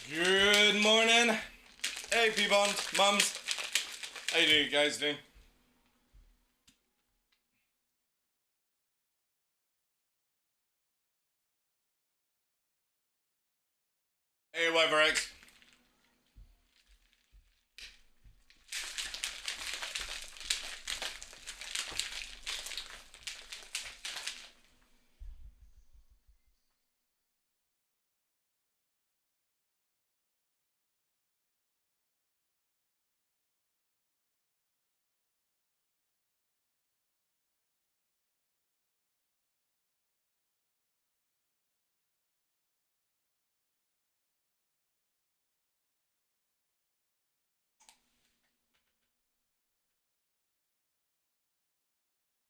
Good morning. Hey, P-Bond, mums. How you guys doing? Hey, WiFRX.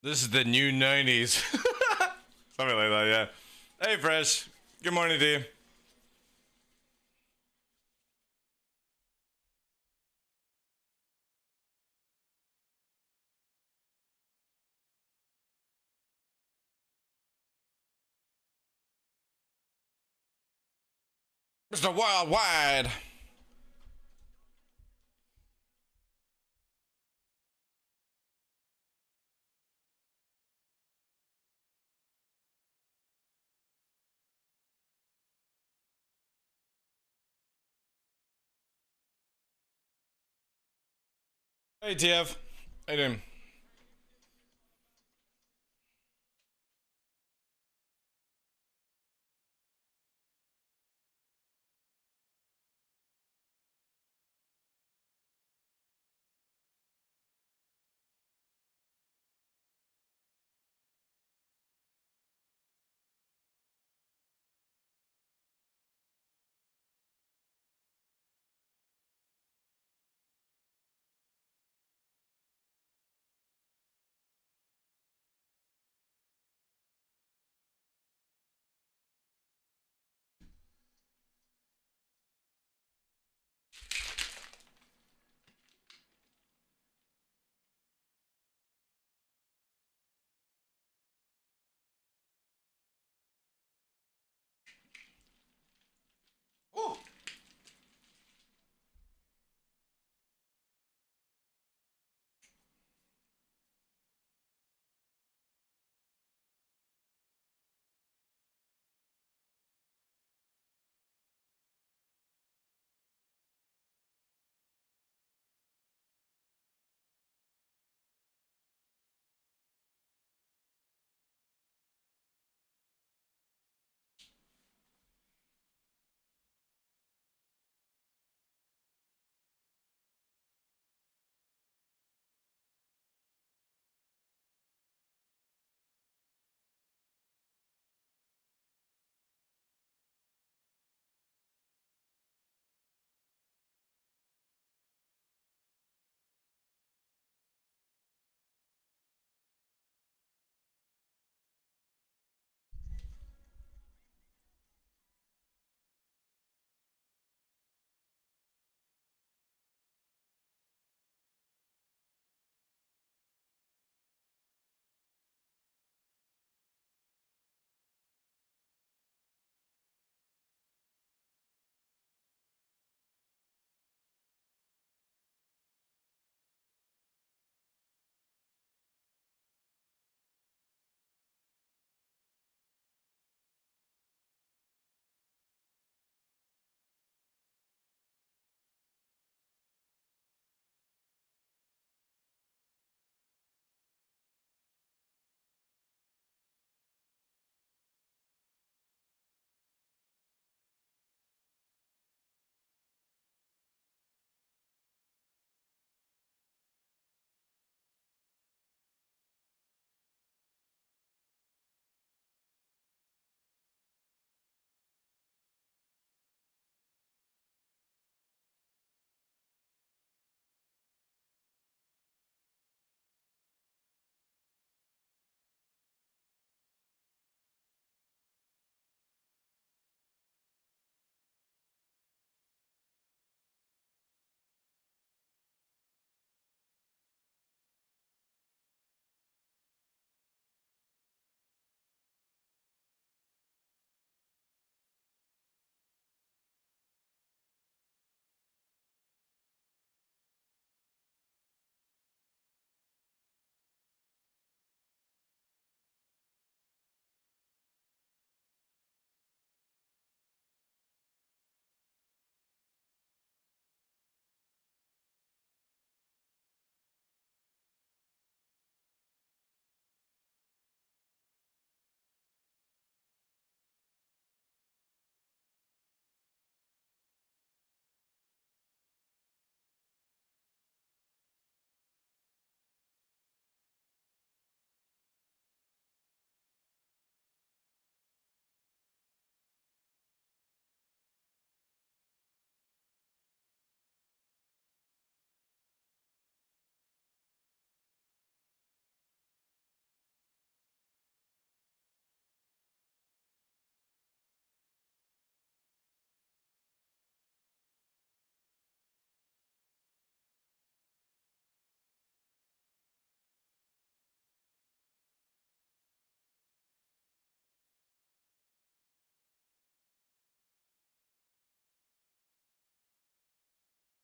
This is the new 90s. Something like that, yeah. Hey, Fresh. Good morning to you. Mr. Wild Wide. Hey, TF. How you doing?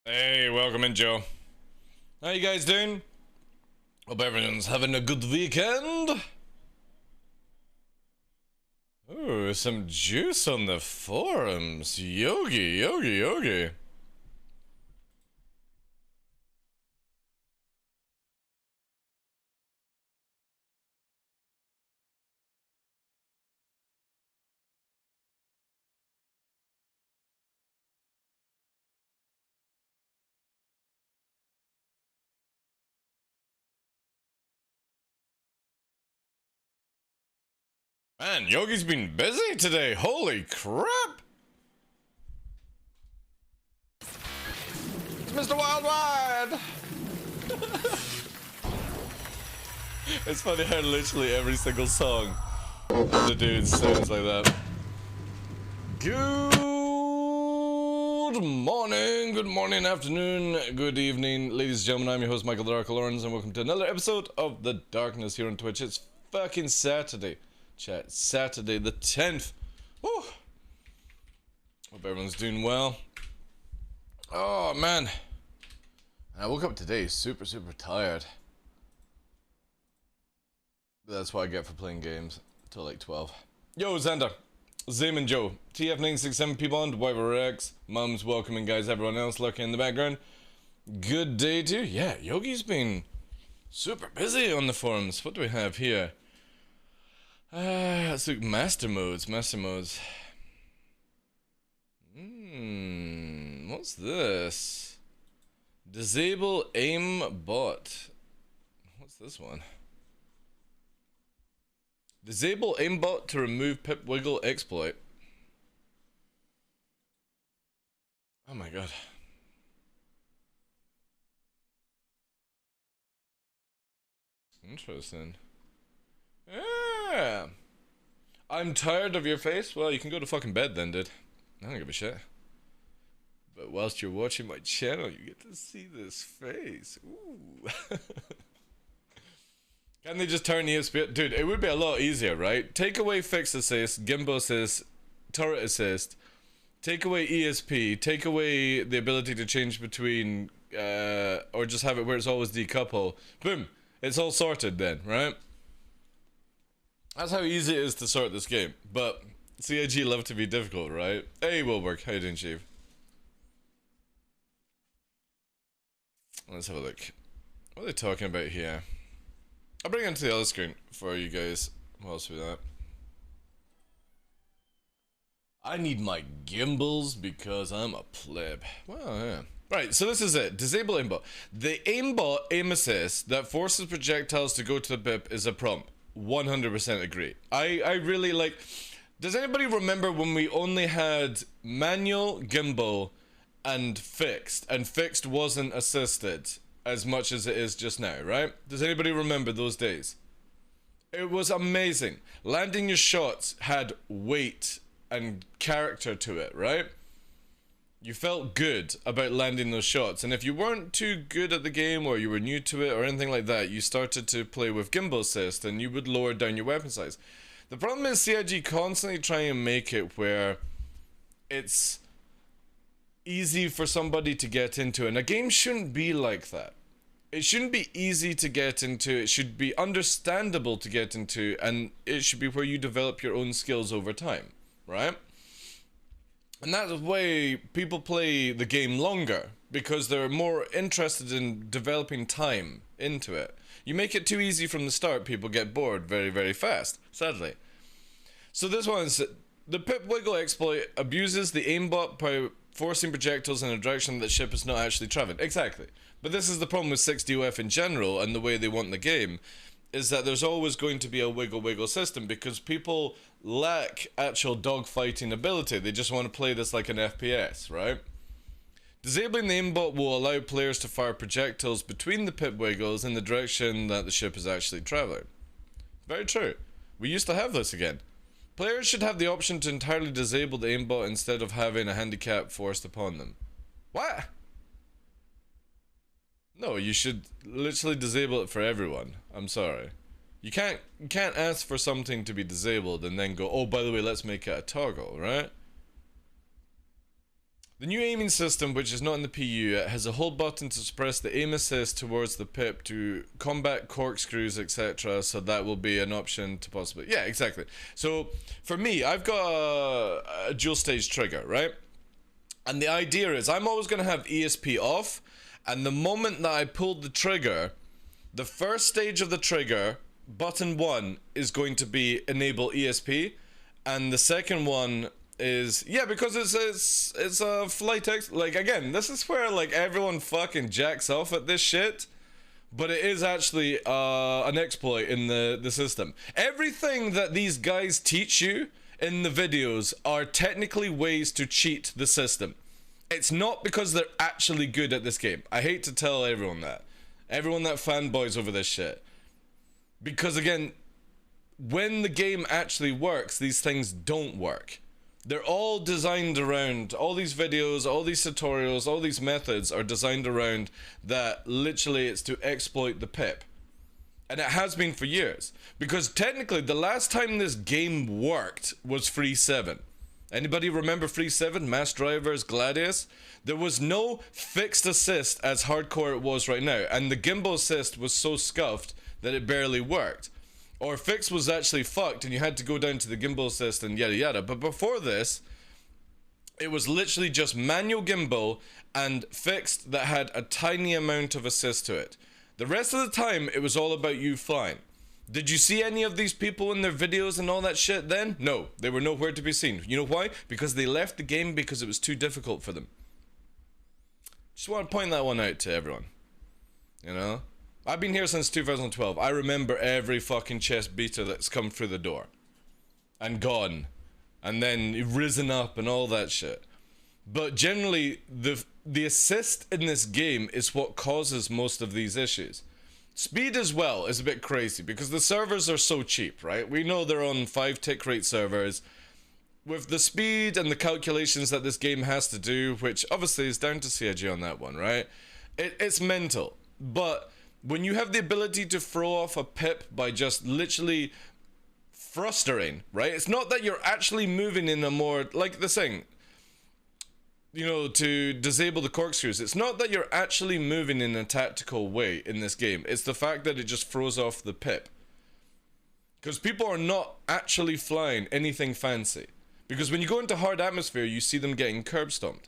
Hey, welcome in, Joe. How you guys doing? Hope everyone's having a good weekend. Ooh, some juice on the forums. Yogi. Man, Yogi's been busy today. Holy crap! It's Mr. Wildwide! It's funny how literally every single song of the dude sounds like that. Good morning, afternoon, good evening, ladies and gentlemen. I'm your host, Michael TheDarkLaw, and welcome to another episode of The Darkness here on Twitch. It's fucking Saturday, chat. Saturday the 10th. Woo! Hope everyone's doing well. Oh, man. I woke up today super tired. That's what I get for playing games till like 12. Yo, Xander. Zayman Joe, TF967 P-Bond, Wyver Mums welcoming guys, everyone else lurking in the background. Good day to you. Yeah, Yogi's been super busy on the forums. What do we have here? Let's look. Master modes. What's this? Disable aim bot. What's this one? Disable aimbot to remove pip wiggle exploit. Oh my god. Interesting. Yeah. I'm tired of your face? Well, you can go to fucking bed then, dude. I don't give a shit. But whilst you're watching my channel, you get to see this face. Ooh. Can they just turn ESP? Dude, it would be a lot easier, right? Take away fix assist, gimbal assist, turret assist, take away ESP, take away the ability to change between, or just have it where it's always decouple. Boom! It's all sorted then, right? That's how easy it is to sort this game. But CIG love to be difficult, right? Hey, Wilberg, how you doing, Chief? Let's have a look. What are they talking about here? I'll bring it into the other screen for you guys. What else we got? I need my gimbals because I'm a pleb. Well, yeah. Right, so this is it. Disable aimbot. The aimbot aim assist that forces projectiles to go to the pip is a prompt. 100% agree. I really like... Does anybody remember when we only had manual, gimbal, and fixed wasn't assisted as much as it is just now, right? Does anybody remember those days? It was amazing. Landing your shots had weight and character to it, right? You felt good about landing those shots, and if you weren't too good at the game or you were new to it or anything like that, you started to play with gimbal assist and you would lower down your weapon size. The problem is CIG constantly trying to make it where it's easy for somebody to get into, and a game shouldn't be like that. It shouldn't be easy to get into, it should be understandable to get into, and it should be where you develop your own skills over time, right? And that's why people play the game longer, because they're more interested in developing time into it. You make it too easy from the start, people get bored very fast, sadly. So this one's, the pip wiggle exploit abuses the aimbot by forcing projectiles in a direction that ship is not actually traveling. Exactly. But this is the problem with 6DOF in general, and the way they want the game, is that there's always going to be a wiggle system, because people lack actual dogfighting ability. They just want to play this like an FPS, right? Disabling the aimbot will allow players to fire projectiles between the pip wiggles in the direction that the ship is actually traveling. Very true. We used to have this again. Players should have the option to entirely disable the aimbot instead of having a handicap forced upon them. What? No, you should literally disable it for everyone. I'm sorry. You can't ask for something to be disabled and then go, oh, by the way, let's make it a toggle, right? The new aiming system, which is not in the PU, has a hold button to suppress the aim assist towards the pip to combat corkscrews, etc. So that will be an option to possibly... Yeah, exactly. So for me, I've got a dual stage trigger, right? And the idea is I'm always going to have ESP off, and the moment that I pulled the trigger, the first stage of the trigger, button 1, is going to be enable ESP, and the second one is, yeah, because it's a flight X. Like, again, this is where like everyone fucking jacks off at this shit, but it is actually an exploit in the system. Everything that these guys teach you in the videos are technically ways to cheat the system. It's not because they're actually good at this game. I hate to tell everyone that fanboys over this shit, because again, when the game actually works, these things don't work. They're all designed around, all these videos, all these tutorials, all these methods are designed around that literally it's to exploit the pip. And it has been for years. Because technically, the last time this game worked was Free 7. Anybody remember Free 7? Mass Drivers, Gladius? There was no fixed assist as hardcore it was right now. And the gimbal assist was so scuffed that it barely worked. Or fix was actually fucked and you had to go down to the gimbal assist and yada yada. But before this, it was literally just manual gimbal and fixed that had a tiny amount of assist to it. The rest of the time, it was all about you flying. Did you see any of these people in their videos and all that shit then? No, they were nowhere to be seen. You know why? Because they left the game because it was too difficult for them. Just want to point that one out to everyone. You know? I've been here since 2012. I remember every fucking chest beater that's come through the door. And gone. And then risen up and all that shit. But generally, the assist in this game is what causes most of these issues. Speed as well is a bit crazy because the servers are so cheap, right? We know they're on 5 tick rate servers. With the speed and the calculations that this game has to do, which obviously is down to CIG on that one, right? It's mental. But when you have the ability to throw off a pip by just literally thrustering, right? It's not that you're actually moving in a more, like the thing, you know, to disable the corkscrews. It's not that you're actually moving in a tactical way in this game. It's the fact that it just throws off the pip. Because people are not actually flying anything fancy. Because when you go into hard atmosphere, you see them getting curb stomped.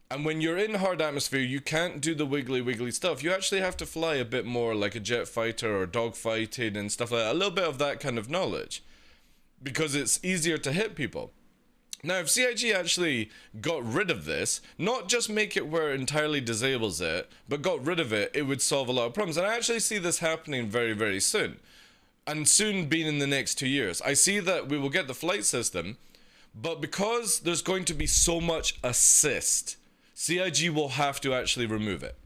And when you're in hard atmosphere, you can't do the wiggly stuff. You actually have to fly a bit more like a jet fighter or dogfighting and stuff like that. A little bit of that kind of knowledge. Because it's easier to hit people. Now, if CIG actually got rid of this, not just make it where it entirely disables it, but got rid of it, it would solve a lot of problems. And I actually see this happening very, very soon. And soon being in the next 2 years. I see that we will get the flight system, but because there's going to be so much assist, CIG will have to actually remove it.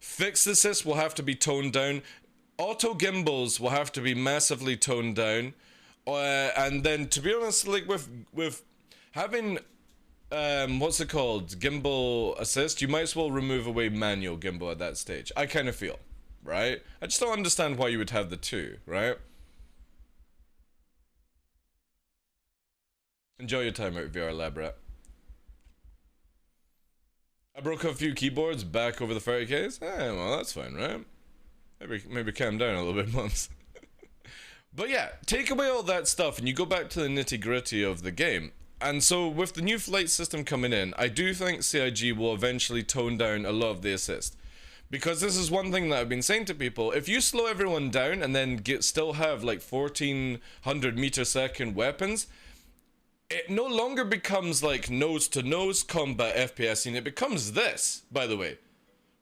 Fixed assist will have to be toned down. Auto gimbals will have to be massively toned down. And then, to be honest, like with having, what's it called? Gimbal assist, you might as well remove away manual gimbal at that stage. I kind of feel, right? I just don't understand why you would have the two, right? Enjoy your time out, VR Lab Rat. I broke a few keyboards back over the 30Ks. Well, that's fine, right? Maybe calm down a little bit, mums. But yeah, take away all that stuff and you go back to the nitty-gritty of the game. And so with the new flight system coming in, I do think CIG will eventually tone down a lot of the assist. Because this is one thing that I've been saying to people, if you slow everyone down and then still have like 1400 meter second weapons, it no longer becomes like nose-to-nose combat FPS, and it becomes this, by the way,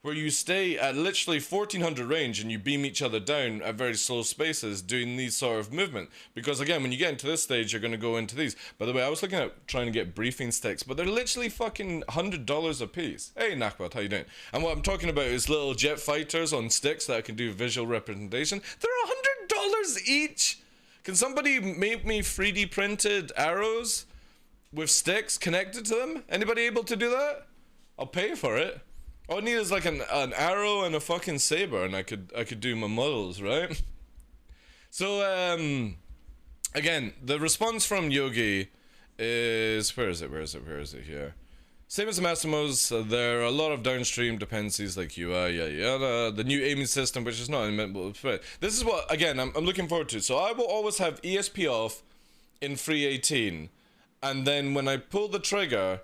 where you stay at literally 1400 range and you beam each other down at very slow spaces doing these sort of movement. Because again, when you get into this stage, you're going to go into these. By the way, I was looking at trying to get briefing sticks, but they're literally fucking $100 a piece. Hey, Nakbot, how you doing? And what I'm talking about is little jet fighters on sticks that can do visual representation. They're $100 each! Can somebody make me 3D printed arrows with sticks connected to them? Anybody able to do that? I'll pay for it. All I need is like an arrow and a fucking saber, and I could do my models, right? So again, the response from Yogi is where is it here? Same as the master modes, there are a lot of downstream dependencies like UI, yada yada. The new aiming system, which is not implementable. This is what, again, I'm looking forward to. So I will always have ESP off in free 18, and then when I pull the trigger,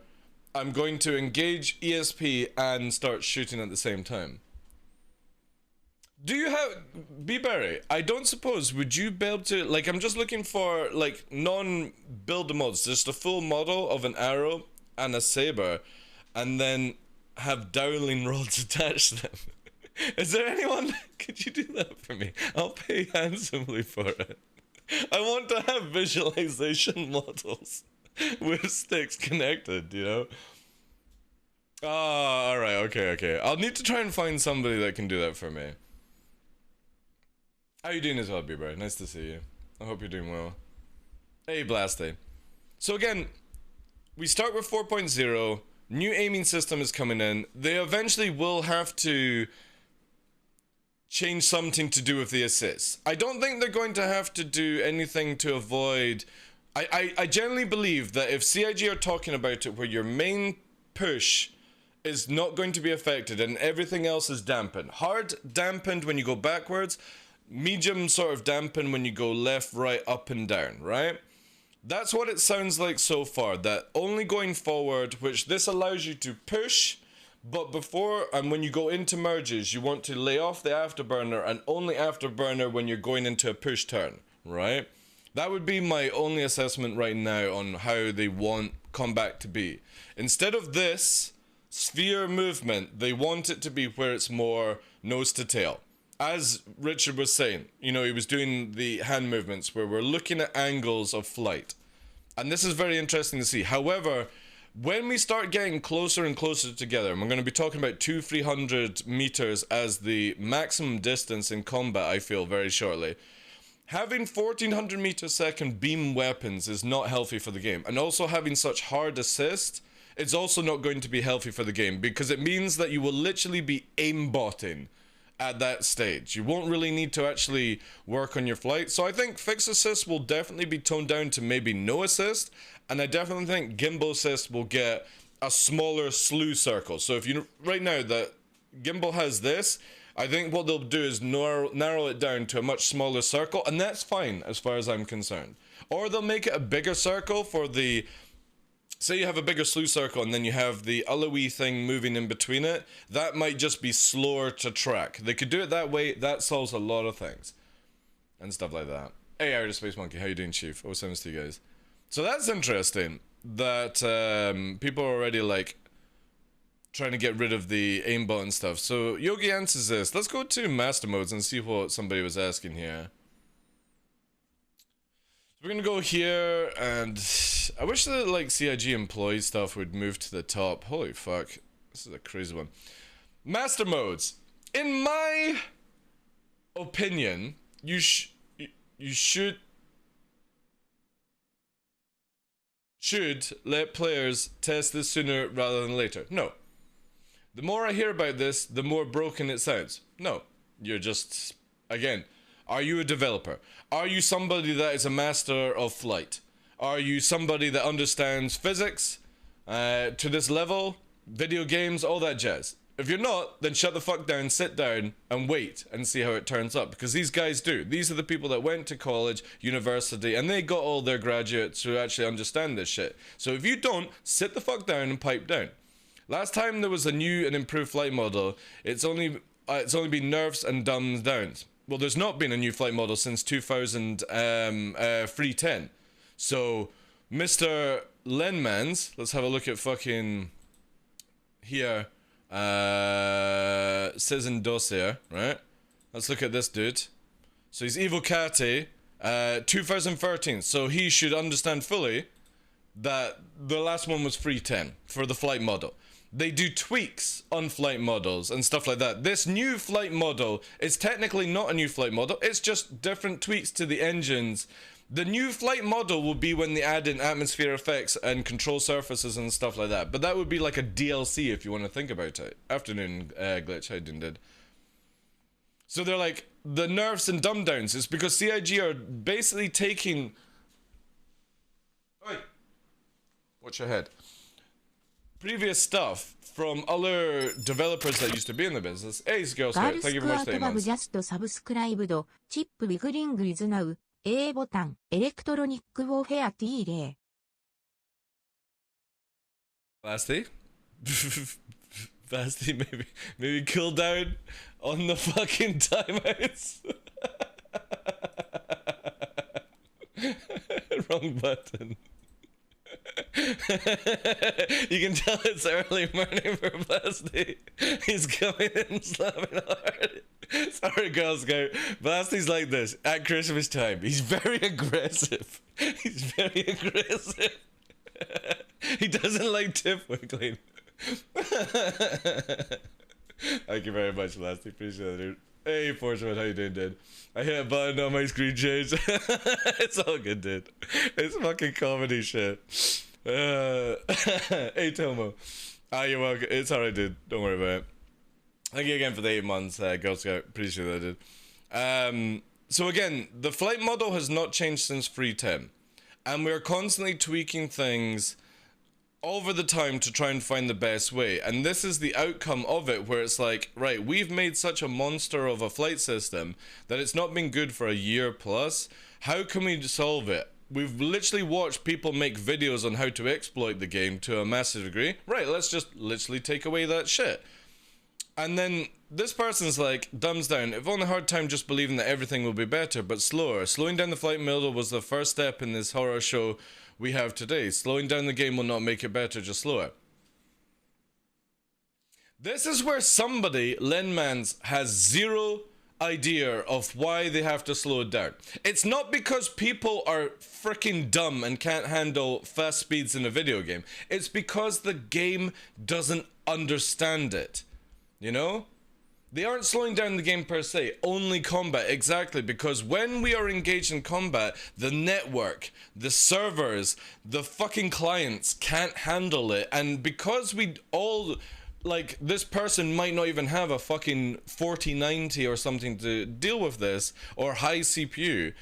I'm going to engage ESP and start shooting at the same time. Do you have B-Berry? I don't suppose, would you be able to, like, I'm just looking for like non-build mods, just a full model of an arrow and a saber, and then have dowling rods attached to them. Is there anyone? Could you do that for me? I'll pay handsomely for it. I want to have visualization models with sticks connected, you know? Ah, alright, okay. I'll need to try and find somebody that can do that for me. How you doing as well, B-Bro? Nice to see you. I hope you're doing well. Hey, Blasty. So again, we start with 4.0, new aiming system is coming in. They eventually will have to change something to do with the assists. I don't think they're going to have to do anything to avoid... I generally believe that if CIG are talking about it where your main push is not going to be affected and everything else is dampened. Hard dampened when you go backwards, medium sort of dampened when you go left, right, up and down, right? That's what it sounds like so far, that only going forward, which this allows you to push, but before and when you go into merges, you want to lay off the afterburner and only afterburner when you're going into a push turn, right? That would be my only assessment right now on how they want combat to be. Instead of this sphere movement, they want it to be where it's more nose to tail. As Richard was saying, you know, he was doing the hand movements where we're looking at angles of flight. And this is very interesting to see. However, when we start getting closer and closer together, and we're going to be talking about 200-300 meters as the maximum distance in combat, I feel, very shortly. Having 1400 meter second beam weapons is not healthy for the game. And also having such hard assist, it's also not going to be healthy for the game, because it means that you will literally be aimbotting at that stage. You won't really need to actually work on your flight. So I think fixed assist will definitely be toned down to maybe no assist, and I definitely think gimbal assist will get a smaller slew circle. So if you right now that gimbal has this, I think what they'll do is narrow it down to a much smaller circle, and that's fine as far as I'm concerned. Or they'll make it a bigger circle for the... Say you have a bigger slew circle and then you have the alloy thing moving in between it. That might just be slower to track. They could do it that way. That solves a lot of things. And stuff like that. Hey, Irish Space Monkey. How you doing, Chief? Oh, sends to you guys. So that's interesting. That people are already like trying to get rid of the aimbot and stuff. So Yogi answers this. Let's go to master modes and see what somebody was asking here. We're gonna go here, and I wish the like CIG employee stuff would move to the top. Holy fuck, this is a crazy one. Master modes. In my opinion, you should let players test this sooner rather than later. No. The more I hear about this, the more broken it sounds. No, you're just, again, are you a developer? Are you somebody that is a master of flight? Are you somebody that understands physics to this level, video games, all that jazz? If you're not, then shut the fuck down, sit down, and wait and see how it turns up. Because these guys do. These are the people that went to college, university, and they got all their graduates who actually understand this shit. So if you don't, sit the fuck down and pipe down. Last time there was a new and improved flight model, it's only been nerfs and dumbs downs. Well, there's not been a new flight model since 2003-10. So, Mr. Lenmans, let's have a look at fucking here. Citizen Dossier, right? Let's look at this dude. So he's Evocati, 2013. So he should understand fully that the last one was 310 for the flight model. They do tweaks on flight models and stuff like that. This new flight model is technically not a new flight model. It's just different tweaks to the engines. The new flight model will be when they add in atmosphere effects and control surfaces and stuff like that. But that would be like a DLC if you want to think about it. Afternoon, Glitch, how you doing, dude? So they're like, the nerfs and dumb downs is because CIG are basically taking... Oi! Watch your head. previous stuff from other developers that used to be in the business. Hey, Girl Scout, thank you very much for the 8 months. just subscribed. Chip wiggling is now. A ボタン。Electronic Warfare T0。Basti? Basti, maybe cool down on the fucking timeouts. Wrong button. You can tell it's early morning for Blasty. He's coming in slamming hard. Sorry, Girl Scout. Blasty's like this at Christmas time. He's very aggressive. He's very aggressive. He doesn't like tip wiggling. Thank you very much, Blasty. Appreciate it, dude. Hey, Fortune, how you doing, dude? I hit a button on my screen change. It's all good, dude. It's fucking comedy shit. Hey, Tomo. You're welcome. It's alright, dude. Don't worry about it. Thank you again for the 8 months, Girl Scout. Appreciate that, dude. So again, the flight model has not changed since 3.10. And we're constantly tweaking things over the time to try and find the best way, and this is the outcome of it, where it's like, right, we've made such a monster of a flight system that it's not been good for a year plus. How can we solve it? We've literally watched people make videos on how to exploit the game to a massive degree. Right, let's just literally take away that shit. And then this person's like, dumbs down. I've only a hard time just believing that everything will be better, but slower. Slowing down the flight model was the first step in this horror show we have today. Slowing down the game will not make it better, just slower. This is where somebody, Lenmans, has zero idea of why they have to slow it down. It's not because people are freaking dumb and can't handle fast speeds in a video game. It's because the game doesn't understand it. You know? They aren't slowing down the game per se, only combat, exactly, because when we are engaged in combat, the network, the servers, the fucking clients can't handle it, and because we all, like, this person might not even have a fucking 4090 or something to deal with this, or high CPU,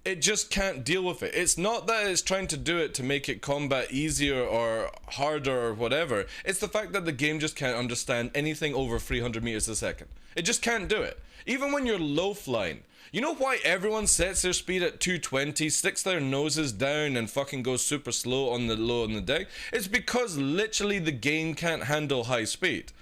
it just can't deal with it. It's not that it's trying to do it to make it combat easier or harder or whatever. It's the fact that the game just can't understand anything over 300 meters a second. It just can't do it. Even when you're low flying. You know why everyone sets their speed at 220, sticks their noses down and fucking goes super slow on the low on the deck? It's because literally the game can't handle high speed.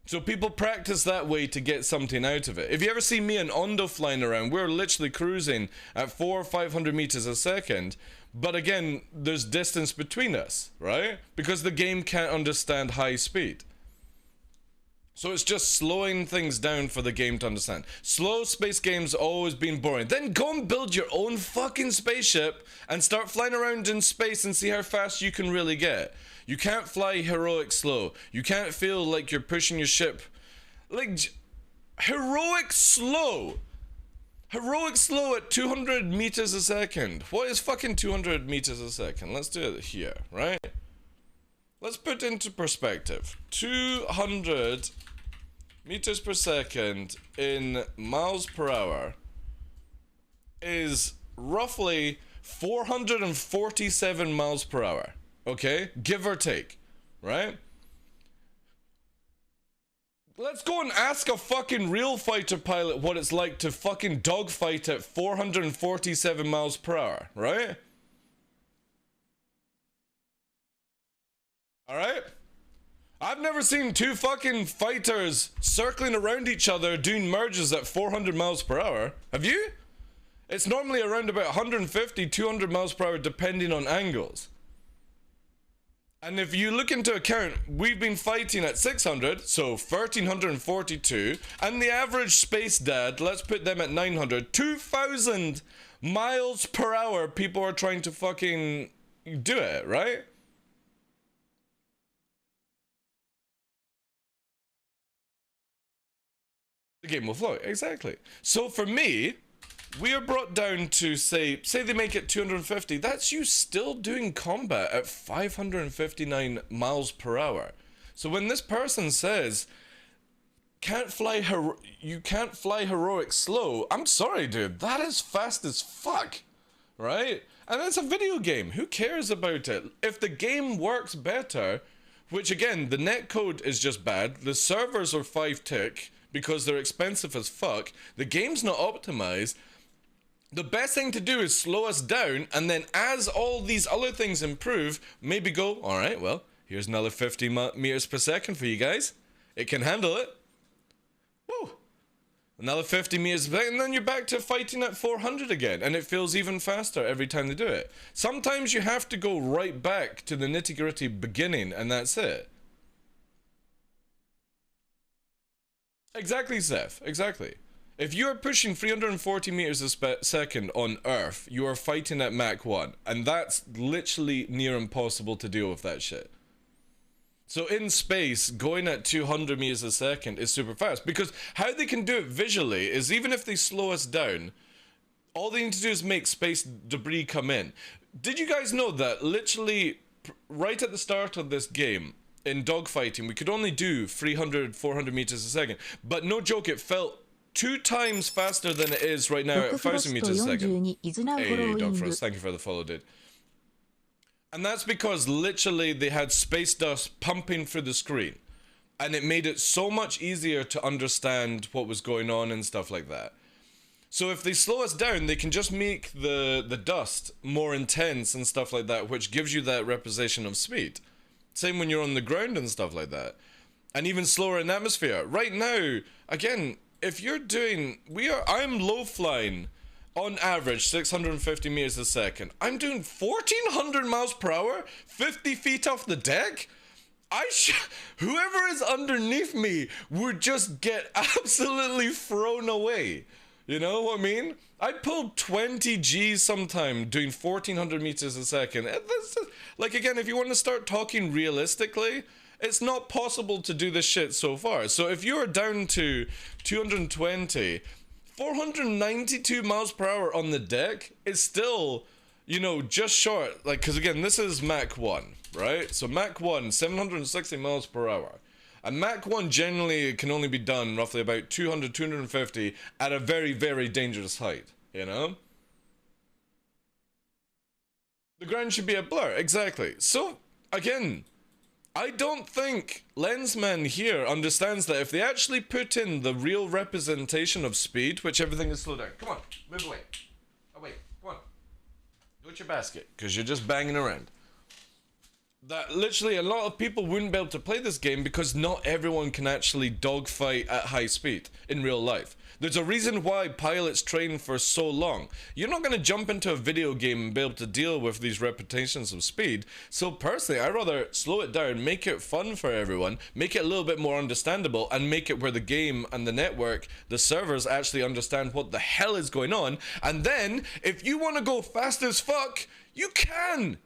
So people practice that way to get something out of it. If you ever see me and Ondo flying around, we're literally cruising at 400 or 500 meters a second. But again, there's distance between us, right? Because the game can't understand high speed. So it's just slowing things down for the game to understand. Slow space games always been boring. Then go and build your own fucking spaceship and start flying around in space and see how fast you can really get. You can't fly heroic slow. You can't feel like you're pushing your ship. Like, heroic slow. Heroic slow at 200 meters a second. What is fucking 200 meters a second? Let's do it here, right? Let's put into perspective. 200 meters per second in miles per hour is roughly 447 miles per hour. Okay? Give or take. Right? Let's go and ask a fucking real fighter pilot what it's like to fucking dogfight at 447 miles per hour. Right? Alright? I've never seen two fucking fighters circling around each other doing merges at 400 miles per hour. Have you? It's normally around about 150, 200 miles per hour depending on angles. And if you look into account, we've been fighting at 600, so 1342, and the average space dad, let's put them at 900, 2000 miles per hour people are trying to fucking do it, right? The game will flow, exactly. So for me, we are brought down to say they make it 250. That's you still doing combat at 559 miles per hour. So when this person says, you can't fly heroic slow, I'm sorry, dude. That is fast as fuck, right? And it's a video game. Who cares about it? If the game works better, Which again, the netcode is just bad. The servers are 5 tick because they're expensive as fuck. The game's not optimized. The best thing to do is slow us down, and then as all these other things improve, maybe go, alright, well, here's another 50 meters per second for you guys. It can handle it. Woo! Another 50 meters per second, and then you're back to fighting at 400 again, and it feels even faster every time they do it. Sometimes you have to go right back to the nitty-gritty beginning, and that's it. Exactly, Seth. Exactly. If you are pushing 340 meters a second on Earth, you are fighting at Mach 1, and that's literally near impossible to deal with that shit. So in space, going at 200 meters a second is super fast, because how they can do it visually is even if they slow us down, all they need to do is make space debris come in. Did you guys know that literally right at the start of this game, in dogfighting, we could only do 300, 400 meters a second, but no joke, it felt 2 times faster than it is right now at 1,000 meters a second. Hey, Dog Frost, thank you for the follow, dude. And that's because literally they had space dust pumping through the screen. And it made it so much easier to understand what was going on and stuff like that. So if they slow us down, they can just make the dust more intense and stuff like that, which gives you that representation of speed. Same when you're on the ground and stuff like that. And even slower in atmosphere. Right now, again, if you're doing... I'm low flying... on average, 650 meters a second. I'm doing 1,400 miles per hour, 50 feet off the deck. Whoever is underneath me would just get absolutely thrown away. You know what I mean? I pulled 20 G's sometime doing 1,400 meters a second. Like, again, if you want to start talking realistically, it's not possible to do this shit so far. So if you're down to 220... 492 miles per hour on the deck is still, you know, just short. Like, because again, this is Mach 1, right? So Mach 1, 760 miles per hour. And Mach 1 generally can only be done roughly about 200, 250 at a very, very dangerous height, you know? The ground should be a blur, exactly. So, again... I don't think Lensman here understands that if they actually put in the real representation of speed, which everything is slowed down. Come on, move away. Away, come on. Go with your basket, because you're just banging around. That literally a lot of people wouldn't be able to play this game because not everyone can actually dogfight at high speed in real life. There's a reason why pilots train for so long. You're not going to jump into a video game and be able to deal with these reputations of speed. So personally, I'd rather slow it down, make it fun for everyone, make it a little bit more understandable, and make it where the game and the network, the servers actually understand what the hell is going on. And then, if you want to go fast as fuck, you can!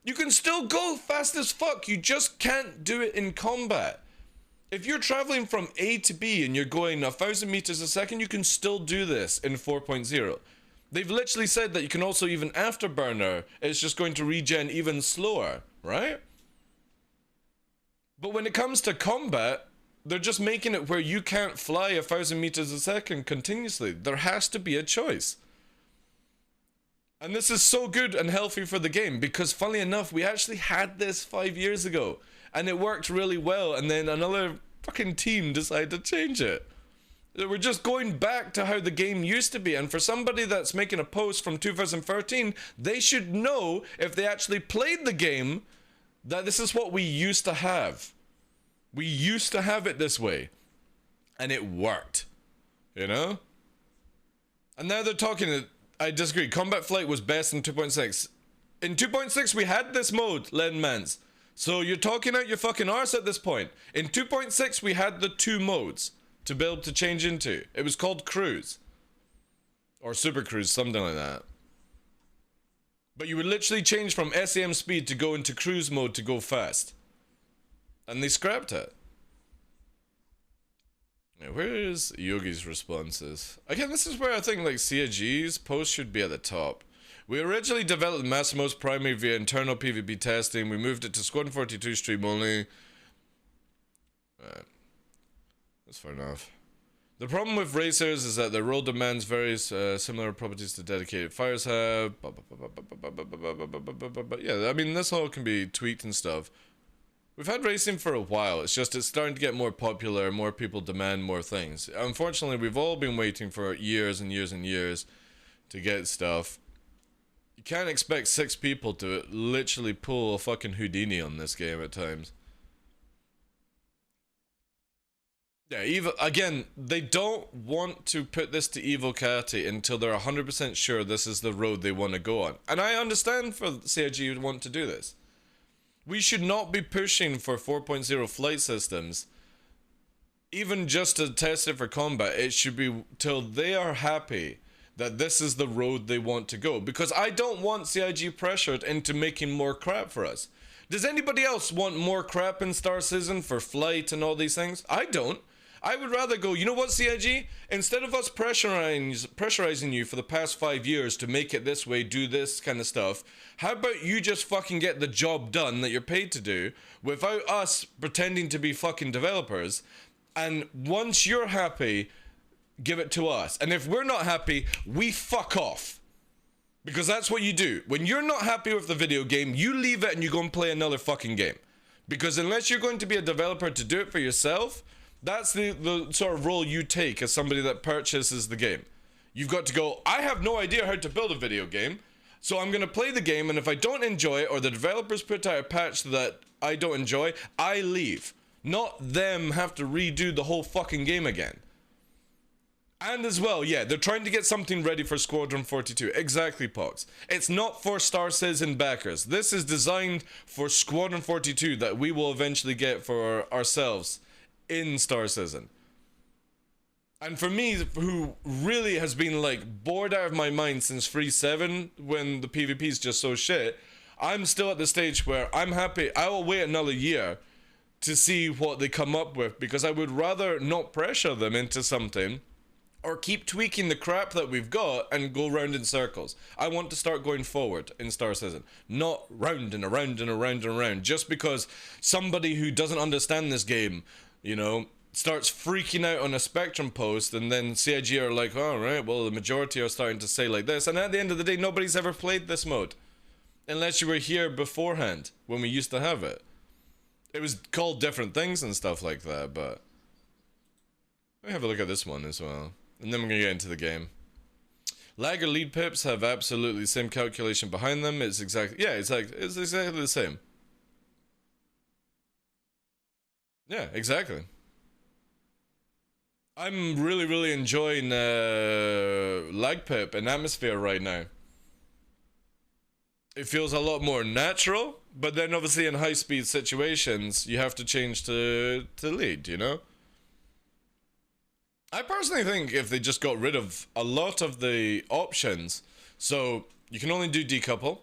You can still go fast as fuck, you just can't do it in combat. If you're traveling from A to B and you're going 1,000 meters a second, you can still do this in 4.0. They've literally said that you can also even afterburner, it's just going to regen even slower, right? But when it comes to combat, they're just making it where you can't fly 1,000 meters a second continuously. There has to be a choice. And this is so good and healthy for the game because, funnily enough, we actually had this 5 years ago. And it worked really well, and then another fucking team decided to change it. We're just going back to how the game used to be, and for somebody that's making a post from 2013, they should know, if they actually played the game, that this is what we used to have. We used to have it this way. And it worked. You know? And now they're talking... I disagree. Combat Flight was best in 2.6. In 2.6, we had this mode, Lenmans. So you're talking out your fucking arse at this point. In 2.6, we had the 2 modes to be able to change into. It was called Cruise. Or Super Cruise, something like that. But you would literally change from SAM speed to go into Cruise mode to go fast. And they scrapped it. Yeah, where is Yogi's responses? Again, this is where I think like CIG's post should be at the top. We originally developed Massimo's primary via internal PvP testing. We moved it to Squadron 42 stream only. Right. That's fair enough. The problem with racers is that their role demands very similar properties to dedicated fires have. Yeah, I mean, this all can be tweaked and stuff. We've had racing for a while. It's just it's starting to get more popular. More people demand more things. Unfortunately, we've all been waiting for years and years and years to get stuff. You can't expect 6 people to literally pull a fucking Houdini on this game at times. Yeah, again, they don't want to put this to Evocati until they're 100% sure this is the road they want to go on. And I understand for CIG would want to do this. We should not be pushing for 4.0 flight systems, even just to test it for combat. It should be till they are happy that this is the road they want to go. Because I don't want CIG pressured into making more crap for us. Does anybody else want more crap in Star Citizen for flight and all these things? I don't. I would rather go, you know what, CIG? Instead of us pressurizing you for the past 5 years to make it this way, do this kind of stuff, how about you just fucking get the job done that you're paid to do without us pretending to be fucking developers, and once you're happy, give it to us. And if we're not happy, we fuck off. Because that's what you do. When you're not happy with the video game, you leave it and you go and play another fucking game. Because unless you're going to be a developer to do it for yourself, that's the sort of role you take as somebody that purchases the game. You've got to go, I have no idea how to build a video game, so I'm going to play the game, and if I don't enjoy it, or the developers put out a patch that I don't enjoy, I leave. Not them have to redo the whole fucking game again. And as well, yeah, they're trying to get something ready for Squadron 42. Exactly, Pox. It's not for Star Citizen backers. This is designed for Squadron 42 that we will eventually get for ourselves in Star Citizen. And for me, who really has been like bored out of my mind since Free 7 when the PvP is just so shit, I'm still at the stage where I'm happy. I will wait another year to see what they come up with, because I would rather not pressure them into something or keep tweaking the crap that we've got and go round in circles. I want to start going forward in Star Citizen, not round and around and around and around, just because somebody who doesn't understand this game, you know, starts freaking out on a Spectrum post, and then CIG are like, oh, right, well, the majority are starting to say like this, and at the end of the day, nobody's ever played this mode. Unless you were here beforehand, when we used to have it. It was called different things and stuff like that, but... let me have a look at this one as well. And then we're gonna get into the game. Lag or lead pips have absolutely the same calculation behind them. It's exactly... yeah, it's exactly the same. Yeah, exactly. I'm really enjoying lag pip and atmosphere right now. It feels a lot more natural, but then obviously in high speed situations you have to change to lead, you know? I personally think if they just got rid of a lot of the options, so you can only do decouple,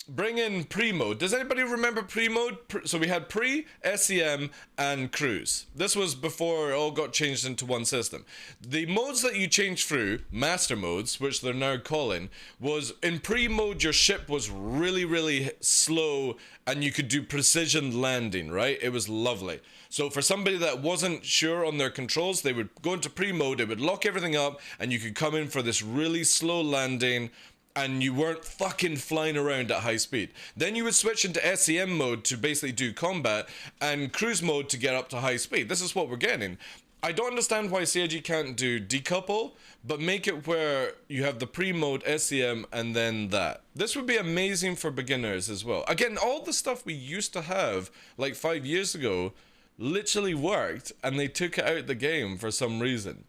bring in pre-mode. Does anybody remember pre-mode? So we had pre, SEM, and cruise. This was before it all got changed into one system. The modes that you changed through, master modes, which they're now calling, was in pre-mode your ship was really slow and you could do precision landing, right? It was lovely. So for somebody that wasn't sure on their controls, they would go into pre-mode, it would lock everything up, and you could come in for this really slow landing, and you weren't fucking flying around at high speed. Then you would switch into SEM mode to basically do combat, and cruise mode to get up to high speed. This is what we're getting. I don't understand why CIG can't do decouple, but make it where you have the pre-mode, SEM, and then that. This would be amazing for beginners as well. Again, all the stuff we used to have, like 5 years ago, literally worked, and they took it out the game for some reason.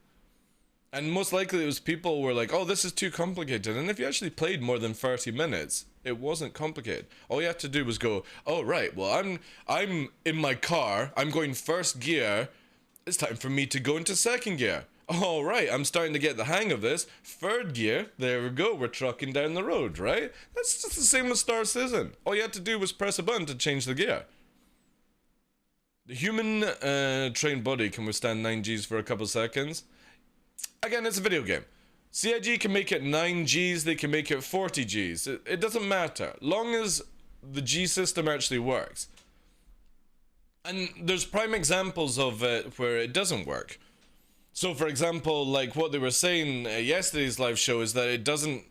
And most likely it was people were like, oh, this is too complicated. And if you actually played more than 30 minutes, it wasn't complicated. All you had to do was go, oh, right, well, I'm in my car, I'm going first gear, it's time for me to go into second gear. All right, I'm starting to get the hang of this. Third gear, there we go, we're trucking down the road, right? That's just the same with Star Citizen. All you had to do was press a button to change the gear. The human trained body can withstand 9 Gs for a couple seconds. Again, it's a video game. CIG can make it 9 Gs, they can make it 40 Gs. It doesn't matter, long as the G system actually works. And there's prime examples of it where it doesn't work. So for example, like what they were saying yesterday's live show is that it doesn't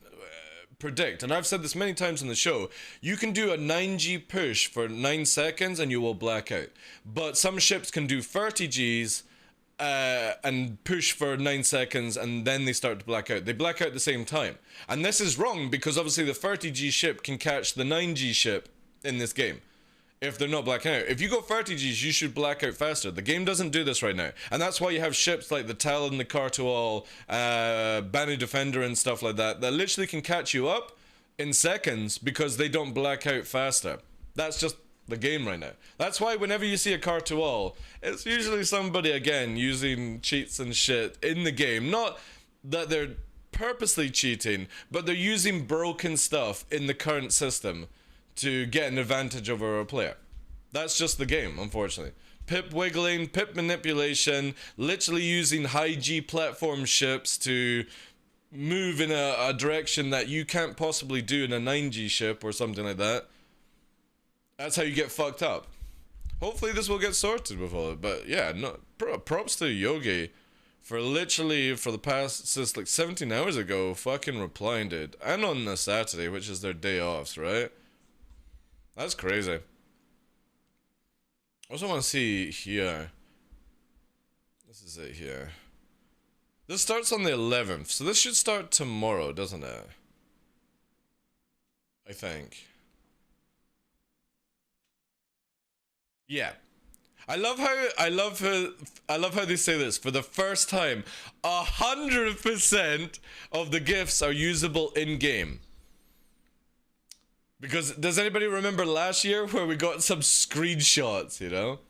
predict, and I've said this many times on the show, you can do a 9G push for 9 seconds and you will black out. But some ships can do 30Gs and push for 9 seconds and then they start to black out. They black out at the same time. And this is wrong because obviously the 30G ship can catch the 9G ship in this game. If they're not blacking out. If you go 30Gs, you should black out faster. The game doesn't do this right now. And that's why you have ships like the Talon, the Cartual, Banu Defender and stuff like that literally can catch you up in seconds because they don't black out faster. That's just the game right now. That's why whenever you see a Cartual, it's usually somebody, again, using cheats and shit in the game. Not that they're purposely cheating, but they're using broken stuff in the current system to get an advantage over a player. That's just the game, unfortunately. Pip wiggling, pip manipulation, literally using high G platform ships to move in a direction that you can't possibly do in a 9G ship or something like that. That's how you get fucked up. Hopefully this will get sorted with all of it, but yeah, no, props to Yogi for literally, for the past, since like 17 hours ago, fucking replying, dude. And on a Saturday, which is their day offs, right? That's crazy. I also want to see here. This is it here. This starts on the 11th, so this should start tomorrow, doesn't it? I think. Yeah. I love how they say this. For the first time, 100% of the gifts are usable in game. Because, does anybody remember last year where we got some screenshots, you know?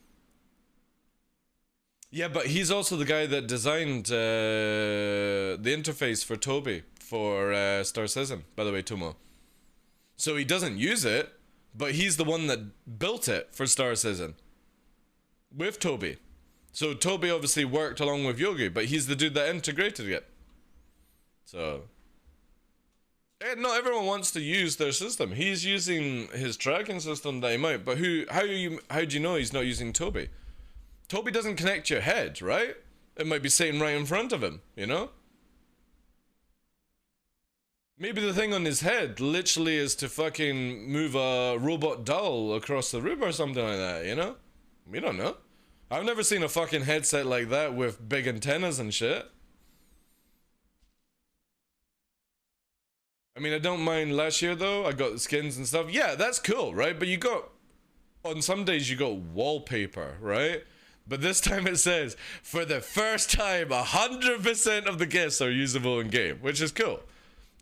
Yeah, but he's also the guy that designed the interface for Toby for Star Citizen, by the way, Tomo. So he doesn't use it, but he's the one that built it for Star Citizen. With Toby. So Toby obviously worked along with Yogi, but he's the dude that integrated it. So... not everyone wants to use their system. He's using his tracking system that he might, but how do you know he's not using Toby? Toby doesn't connect your head, right? It might be sitting right in front of him, you know? Maybe the thing on his head literally is to fucking move a robot doll across the room or something like that, you know? We don't know. I've never seen a fucking headset like that with big antennas and shit. I mean, I don't mind last year though. I got the skins and stuff. Yeah, that's cool, right? But you got, on some days you got wallpaper, right? But this time it says, for the first time, 100% of the gifts are usable in game, which is cool.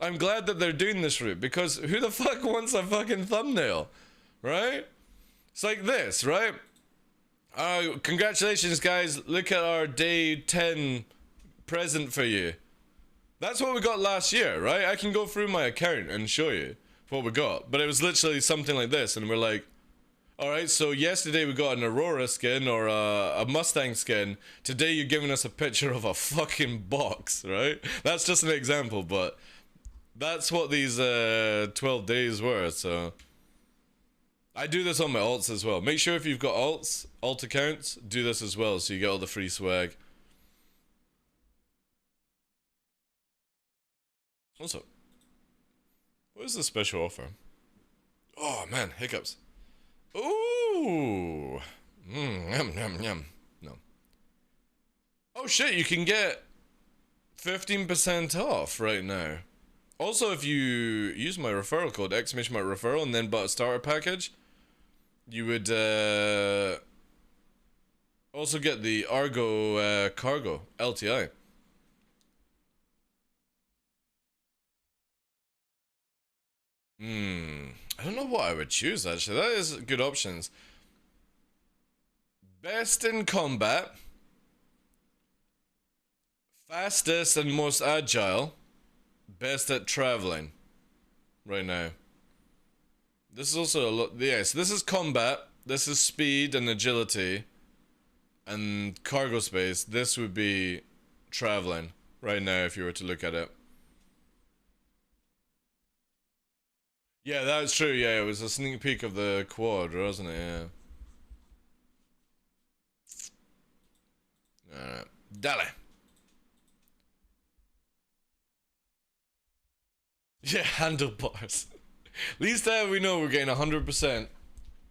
I'm glad that they're doing this route, because who the fuck wants a fucking thumbnail, right? It's like this, right? Congratulations, guys. Look at our day 10 present for you. That's what we got last year, right? I can go through my account and show you what we got. But it was literally something like this, and we're like, alright, so yesterday we got an Aurora skin or a Mustang skin. Today you're giving us a picture of a fucking box, right? That's just an example, but that's what these 12 days were, so... I do this on my alts as well. Make sure if you've got alt accounts, do this as well so you get all the free swag. Also, what is the special offer? Oh man, hiccups. Ooh. Yum, yum, yum. No. Oh shit, you can get 15% off right now. Also, if you use my referral code, !referral, and then bought a starter package, you would also get the Argo cargo, LTI. I don't know what I would choose, actually. That is good options. Best in combat. Fastest and most agile. Best at traveling. Right now. This is also a lot. Yes, this is combat. This is speed and agility. And cargo space. This would be traveling. Right now, if you were to look at it. Yeah, that's true. Yeah, it was a sneak peek of the quad, wasn't it? Yeah. Alright. Dale. Yeah, handlebars. At least we know we're getting 100%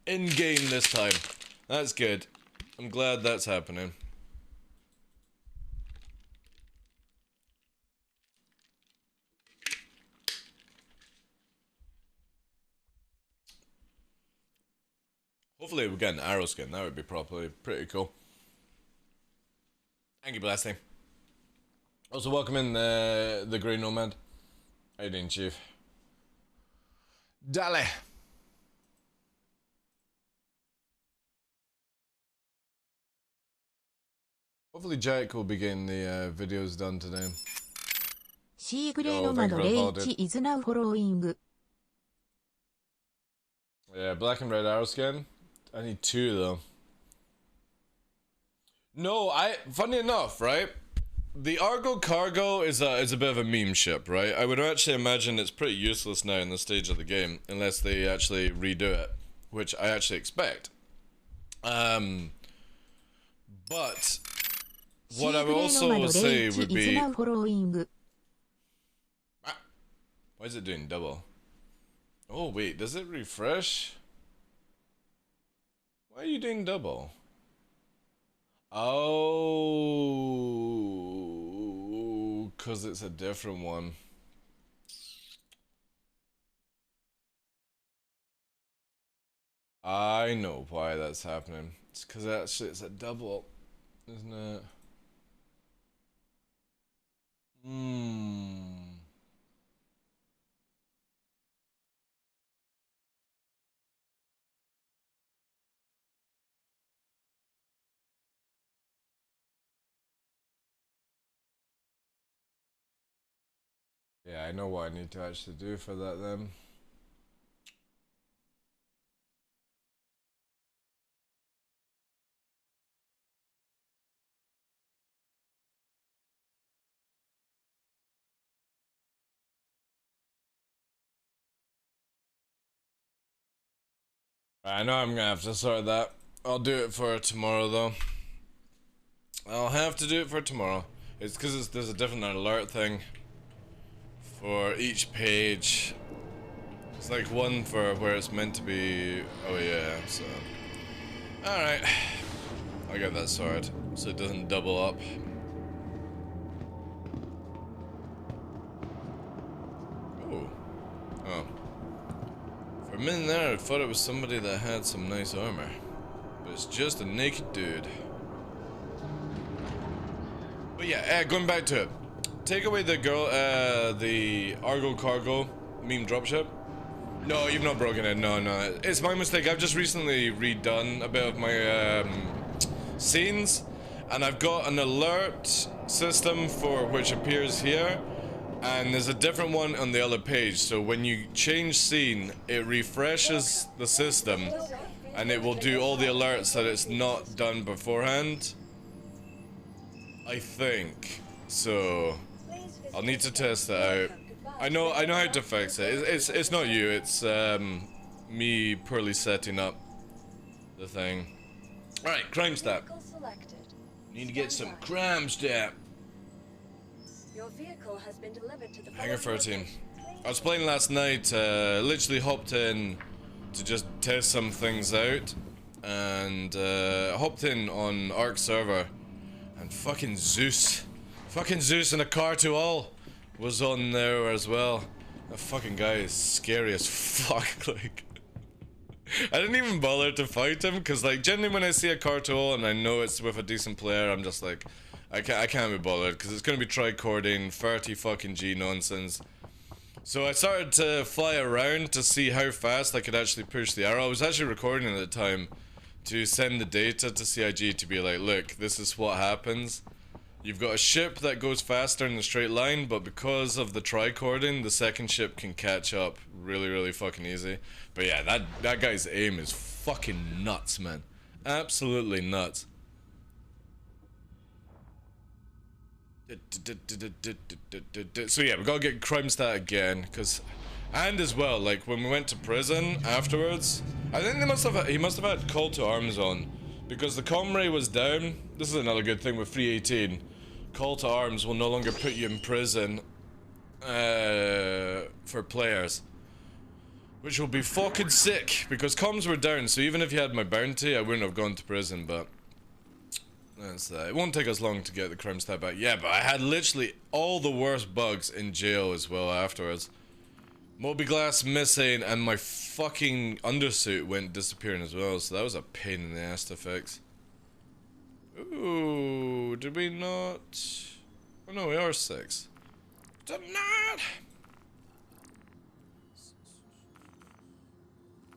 in-game this time. That's good. I'm glad that's happening. Hopefully we get an arrow skin. That would be pretty cool. Thank you, Blasting. Also welcome in the Grey Nomad. How you doing, Chief? Dale. Hopefully Jack will be getting the videos done today. C Grey Nomad H is now following. Yeah, black and red arrow skin. I need 2 though. No, funny enough, right? The Argo Cargo is a bit of a meme ship, right? I would actually imagine it's pretty useless now in this stage of the game, unless they actually redo it, which I actually expect. But what I would also say would be... Why is it doing double? Oh wait, does it refresh? Why are you doing double? Oh, because it's a different one. I know why that's happening. It's because actually it's a double, isn't it? Yeah, I know what I need to actually do for that then. I know I'm gonna have to sort that. I'll do it for tomorrow though. I'll have to do it for tomorrow. It's because there's a different alert thing for each page. It's like one for where it's meant to be. Oh yeah, so alright, I'll get that sorted so it doesn't double up. Oh, for a minute there I thought it was somebody that had some nice armor, but it's just a naked dude. But yeah, going back to it. Take away the the Argo Cargo meme dropship. No, you've not broken it. No, it's my mistake. I've just recently redone a bit of my scenes, and I've got an alert system for which appears here, and there's a different one on the other page. So when you change scene, it refreshes the system, and it will do all the alerts that it's not done beforehand. I think so. I'll need to test that out. I know how to fix it. It's not you. It's me poorly setting up the thing. All right, crime stat. Need to get some crime stat. Your vehicle has been delivered to the Hangar 13. I was playing last night. Literally hopped in to just test some things out, and hopped in on Arc server. And fucking Zeus and a car to all was on there as well. That fucking guy is scary as fuck. Like, I didn't even bother to fight him because, like, generally when I see a car to all and I know it's with a decent player, I'm just like, I can't be bothered because it's gonna be tricording 30 fucking G nonsense. So I started to fly around to see how fast I could actually push the arrow. I was actually recording at the time to send the data to CIG to be like, look, this is what happens. You've got a ship that goes faster in a straight line, but because of the tricording, the second ship can catch up really fucking easy. But yeah, that guy's aim is fucking nuts, man. Absolutely nuts. So yeah, we gotta get crime stat again, cause, and as well, like when we went to prison afterwards, I think he must have had call to arms on, because the comm ray was down. This is another good thing with 318. Call to arms will no longer put you in prison for players. Which will be fucking sick, because comms were down, so even if you had my bounty, I wouldn't have gone to prison, but... That's it won't take us long to get the crime stat back. Yeah, but I had literally all the worst bugs in jail as well afterwards. Moby-glass missing, and my fucking undersuit went disappearing as well, so that was a pain in the ass to fix. Ooh, did we not... Oh no, we are 6. Did not!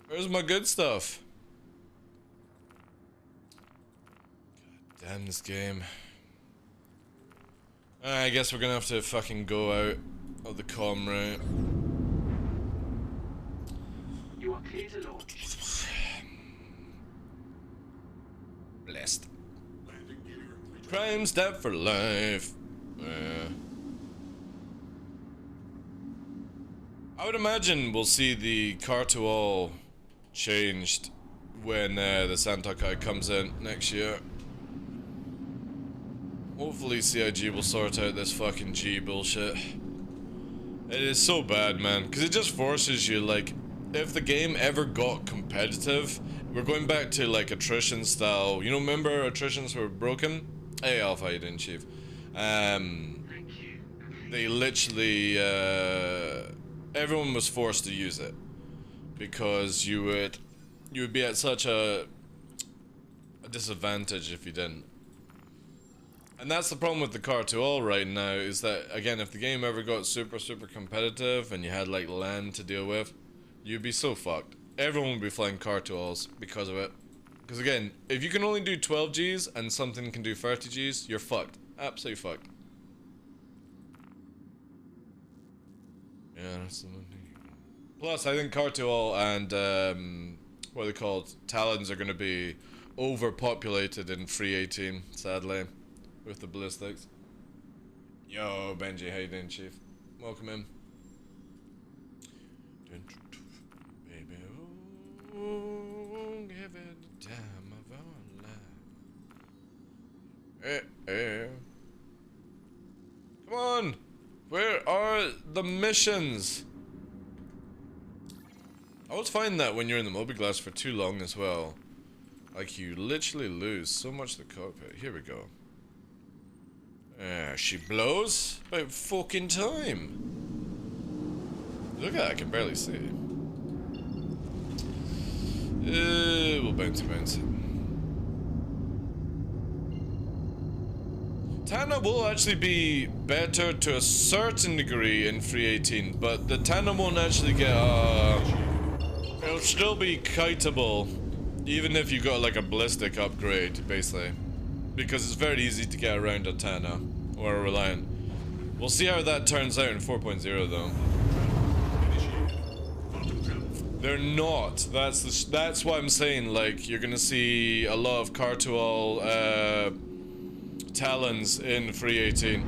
Where's my good stuff? God damn this game. I guess we're gonna have to fucking go out of the comm route. You are clear to launch. Blessed. Crime stat for life. I would imagine we'll see the car to all changed when the Santa Kai comes in next year. Hopefully CIG will sort out this fucking G bullshit. It is so bad, man, because it just forces you, like, if the game ever got competitive, we're going back to, like, attrition style. You know, remember attritions were broken? Hey, Alpha, you didn't, Chief. They literally, everyone was forced to use it. Because you would be at such a disadvantage if you didn't. And that's the problem with the car to all right now, is that, again, if the game ever got super competitive and you had, like, land to deal with, you'd be so fucked. Everyone would be flying car to alls because of it. Because, again, if you can only do 12 Gs and something can do 30 Gs, you're fucked. Absolutely fucked. Yeah, that's the one thing. Plus, I think car to all and, what are they called? Talons are going to be overpopulated in free 18, sadly. With the ballistics. Yo, Benji, how you doing, Chief? Welcome in. Baby, oh, give it the time of our life. Come on! Where are the missions? I always find that when you're in the Moby-glass for too long as well, like, you literally lose so much of the cockpit. Here we go. She blows about fucking time. Look at that, I can barely see. We'll bounce. Tana will actually be better to a certain degree in free 18, but the Tana won't actually get it'll still be kiteable, even if you got like a ballistic upgrade, basically. Because it's very easy to get around a Tana, or a Reliant. We'll see how that turns out in 4.0 though. They're not. That's why I'm saying, like, you're gonna see a lot of Cartual Talons in free 18.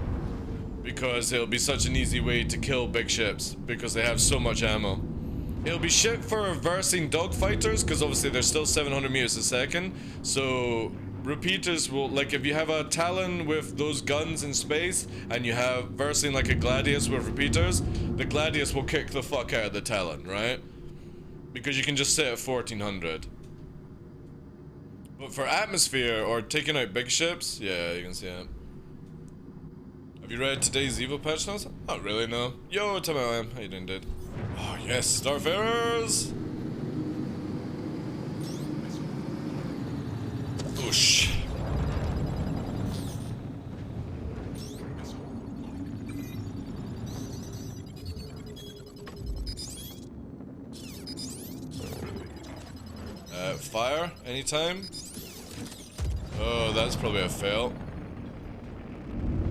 Because it'll be such an easy way to kill big ships, because they have so much ammo. It'll be shit for reversing dogfighters, because obviously they're still 700 meters a second, so repeaters will, like, if you have a Talon with those guns in space, and you have versing like a Gladius with repeaters, the Gladius will kick the fuck out of the Talon, right? Because you can just sit at 1400. But for atmosphere, or taking out big ships, yeah, you can see it. Have you read today's Evo patch notes? Not really, no. Yo, Tamal, how you doing, dude? Oh, yes, Starfarers! Whoosh. Fire, anytime? Oh, that's probably a fail.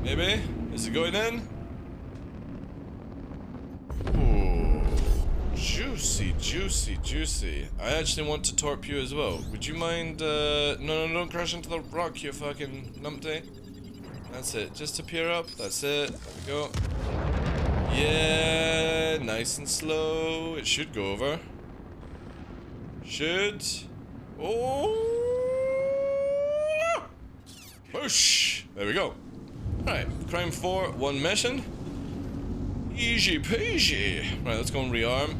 Maybe? Is it going in? Ooh. Juicy, juicy, juicy. I actually want to torp you as well. Would you mind, no, don't crash into the rock, you fucking numpty. That's it. Just appear up. That's it. There we go. Yeah, nice and slow. It should go over. Should. Oh! Whoosh! There we go. Alright, crime 4, 1 mission. Easy peasy. Right, let's go and rearm.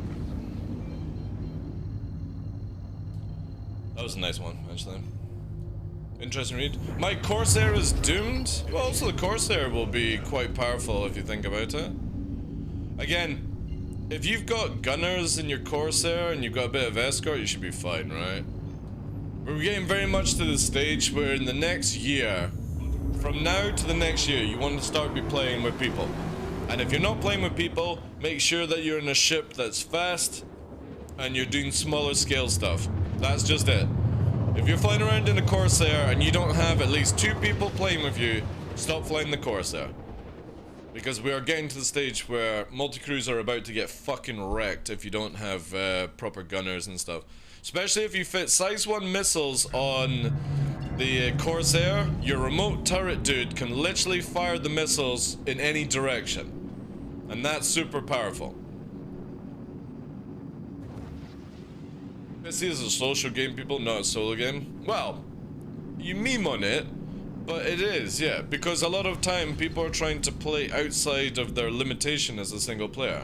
That was a nice one, actually. Interesting read. My Corsair is doomed? Well, also the Corsair will be quite powerful if you think about it. Again, if you've got gunners in your Corsair and you've got a bit of escort, you should be fine, right? We're getting very much to the stage where in the next year, from now to the next year, you want to start be playing with people. And if you're not playing with people, make sure that you're in a ship that's fast and you're doing smaller scale stuff. That's just it. If you're flying around in a Corsair and you don't have at least 2 people playing with you, stop flying the Corsair. Because we are getting to the stage where multi-crews are about to get fucking wrecked if you don't have proper gunners and stuff. Especially if you fit size 1 missiles on the Corsair, your remote turret dude can literally fire the missiles in any direction. And that's super powerful. This is a social game, people, not a solo game. Well, you meme on it, but it is, yeah. Because a lot of time people are trying to play outside of their limitation as a single player.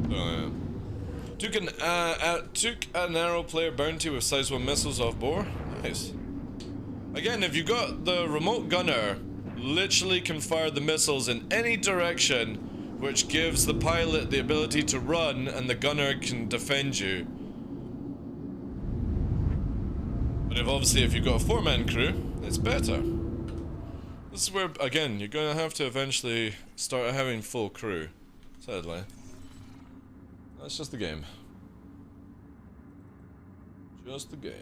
So, yeah. Took an arrow player bounty with size 1 missiles off bore. Nice. Again, if you got the remote gunner, literally can fire the missiles in any direction, which gives the pilot the ability to run and the gunner can defend you. But if you've got a 4-man crew, it's better. This is where, again, you're gonna have to eventually start having full crew. Sadly. That's just the game. Just the game.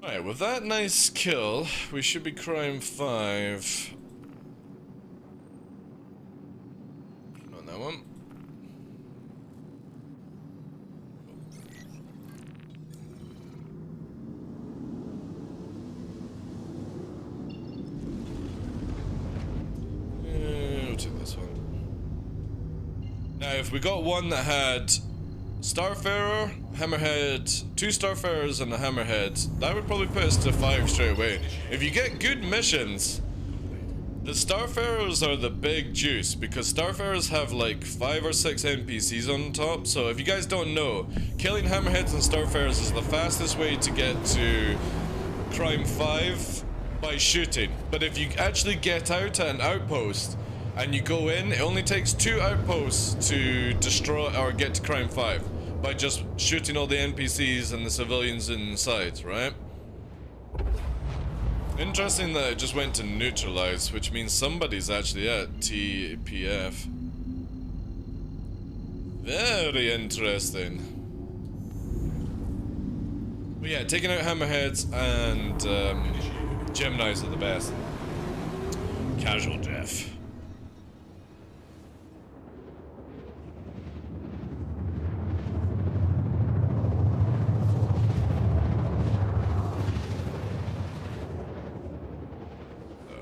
Alright, with that nice kill, we should be crime 5. On that one. We'll take this one. Now, if we got one that had Starfarer, Hammerhead, 2 Starfarers and a Hammerhead, that would probably put us to 5 straight away. If you get good missions, the Starfarers are the big juice, because Starfarers have like 5 or 6 NPCs on top. So if you guys don't know, killing Hammerheads and Starfarers is the fastest way to get to crime 5 by shooting. But if you actually get out at an outpost and you go in, it only takes 2 outposts to destroy or get to crime 5 by just shooting all the NPCs and the civilians inside, right? Interesting that it just went to neutralize, which means somebody's actually at TPF. Very interesting. But yeah, taking out Hammerheads and Geminis are the best. Casual death.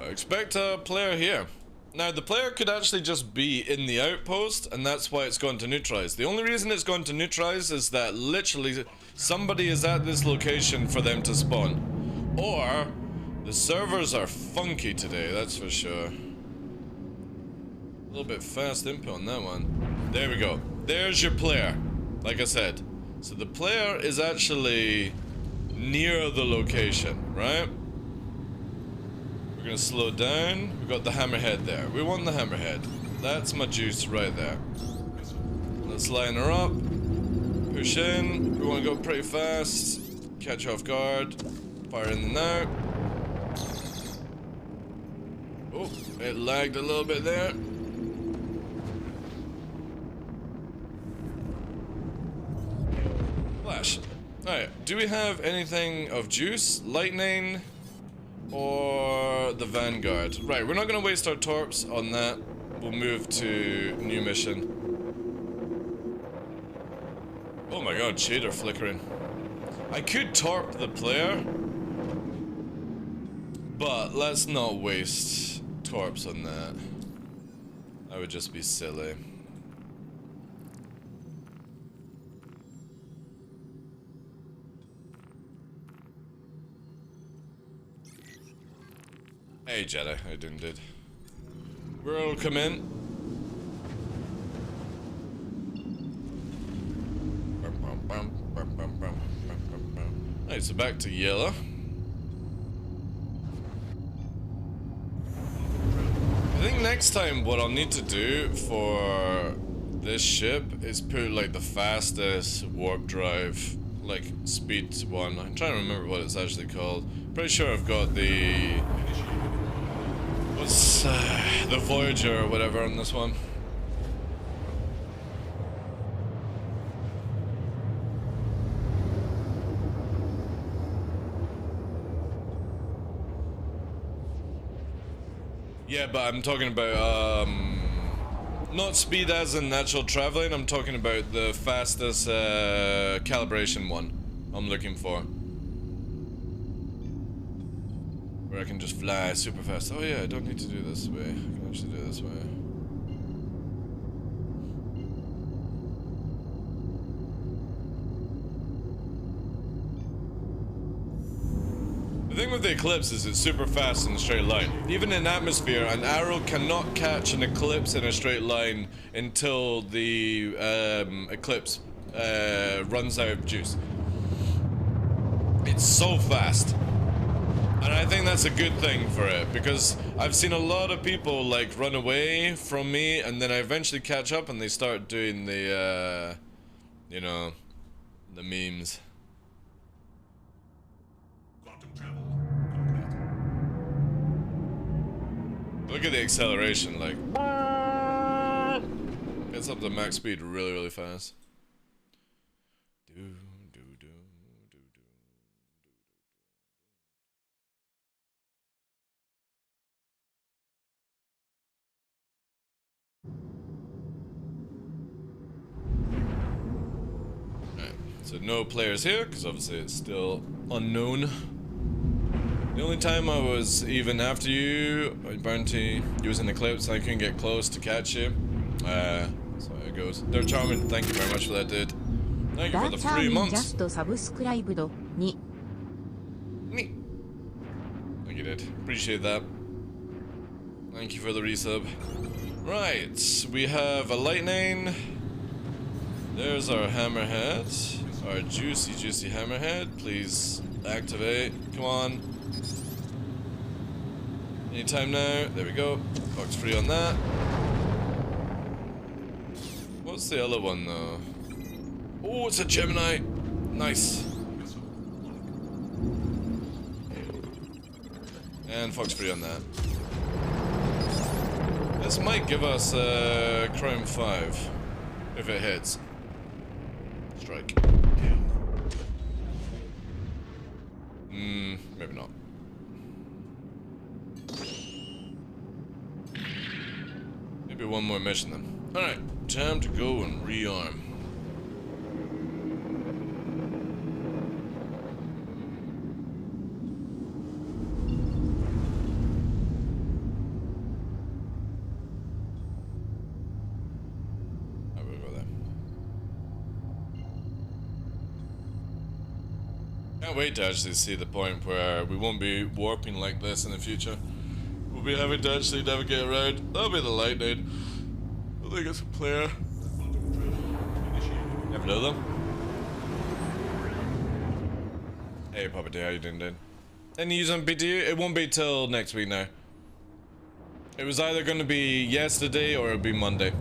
Expect a player here. Now, the player could actually just be in the outpost, and that's why it's gone to neutralize. The only reason it's gone to neutralize is that literally somebody is at this location for them to spawn. Or the servers are funky today, that's for sure. A little bit fast input on that one. There we go. There's your player, like I said. So the player is actually near the location, right? We're gonna slow down. We've got the Hammerhead there. We want the Hammerhead. That's my juice right there. Let's line her up. Push in. We want to go pretty fast. Catch off guard. Fire in the now. Oh, it lagged a little bit there. Flash. Alright, do we have anything of juice? Lightning? Or the Vanguard. Right, we're not gonna waste our torps on that. We'll move to new mission. Oh my god, shader flickering. I could torp the player, but let's not waste torps on that. That would just be silly. Hey Jedi, I did. We'll come in. Alright, so back to yellow. I think next time what I'll need to do for this ship is put like the fastest warp drive, like speed one. I'm trying to remember what it's actually called. Pretty sure I've got the... what's the Voyager or whatever on this one. Yeah, but I'm talking about, not speed as in natural traveling, I'm talking about the fastest, calibration one I'm looking for. Where I can just fly super fast. Oh yeah, I don't need to do this way. I can actually do it this way. The thing with the eclipse is it's super fast in a straight line. Even in atmosphere, an arrow cannot catch an eclipse in a straight line until the eclipse runs out of juice. It's so fast. And I think that's a good thing for it, because I've seen a lot of people like run away from me and then I eventually catch up and they start doing the, you know, the memes. Look at the acceleration, like, gets up to max speed really, really fast. Alright, so no players here, because obviously it's still unknown. The only time I was even after you, bounty, using Eclipse, I couldn't get close to catch you. So it goes. They're charming, thank you very much for that, dude. Thank you for the 3 months. Neat. Thank you, dude. Appreciate that. Thank you for the resub. Right, we have a lightning. There's our hammerhead. Our juicy hammerhead. Please activate. Come on. Anytime now. There we go. Box free on that. What's the other one though? Oh, it's a Gemini. Nice. And Fox free on that. This might give us Chrome 5 if it hits. Strike. Maybe not. Maybe one more mission then. Alright, time to go and rearm. I will go there. Can't wait to actually see the point where we won't be warping like this in the future. We'll be having to actually navigate around. That'll be the lightning. I think it's a player. Never know them. Hey Papa D, how you doing, dude? Any news on BTU? It won't be till next week now. It was either going to be yesterday or it'll be Monday.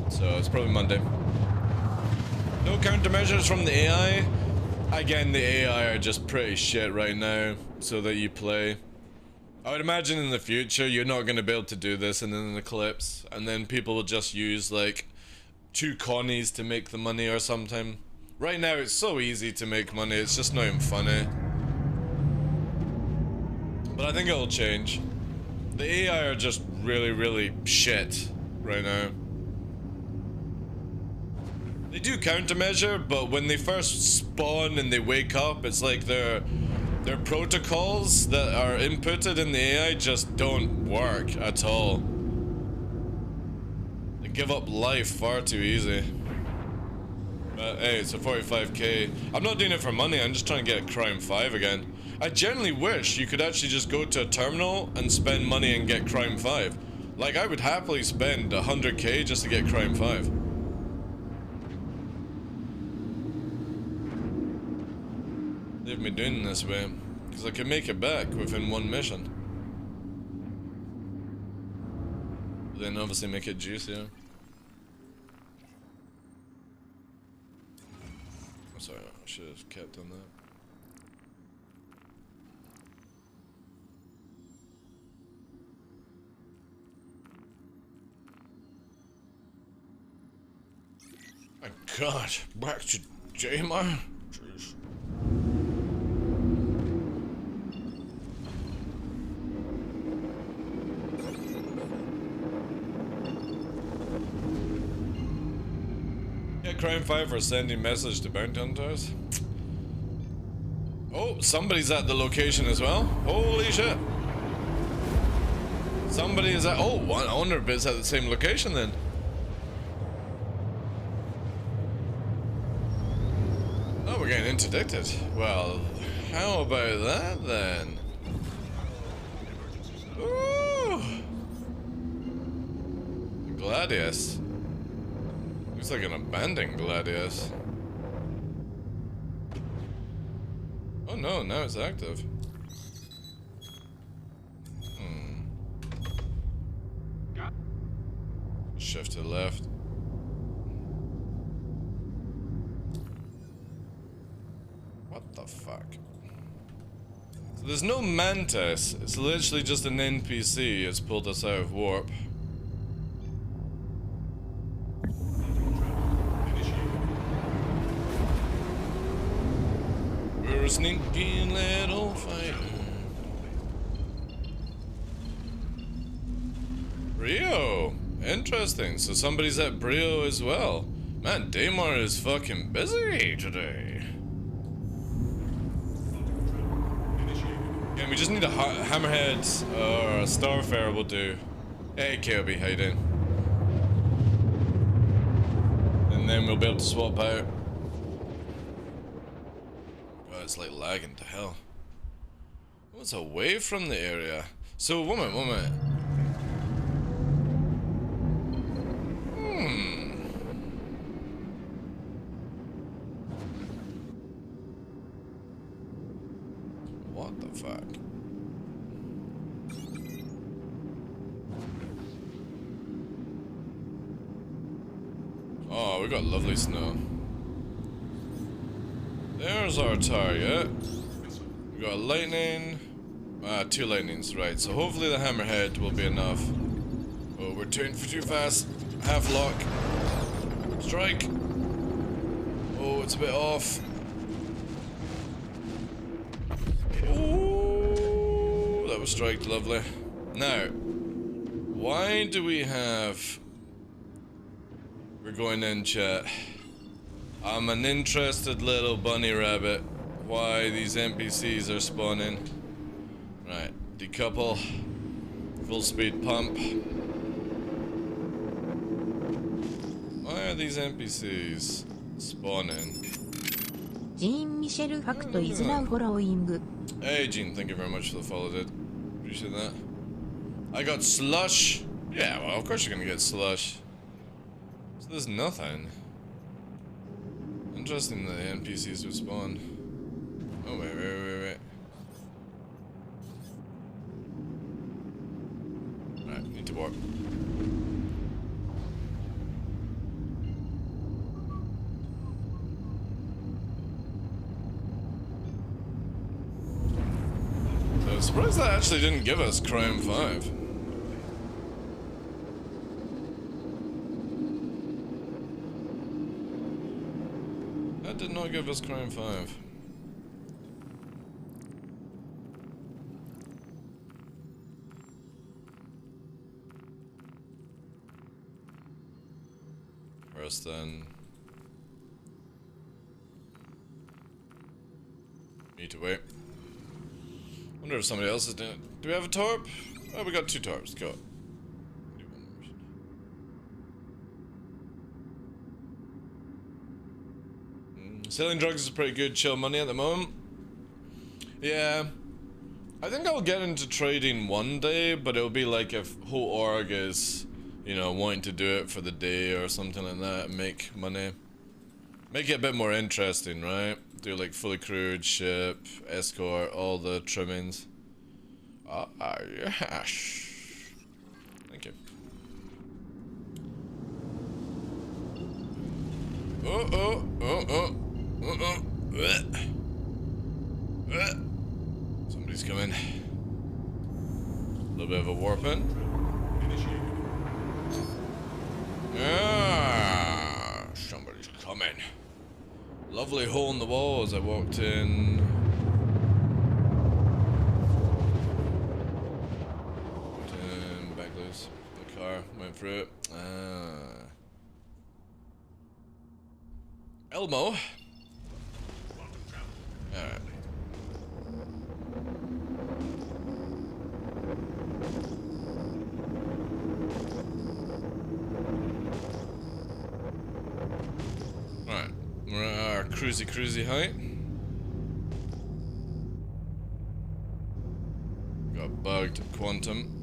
So it's probably Monday. No countermeasures from the AI. Again, the AI are just pretty shit right now, so that you play. I would imagine in the future you're not going to be able to do this in an eclipse, and then people will just use like 2 Connies to make the money or something. Right now it's so easy to make money, it's just not even funny. But I think it'll change. The AI are just really shit right now. They do countermeasure, but when they first spawn and they wake up, it's like their protocols that are inputted in the AI just don't work at all. give up life far too easy. But hey, it's a 45k. I'm not doing it for money, I'm just trying to get Crime 5 again. I generally wish you could actually just go to a terminal and spend money and get Crime 5. Like, I would happily spend 100k just to get Crime 5. Leave me doing this way, because I can make it back within one mission. Then obviously make it juicier. I'm sorry, I should have kept on that. My God, back to Jamer. Jeez. Crime 5 for sending message to bounty hunters. Oh, somebody's at the location as well. Holy shit. Somebody is at, oh, one owner is at the same location then. Oh, we're getting interdicted. Well, how about that then? Ooh. Gladius. Looks like an abandoned Gladius. Oh no, now it's active. Shift to the left. What the fuck? So there's no Mantis. It's literally just an NPC. It's pulled us out of warp. We're a sneaky little fighter. Brio! Interesting, so somebody's at Brio as well. Man, Daymar is fucking busy today. Yeah, we just need a Hammerhead or a Starfarer will do. Hey KOB, how you doing? And then we'll be able to swap out. It's like lagging to hell. Oh, it's away from the area. So, one minute. What the fuck? Oh, we got lovely snow. There's our target. We got a lightning. 2 lightnings, right. So hopefully the hammerhead will be enough. Oh, we're too fast. Half lock. Strike. Oh, it's a bit off. Oh, that was striked, lovely. Now, why do we have... We're going in, chat. I'm an interested little bunny rabbit. Why these NPCs are spawning. Right, decouple. Full speed pump. Why are these NPCs spawning? Jean Michel Fact is now following. Hey Jean, thank you very much for the follow, dude. Appreciate that. I got slush. Yeah, well, of course you're gonna get slush. So there's nothing. Interesting that the NPCs would spawn. Oh, wait. Alright, need to warp. So I'm surprised that actually didn't give us Crime 5. That did not give us Crime 5. First then. Need to wait. Wonder if somebody else is doing it. Do we have a torp? Oh, we got 2 torps. Go. Selling drugs is pretty good chill money at the moment. Yeah. I think I'll get into trading one day, but it'll be like if whole org is, you know, wanting to do it for the day or something like that and make money. Make it a bit more interesting, right? Do like fully crewed ship, escort, all the trimmings. Yes. Thank you. Somebody's coming. A little bit of a warp in. Ah, somebody's coming. Lovely hole in the wall as I walked in. Back loose. The car went through it. Elmo. Alright. Alright. We're at our cruisy height. Got bugged quantum.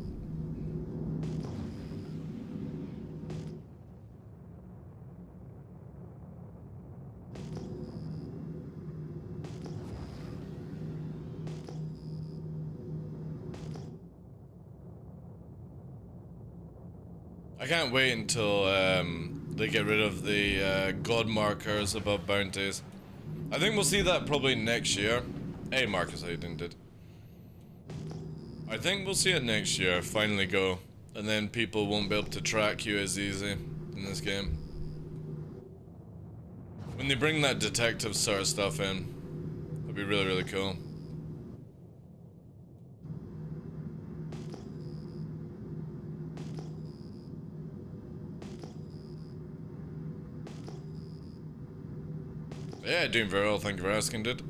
I can't wait until they get rid of the god markers above bounties. I think we'll see that probably next year. Hey Marcus, how you doing, dude? I think we'll see it next year, finally go. And then people won't be able to track you as easy in this game. When they bring that detective sort of stuff in, it'll be really, really cool. Yeah, doing very well, thank you for asking, dude.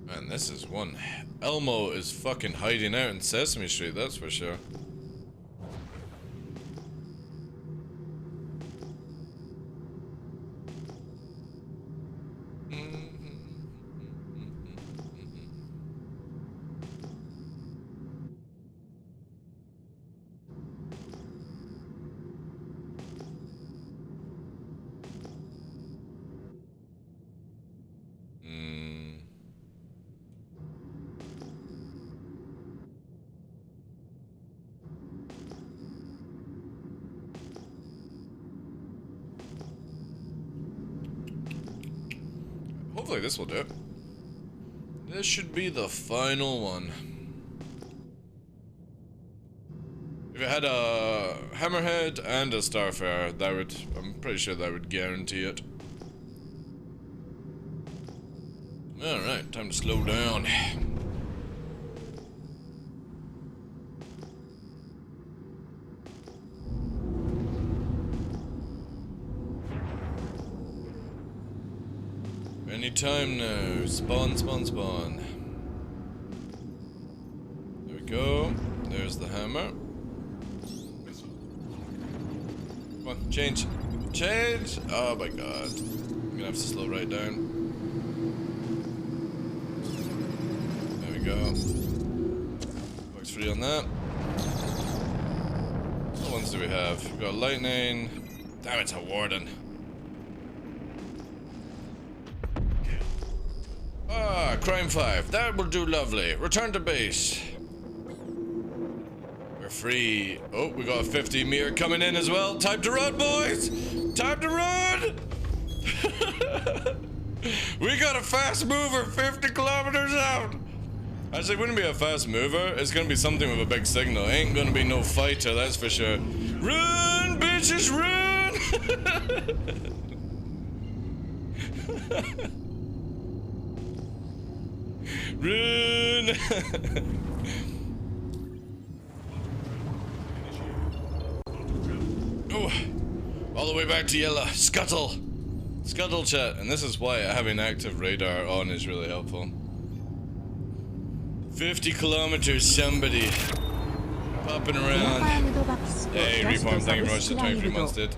Man, this is one. Elmo is fucking hiding out in Sesame Street, that's for sure. Hopefully this will do it. This should be the final one. If it had a hammerhead and a starfire, that would, I'm pretty sure that would guarantee it. Alright, time to slow down. Any time now. Spawn. There we go. There's the hammer. Come on, change. Change! Oh my god. I'm gonna have to slow right down. There we go. Box free on that. What ones do we have? We've got lightning. Damn, it's a warden. Ah, crime 5. That will do lovely. Return to base. We're free. Oh, we got a 50-meter coming in as well. Time to run, boys! Time to run! We got a fast mover 50 kilometers out! Actually, it wouldn't be a fast mover. It's gonna be something with a big signal. Ain't gonna be no fighter, that's for sure. Run, bitches, run! Run! Oh, all the way back to Yella. Scuttle! Scuttle chat, and this is why having active radar on is really helpful. 50 kilometers, somebody popping コンファ around. ームドバピスと Hey, ラスト Reform, サ thank you ブ very much ス for クライ 23 ブド months, dude.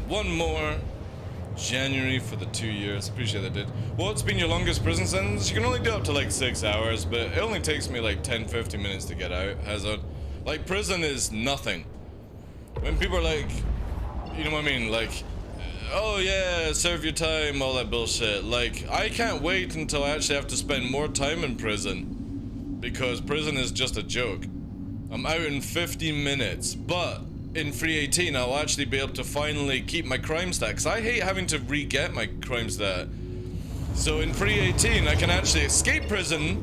One more. January for the 2 years. Appreciate that, dude. What's been your longest prison sentence? You can only do up to like 6 hours, but it only takes me like 10-15 minutes to get out. Hazard. Like, prison is nothing. When people are like, you know what I mean? Like, oh yeah, serve your time, all that bullshit. Like, I can't wait until I actually have to spend more time in prison. Because prison is just a joke. I'm out in 15 minutes, but in free 18 I'll actually be able to finally keep my crime stat, because I hate having to re-get my crime stat. So in free 18 I can actually escape prison,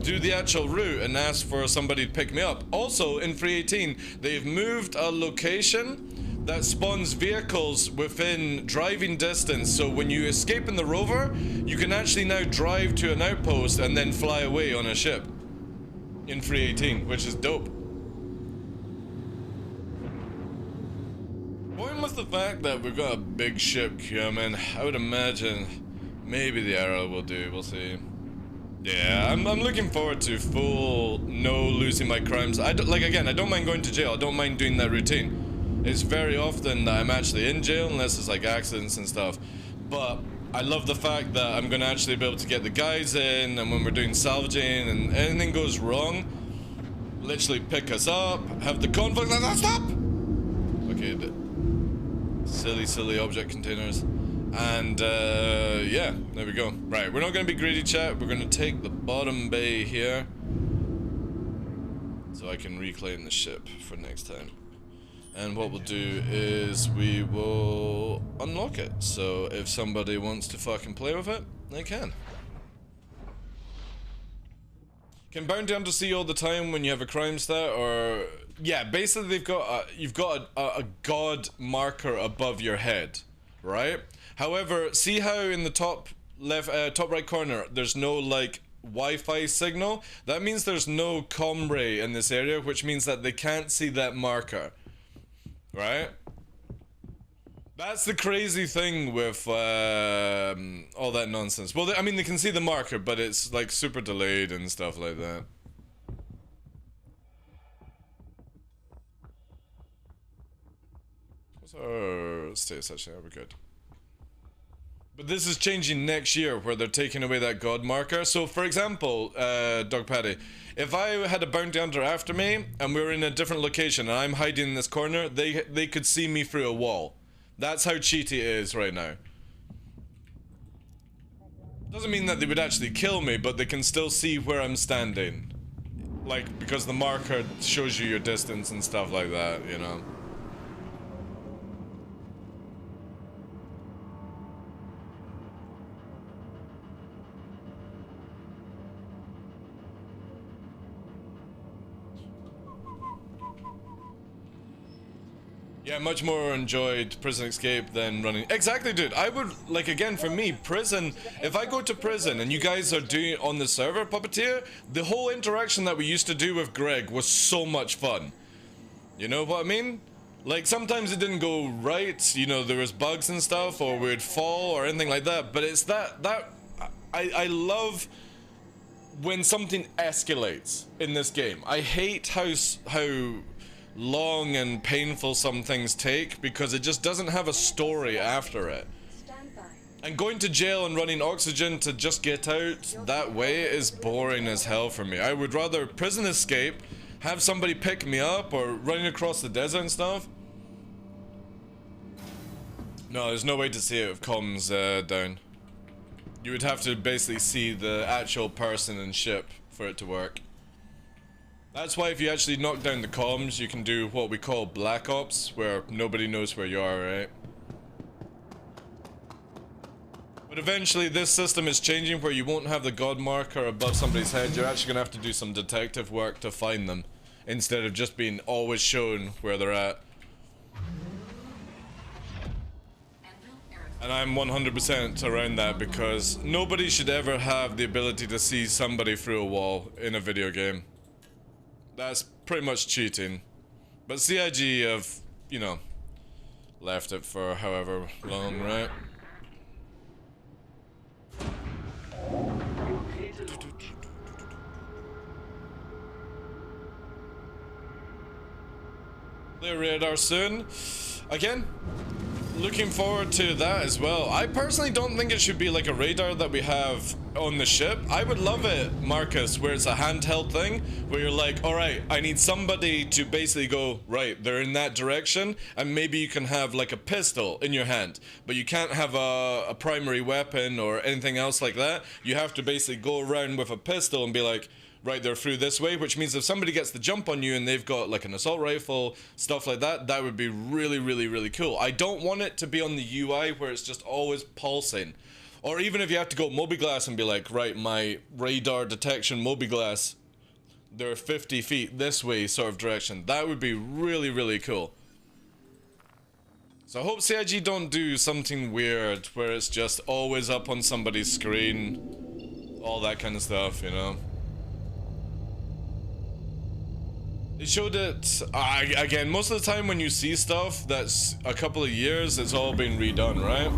do the actual route, and ask for somebody to pick me up. Also in free 18 they've moved a location that spawns vehicles within driving distance, so when you escape in the rover you can actually now drive to an outpost and then fly away on a ship in free 18, which is dope. Going with the fact that we've got a big ship coming, I would imagine maybe the Arrow will do, we'll see. Yeah, I'm looking forward to full no losing my crimes. I don't, like, again, I don't mind going to jail, I don't mind doing that routine. It's very often that I'm actually in jail unless it's like accidents and stuff. But I love the fact that I'm gonna actually be able to get the guys in, and when we're doing salvaging and anything goes wrong, literally pick us up, have the conflict, stop! Okay, silly object containers. And yeah, there we go. Right, we're not gonna be greedy, chat. We're gonna take the bottom bay here so I can reclaim the ship for next time. And what we'll do is we will unlock it. So if somebody wants to fucking play with it, they can. Can Bounty Hunter see all the time when you have a crime stat, or... Yeah, basically they've got you've got a god marker above your head, right? However, see how in the top left, top right corner, there's no like Wi-Fi signal? That means there's no comm ray in this area, which means that they can't see that marker. Right? That's the crazy thing with all that nonsense. Well, I mean, they can see the marker, but it's like super delayed and stuff like that. What's our status actually? We're good. But this is changing next year, where they're taking away that god marker. So, for example, Dog Patty, if I had a bounty hunter after me, and we were in a different location, and I'm hiding in this corner, they could see me through a wall. That's how cheaty it is right now. Doesn't mean that they would actually kill me, but they can still see where I'm standing. Like, because the marker shows you your distance and stuff like that, you know. Yeah, much more enjoyed Prison Escape than running. Exactly, dude. I would, like, again, for me, prison, if I go to prison and you guys are doing on the server, Puppeteer, the whole interaction that we used to do with Greg was so much fun. You know what I mean? Like, sometimes it didn't go right, you know, there was bugs and stuff, or we'd fall or anything like that, but it's I love when something escalates in this game. I hate how long and painful some things take, because it just doesn't have a story after it. Stand by. And going to jail and running oxygen to just get out that way is boring as hell for me. I would rather prison escape, have somebody pick me up, or running across the desert and stuff. No, there's no way to see it with comms down. You would have to basically see the actual person and ship for it to work. That's why if you actually knock down the comms, you can do what we call Black Ops, where nobody knows where you are, right? But eventually this system is changing where you won't have the god marker above somebody's head. You're actually gonna have to do some detective work to find them, instead of just being always shown where they're at. And I'm 100% around that, because nobody should ever have the ability to see somebody through a wall in a video game. That's pretty much cheating. But CIG have, you know, left it for however long, right? Clear radar soon. Again, looking forward to that as well. I personally don't think it should be like a radar that we have on the ship. I would love it, Marcus, where it's a handheld thing, where you're like, alright, I need somebody to basically go, right, they're in that direction, and maybe you can have like a pistol in your hand, but you can't have a primary weapon or anything else like that. You have to basically go around with a pistol and be like, right, they're through this way, which means if somebody gets the jump on you and they've got like an assault rifle, stuff like that, that would be really, really, really cool. I don't want it to be on the UI where it's just always pulsing. Or even if you have to go Mobiglass and be like, right, my radar detection Mobiglass, they're 50 feet this way sort of direction. That would be really, really cool. So I hope CIG don't do something weird where it's just always up on somebody's screen. All that kind of stuff, you know. It showed it, again, most of the time when you see stuff that's a couple of years, it's all been redone, right?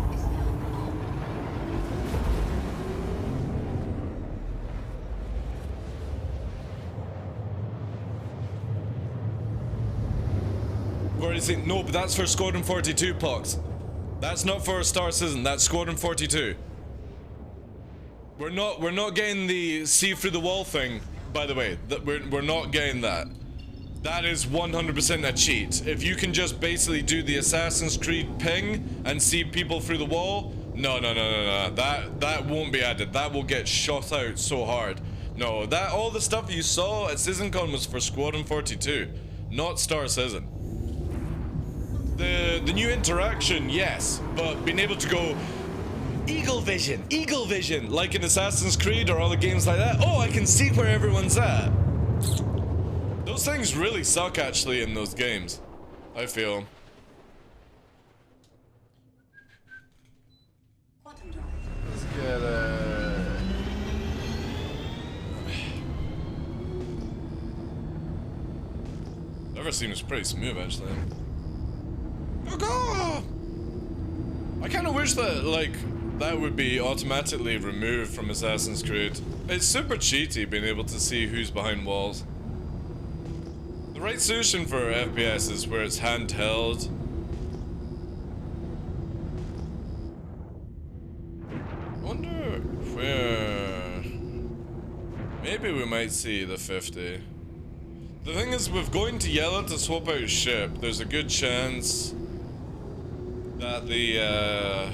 No, but that's for Squadron 42, Pox. That's not for Star Citizen, that's Squadron 42. We're not getting the see through the wall thing, by the way. We're not getting that. That is 100% a cheat. If you can just basically do the Assassin's Creed ping and see people through the wall, no. That won't be added. That will get shot out so hard. No, that all the stuff you saw at CitizenCon was for Squadron 42, not Star Citizen. The new interaction, yes, but being able to go Eagle Vision, like in Assassin's Creed or other games like that. Oh, I can see where everyone's at. Those things really suck, actually, in those games, I feel. Let's get Never seems pretty smooth, actually. I kind of wish that, like, that would be automatically removed from Assassin's Creed. It's super cheaty being able to see who's behind walls. The right solution for FPS is where it's handheld. I wonder where... Maybe we might see the 50. The thing is, with going to yellow to swap out ship, there's a good chance that the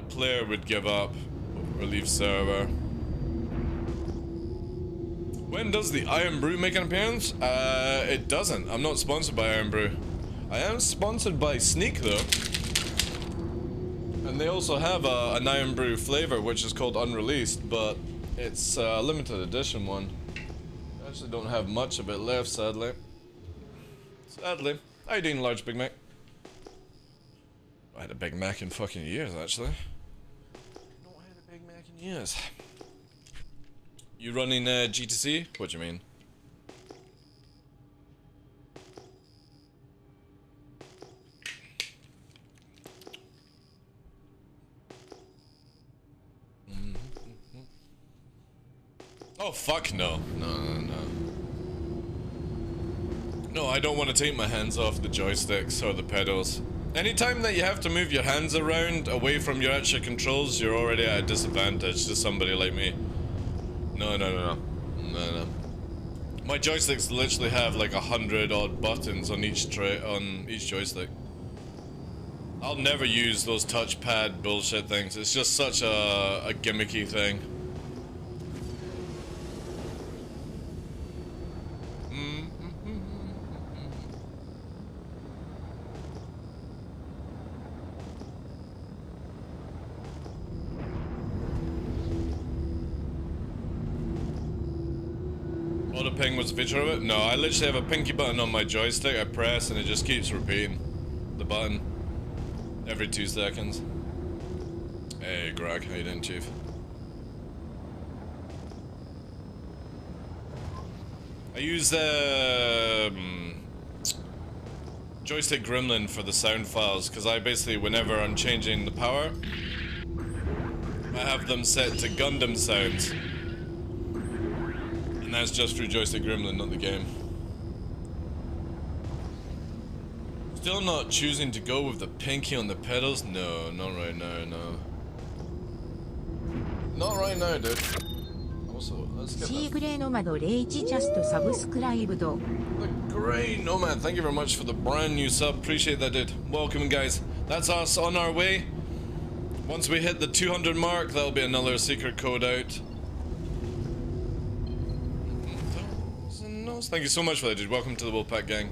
player would give up or leave server. When does the Iron Brew make an appearance? It doesn't. I'm not sponsored by Iron Brew. I am sponsored by Sneak, though. And they also have an Iron Brew flavor, which is called Unreleased, but it's a limited edition one. I actually don't have much of it left, sadly. Sadly. How you doing, Large Big Mac? I had a Big Mac in fucking years, actually. Not had a Big Mac in years. You running GTC? What do you mean? Oh fuck no. No, I don't want to take my hands off the joysticks or the pedals. Anytime that you have to move your hands around away from your actual controls, you're already at a disadvantage to somebody like me. No. My joysticks literally have like 100 odd buttons on each joystick. I'll never use those touchpad bullshit things. It's just such a gimmicky thing. Auto ping was a feature of it? No, I literally have a pinky button on my joystick, I press and it just keeps repeating the button every 2 seconds. Hey Greg, how you doing, Chief? I use joystick gremlin for the sound files because I basically, whenever I'm changing the power, I have them set to Gundam sounds. And that's just through joystick gremlin, not the game. Still not choosing to go with the pinky on the pedals? No, not right now, no. Not right now, dude. Also, let's get C that. グレーノマド01ジャストサブスクライブド The great Nomad, thank you very much for the brand new sub. Appreciate that, dude. Welcome, guys. That's us on our way. Once we hit the 200 mark, that'll be another secret code out. Thank you so much for that, dude. Welcome to the Wolfpack gang.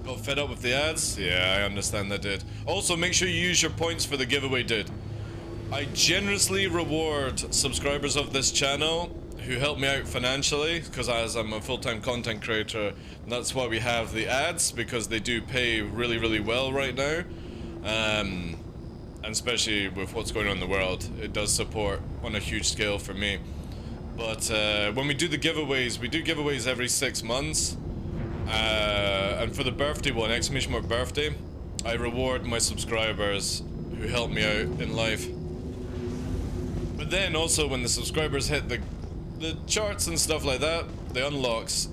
Got fed up with the ads? Yeah, I understand that, dude. Also, make sure you use your points for the giveaway, dude. I generously reward subscribers of this channel who help me out financially, because as I'm a full-time content creator, that's why we have the ads, because they do pay really, really well right now. And especially with what's going on in the world, it does support on a huge scale for me. But when we do the giveaways, we do giveaways every 6 months. And for the birthday one, exclamation mark birthday, I reward my subscribers who help me out in life. But then also when the subscribers hit the charts and stuff like that, they unlocks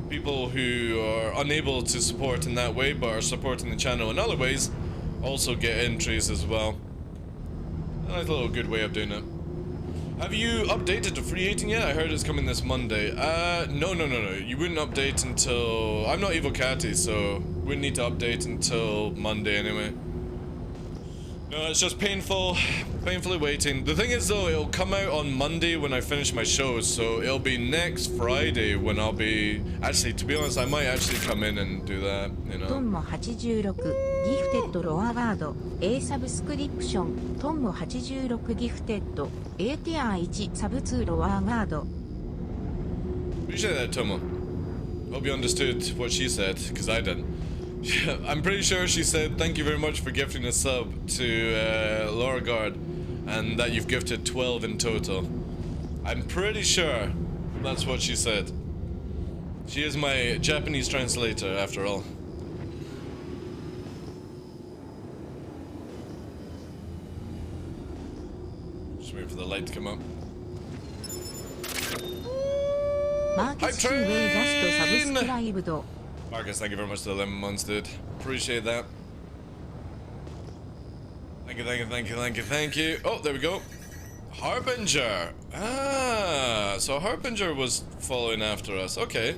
people who are unable to support in that way but are supporting the channel in other ways also get entries as well. A nice little good way of doing it. Have you updated to free 18 yet? I heard it's coming this Monday. No. You wouldn't update until... I'm not Evil Catty, so wouldn't need to update until Monday anyway. No, it's just painfully waiting. The thing is though, it'll come out on Monday when I finish my shows, so it'll be next Friday when I'll be... Actually, to be honest, I might actually come in and do that, you トン know. モ86ギフテッドロアワード A サブスクリプショントンモ86ギフテッド A ティア1サブ2ロアガード Appreciate that, Tomo. Hope you understood what she said, because I didn't. Yeah, I'm pretty sure she said thank you very much for gifting a sub to Laura Guard, and that you've gifted 12 in total. I'm pretty sure that's what she said. She is my Japanese translator, after all. Just wait for the light to come up. マーケスシーウェイジャストサブスクライブド Marcus, thank you very much for the 11 months, dude. Appreciate that. Thank you. Oh, there we go. Harbinger. Ah, so Harbinger was following after us. Okay.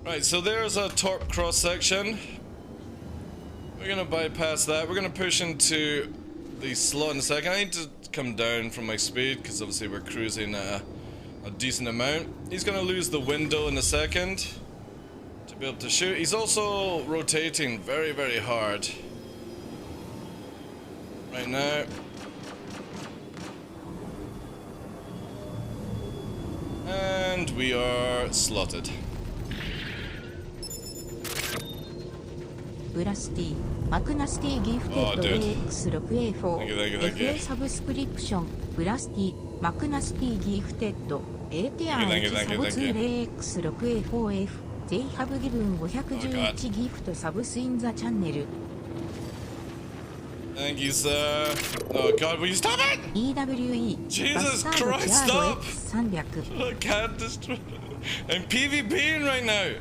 Right, so there's a torp cross section. We're gonna bypass that. We're gonna push into the slot in a second. I need to come down from my speed because obviously we're cruising at a decent amount. He's gonna lose the window in a second to be able to shoot. He's also rotating very, very hard right now. And we are slotted. ブラスティマクナスティギフテッド AX6A4 FA サブスクリプションブラスティマクナスティギフテッド A ティア1サブ 2AX6A4F They have given 511ギフトサブスインザチャンネル Thank you, sir. Oh god, will you stop it? EWE Jesus バスタード Christ, チャード stop! X300 I can't destroy. I'm PvPing right now.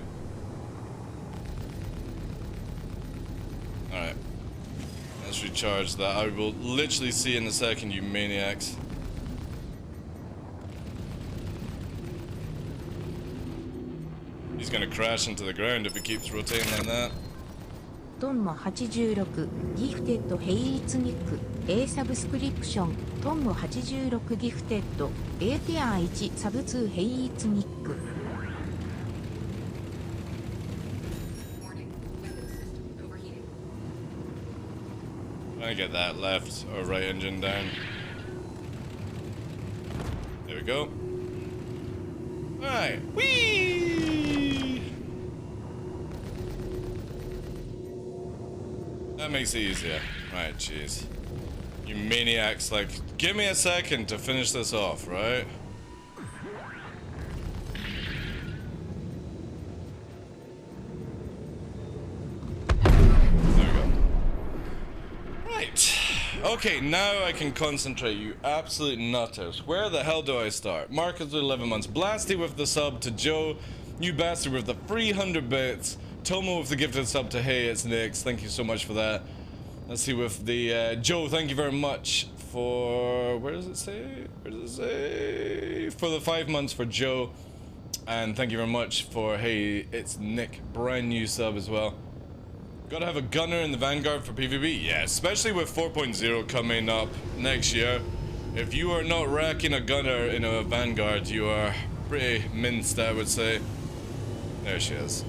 Alright. Let's recharge that. I will literally see in a second, you maniacs. He's gonna crash into the ground if he keeps rotating like that. トンモ86ギフテッドヘイイツニック A サブスクリプショントンモ86ギフテッド A ティア1サブ2ヘイイツニック Warning. Weapon system overheating. I get that left or right engine down. There we go. Alright. Whee! That makes it easier. Right, jeez. You maniacs, like, give me a second to finish this off, right? There we go. Right. Okay, now I can concentrate, you absolute nutters. Where the hell do I start? Marcus with 11 months. Blasty with the sub to Joe. You bastard with the 300 bits. Tomo with the gifted sub to Hey, it's Nix. Thank you so much for that. Let's see with the Joe, thank you very much for, where does it say? Where does it say? For the 5 months for Joe. And thank you very much for Hey, it's Nick, brand new sub as well. Gotta have a gunner in the Vanguard for PvP? Yeah, especially with 4.0 coming up next year. If you are not racking a gunner in a Vanguard, you are pretty minced, I would say. There she is.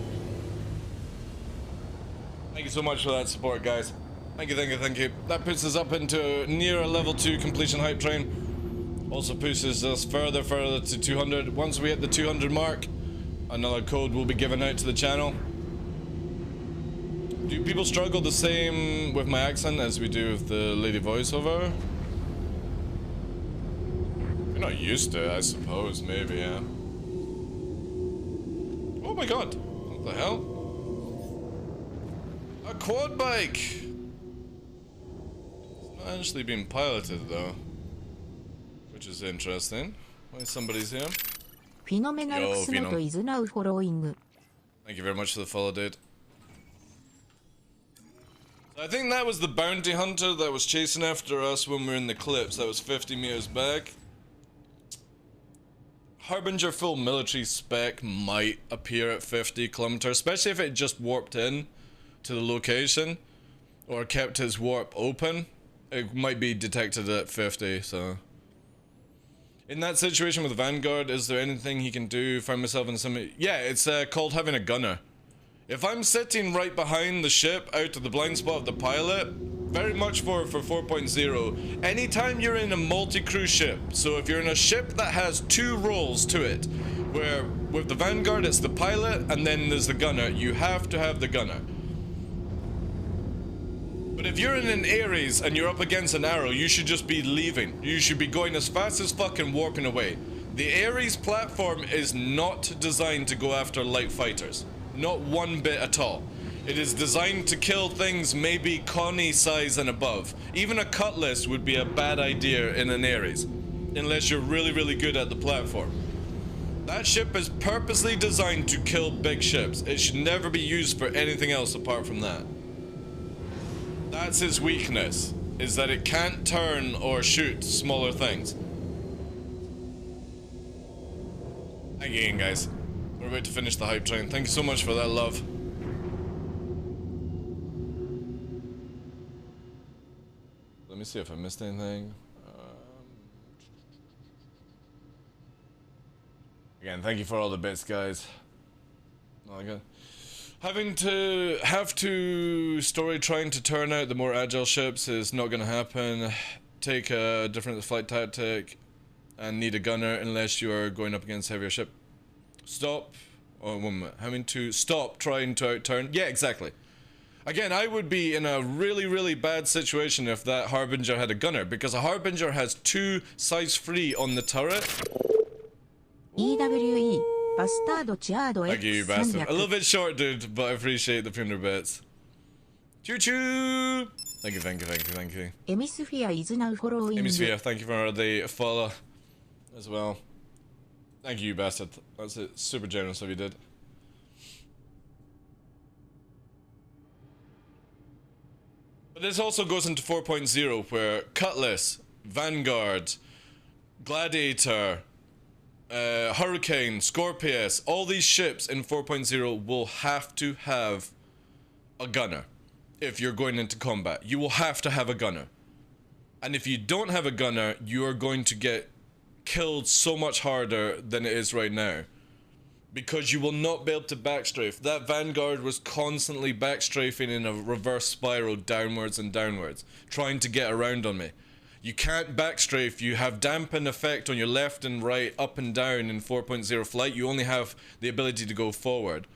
Thank you so much for that support, guys. Thank you, thank you, thank you. That puts us up into near a level 2 completion hype train. Also pushes us further to 200. Once we hit the 200 mark, another code will be given out to the channel. Do people struggle the same with my accent as we do with the lady voiceover? You're not used to it, I suppose, maybe, yeah. Oh my god! What the hell? A quad bike! It's not actually being piloted, though. Which is interesting. Why somebody's here? Phenomenal Xnoto is now following. Thank you very much for the follow, dude. So I think that was the bounty hunter that was chasing after us when we were in the clips. That was 50 meters back. Harbinger full military spec might appear at 50 kilometers, especially if it just warped in to the location or kept his warp open. It might be detected at 50, so. In that situation with Vanguard, is there anything he can do? Find myself in some... Yeah, it's called having a gunner. If I'm sitting right behind the ship out of the blind spot of the pilot, very much for 4.0, anytime you're in a multi-crew ship, so if you're in a ship that has 2 roles to it, where with the Vanguard it's the pilot and then there's the gunner, you have to have the gunner. But if you're in an Ares and you're up against an arrow, you should just be leaving. You should be going as fast as fucking warping away. The Ares platform is not designed to go after light fighters. Not one bit at all. It is designed to kill things maybe Connie size and above. Even a Cutlass would be a bad idea in an Ares, unless you're really, really good at the platform. That ship is purposely designed to kill big ships. It should never be used for anything else apart from that. That's its weakness, is that it can't turn or shoot smaller things. Thank you again, guys. We're about to finish the hype train. Thank you so much for that, love. Let me see if I missed anything. Again, thank you for all the bits, guys. Oh my god. Have to story trying to turn out the more agile ships is not gonna happen. Take a different flight tactic and need a gunner unless you are going up against a heavier ship. Stop. Oh, 1 minute. Having to stop trying to outturn. Yeah, exactly. Again, I would be in a really, really bad situation if that Harbinger had a gunner, because a Harbinger has 2 size 3 on the turret. EWE, Bastardo Chiado. Thank you, bastard. A little bit short, dude, but I appreciate the 300 bits. Choo choo! Thank you, thank you, thank you, thank you. Hemisphere is now following. Hemisphere, thank you for the follow as well. Thank you, bastard. That's it. Super generous of you, did. But this also goes into 4.0, where Cutlass, Vanguard, Gladiator, Hurricane, Scorpius, all these ships in 4.0 will have to have a gunner. If you're going into combat, you will have to have a gunner. And if you don't have a gunner, you are going to get killed so much harder than it is right now. Because you will not be able to backstrafe. That Vanguard was constantly backstrafing in a reverse spiral downwards and downwards, trying to get around on me. You can't backstrafe, you have dampen effect on your left and right, up and down in 4.0 flight. You only have the ability to go forward,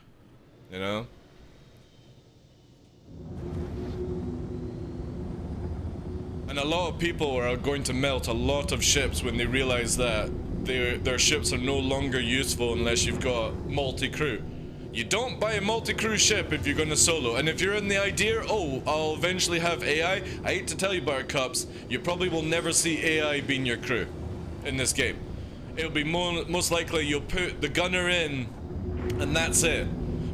you know? And a lot of people are going to melt a lot of ships when they realize that their ships are no longer useful unless you've got multi-crew. You don't buy a multi-crew ship if you're going to solo. And if you're in the idea, oh, I'll eventually have AI, I hate to tell you, Buttercups, you probably will never see AI being your crew in this game. It'll be most likely you'll put the gunner in and that's it.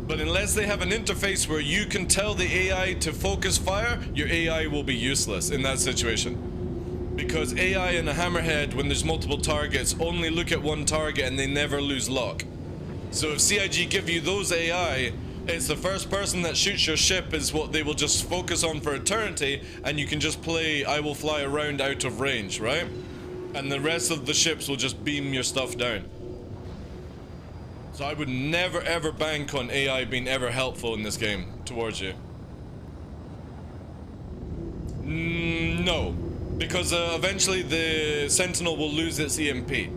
But unless they have an interface where you can tell the AI to focus fire, your AI will be useless in that situation. Because AI and a hammerhead, when there's multiple targets, only look at one target and they never lose luck. So if CIG give you those AI, it's the first person that shoots your ship is what they will just focus on for eternity, and you can just play I will fly around out of range, right? And the rest of the ships will just beam your stuff down. So I would never ever bank on AI being ever helpful in this game towards you. No, because eventually the Sentinel will lose its EMP.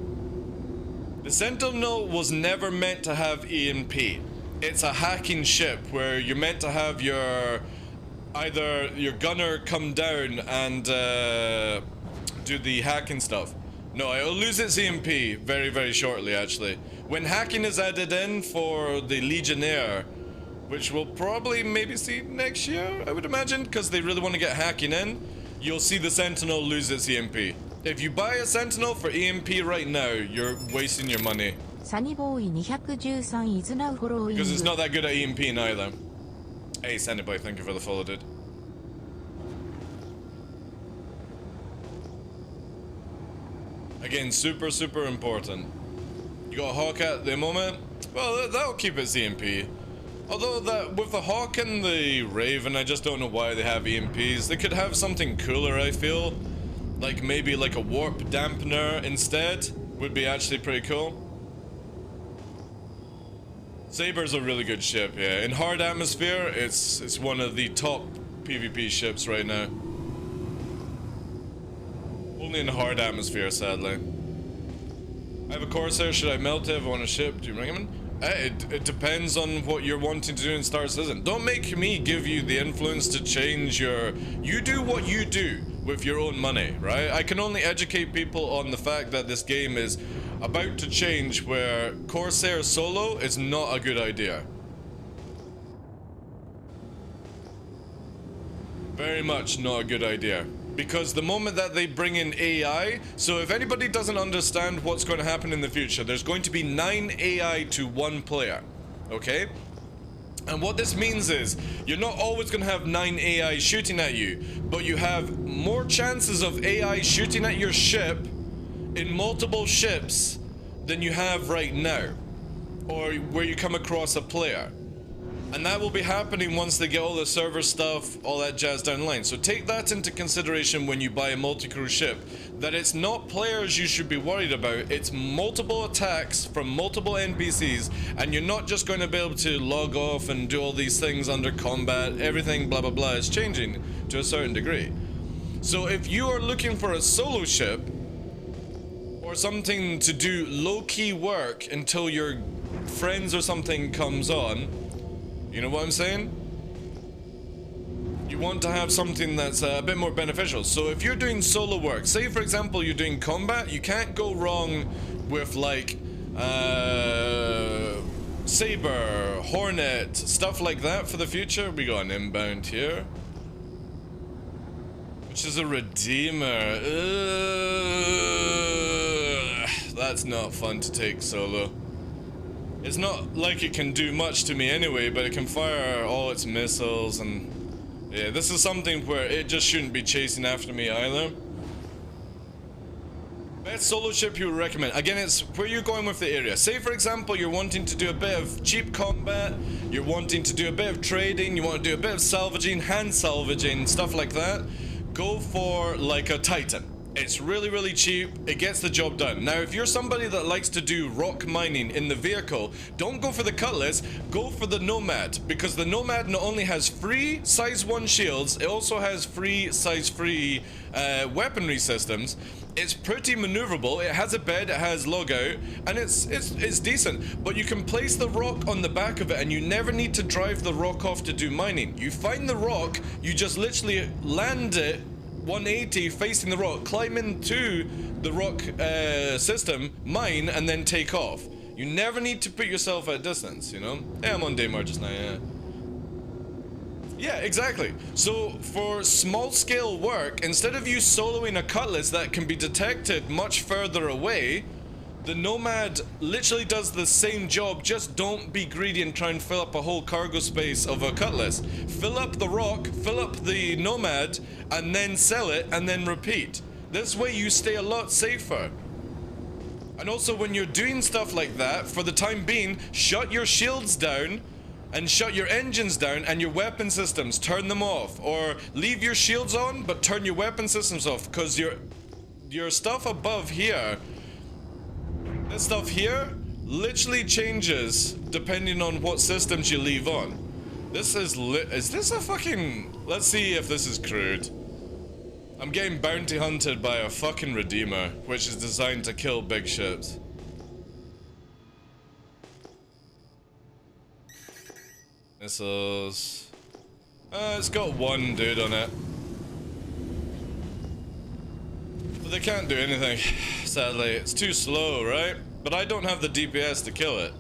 The Sentinel was never meant to have EMP. It's a hacking ship where you're meant to have your either your gunner come down and do the hacking stuff. No, it'll lose its EMP very, very shortly, actually. When hacking is added in for the Legionnaire, which we'll probably maybe see next year, I would imagine, because they really want to get hacking in, you'll see the Sentinel lose its EMP. If you buy a Sentinel for EMP right now, you're wasting your money. Because it's not that good at EMP either. Hey, Sandyboy, thank you for the follow, dude. Again, super, super important. You got a Hawk at the moment? Well, that'll keep its EMP. Although that with the Hawk and the Raven, I just don't know why they have EMPs. They could have something cooler, I feel. Like maybe like a warp dampener instead would be actually pretty cool. Saber's a really good ship, yeah. In hard atmosphere, it's one of the top PvP ships right now. Only in hard atmosphere, sadly. I have a Corsair, should I melt it if I want a ship? Do you bring him in? It depends on what you're wanting to do in Star Citizen. Don't make me give you the influence to change your... You do what you do with your own money, right? I can only educate people on the fact that this game is about to change where Corsair solo is not a good idea. Very much not a good idea. Because the moment that they bring in AI, so if anybody doesn't understand what's going to happen in the future, there's going to be 9 AI to 1 player, okay? And what this means is, you're not always going to have 9 AI shooting at you, but you have more chances of AI shooting at your ship in multiple ships than you have right now, or where you come across a player. And that will be happening once they get all the server stuff, all that jazz down the line. So take that into consideration when you buy a multi-crew ship, that it's not players you should be worried about, it's multiple attacks from multiple NPCs, and you're not just going to be able to log off and do all these things under combat, everything blah blah blah is changing to a certain degree. So if you are looking for a solo ship, or something to do low-key work until your friends or something comes on, you know what I'm saying? You want to have something that's a bit more beneficial. So if you're doing solo work, say for example you're doing combat, you can't go wrong with like Saber, Hornet, stuff like that for the future. We got an inbound here, which is a Redeemer. That's not fun to take solo. It's not like it can do much to me anyway, but it can fire all its missiles, and yeah, this is something where it just shouldn't be chasing after me either. Best solo ship you would recommend? Again, it's where you're going with the area. Say for example you're wanting to do a bit of cheap combat, you're wanting to do a bit of trading, you want to do a bit of salvaging, hand salvaging, stuff like that. Go for like a Titan. It's really, really cheap. It gets the job done. Now, if you're somebody that likes to do rock mining in the vehicle, don't go for the Cutlass, go for the Nomad, because the Nomad not only has free size 1 shields, it also has free size 3 weaponry systems. It's pretty maneuverable. It has a bed, it has logout, and it's decent. But you can place the rock on the back of it, and you never need to drive the rock off to do mining. You find the rock, you just literally land it 180 facing the rock, climb into the rock system, mine, and then take off. You never need to put yourself at distance, you know? Yeah, I'm on Daymar just now, yeah. Yeah, exactly. So for small scale work, instead of you soloing a Cutlass that can be detected much further away, The Nomad literally does the same job, just don't be greedy and try and fill up a whole cargo space of a Cutlass. Fill up the Rock, fill up the Nomad, and then sell it, and then repeat. This way you stay a lot safer. And also when you're doing stuff like that, for the time being, shut your shields down, and shut your engines down, and your weapon systems, turn them off. Or leave your shields on, but turn your weapon systems off, because your stuff above here, this stuff here literally changes depending on what systems you leave on. This is this a fucking... Let's see if this is crude. I'm getting bounty hunted by a fucking Redeemer, which is designed to kill big ships. Missiles. It's got one dude on it. But they can't do anything, sadly. It's too slow, right? But I don't have the DPS to kill it.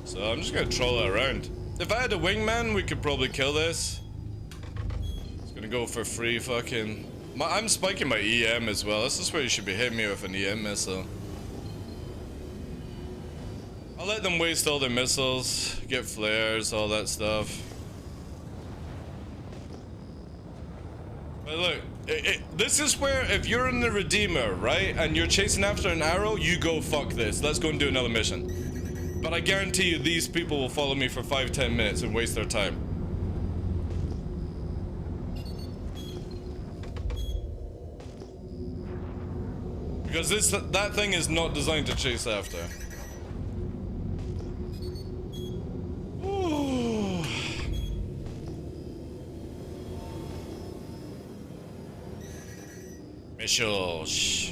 So I'm just gonna troll it around. If I had a wingman, we could probably kill this. It's gonna go for free fucking... I'm spiking my EM as well. This is where you should be hitting me with an EM missile. I'll let them waste all their missiles, get flares, all that stuff. But look, this is where if you're in the Redeemer, right, and you're chasing after an arrow, you go fuck this. Let's go and do another mission. But I guarantee you these people will follow me for 5-10 minutes and waste their time. Because that thing is not designed to chase after. Ooh. Missiles.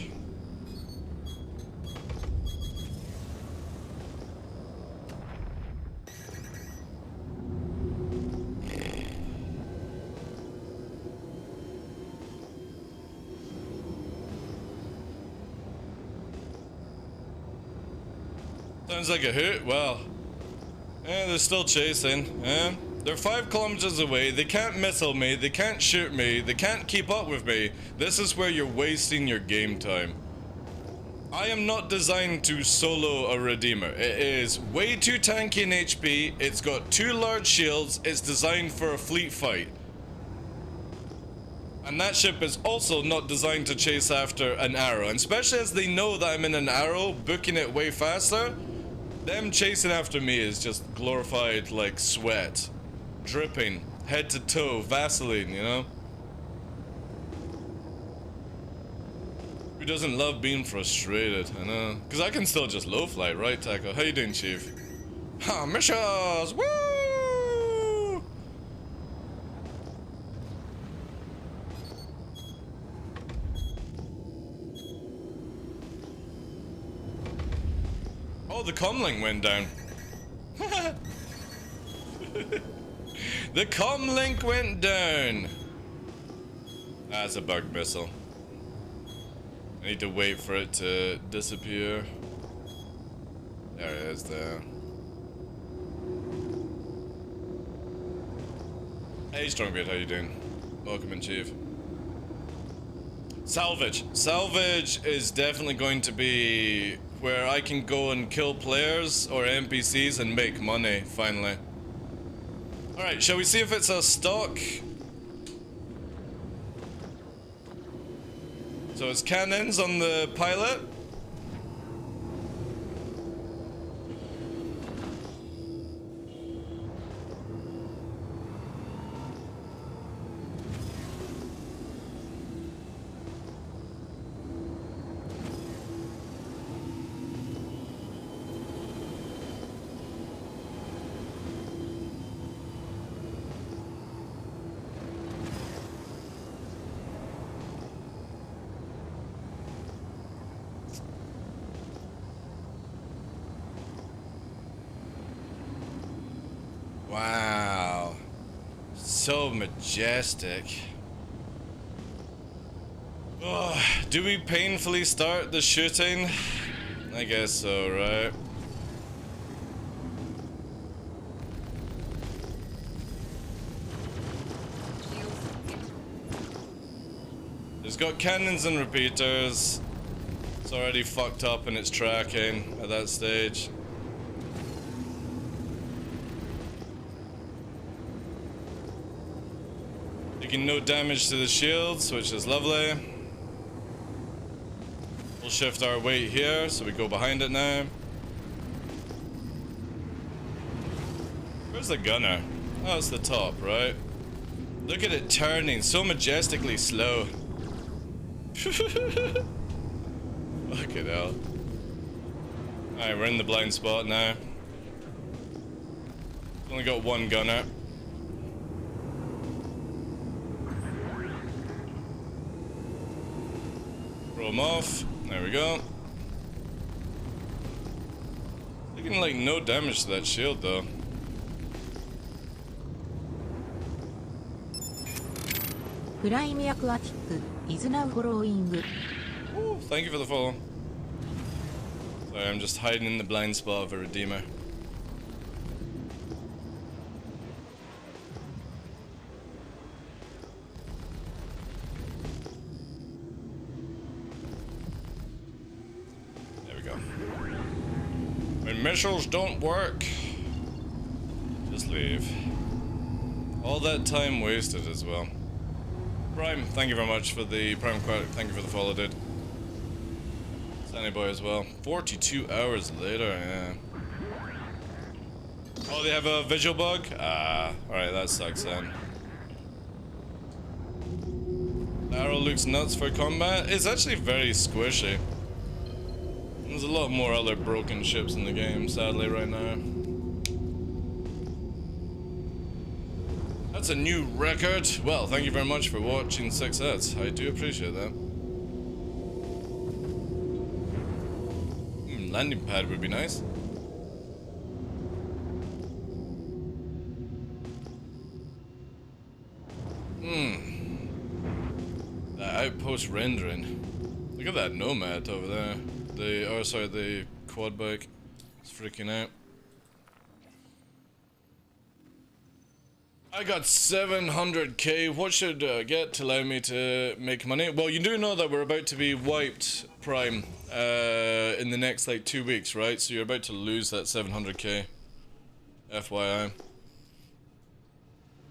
Sounds like a hoot. Well, they're still chasing. They're 5 kilometers away. They can't missile me. They can't shoot me. They can't keep up with me. This is where you're wasting your game time. I am not designed to solo a Redeemer. It is way too tanky in HP. It's got 2 large shields. It's designed for a fleet fight. And that ship is also not designed to chase after an arrow. And especially as they know that I'm in an arrow, booking it way faster. Them chasing after me is just glorified, like, sweat. Dripping, head to toe, Vaseline, you know? Who doesn't love being frustrated, I know? Because I can still just low flight, right, Taco? How you doing, Chief? Ha, missions! Woo! Oh, the comlink went down. The comlink went down. That's a bug missile. I need to wait for it to disappear. There it is there. Hey Strongbeard, how you doing? Welcome in, Chief. Salvage. Salvage is definitely going to be where I can go and kill players or NPCs and make money, finally. Alright, shall we see if it's a stock? So it's cannons on the pilot. Wow, so majestic. Oh, do we painfully start the shooting? I guess so, right? It's got cannons and repeaters. It's already fucked up in its tracking at that stage. Taking no damage to the shields, which is lovely. We'll shift our weight here, so we go behind it now. Where's the gunner? Oh, it's the top, right? Look at it turning, so majestically slow. Fucking hell. Alright, we're in the blind spot now. Only got one gunner. Throw him off. There we go. Taking like no damage to that shield though. Prime Aquatic is now following. Ooh, thank you for the follow. Sorry, I'm just hiding in the blind spot of a Redeemer. There we go. When missiles don't work, just leave. All that time wasted as well. Prime, thank you very much for the Prime Aquatic, thank you for the follow, dude. Sunny Boy as well. 42 hours later, yeah. Oh, they have a visual bug? Ah, alright, that sucks then. The arrow looks nuts for combat. It's actually very squishy. There's a lot more other broken ships in the game, sadly, right now. That's a new record. Well, thank you very much for watching 6 sets. I do appreciate that. Landing pad would be nice. That outpost rendering. Look at that Nomad over there. The quad bike. It's freaking out. I got 700k. What should I get to allow me to make money? Well, you do know that we're about to be wiped, Prime, in the next like 2 weeks, right? So you're about to lose that 700k. FYI.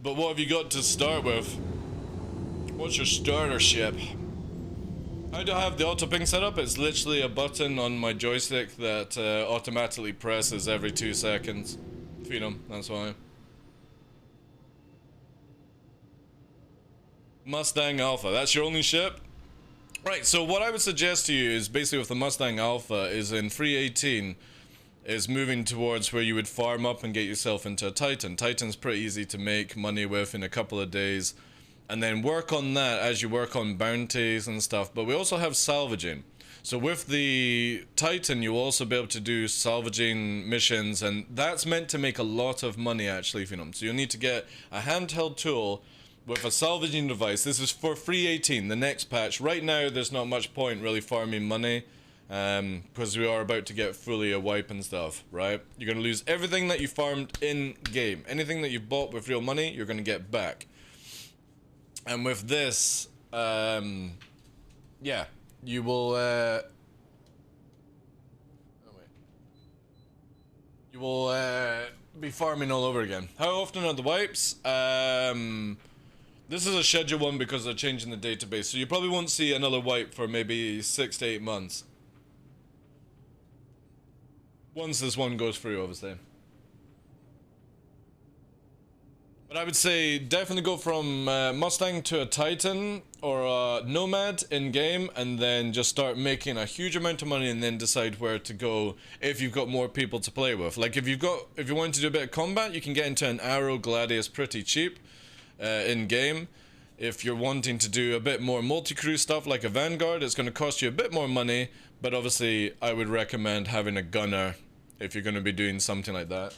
But what have you got to start with? What's your starter ship? How do I have the auto ping set up? It's literally a button on my joystick that automatically presses every 2 seconds. Phenom, that's why. Mustang Alpha, that's your only ship? Right, so what I would suggest to you is basically with the Mustang Alpha is in 318 is moving towards where you would farm up and get yourself into a Titan. Titan's pretty easy to make money with in a couple of days. And then work on that as you work on bounties and stuff. But we also have salvaging. So with the Titan, you'll also be able to do salvaging missions. And that's meant to make a lot of money actually, Phenom. So you'll need to get a handheld tool with a salvaging device. This is for 318, the next patch. Right now, there's not much point really farming money. Because we are about to get fully a wipe and stuff, right? You're going to lose everything that you farmed in-game. Anything that you've bought with real money, you're going to get back. And with this, yeah, you will, you will be farming all over again. How often are the wipes? This is a scheduled one because they're changing the database, so you probably won't see another wipe for maybe 6 to 8 months. Once this one goes through, obviously. But I would say definitely go from Mustang to a Titan or a Nomad in-game, and then just start making a huge amount of money and then decide where to go if you've got more people to play with. Like if you want to do a bit of combat, you can get into an Arrow Gladius pretty cheap. In-game. If you're wanting to do a bit more multi-crew stuff like a Vanguard, it's going to cost you a bit more money, but obviously I would recommend having a gunner if you're going to be doing something like that.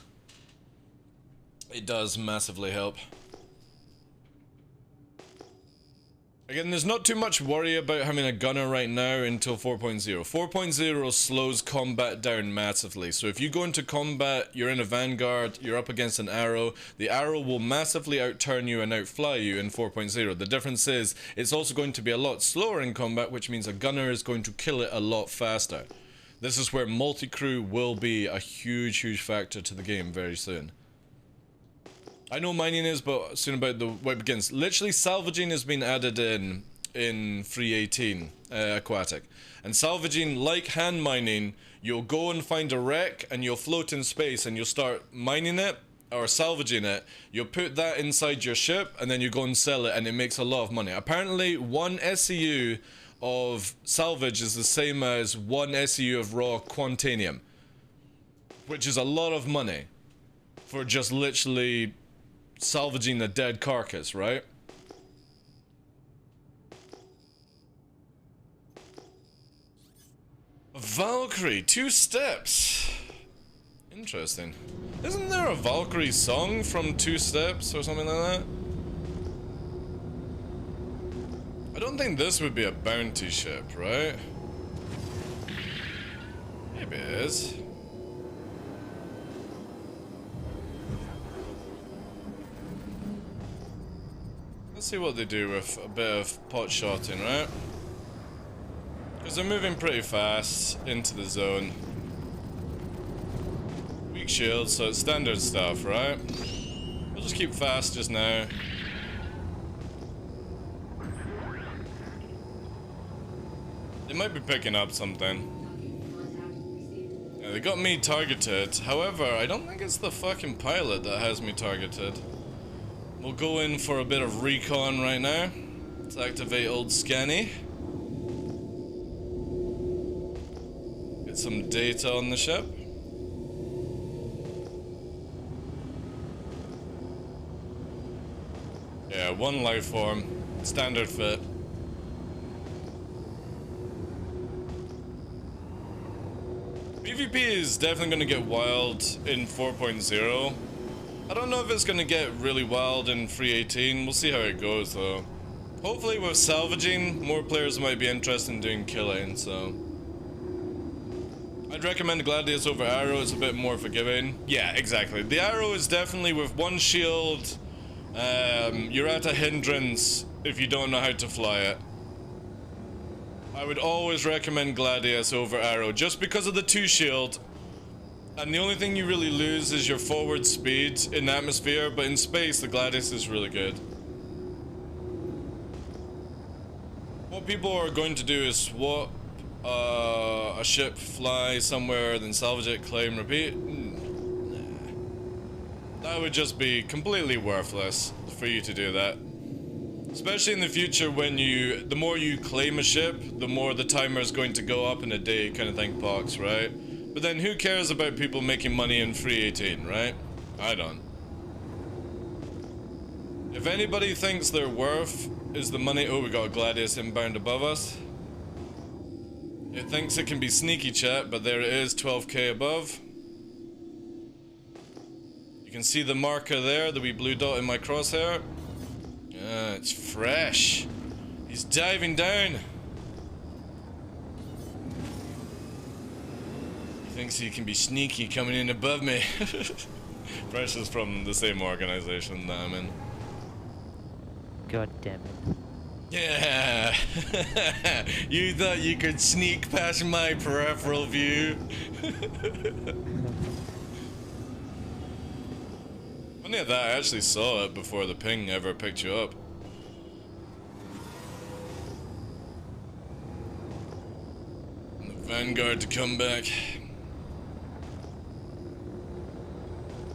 It does massively help. Again, there's not too much worry about having a gunner right now until 4.0. 4.0 slows combat down massively. So if you go into combat, you're in a vanguard, you're up against an arrow, the arrow will massively outturn you and outfly you in 4.0. The difference is, it's also going to be a lot slower in combat, which means a gunner is going to kill it a lot faster. This is where multi-crew will be a huge, huge factor to the game very soon. I know mining is, but soon about the way it begins. Literally, salvaging has been added in 3.18 aquatic. And salvaging, like hand mining, you'll go and find a wreck and you'll float in space and you'll start mining it or salvaging it. You'll put that inside your ship and then you go and sell it and it makes a lot of money. Apparently, 1 SEU of salvage is the same as 1 SEU of raw quantanium, which is a lot of money for just literally salvaging the dead carcass, right? Valkyrie, 2 steps. Interesting. Isn't there a Valkyrie song from 2 steps or something like that? I don't think this would be a bounty ship, right? Maybe it is. Let's see what they do with a bit of pot shotting, right? Because they're moving pretty fast into the zone. Weak shield, so it's standard stuff, right? We'll just keep fast just now. They might be picking up something. Yeah, they got me targeted. However, I don't think it's the fucking pilot that has me targeted. We'll go in for a bit of recon right now. Let's activate old Scanny. Get some data on the ship. Yeah, 1 life form. Standard fit. PvP is definitely going to get wild in 4.0. I don't know if it's going to get really wild in 3.18. We'll see how it goes, though. Hopefully with salvaging, more players might be interested in doing killing, so... I'd recommend Gladius over Arrow. It's a bit more forgiving. Yeah, exactly. The Arrow is definitely with 1 shield. You're at a hindrance if you don't know how to fly it. I would always recommend Gladius over Arrow, just because of the 2 shield. And the only thing you really lose is your forward speed in atmosphere, but in space, the Gladius is really good. What people are going to do is swap a ship, fly somewhere, then salvage it, claim, repeat. Nah. That would just be completely worthless for you to do that. Especially in the future when the more you claim a ship, the more the timer is going to go up in a day kind of thing, Pox, right? But then who cares about people making money in 3.18, right? I don't. If anybody thinks their worth is the money... Oh, we got a Gladius inbound above us. It thinks it can be sneaky, chat, but there it is, 12k above. You can see the marker there, the wee blue dot in my crosshair. Yeah, it's fresh. He's diving down. He thinks he can be sneaky coming in above me. Fresh is from the same organization that I'm in. God damn it. Yeah. You thought you could sneak past my peripheral view? Funny that I actually saw it before the ping ever picked you up. And the Vanguard to come back.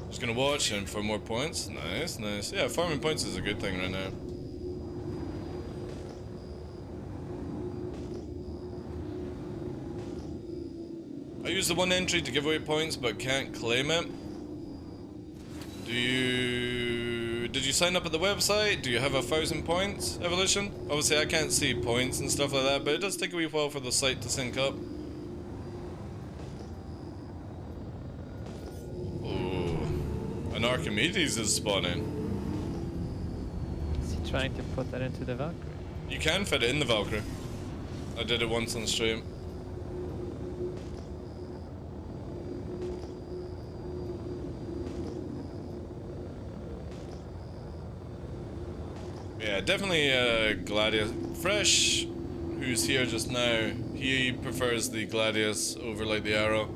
Just gonna watch him for more points. Nice, nice. Yeah, farming points is a good thing right now. I use the 1 entry to give away points, but can't claim it. Did you sign up at the website? Do you have 1,000 points, Evolution? Obviously I can't see points and stuff like that, but it does take a wee while for the site to sync up. Oh, an Archimedes is spawning. Is he trying to put that into the Valkyrie? You can fit it in the Valkyrie. I did it once on the stream. Yeah, definitely Gladius. Fresh, who's here just now, he prefers the Gladius over like the Arrow.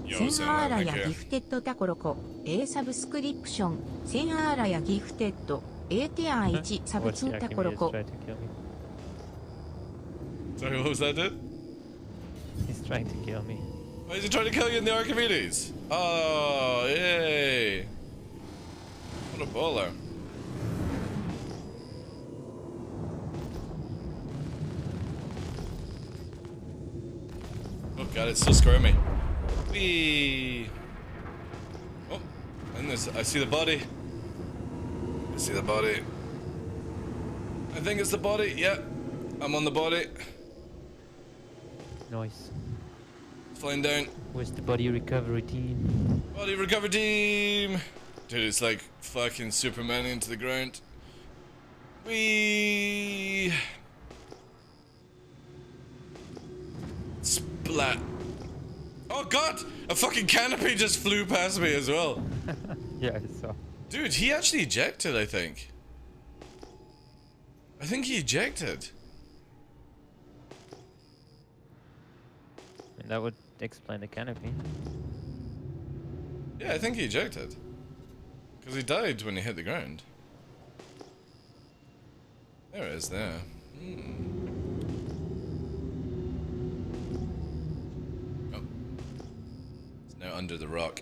Yo, センアーラやギフテッドタコロコ A サブスクリプションセンアーラやギフテッド A テアン1サブ What's 2 the タコロ Archimedes コ trying to kill me? Sorry, what was that, dude? He's trying to kill me. Why is he trying to kill you in the Archimedes? Oh, yay! What a baller. Oh god, it's so squirmy. Whee! Oh, and this, I see the body. I see the body. I think it's the body, yeah. I'm on the body. Nice. Flying down. Where's the body recovery team? Body recover team! Dude, it's like fucking Superman into the ground. Whee! Splat. Oh god! A fucking canopy just flew past me as well. Yeah, I saw. Dude, he actually ejected, I think. I think he ejected. And that would explain the canopy. Yeah, I think he ejected. Because he died when he hit the ground. There it is there. Oh. It's now under the rock.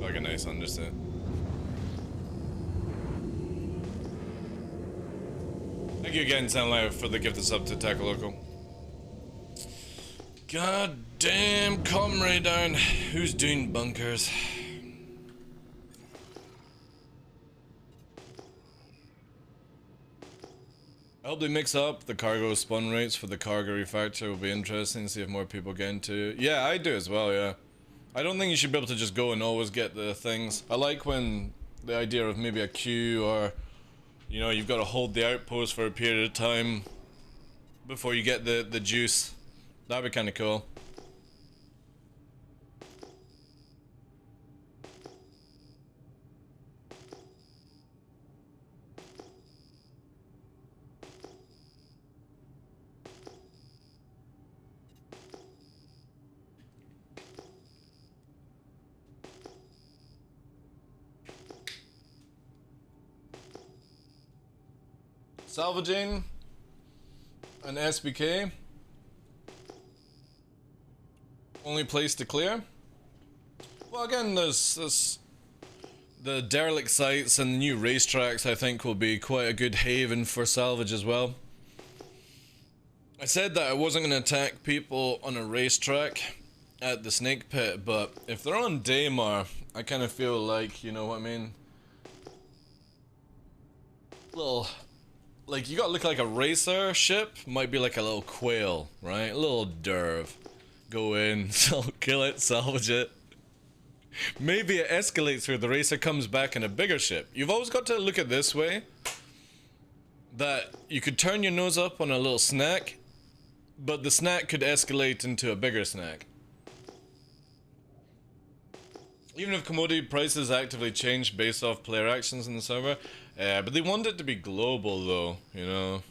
Fucking nice understand. Thank you again, Sound Live, for the gift of sub to Tackle Local. God damn, comrade down. Who's doing bunkers? I hope they mix up the cargo spawn rates for the cargo refactor. Will be interesting to see if more people get into it. Yeah, I do as well, yeah. I don't think you should be able to just go and always get the things. I like when the idea of maybe a queue or, you know, you've got to hold the outpost for a period of time before you get the juice. That'd be kind of cool. Salvaging an SBK. Only place to clear. Well, again, there's the derelict sites and the new racetracks. I think will be quite a good haven for salvage as well. I said that I wasn't going to attack people on a racetrack at the snake pit, but if they're on Daymar, I kind of feel like, you know what I mean? Little, like, you gotta look like a racer ship, might be like a little quail, right? A little derv. Go in, kill it, salvage it. Maybe it escalates where the racer comes back in a bigger ship. You've always got to look at it this way. That you could turn your nose up on a little snack, but the snack could escalate into a bigger snack. Even if commodity prices actively change based off player actions in the server. But they want it to be global though, you know.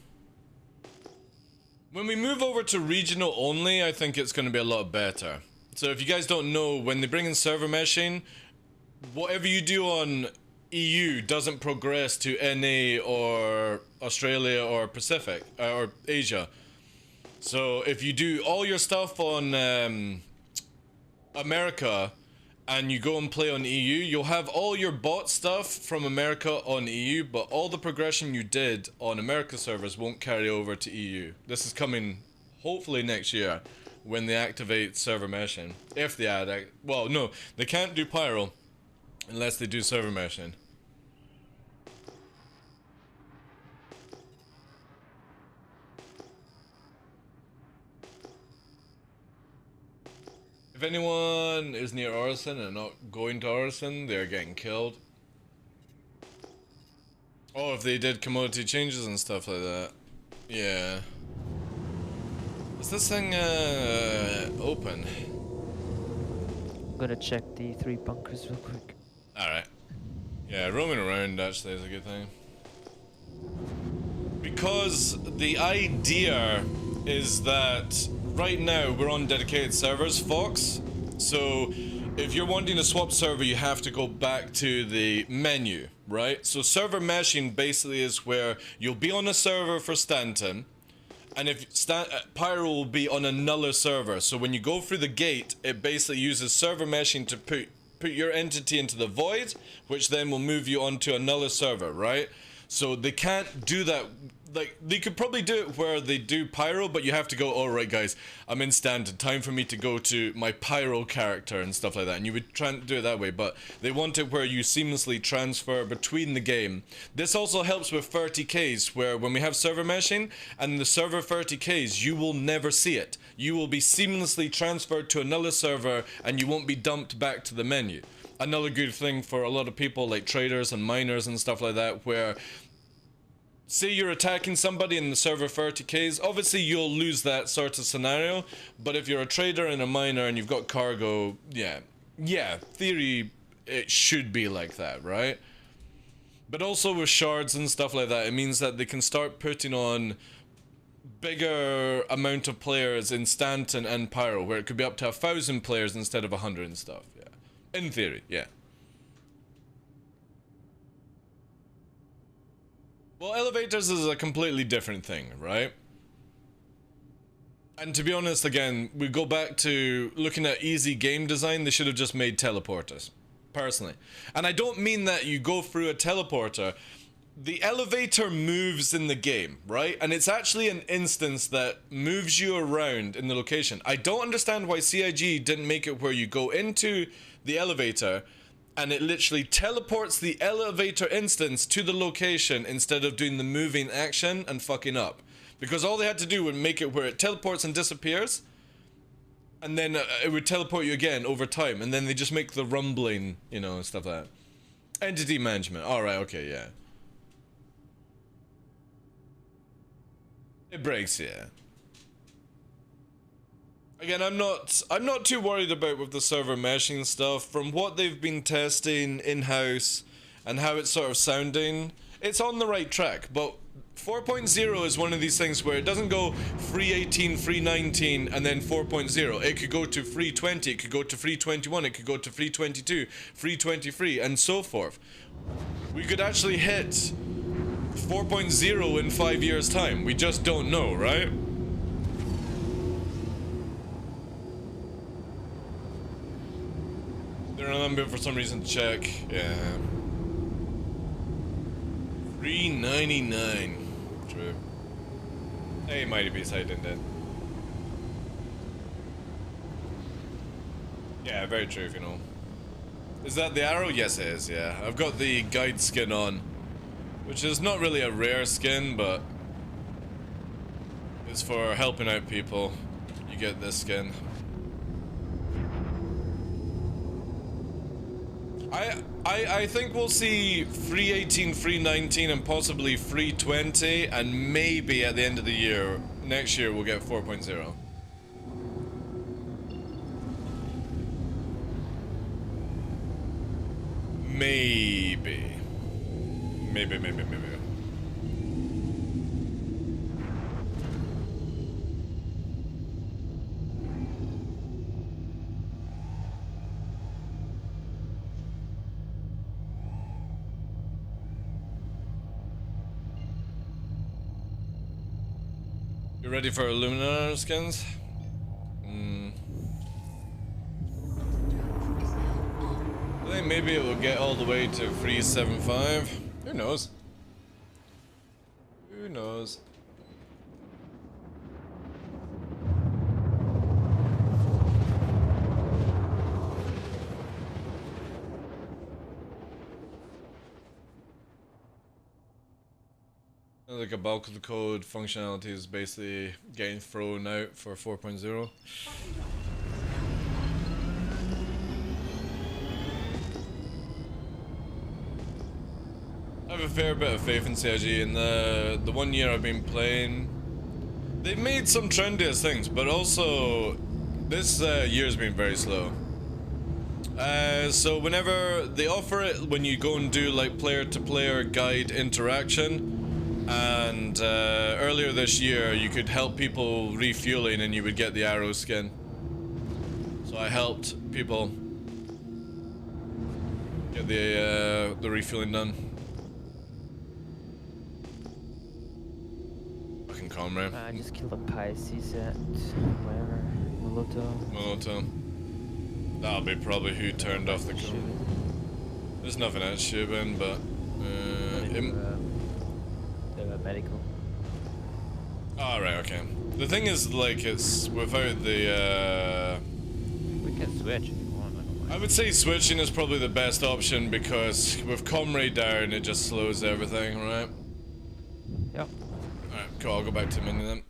When we move over to regional only, I think it's going to be a lot better. So if you guys don't know, when they bring in server meshing, whatever you do on EU doesn't progress to NA or Australia or Pacific or Asia. So if you do all your stuff on America and you go and play on EU, you'll have all your bot stuff from America on EU, but all the progression you did on America servers won't carry over to EU. This is coming hopefully next year when they activate server meshing. If they add, well, no, they can't do pyro unless they do server meshing. If anyone is near Orison and not going to Orison, they're getting killed. Oh, if they did commodity changes and stuff like that. Yeah. Is this thing open? I'm gonna check the 3 bunkers real quick. Alright. Yeah, roaming around actually is a good thing. Because the idea is that right now we're on dedicated servers, Fox. So if you're wanting to swap server, you have to go back to the menu, right? So server meshing basically is where you'll be on a server for Stanton, and if Pyro will be on another server. So when you go through the gate, it basically uses server meshing to put your entity into the void, which then will move you onto another server, right? So they can't do that. Like, they could probably do it where they do Pyro, but you have to go, all right, guys, I'm in Stanton, time for me to go to my Pyro character and stuff like that. And you would try and do it that way, but they want it where you seamlessly transfer between the game. This also helps with 30Ks, where when we have server meshing and the server 30Ks, you will never see it. You will be seamlessly transferred to another server and you won't be dumped back to the menu. Another good thing for a lot of people like traders and miners and stuff like that, where say you're attacking somebody in the server 30Ks, obviously you'll lose that sort of scenario, but if you're a trader and a miner and you've got cargo, yeah, theory, it should be like that, right? But also with shards and stuff like that, it means that they can start putting on bigger amount of players in Stanton and Pyro, where it could be up to 1,000 players instead of 100 and stuff, yeah. In theory, yeah. Well, elevators is a completely different thing, right? And to be honest, again, we go back to looking at easy game design. They should have just made teleporters, personally. And I don't mean that you go through a teleporter. The elevator moves in the game, right? And it's actually an instance that moves you around in the location. I don't understand why CIG didn't make it where you go into the elevator and it literally teleports the elevator instance to the location instead of doing the moving action and fucking up. Because all they had to do would make it where it teleports and disappears, and then it would teleport you again over time, and then they just make the rumbling, you know, and stuff like that. Entity management. Alright, okay, yeah. It breaks, yeah. Again, I'm not too worried about with the server meshing stuff. From what they've been testing in-house and how it's sort of sounding, it's on the right track. But 4.0 is one of these things where it doesn't go free 18, free 19, and then 4.0. It could go to free 20, it could go to free 21, it could go to free 22, free 23, and so forth. We could actually hit 4.0 in 5 years' time. We just don't know, right? They're on bit for some reason to check. Yeah. 399. True. Hey, Mighty Beast, how you doing, Dead? Yeah, very true, if you know. Is that the arrow? Yes, it is, yeah. I've got the guide skin on, which is not really a rare skin, but it's for helping out people. You get this skin. I think we'll see free 18, free 19, and possibly free 20, and maybe at the end of the year, next year, we'll get 4.0. Maybe. Maybe. You ready for Luminar skins? I think maybe it will get all the way to free 7.5. Who knows? Who knows? Like a bulk of the code functionality is basically getting thrown out for 4.0. I have a fair bit of faith in CIG. In the 1 year I've been playing, they've made some trendiest things, but also this year's been very slow. So whenever they offer it, when you go and do like player-to-player guide interaction, and earlier this year you could help people refueling and you would get the arrow skin. So I helped people get the refueling done. Fucking comrade. I just killed a Pisces at wherever. Moloto. That'll be probably who turned off the car. There's nothing at Shubin, but they were medical. Oh, right, okay. The thing is, like, it's without the We can switch if you want. I would say switching is probably the best option, because with comrade down it just slows everything, right? Yep. Alright, cool, I'll go back to mini then.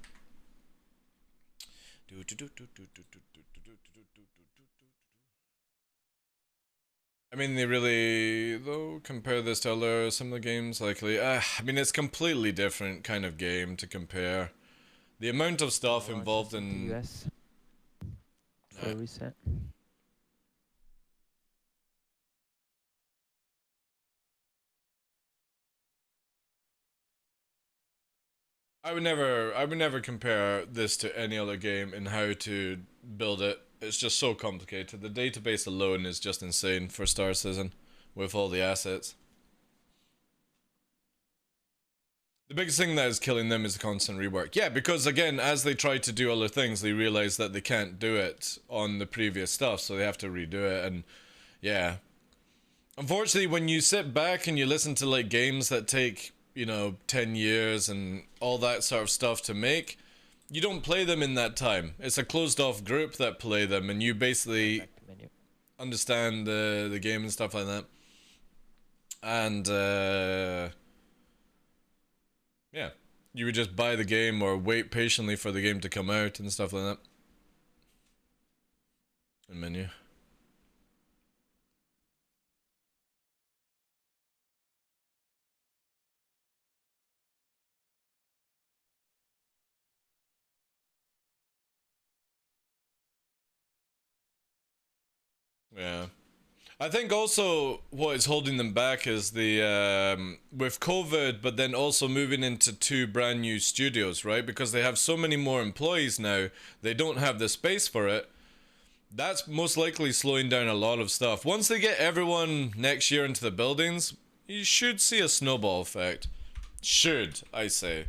I mean, they really, though, compare this to other similar games, likely. I mean, it's completely different kind of game to compare. The amount of stuff involved in... US for a reset. I would never compare this to any other game in how to build it. It's just so complicated. The database alone is just insane for Star Citizen with all the assets. The biggest thing that is killing them is the constant rework. Yeah, because again, as they try to do other things, they realize that they can't do it on the previous stuff, so they have to redo it, and yeah. Unfortunately, when you sit back and you listen to like games that take, you know, 10 years and all that sort of stuff to make, you don't play them in that time. It's a closed off group that play them, and you basically understand the game and stuff like that. And yeah, you would just buy the game or wait patiently for the game to come out and stuff like that. And menu. Yeah. I think also what is holding them back is the, with COVID, but then also moving into 2 brand new studios, right? Because they have so many more employees now, they don't have the space for it. That's most likely slowing down a lot of stuff. Once they get everyone next year into the buildings, you should see a snowball effect. Should, I say.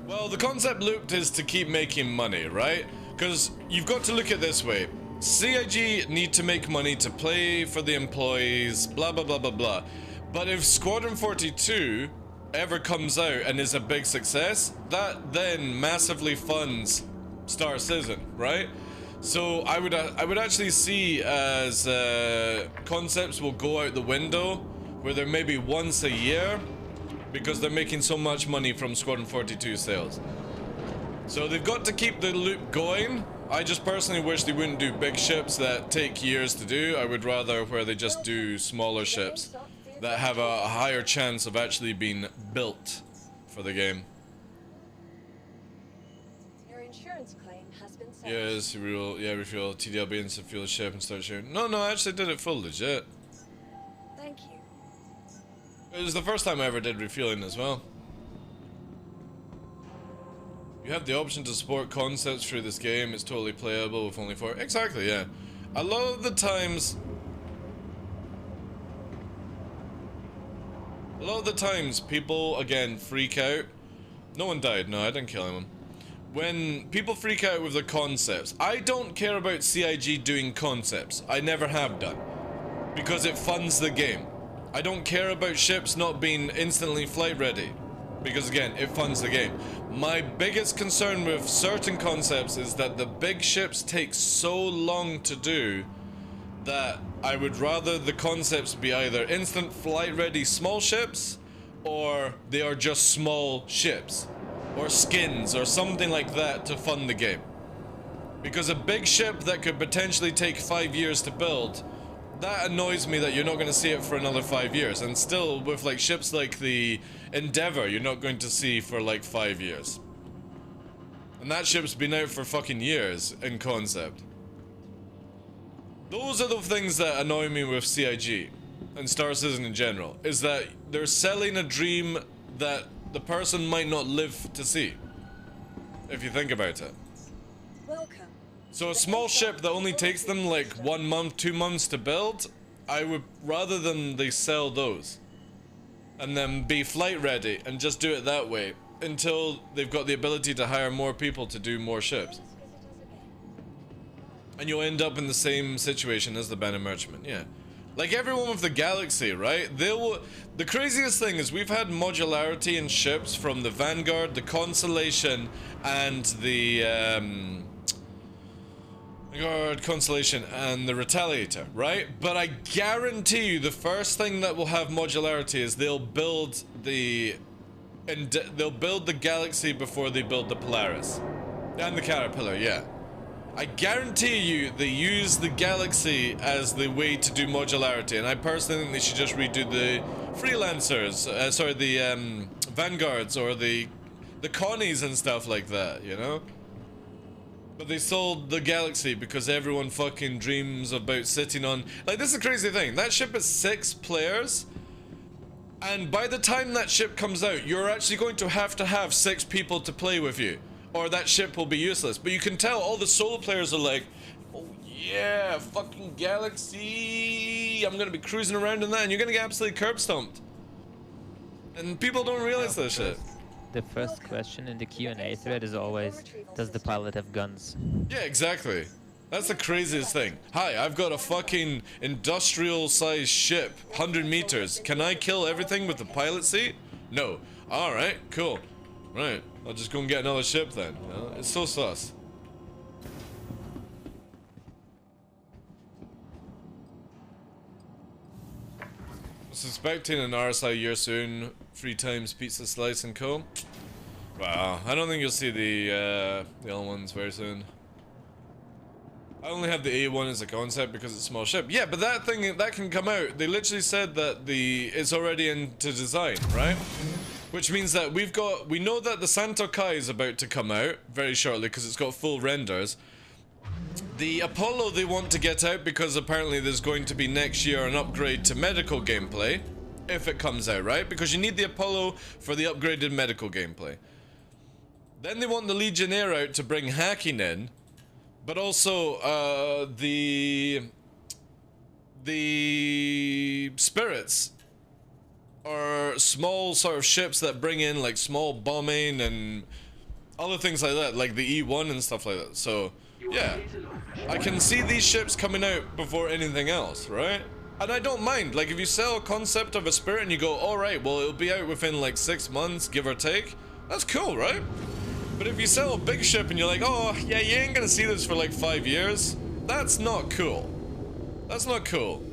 Well, the concept looped is to keep making money, right? Because you've got to look at it this way. CIG need to make money to play for the employees, blah blah blah blah blah. But if Squadron 42 ever comes out and is a big success, that then massively funds Star Citizen, right? So I would actually see as concepts will go out the window, where they're maybe once a year, because they're making so much money from Squadron 42 sales. So they've got to keep the loop going. I just personally wish they wouldn't do big ships that take years to do. I would rather where they just do smaller ships that have a higher chance of actually being built for the game. Your insurance claim has been settled. Yes, refuel TDLB and fuel the ship and start sharing. No, I actually did it full legit. Thank you. It was the first time I ever did refueling as well. You have the option to support concepts through this game. It's totally playable with only 4. Exactly, yeah. A lot of the times people, again, freak out. No one died. No, I didn't kill anyone. When people freak out with the concepts, I don't care about CIG doing concepts. I never have done. Because it funds the game. I don't care about ships not being instantly flight ready, because again, it funds the game. My biggest concern with certain concepts is that the big ships take so long to do that I would rather the concepts be either instant flight ready small ships, or they are just small ships, or skins, or something like that to fund the game. Because a big ship that could potentially take 5 years to build, that annoys me that you're not going to see it for another 5 years. And still, with like ships like the Endeavour, you're not going to see for like 5 years. And that ship's been out for fucking years in concept. Those are the things that annoy me with CIG and Star Citizen in general, is that they're selling a dream that the person might not live to see, if you think about it. Welcome. So a small ship that only takes them like 1 month, 2 months to build, I would rather than they sell those and then be flight ready and just do it that way until they've got the ability to hire more people to do more ships. And you'll end up in the same situation as the Banner Merchantman, yeah. Like everyone with the Galaxy, right? The craziest thing is we've had modularity in ships from the Vanguard, the Constellation, and the Constellation and the Retaliator, right? But I guarantee you the first thing that will have modularity is they'll build the Galaxy before they build the Polaris. And the Caterpillar, yeah. I guarantee you they use the Galaxy as the way to do modularity, and I personally think they should just redo the Freelancers, the Vanguards or the Connies and stuff like that, you know? But they sold the Galaxy because everyone fucking dreams about sitting on... Like, this is a crazy thing. That ship is 6 players, and by the time that ship comes out, you're actually going to have 6 people to play with you, or that ship will be useless. But you can tell all the solo players are like, oh yeah, fucking Galaxy, I'm gonna be cruising around in that, and you're gonna get absolutely curb stomped. And people don't realize this shit. The first question in the Q&A thread is always, does the pilot have guns? Yeah, exactly. That's the craziest thing. Hi, I've got a fucking industrial-sized ship, 100 meters. Can I kill everything with the pilot seat? No. Alright, cool. Right, I'll just go and get another ship then. You know, it's so sus. Suspecting an RSI year soon. 3 times pizza slice and co. Wow, I don't think you'll see the other ones very soon. I only have the A1 as a concept because it's a small ship. Yeah, but that thing, that can come out. They literally said that it's already into design, right? Which means that we know that the Santa Kai is about to come out very shortly because it's got full renders. The Apollo they want to get out because apparently there's going to be next year an upgrade to medical gameplay. If it comes out, right? Because you need the Apollo for the upgraded medical gameplay. Then they want the Legionnaire out to bring hacking in. But also, the Spirits are small sort of ships that bring in like small bombing and other things like that, like the E1 and stuff like that. So, yeah, I can see these ships coming out before anything else, right? And I don't mind, like if you sell a concept of a Spirit and you go, alright, well it'll be out within like 6 months, give or take, that's cool, right? But if you sell a big ship and you're like, oh, yeah, you ain't gonna see this for like 5 years, that's not cool. That's not cool.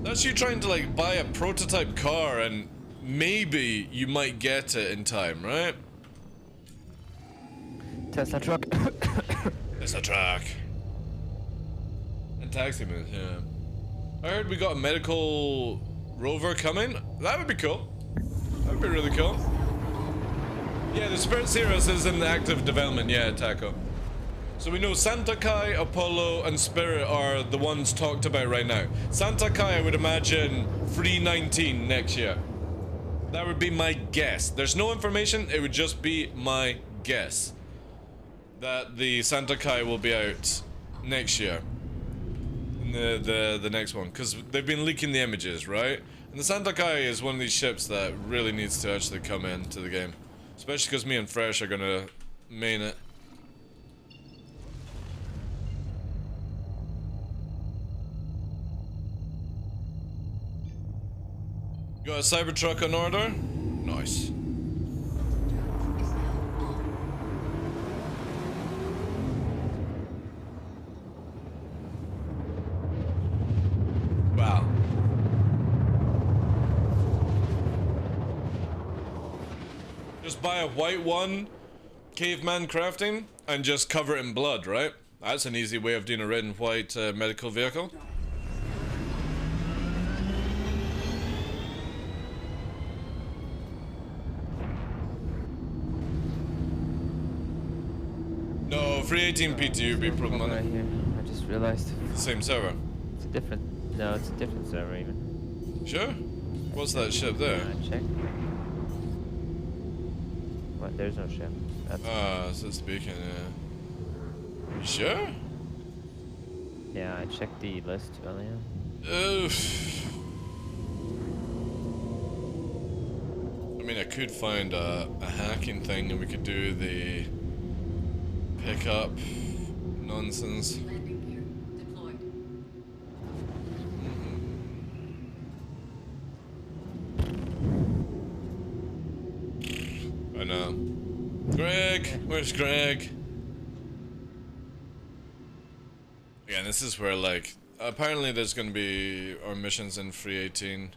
That's you trying to like buy a prototype car and maybe you might get it in time, right? Tesla truck. Tesla truck. And taxi moves, yeah. I heard we got a medical rover coming. That would be cool. That would be really cool. Yeah, the Spirit Cirrus is in active development, yeah, Taco. So we know Santa Kai, Apollo, and Spirit are the ones talked about right now. Santa Kai, I would imagine, 319 next year. That would be my guess. There's no information, it would just be my guess. That the Santa Kai will be out next year. The next one, because they've been leaking the images, right? And the Santa Kai is one of these ships that really needs to actually come into the game. Especially because me and Fresh are gonna main it. Got a Cybertruck on order? Nice. Wow. Just buy a white one, caveman crafting and just cover it in blood, right? That's an easy way of doing a red and white medical vehicle. No, free 18 PTU would be problematic. Right here. I just realized. Same server. It's a different. No, it's a different server even. Sure? What's that ship there? Check. What? There's no ship. That's. So speaking, yeah. You sure? Yeah, I checked the list earlier. Oof. I mean, I could find a hacking thing and we could do the pickup nonsense. Landing gear deployed. I know. Greg! Where's Greg? Again, this is where, like, apparently there's gonna be our missions in free 18.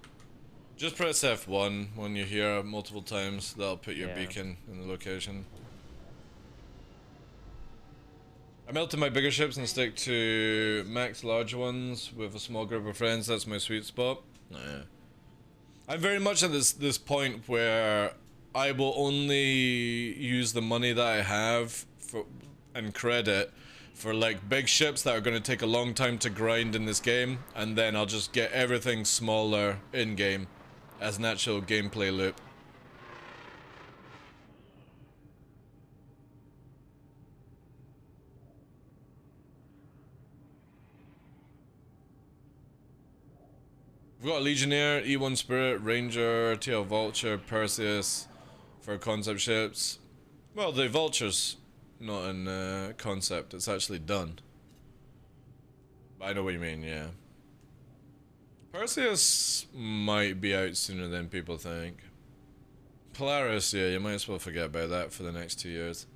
Just press F1 when you hear multiple times. That'll put your beacon in the location. I melted my bigger ships and stick to max larger ones with a small group of friends. That's my sweet spot. Yeah. I'm very much at this point where I will only use the money that I have for and credit for like big ships that are going to take a long time to grind in this game, and then I'll just get everything smaller in game as an actual gameplay loop. We've got a Legionnaire, E1 Spirit, Ranger, TL Vulture, Perseus for concept ships. Well, the Vulture's not in concept, it's actually done. I know what you mean, yeah. Perseus might be out sooner than people think. Polaris, yeah, you might as well forget about that for the next 2 years.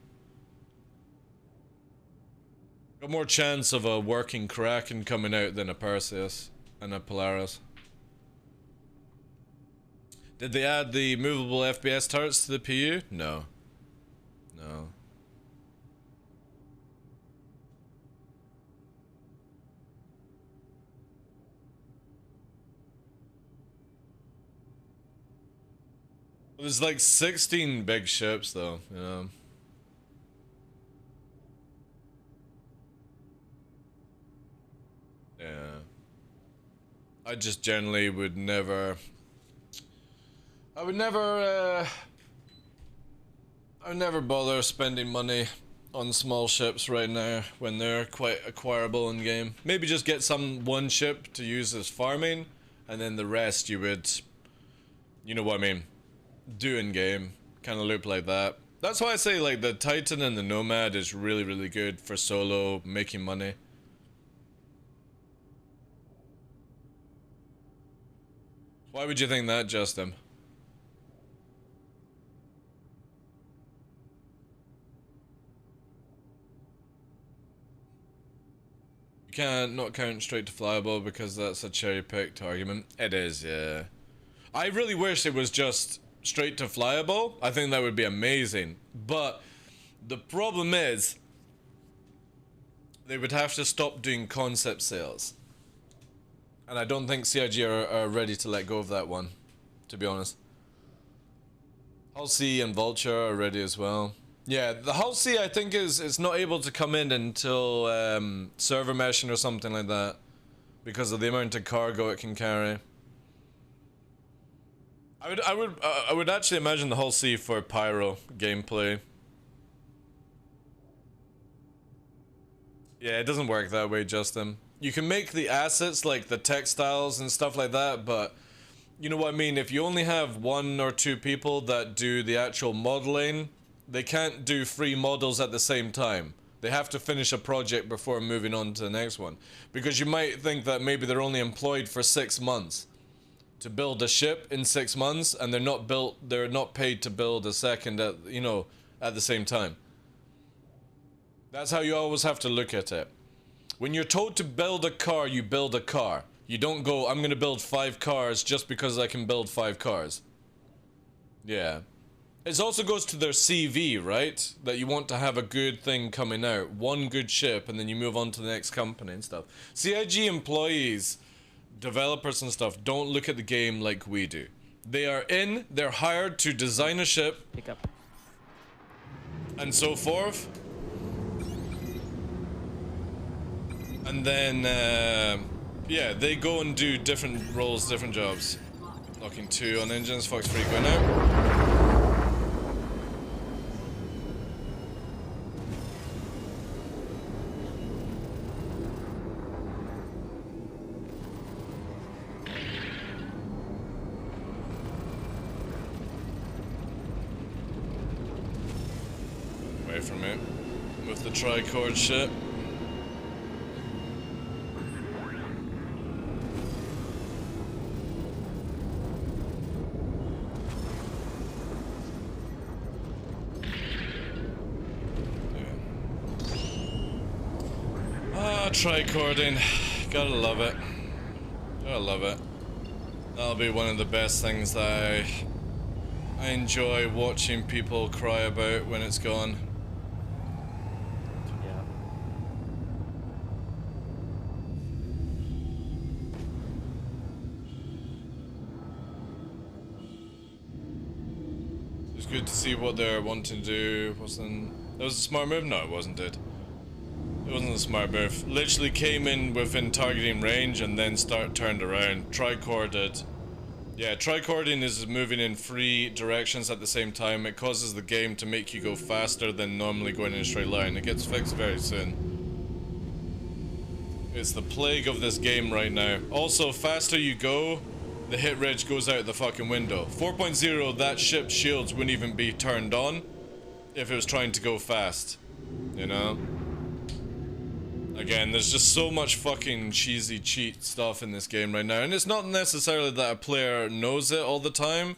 Got more chance of a working Kraken coming out than a Perseus and a Polaris. Did they add the movable FPS turrets to the PU? No. No. There's like 16 big ships though, you know. Yeah. I just generally would never... I would never bother spending money on small ships right now when they're quite acquirable in game. Maybe just get one ship to use as farming, and then the rest you would, you know what I mean, do in game, kind of loop like that. That's why I say like the Titan and the Nomad is really, really good for solo making money. Why would you think that, Justin? You can't not count straight to flyable because that's a cherry-picked argument. It is, yeah. I really wish it was just straight to flyable. I think that would be amazing. But the problem is, they would have to stop doing concept sales. And I don't think CIG are ready to let go of that one, to be honest. Hull C and Vulture are ready as well. Yeah, the Hull C I think is not able to come in until server meshing or something like that, because of the amount of cargo it can carry. I would actually imagine the Hull C for Pyro gameplay. Yeah, it doesn't work that way, Justin. You can make the assets like the textiles and stuff like that, but you know what I mean? If you only have 1 or 2 people that do the actual modeling, they can't do 3 models at the same time. They have to finish a project before moving on to the next one. Because you might think that maybe they're only employed for 6 months to build a ship in 6 months, and they're not paid to build a second at, you know, at the same time. That's how you always have to look at it. When you're told to build a car, you build a car. You don't go, I'm gonna build 5 cars just because I can build 5 cars. Yeah. It also goes to their CV, right? That you want to have a good thing coming out. One good ship, and then you move on to the next company and stuff. CIG employees, developers and stuff, don't look at the game like we do. They're hired to design a ship. Pick up. And so forth. And then, yeah, they go and do different roles, different jobs. Locking 2 on engines, Fox 3 going out. Away from it. With the tricord ship. Tricording, gotta love it. Gotta love it. That'll be one of the best things that I enjoy watching people cry about when it's gone. Yeah. It's good to see what they're wanting to do. That was a smart move? No, it wasn't, dude. It wasn't a smart move. Literally came in within targeting range and then turned around. Tricorded. Yeah, tricording is moving in 3 directions at the same time. It causes the game to make you go faster than normally going in a straight line. It gets fixed very soon. It's the plague of this game right now. Also, faster you go, the hit reg goes out the fucking window. 4.0, that ship's shields wouldn't even be turned on if it was trying to go fast. You know? Again, there's just so much fucking cheesy cheat stuff in this game right now, and it's not necessarily that a player knows it all the time,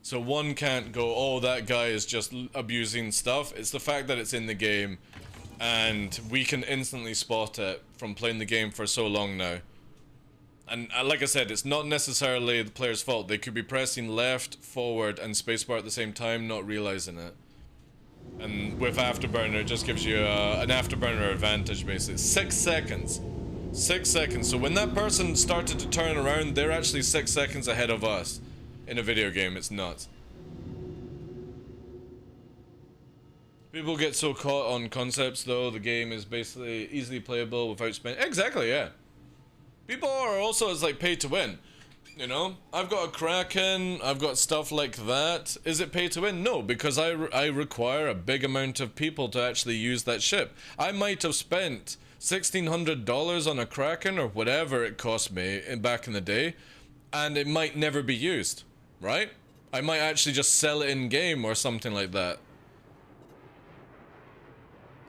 so one can't go, oh, that guy is just abusing stuff. It's the fact that it's in the game, and we can instantly spot it from playing the game for so long now. And like I said, it's not necessarily the player's fault. They could be pressing left, forward, and spacebar at the same time, not realizing it. And with Afterburner, it just gives you an Afterburner advantage, basically. 6 seconds. 6 seconds. So when that person started to turn around, they're actually 6 seconds ahead of us. In a video game, it's nuts. People get so caught on concepts, though. The game is basically easily playable without spending... Exactly, yeah. People are also, it's like pay to win. You know, I've got a Kraken, I've got stuff like that. Is it pay to win? No, because I require a big amount of people to actually use that ship. I might have spent $1,600 on a Kraken or whatever it cost me back in the day, and it might never be used, right? I might actually just sell it in game or something like that.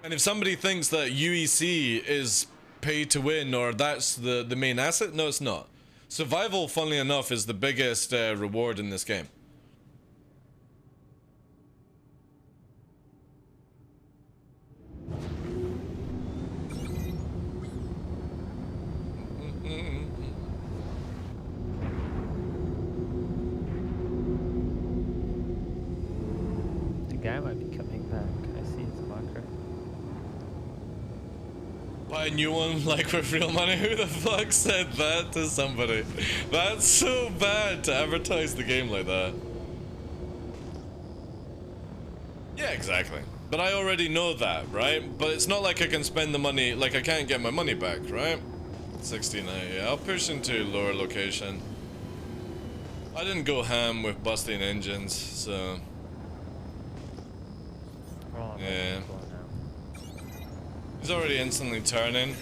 And if somebody thinks that UEC is pay to win or that's the main asset, no, it's not. Survival, funnily enough, is the biggest reward in this game. The guy might be coming back. I see his marker. Buy a new one, like with real money. Who the fuck said that to somebody? That's so bad to advertise the game like that. Yeah, exactly. But I already know that, right? But it's not like I can spend the money, like I can't get my money back, right? 69, yeah, I'll push into lower location. I didn't go ham with busting engines, so... Oh, yeah. He's already instantly turning.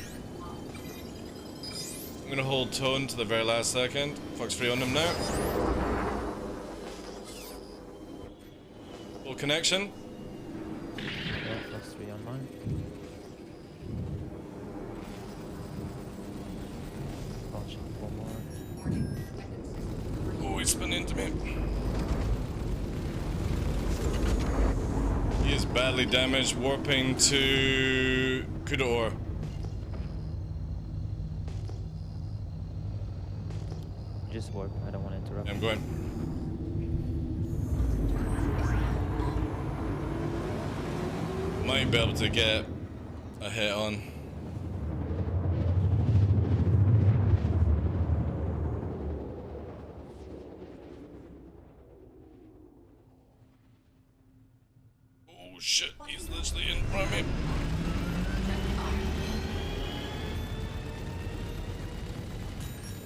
I'm gonna hold tone to the very last second. Fox 3 on him now. Full connection. Yeah, Fox 3 on mine. Launching 4 more. Oh, he's spun into me. He is badly damaged, warping to Kudoor. Just warp, I don't want to interrupt. I'm going. Might be able to get a hit on. Oh shit, he's literally in front of me.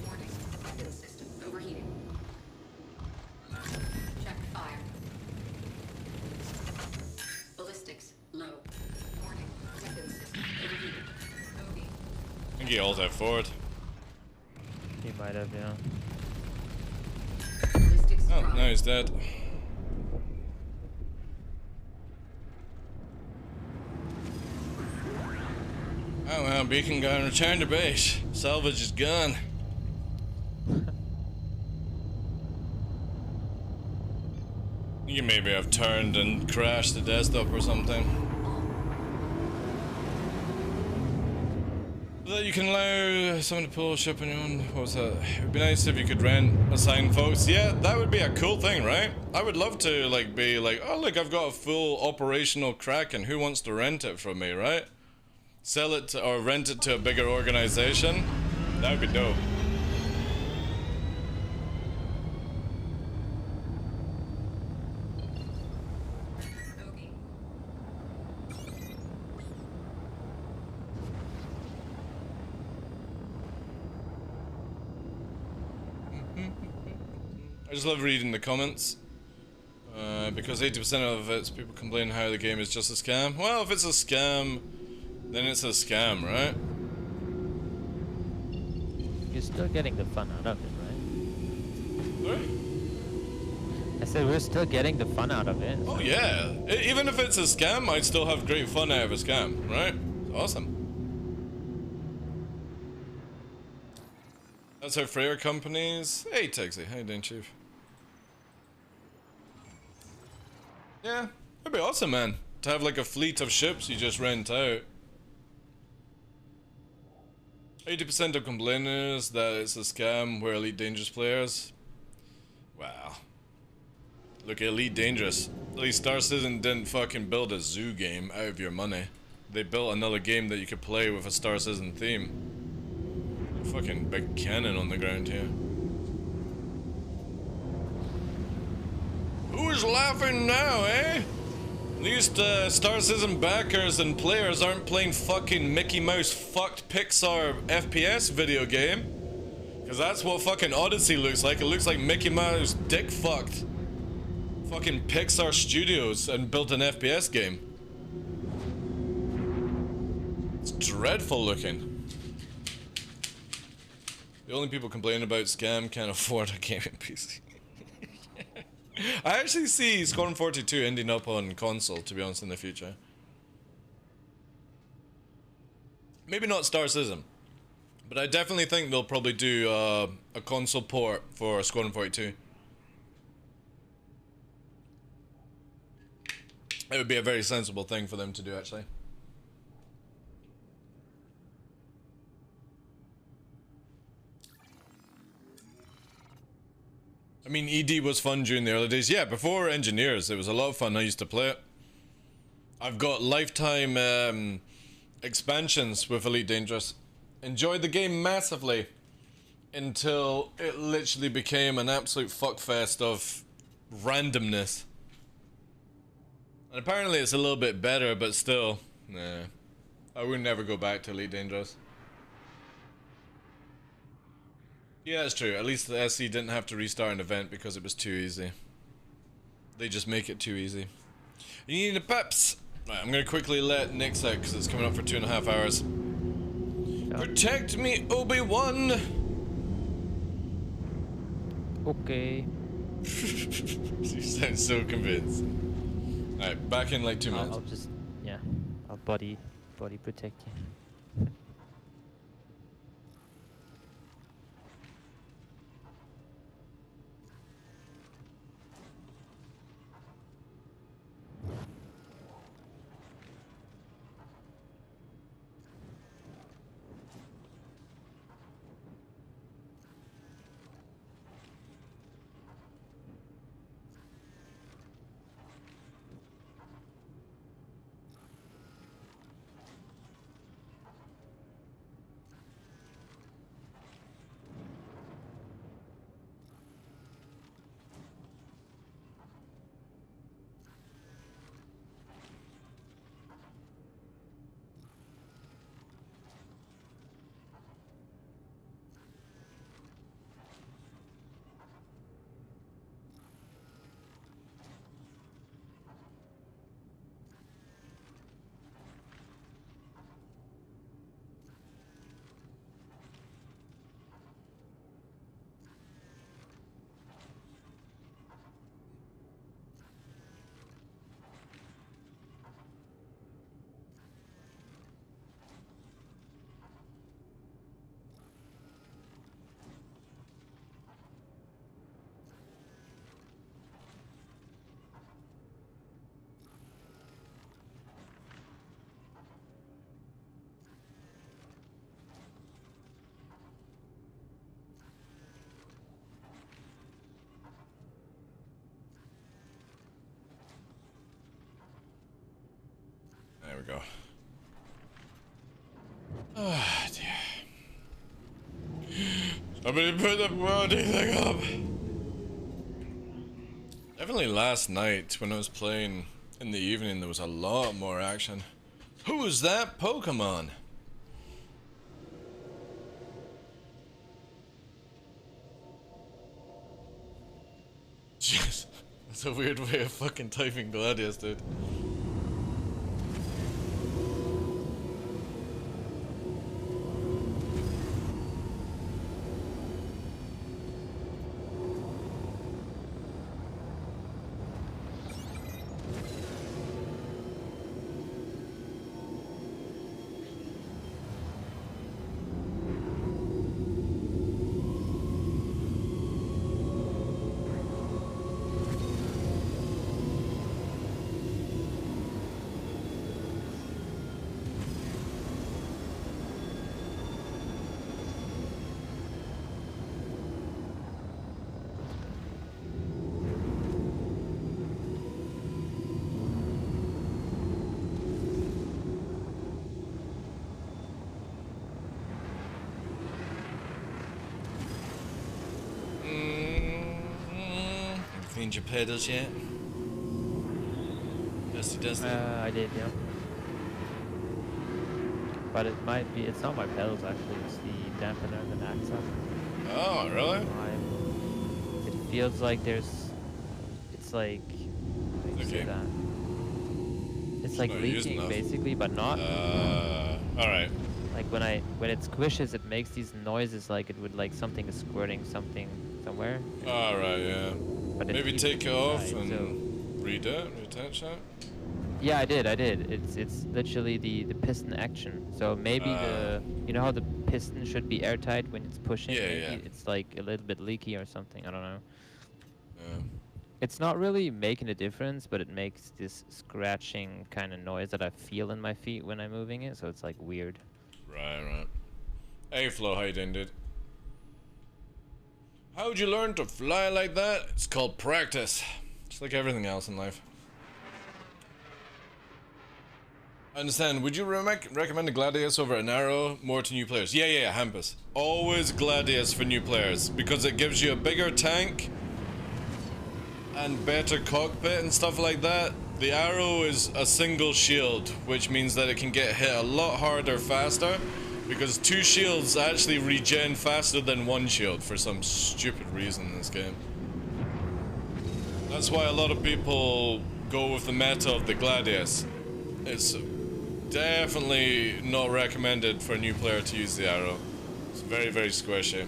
Warning. Weapons system overheating. Check fire. Ballistics low. Warning. Weapons system overheating. Bogey. I think he ulted forward. He might have, yeah. Ballistics Oh, drop. no, he's dead. Oh well, beacon gun returned to base. Salvage is gone. You maybe have turned and crashed the desktop or something. So that you can allow someone to pull a ship on your own. What was that? It would be nice if you could rent assigned folks. Yeah, that would be a cool thing, right? I would love to like be like, oh look, I've got a full operational Kraken. Who wants to rent it from me, right? Sell it to, or rent it to a bigger organization. That would be dope. Bogey. I just love reading the comments. Because 80% of it's people complaining how the game is just a scam. Well, if it's a scam, then it's a scam, right? You're still getting the fun out of it, right? Sorry? I said we're still getting the fun out of it. Oh yeah. Even if it's a scam, I'd still have great fun out of a scam, right? Awesome. That's how freighter companies... Hey Taxi, how you doing, Chief? Yeah, that'd be awesome, man. To have like a fleet of ships you just rent out. 80% of complainers that it's a scam were Elite Dangerous players. Wow. Look, Elite Dangerous. At least Star Citizen didn't fucking build a zoo game out of your money. They built another game that you could play with a Star Citizen theme. Fucking big cannon on the ground here. Who's laughing now, eh? These Star Citizen backers and players aren't playing fucking Mickey Mouse fucked Pixar FPS video game. Cause that's what fucking Odyssey looks like. It looks like Mickey Mouse dick fucked fucking Pixar Studios and built an FPS game. It's dreadful looking. The only people complaining about scam can't afford a gaming PC. I actually see Squadron 42 ending up on console, to be honest, in the future. Maybe not Star Citizen, but I definitely think they'll probably do a console port for Squadron 42. It would be a very sensible thing for them to do, actually. I mean, ED was fun during the early days. Yeah, before Engineers, it was a lot of fun. I used to play it. I've got lifetime expansions with Elite Dangerous. Enjoyed the game massively until it literally became an absolute fuckfest of randomness. And apparently it's a little bit better, but still, nah. I would never go back to Elite Dangerous. Yeah, that's true. At least the SC didn't have to restart an event because it was too easy. They just make it too easy. You need a peps! Right, I'm gonna quickly let Nick's out because it's coming up for 2.5 hours. Yeah. Protect me, Obi-Wan! Okay. You sound so convinced. Alright, back in like 2 minutes. I'll just, yeah, I'll body protect you. There we go. Oh, dear. Somebody put the bloody thing up. Definitely last night when I was playing in the evening, there was a lot more action. Who is that Pokemon? Jeez, that's a weird way of fucking typing Gladius, dude. Cleaned your pedals yet? Dusty. I did, yeah. But it might be, it's not my pedals actually, it's the dampener and the axle. Oh, really? It feels like there's, it's like, how do you say that? It's like not used leaking enough. basically, but not. Alright. Like when it squishes, it makes these noises like it would like something is squirting something somewhere. Alright, yeah. But Maybe keeps take it inside, off so- and read it, reattach it. Yeah, I did. It's literally the piston action. So maybe you know how the piston should be airtight when it's pushing. Yeah, Maybe yeah. it's like a little bit leaky or something. I don't know. Yeah. It's not really making a difference, but it makes this scratching kind of noise that I feel in my feet when I'm moving it. So it's like weird. Right. Hey Flo, how you doing, dude? How'd you learn to fly like that? It's called practice. Just like everything else in life. I understand. Would you recommend a Gladius over an Arrow more to new players? Yeah, Hampus. Always Gladius for new players because it gives you a bigger tank and better cockpit and stuff like that. The Arrow is a single shield, which means that it can get hit a lot harder faster because 2 shields actually regen faster than 1 shield for some stupid reason in this game. That's why a lot of people go with the meta of the Gladius. It's definitely not recommended for a new player to use the Arrow. It's very, very squishy.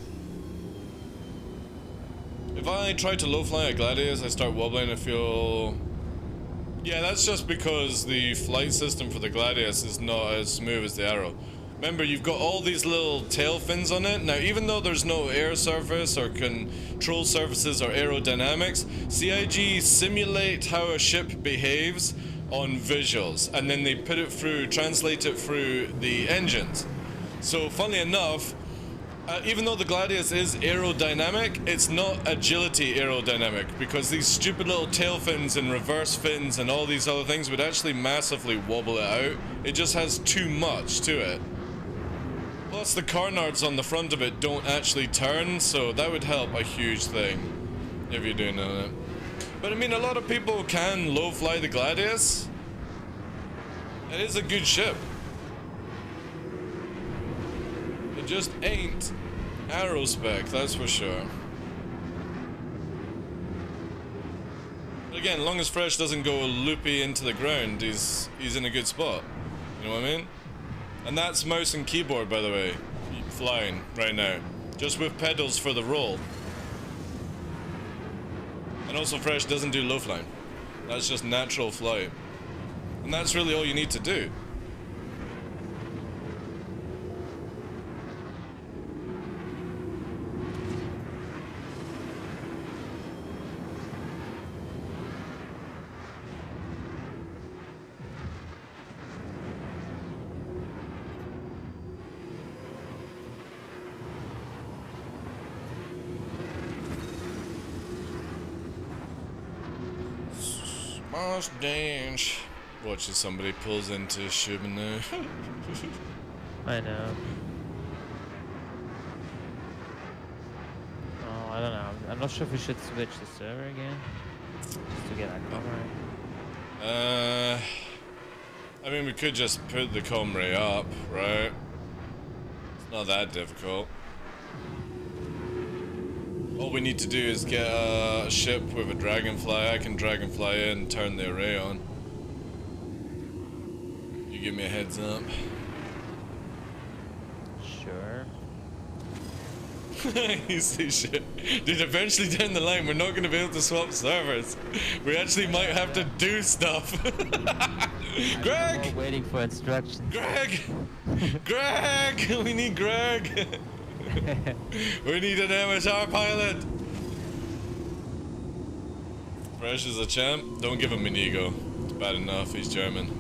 If I try to low fly a Gladius, I start wobbling, I feel... Yeah, that's just because the flight system for the Gladius is not as smooth as the Arrow. Remember, you've got all these little tail fins on it. Now, even though there's no air surface or control surfaces or aerodynamics, CIG simulate how a ship behaves on visuals, and then they put it through, translate it through the engines. So, funnily enough, even though the Gladius is aerodynamic, it's not agility aerodynamic, because these stupid little tail fins and reverse fins and all these other things would actually massively wobble it out. It just has too much to it. Plus the carnards on the front of it don't actually turn, so that would help a huge thing, if you're doing that. But I mean, a lot of people can low fly the Gladius. It is a good ship. It just ain't Arrow spec, that's for sure. But again, long as Fresh doesn't go loopy into the ground, he's in a good spot. You know what I mean? And that's mouse and keyboard, by the way, flying right now. Just with pedals for the roll. And also Fresh doesn't do low flying. That's just natural flight. And that's really all you need to do. Must dance. Watch as somebody pulls into Schumann now. I know. Oh, I don't know. I'm not sure if we should switch the server again. Just to get that cover. I mean, we could just put the Comray up, right? It's not that difficult. All we need to do is get a ship with a dragonfly. I can dragonfly in, turn the array on. You give me a heads up. Sure. You see shit. Dude, eventually down the line, we're not going to be able to swap servers. We actually might have to do stuff. Greg! I'm waiting for instructions. Greg! Greg! We need Greg! We need an MSR pilot! Fresh is a champ. Don't give him an ego. It's bad enough, he's German.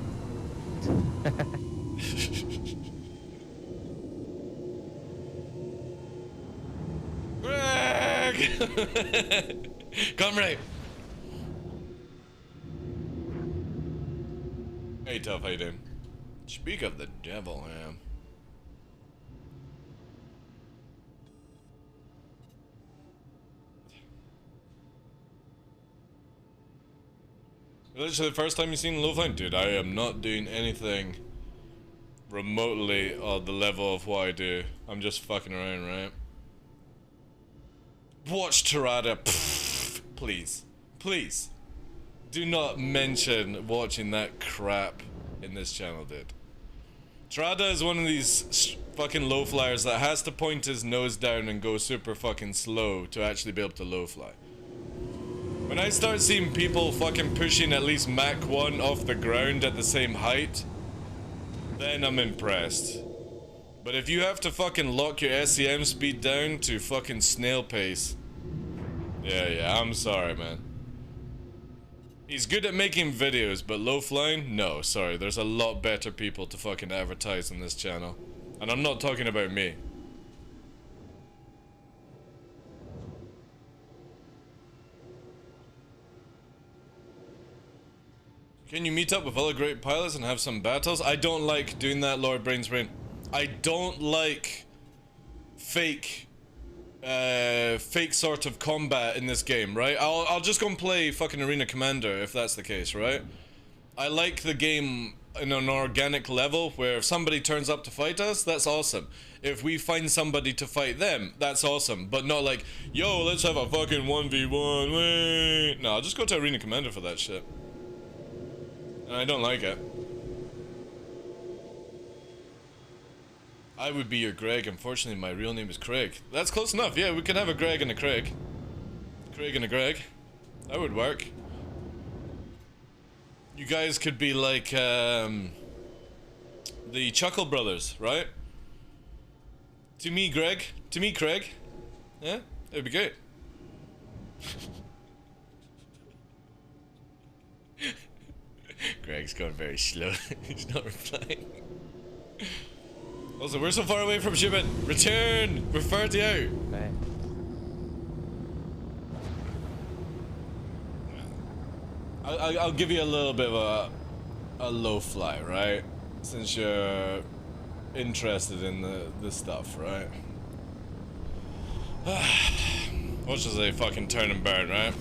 Greg! Come right. Hey, tough, how you doing? Speak of the devil, man. Literally the first time you've seen low flying? Dude, I am not doing anything remotely on the level of what I do. I'm just fucking around, right? Watch Tirada. Please. Please. Do not mention watching that crap in this channel, dude. Tirada is one of these fucking low flyers that has to point his nose down and go super fucking slow to actually be able to low fly. When I start seeing people fucking pushing at least Mach 1 off the ground at the same height, then I'm impressed. But if you have to fucking lock your SCM speed down to fucking snail pace, yeah, I'm sorry, man. He's good at making videos, but low flying? No, sorry, there's a lot better people to fucking advertise on this channel. And I'm not talking about me. Can you meet up with other great pilots and have some battles? I don't like doing that, Lord Brain's Brain. I don't like fake sort of combat in this game, right? I'll just go and play fucking Arena Commander if that's the case, right? I like the game in an organic level where if somebody turns up to fight us, that's awesome. If we find somebody to fight them, that's awesome. But not like, yo, let's have a fucking 1v1, wait. No, I'll just go to Arena Commander for that shit. And I don't like it. I would be your Greg. Unfortunately, my real name is Craig. That's close enough. Yeah, we can have a Greg and a Craig. Craig and a Greg. That would work. You guys could be like, the Chuckle Brothers, right? To me, Greg. To me, Craig. Yeah? It'd be great. Greg's going very slow. He's not replying. Also, we're so far away from shipment. Return! We're 30 out. Okay. I'll give you a little bit of a low fly, right? Since you're interested in the stuff, right? Watch as they fucking turn and burn, right?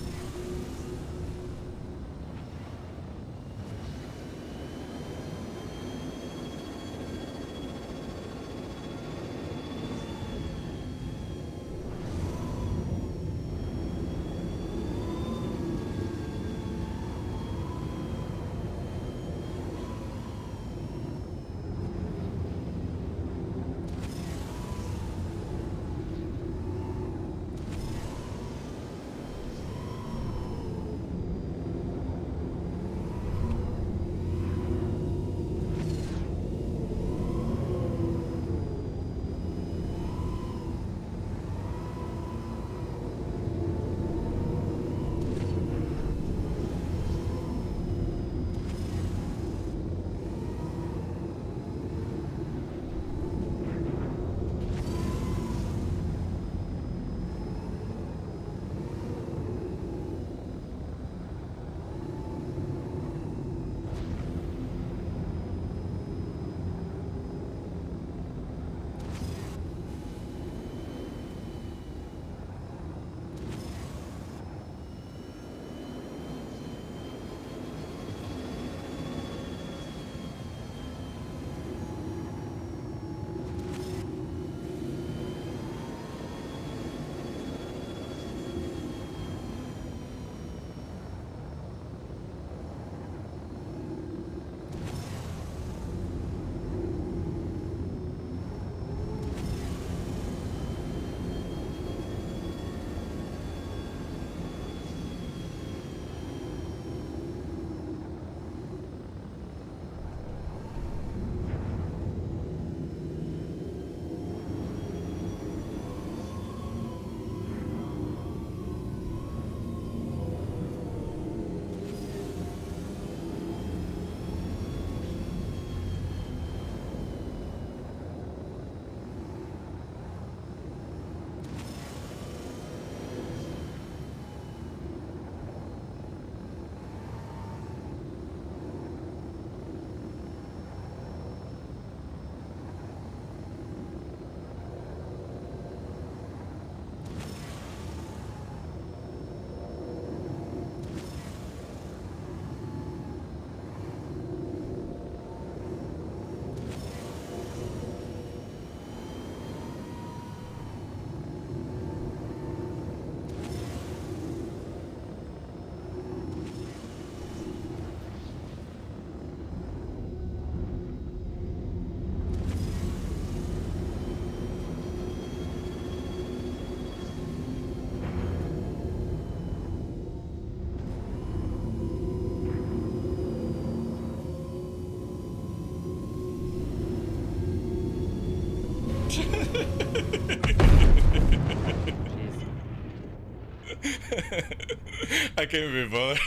I can't be bothered.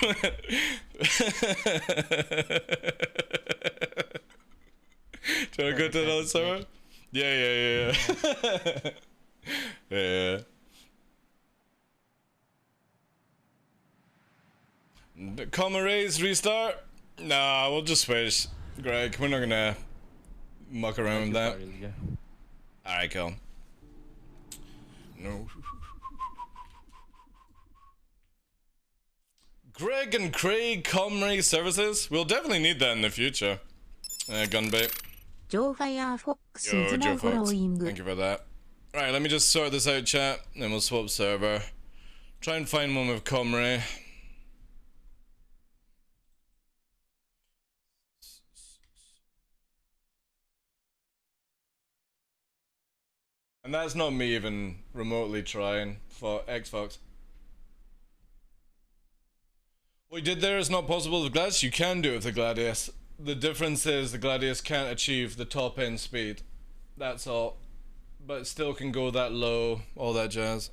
Do I go to another server? Yeah. Yeah. Comma raise, restart? Nah, we'll just switch. Greg, we're not gonna muck around with that. Alright, cool. No. Greg and Craig Comrade services? We'll definitely need that in the future. Gunbait. Joe Firefox Yo, is Joe now Fox. following. Thank you for that. Alright, let me just sort this out, chat, then we'll swap server. Try and find one with Comrade. And that's not me even remotely trying for Xbox. What you did there is not possible with Gladius. You can do it with the Gladius. The difference is the Gladius can't achieve the top end speed. That's all. But it still can go that low, all that jazz.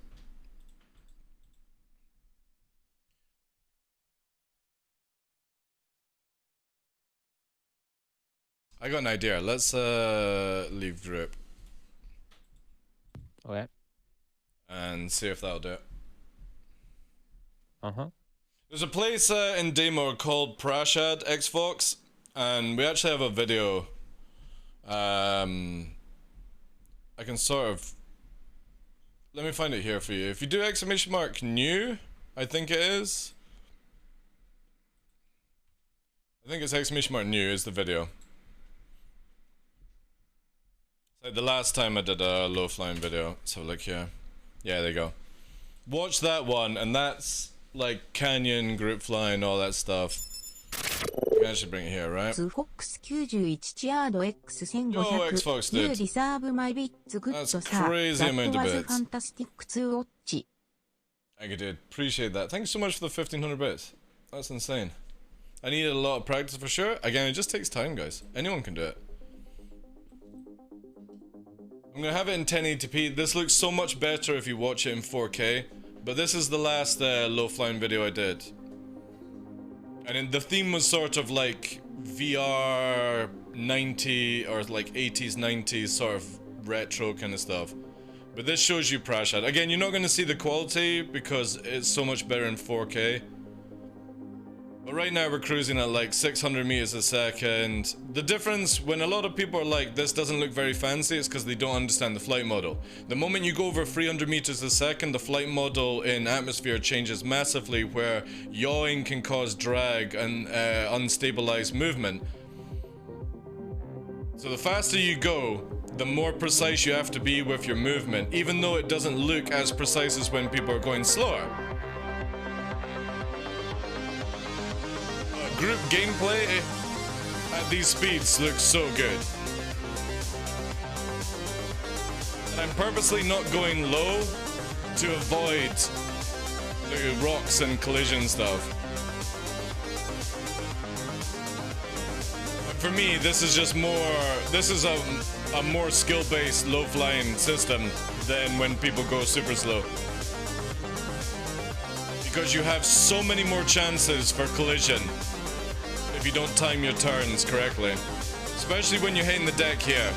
I got an idea. Let's leave group. Okay. And see if that'll do it. Uh-huh. There's a place in Demo called Prashad Xfox, and we actually have a video. I can sort of... Let me find it here for you. If you do !new, I think it is. I think it's !new is the video. Like the last time I did a low flying video, so look here. Yeah, there you go. Watch that one, and that's like canyon, group flying, all that stuff. You can actually bring it here, right? Fox 91 Chiado X 1500 Xfox, dude. You deserve my bits. Good That's sir. crazy amount of That was bits. fantastic to watch. Thank you, dude. Appreciate that. Thanks so much for the 1500 bits. That's insane. I needed a lot of practice for sure. Again, it just takes time, guys. Anyone can do it. I'm gonna have it in 1080p. This looks so much better if you watch it in 4K. But this is the last low flying video I did. And the theme was sort of like VR 90 or like 80s, 90s sort of retro kind of stuff. But this shows you Prashad. Again, you're not gonna see the quality because it's so much better in 4K. But right now we're cruising at like 600 meters a second. The difference when a lot of people are like, this doesn't look very fancy, it's because they don't understand the flight model. The moment you go over 300 meters a second, the flight model in atmosphere changes massively, where yawing can cause drag and unstabilized movement. So the faster you go, the more precise you have to be with your movement, even though it doesn't look as precise as when people are going slower. Group gameplay at these speeds looks so good. And I'm purposely not going low to avoid the rocks and collision stuff. But for me, this is just more, this is a more skill-based low flying system than when people go super slow. Because you have so many more chances for collision if you don't time your turns correctly. Especially when you're hitting the deck here.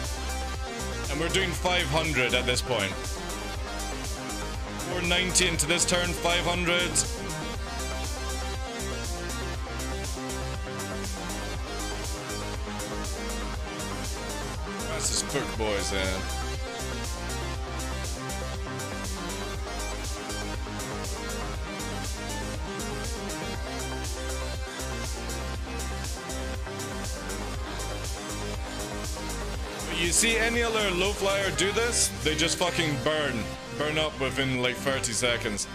And we're doing 500 at this point. 490 into this turn, 500. That's just cook boys, yeah. You see any other low flyer do this? They just fucking burn up within like 30 seconds.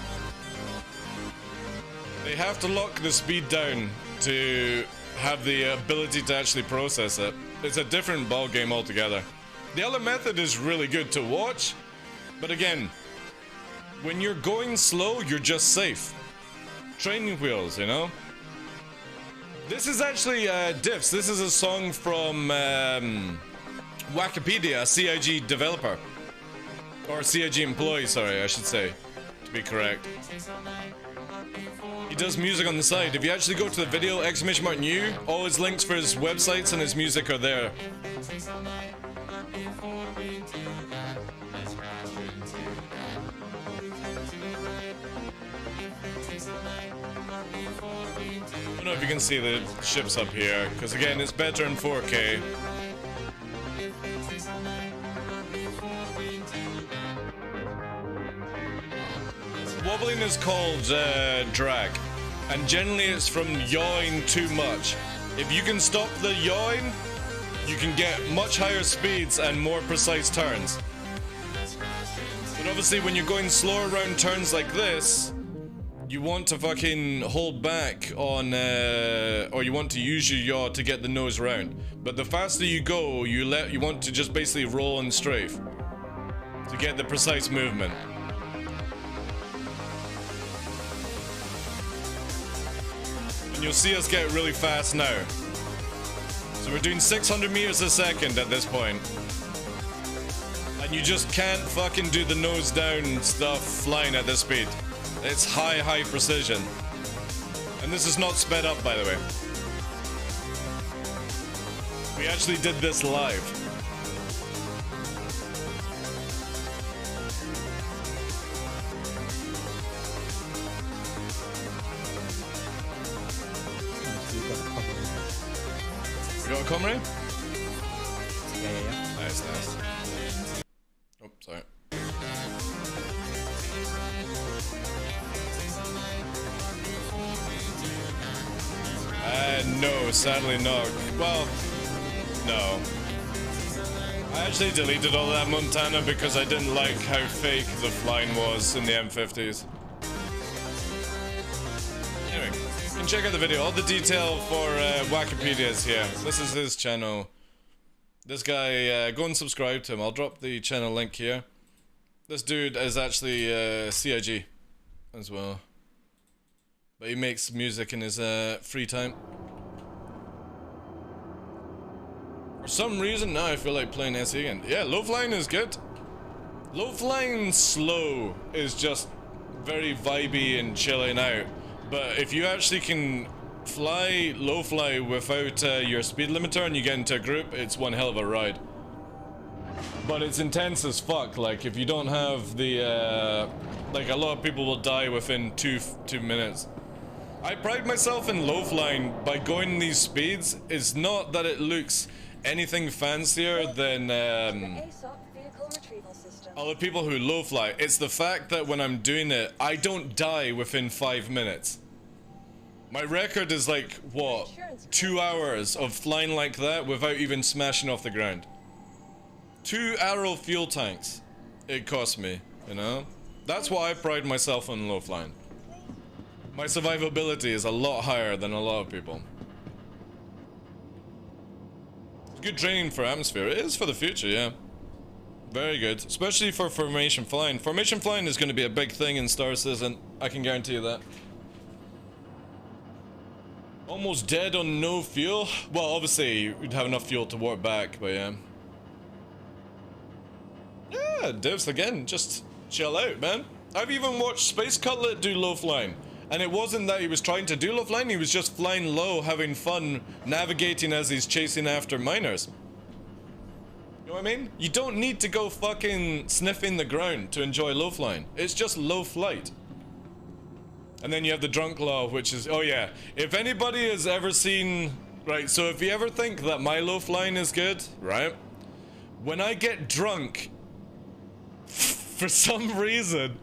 They have to lock the speed down to have the ability to actually process it. It's a different ball game altogether. The other method is really good to watch, but again, when you're going slow, you're just safe. Training wheels, you know? This is actually Diffs. This is a song from Wikipedia, a CIG developer. Or CIG employee, sorry, I should say, to be correct. He does music on the side. If you actually go to the video, !new, all his links for his websites and his music are there. I don't know if you can see the ships up here, because again, it's better in 4K. Wobbling is called drag, and generally it's from yawing too much. If you can stop the yawing, you can get much higher speeds and more precise turns. But obviously when you're going slower around turns like this, you want to fucking hold back on, or you want to use your yaw to get the nose round. But the faster you go, you want to just basically roll and strafe to get the precise movement. And you'll see us get really fast now. So we're doing 600 meters a second at this point. And you just can't fucking do the nose down stuff flying at this speed. It's high precision. And this is not sped up, by the way. We actually did this live. You got a comrade? Yeah. Nice. Oh, sorry. No, sadly not. Well, no. I actually deleted all that Montana because I didn't like how fake the flying was in the M50s. Anyway, you can check out the video. All the detail for Wikipedia is here. This is his channel. This guy, go and subscribe to him. I'll drop the channel link here. This dude is actually CIG as well. But he makes music in his free time. For some reason now I feel like playing SE again. Yeah, low flying is good. Low flying slow is just very vibey and chilling out. But if you actually can fly low fly without your speed limiter and you get into a group, it's one hell of a ride. But it's intense as fuck. Like if you don't have the like a lot of people will die within two minutes. I pride myself in low flying by going these speeds. It's not that it looks anything fancier than other people who low fly. It's the fact that when I'm doing it, I don't die within 5 minutes. My record is like, what, 2 hours of flying like that without even smashing off the ground. 2 Arrow fuel tanks it cost me, you know? That's why I pride myself on low flying. My survivability is a lot higher than a lot of people. It's good training for atmosphere. It is for the future, yeah. Very good. Especially for formation flying. Formation flying is going to be a big thing in Star Citizen. I can guarantee you that. Almost dead on no fuel? Well, obviously, you'd have enough fuel to warp back, but yeah. Yeah, divs again. Just chill out, man. I've even watched Space Cutlet do low flying. And it wasn't that he was trying to do low flying, he was just flying low, having fun, navigating as he's chasing after miners. You know what I mean? You don't need to go fucking sniffing the ground to enjoy low flying. It's just low flight. And then you have the TheDarkLaw, which is, oh yeah, if anybody has ever seen, right, so if you ever think that my low flying is good, right? When I get drunk, for some reason,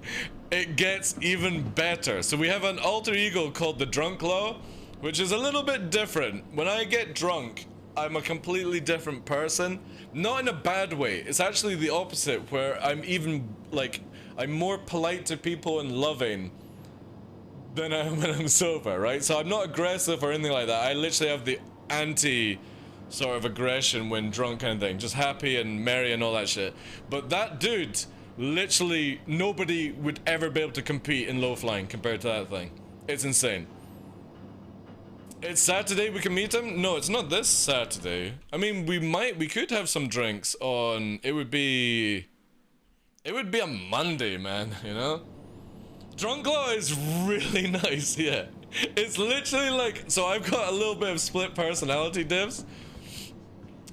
it gets even better. So we have an alter ego called the TheDarkLaw, which is a little bit different. When I get drunk, I'm a completely different person. Not in a bad way. It's actually the opposite, where I'm even, like, I'm more polite to people and loving than I am when I'm sober, right? So I'm not aggressive or anything like that. I literally have the anti sort of aggression when drunk kind of thing. Just happy and merry and all that shit. But that dude, literally nobody would ever be able to compete in low flying compared to that thing. It's insane. It's Saturday, we can meet him? No, it's not this Saturday. I mean, we could have some drinks on, it would be a Monday, man, you know? TheDarkLaw is really nice, yeah. It's literally like, so I've got a little bit of split personality, Divs.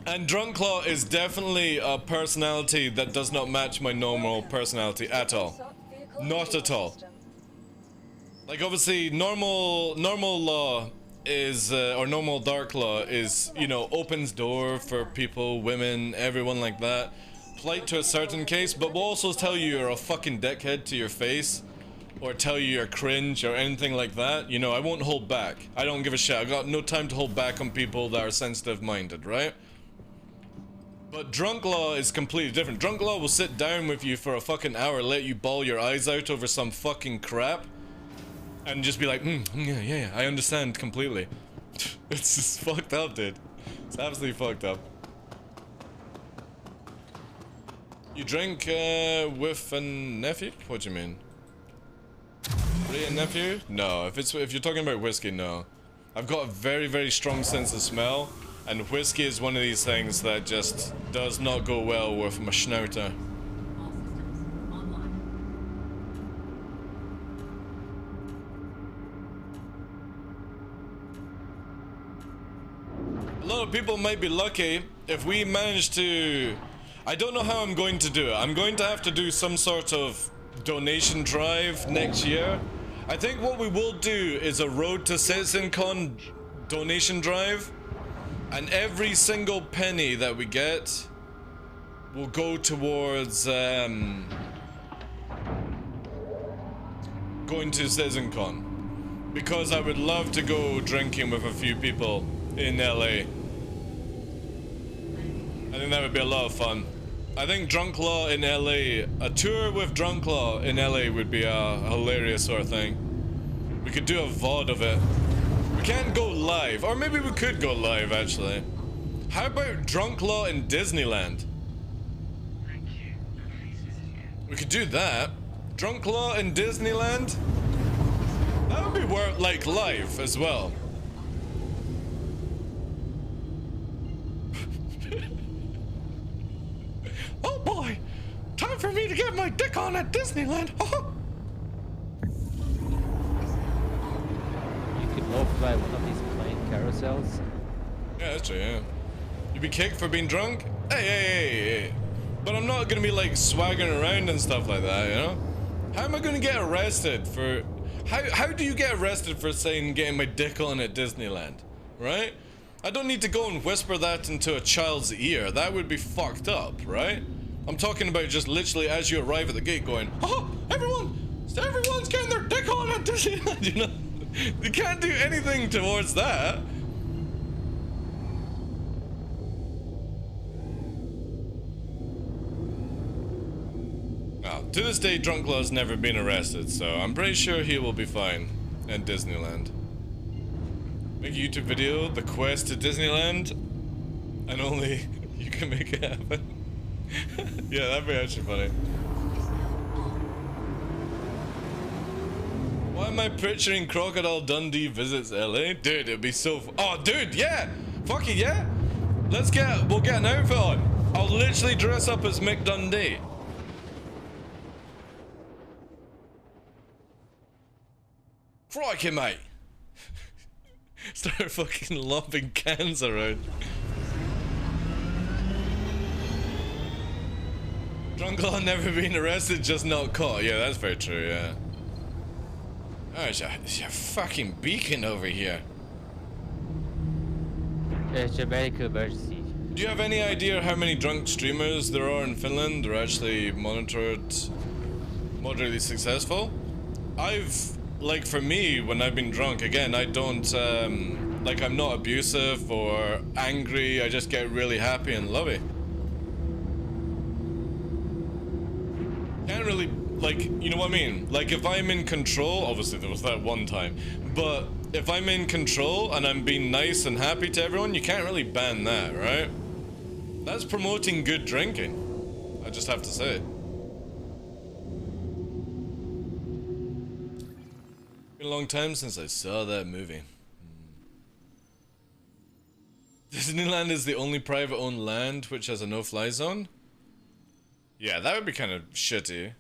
And DarkLaw is definitely a personality that does not match my normal personality at all. Not at all. Like obviously normal law is, or normal DarkLaw is, you know, opens door for people, women, everyone like that. Polite to a certain case, but will also tell you you're a fucking dickhead to your face. Or tell you you're cringe or anything like that. You know, I won't hold back. I don't give a shit. I got no time to hold back on people that are sensitive minded, right? But DarkLaw is completely different. DarkLaw will sit down with you for a fucking hour, let you bawl your eyes out over some fucking crap. And just be like, yeah, I understand completely. It's just fucked up, dude. It's absolutely fucked up. You drink with a nephew? What do you mean? Really a nephew? No, if you're talking about whiskey, no. I've got a very, very strong sense of smell, and whiskey is one of these things that just does not go well with my schnauzer. All systems online. A lot of people might be lucky if we manage to... I don't know how I'm going to do it. I'm going to have to do some sort of donation drive next year. I think what we will do is a Road to CitizenCon donation drive, and every single penny that we get will go towards going to CitizenCon, because I would love to go drinking with a few people in LA. I think that would be a lot of fun. I think DarkLaw in LA, a tour with DarkLaw in LA would be a hilarious sort of thing. We could do a VOD of it. We can't go live, or maybe we could go live actually. How about DarkLaw in Disneyland? We could do that. DarkLaw in Disneyland? That would be worth, like, live as well. Oh boy! Time for me to get my dick on at Disneyland! You could walk by one of these plane carousels. Yeah, that's true, yeah. You'd be kicked for being drunk? Hey. But I'm not gonna be like swaggering around and stuff like that, you know? How am I gonna get arrested for... How do you get arrested for saying getting my dick on at Disneyland? Right? I don't need to go and whisper that into a child's ear. That would be fucked up, right? I'm talking about just literally as you arrive at the gate going, oh, everyone's getting their dick on at Disneyland, you know? You can't do anything towards that. Well, to this day, DarkLaw's never been arrested, so I'm pretty sure he will be fine at Disneyland. Make a YouTube video, the quest to Disneyland, and only you can make it happen. Yeah, that'd be actually funny. Why am I picturing Crocodile Dundee visits LA? Dude, it'd be so oh, dude, yeah! Fuck it, yeah! We'll get an outfit on. I'll literally dress up as Mick Dundee. Crikey, mate! Start fucking lobbing cans around. DarkLaw never been arrested, just not caught. Yeah, that's very true, yeah. Oh, it's a fucking beacon over here. It's a medical emergency. Do you have any idea how many drunk streamers there are in Finland that are actually moderately successful? Like for me, when I've been drunk, again, I don't, like I'm not abusive or angry, I just get really happy and lovey. Can't really, like, you know what I mean? Like if I'm in control, obviously there was that one time, but if I'm in control and I'm being nice and happy to everyone, you can't really ban that, right? That's promoting good drinking, I just have to say it. Been a long time since I saw that movie. Disneyland is the only private owned land which has a no-fly zone? Yeah, that would be kind of shitty.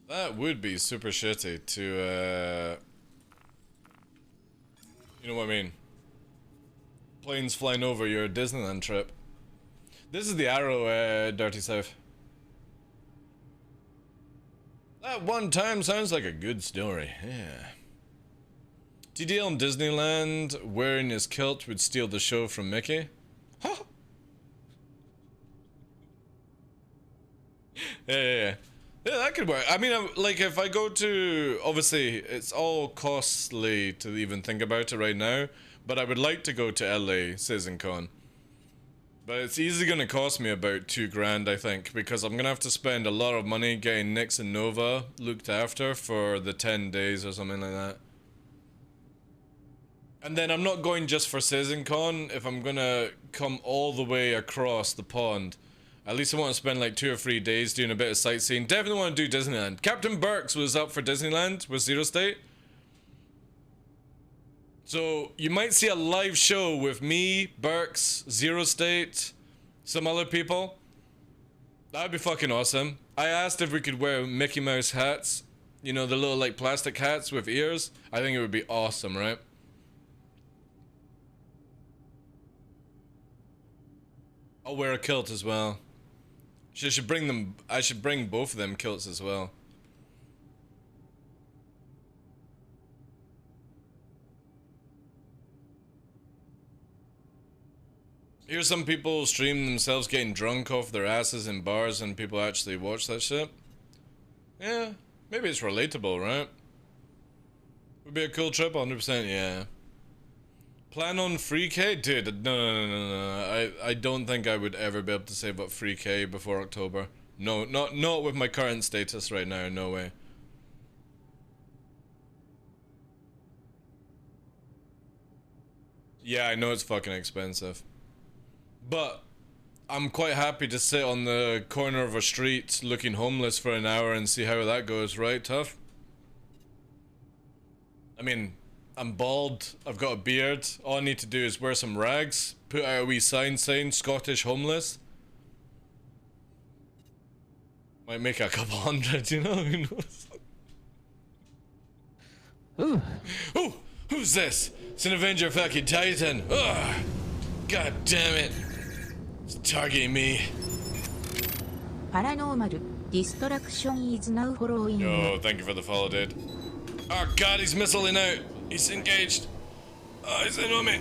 That would be super shitty to, you know what I mean? Planes flying over your Disneyland trip. This is the arrow, Dirty South. That one time sounds like a good story, yeah. TDL in Disneyland wearing his kilt would steal the show from Mickey? Huh? Yeah, that could work. I mean, like, if I go to... Obviously, it's all costly to even think about it right now, but I would like to go to LA CitizenCon. But it's easily going to cost me about $2,000, I think, because I'm going to have to spend a lot of money getting Nyx and Nova looked after for the 10 days or something like that. And then I'm not going just for CitizenCon. If I'm going to come all the way across the pond, at least I want to spend like 2 or 3 days doing a bit of sightseeing. Definitely want to do Disneyland. Captain Burks was up for Disneyland with Zero State. So you might see a live show with me, Burks, Zero State, some other people. That'd be fucking awesome. I asked if we could wear Mickey Mouse hats. You know, the little like plastic hats with ears. I think it would be awesome, right? I'll wear a kilt as well. I should bring both of them kilts as well. Here's some people stream themselves getting drunk off their asses in bars and people actually watch that shit. Yeah, maybe it's relatable, right? Would be a cool trip, 100%, yeah. Plan on free K? Dude, no. I don't think I would ever be able to save up free K before October. No, not with my current status right now, no way. Yeah, I know it's fucking expensive. But I'm quite happy to sit on the corner of a street looking homeless for an hour and see how that goes, right, Tough? I mean, I'm bald, I've got a beard, all I need to do is wear some rags, put out a wee sign saying Scottish homeless. Might make a couple hundred, you know, who knows? Ooh. Ooh, who's this? It's an Avenger fucking Titan. Ugh. God damn it. It's targeting me. Paranormal Destruction is now following. Yo, thank you for the follow, dude. Oh god, he's missiling out. He's engaged. Oh, he's in on me.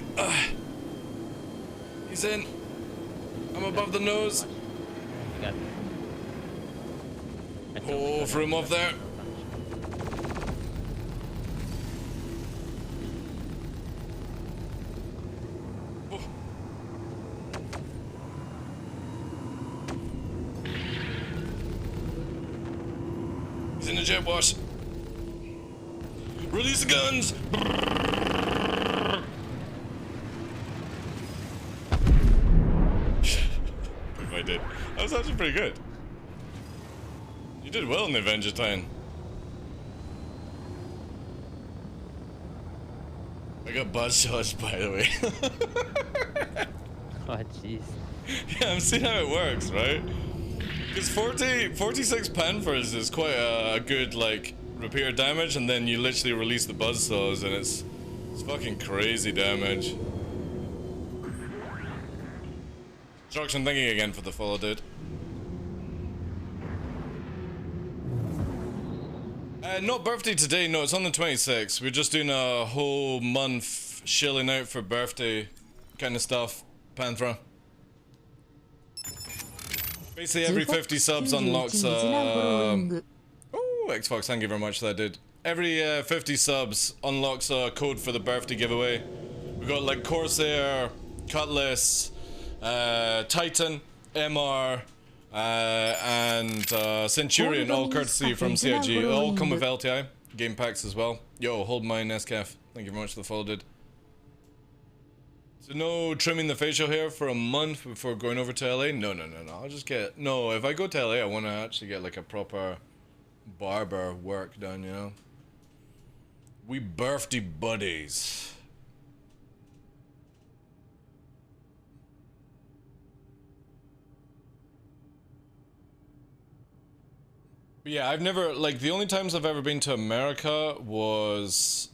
He's in. I'm above the nose. Oh, threw him off there. Oh. He's in the jet wash. Release the guns! If I did. That was actually pretty good. You did well in the Avenger Titan. I got buzzsaws, by the way. Oh, jeez. Yeah, I'm seeing how it works, right? Because 46 Panthers is quite a good, like, repair damage, and then you literally release the buzzsaws, and it's fucking crazy damage. Destruction, thank you again for the follow, dude. Not birthday today, no, it's on the 26th. We're just doing a whole month chilling out for birthday kind of stuff, Panthera. Basically every 50 subs unlocks oh, Xbox, thank you very much for that, dude. Every 50 subs unlocks a code for the birthday giveaway. We got like Corsair, Cutlass, Titan, MR, and Centurion, all courtesy from CIG. All come with LTI game packs as well. Yo, hold mine, Nescaf. Thank you very much for the follow, dude. So no trimming the facial hair for a month before going over to LA? No. I'll just get... No, if I go to LA, I want to actually get like a proper barber work done, you know? We birthday buddies. But yeah, I've never, like, the only times I've ever been to America was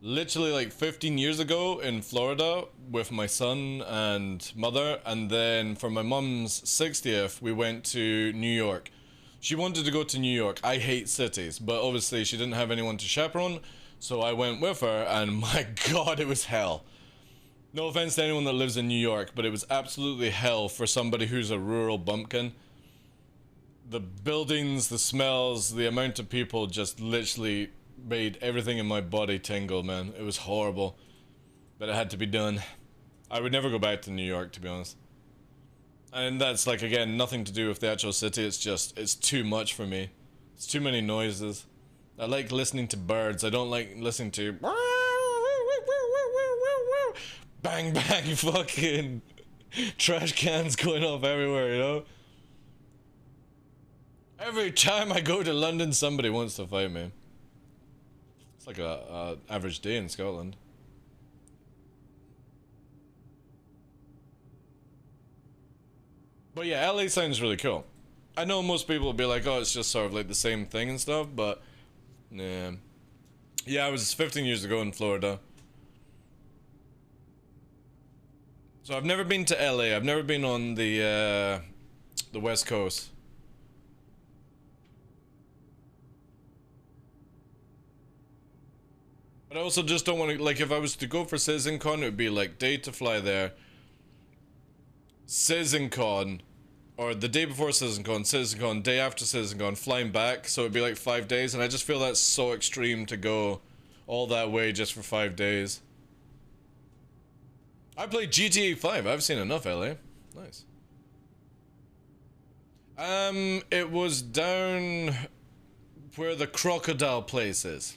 literally like 15 years ago in Florida with my son and mother, and then for my mum's 60th we went to New York. She wanted to go to New York. I hate cities, but obviously she didn't have anyone to chaperone, so I went with her, and my god, it was hell. No offense to anyone that lives in New York, but it was absolutely hell for somebody who's a rural bumpkin. The buildings, the smells, the amount of people just literally made everything in my body tingle, man. It was horrible, but it had to be done. I would never go back to New York, to be honest. And that's, like, again, nothing to do with the actual city. It's just, it's too much for me. It's too many noises. I like listening to birds. I don't like listening to bang bang fucking trash cans going off everywhere, you know? Every time I go to London, somebody wants to fight me. It's like a average day in Scotland. But yeah, LA sounds really cool. I know most people will be like, oh, it's just sort of like the same thing and stuff, but nah. Yeah, I was 15 years ago in Florida. So I've never been to LA. I've never been on the West Coast. But I also just don't want to, like, if I was to go for CitizenCon, it would be like day to fly there, CitizenCon, or the day before CitizenCon, day after CitizenCon, flying back, so it'd be like 5 days, and I just feel that's so extreme to go all that way just for 5 days. I played GTA 5, I've seen enough LA. Nice. It was down where the crocodile place is.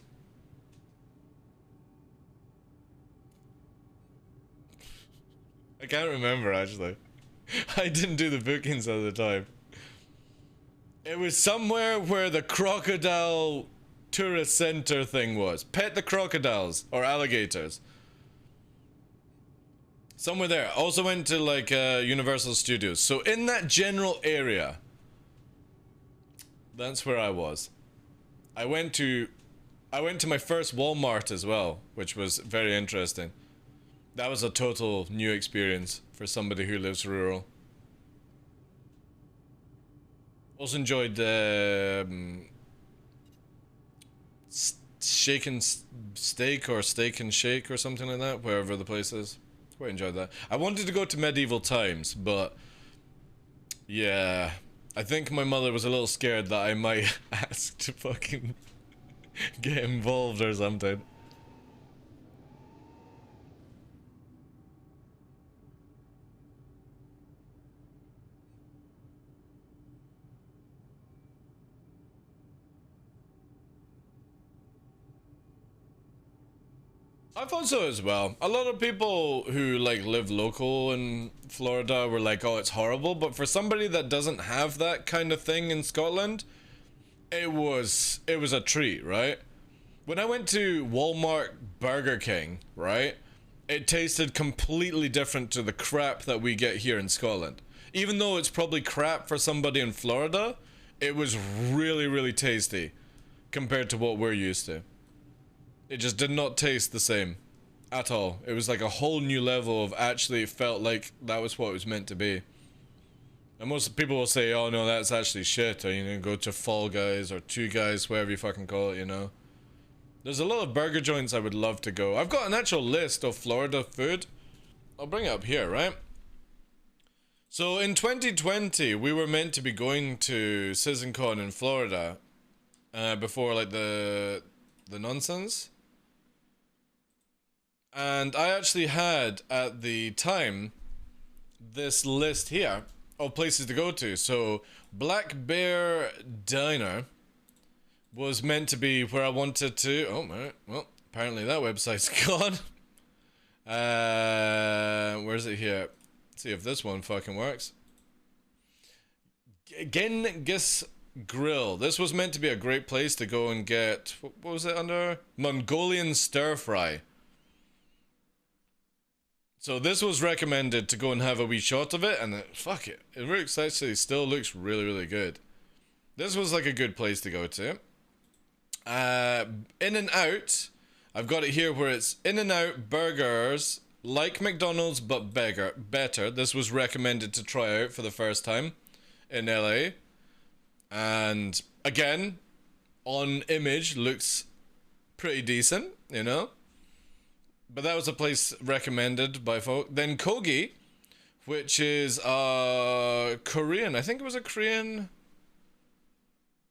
I can't remember, actually. I didn't do the bookings at the time. It was somewhere where the crocodile tourist center thing was. Pet the crocodiles or alligators. Somewhere there. Also went to like Universal Studios. So in that general area, that's where I was. I went to my first Walmart as well, which was very interesting. That was a total new experience for somebody who lives rural. Also enjoyed Shake and Steak or Steak and Shake or something like that, wherever the place is. Quite enjoyed that. I wanted to go to medieval times, but yeah, I think my mother was a little scared that I might ask to fucking get involved or something. I thought so as well. A lot of people who like live local in Florida were like, oh, it's horrible, but for somebody that doesn't have that kind of thing in Scotland, it was a treat, right? When I went to Walmart Burger King, right, it tasted completely different to the crap that we get here in Scotland. Even though it's probably crap for somebody in Florida, it was really, really tasty compared to what we're used to. It just did not taste the same at all. It was like a whole new level of actually, it felt like that was what it was meant to be. And most people will say, oh no, that's actually shit, or, you know, go to Fall Guys or Two Guys, whatever you fucking call it, you know. There's a lot of burger joints I would love to go. I've got an actual list of Florida food. I'll bring it up here, right? So in 2020, we were meant to be going to CitizenCon in Florida before like the nonsense. And I actually had, at the time, this list here of places to go to. So, Black Bear Diner was meant to be where I wanted to... Oh, man. Well, apparently that website's gone. Where's it here? Let's see if this one fucking works. Genghis Grill. This was meant to be a great place to go and get... What was it under? Mongolian Stir Fry. So this was recommended to go and have a wee shot of it, and fuck it. It looks actually still looks really, really good. This was like a good place to go to. In and Out. I've got it here where it's In and Out burgers like McDonald's but better. This was recommended to try out for the first time in LA. And again, on image looks pretty decent, you know. But that was a place recommended by folk. Then Kogi, which is Korean. I think it was a Korean.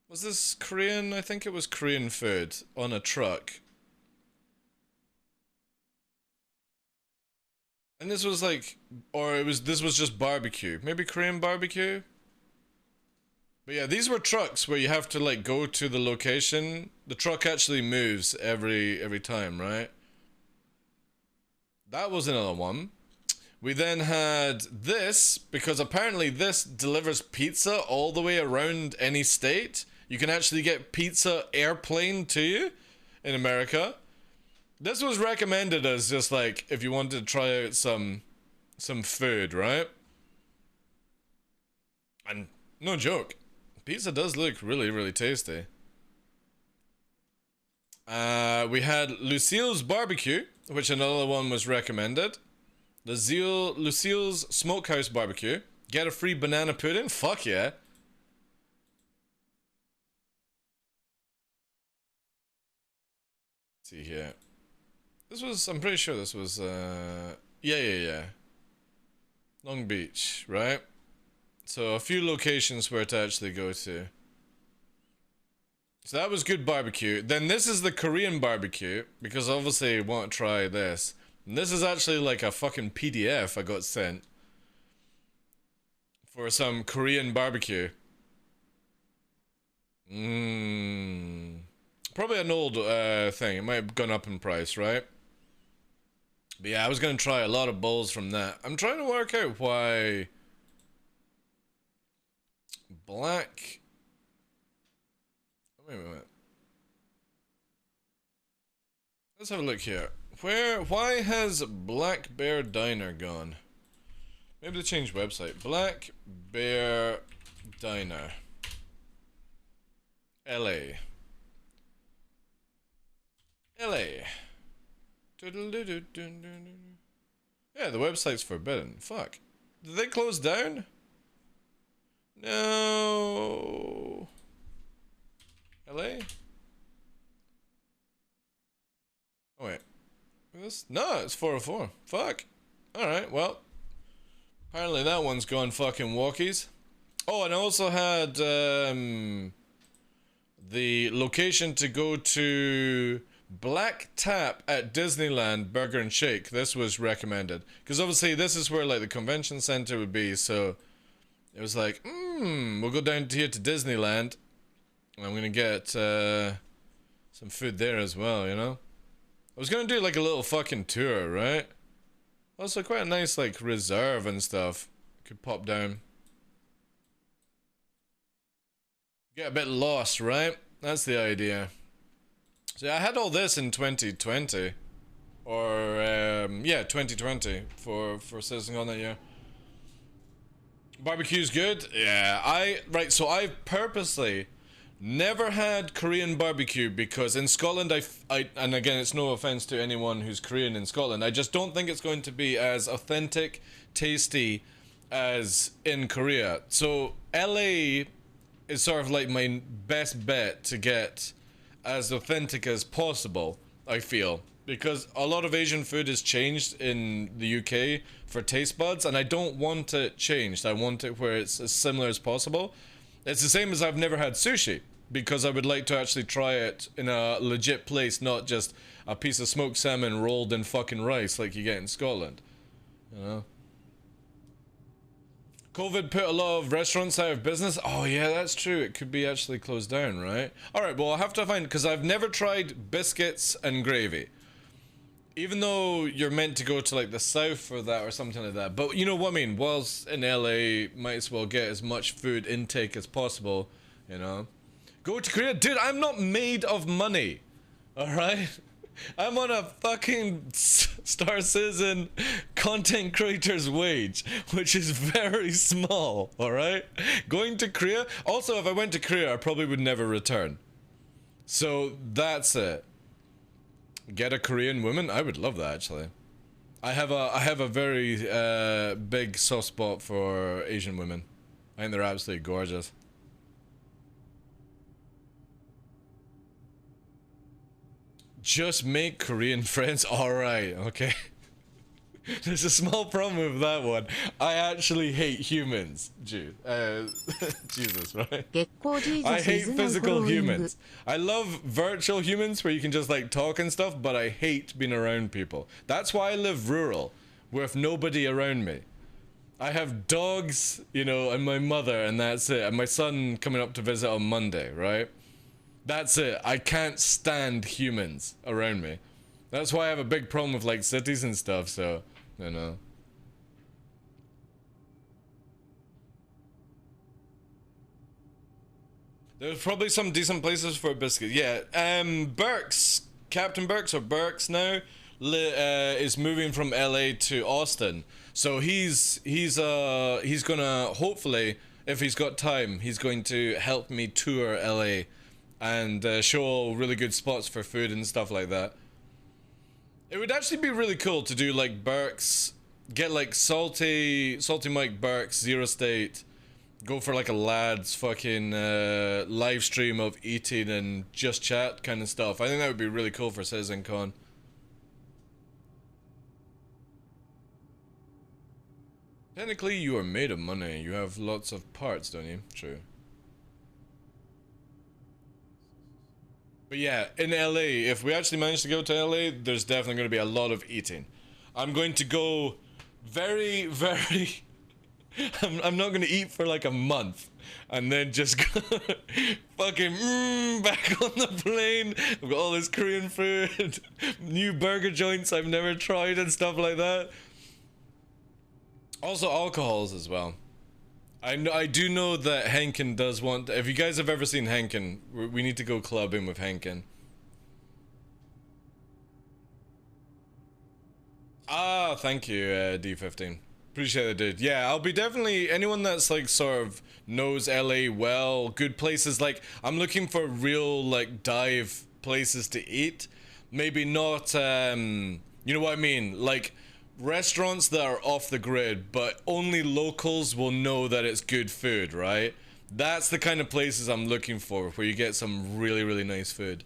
Was this Korean? I think it was Korean food on a truck. And this was like, or this was just barbecue. Maybe Korean barbecue? But yeah, these were trucks where you have to like go to the location. The truck actually moves every time, right? That was another one. We then had this, because apparently this delivers pizza all the way around any state. You can actually get pizza airplane to you in America. This was recommended as just like if you wanted to try out some food, right? And no joke, pizza does look really, really tasty. We had Lucille's Barbecue, which another one was recommended. Lucille's Smokehouse Barbecue. Get a free banana pudding? Fuck yeah. Let's see here. This was, I'm pretty sure this was, yeah. Long Beach, right? So a few locations where to actually go to. So that was good barbecue. Then this is the Korean barbecue, because obviously I want to try this. And this is actually like a fucking PDF I got sent for some Korean barbecue. Probably an old thing. It might have gone up in price, right? But yeah, I was going to try a lot of bowls from that. I'm trying to work out why Black... Wait. Let's have a look here. Why has Black Bear Diner gone? Maybe they changed website. Black Bear Diner. LA. Yeah, the website's forbidden. Fuck. Did they close down? No. LA? Oh wait. This? No, it's 404. Fuck. Alright, well. Apparently that one's gone fucking walkies. Oh, and I also had the location to go to Black Tap at Disneyland Burger and Shake. This was recommended. Because obviously this is where like the convention center would be, so it was like, we'll go down here to Disneyland. I'm gonna get some food there as well, you know? I was gonna do like a little fucking tour, right? Also quite a nice like reserve and stuff. Could pop down. Get a bit lost, right? That's the idea. So yeah, I had all this in 2020. Or, yeah, 2020 for Citizen on that year. Barbecue's good? Yeah, right, so I purposely never had Korean barbecue because in Scotland, and again, it's no offense to anyone who's Korean in Scotland, I just don't think it's going to be as authentic, tasty as in Korea. So LA is sort of like my best bet to get as authentic as possible, I feel. Because a lot of Asian food has changed in the UK for taste buds, and I don't want it changed. I want it where it's as similar as possible. It's the same as I've never had sushi, because I would like to actually try it in a legit place, not just a piece of smoked salmon rolled in fucking rice like you get in Scotland. You know? COVID put a lot of restaurants out of business. Oh yeah, that's true. It could be actually closed down, right? Alright, well I'll have to find, because I've never tried biscuits and gravy. Even though you're meant to go to like the south for that or something like that. But you know what I mean, whilst in LA, might as well get as much food intake as possible, you know? Go to Korea? Dude, I'm not made of money. Alright? I'm on a fucking Star Citizen content creator's wage, which is very small, alright? Going to Korea, also if I went to Korea, I probably would never return. So that's it. Get a Korean woman? I would love that actually. I have a very big soft spot for Asian women. I think they're absolutely gorgeous. Just make Korean friends. Alright, okay. There's a small problem with that one. I actually hate humans, Jude. Jesus, right? I hate physical humans. I love virtual humans where you can just like talk and stuff, but I hate being around people. That's why I live rural, with nobody around me. I have dogs, you know, and my mother, and that's it. And my son coming up to visit on Monday, right? That's it. I can't stand humans around me. That's why I have a big problem with like cities and stuff, so, you know. There's probably some decent places for a biscuit. Yeah, Burks, Captain Burks or Burks now, is moving from LA to Austin. So he's gonna, hopefully, if he's got time, he's going to help me tour LA and show really good spots for food and stuff like that. It would actually be really cool to do like Burks, get like Salty Mike Burks, Zero State, go for like a lads fucking live stream of eating and just chat kind of stuff. I think that would be really cool for CitizenCon. Technically you are made of money, you have lots of parts, don't you? True. But yeah, in LA, if we actually manage to go to LA, there's definitely going to be a lot of eating. I'm going to go very, very... I'm not going to eat for like a month. And then just go fucking back on the plane. I've got all this Korean food, new burger joints I've never tried and stuff like that. Also alcohols as well. I do know that Henkin does want... If you guys have ever seen Henkin, we need to go clubbing with Henkin. Ah, thank you, D15. Appreciate it, dude. Yeah, I'll be definitely... Anyone that's, like, sort of knows LA well, good places, like... I'm looking for real, like, dive places to eat. Maybe not, you know what I mean? Like... Restaurants that are off the grid, but only locals will know that it's good food, right? That's the kind of places I'm looking for, where you get some really, really nice food.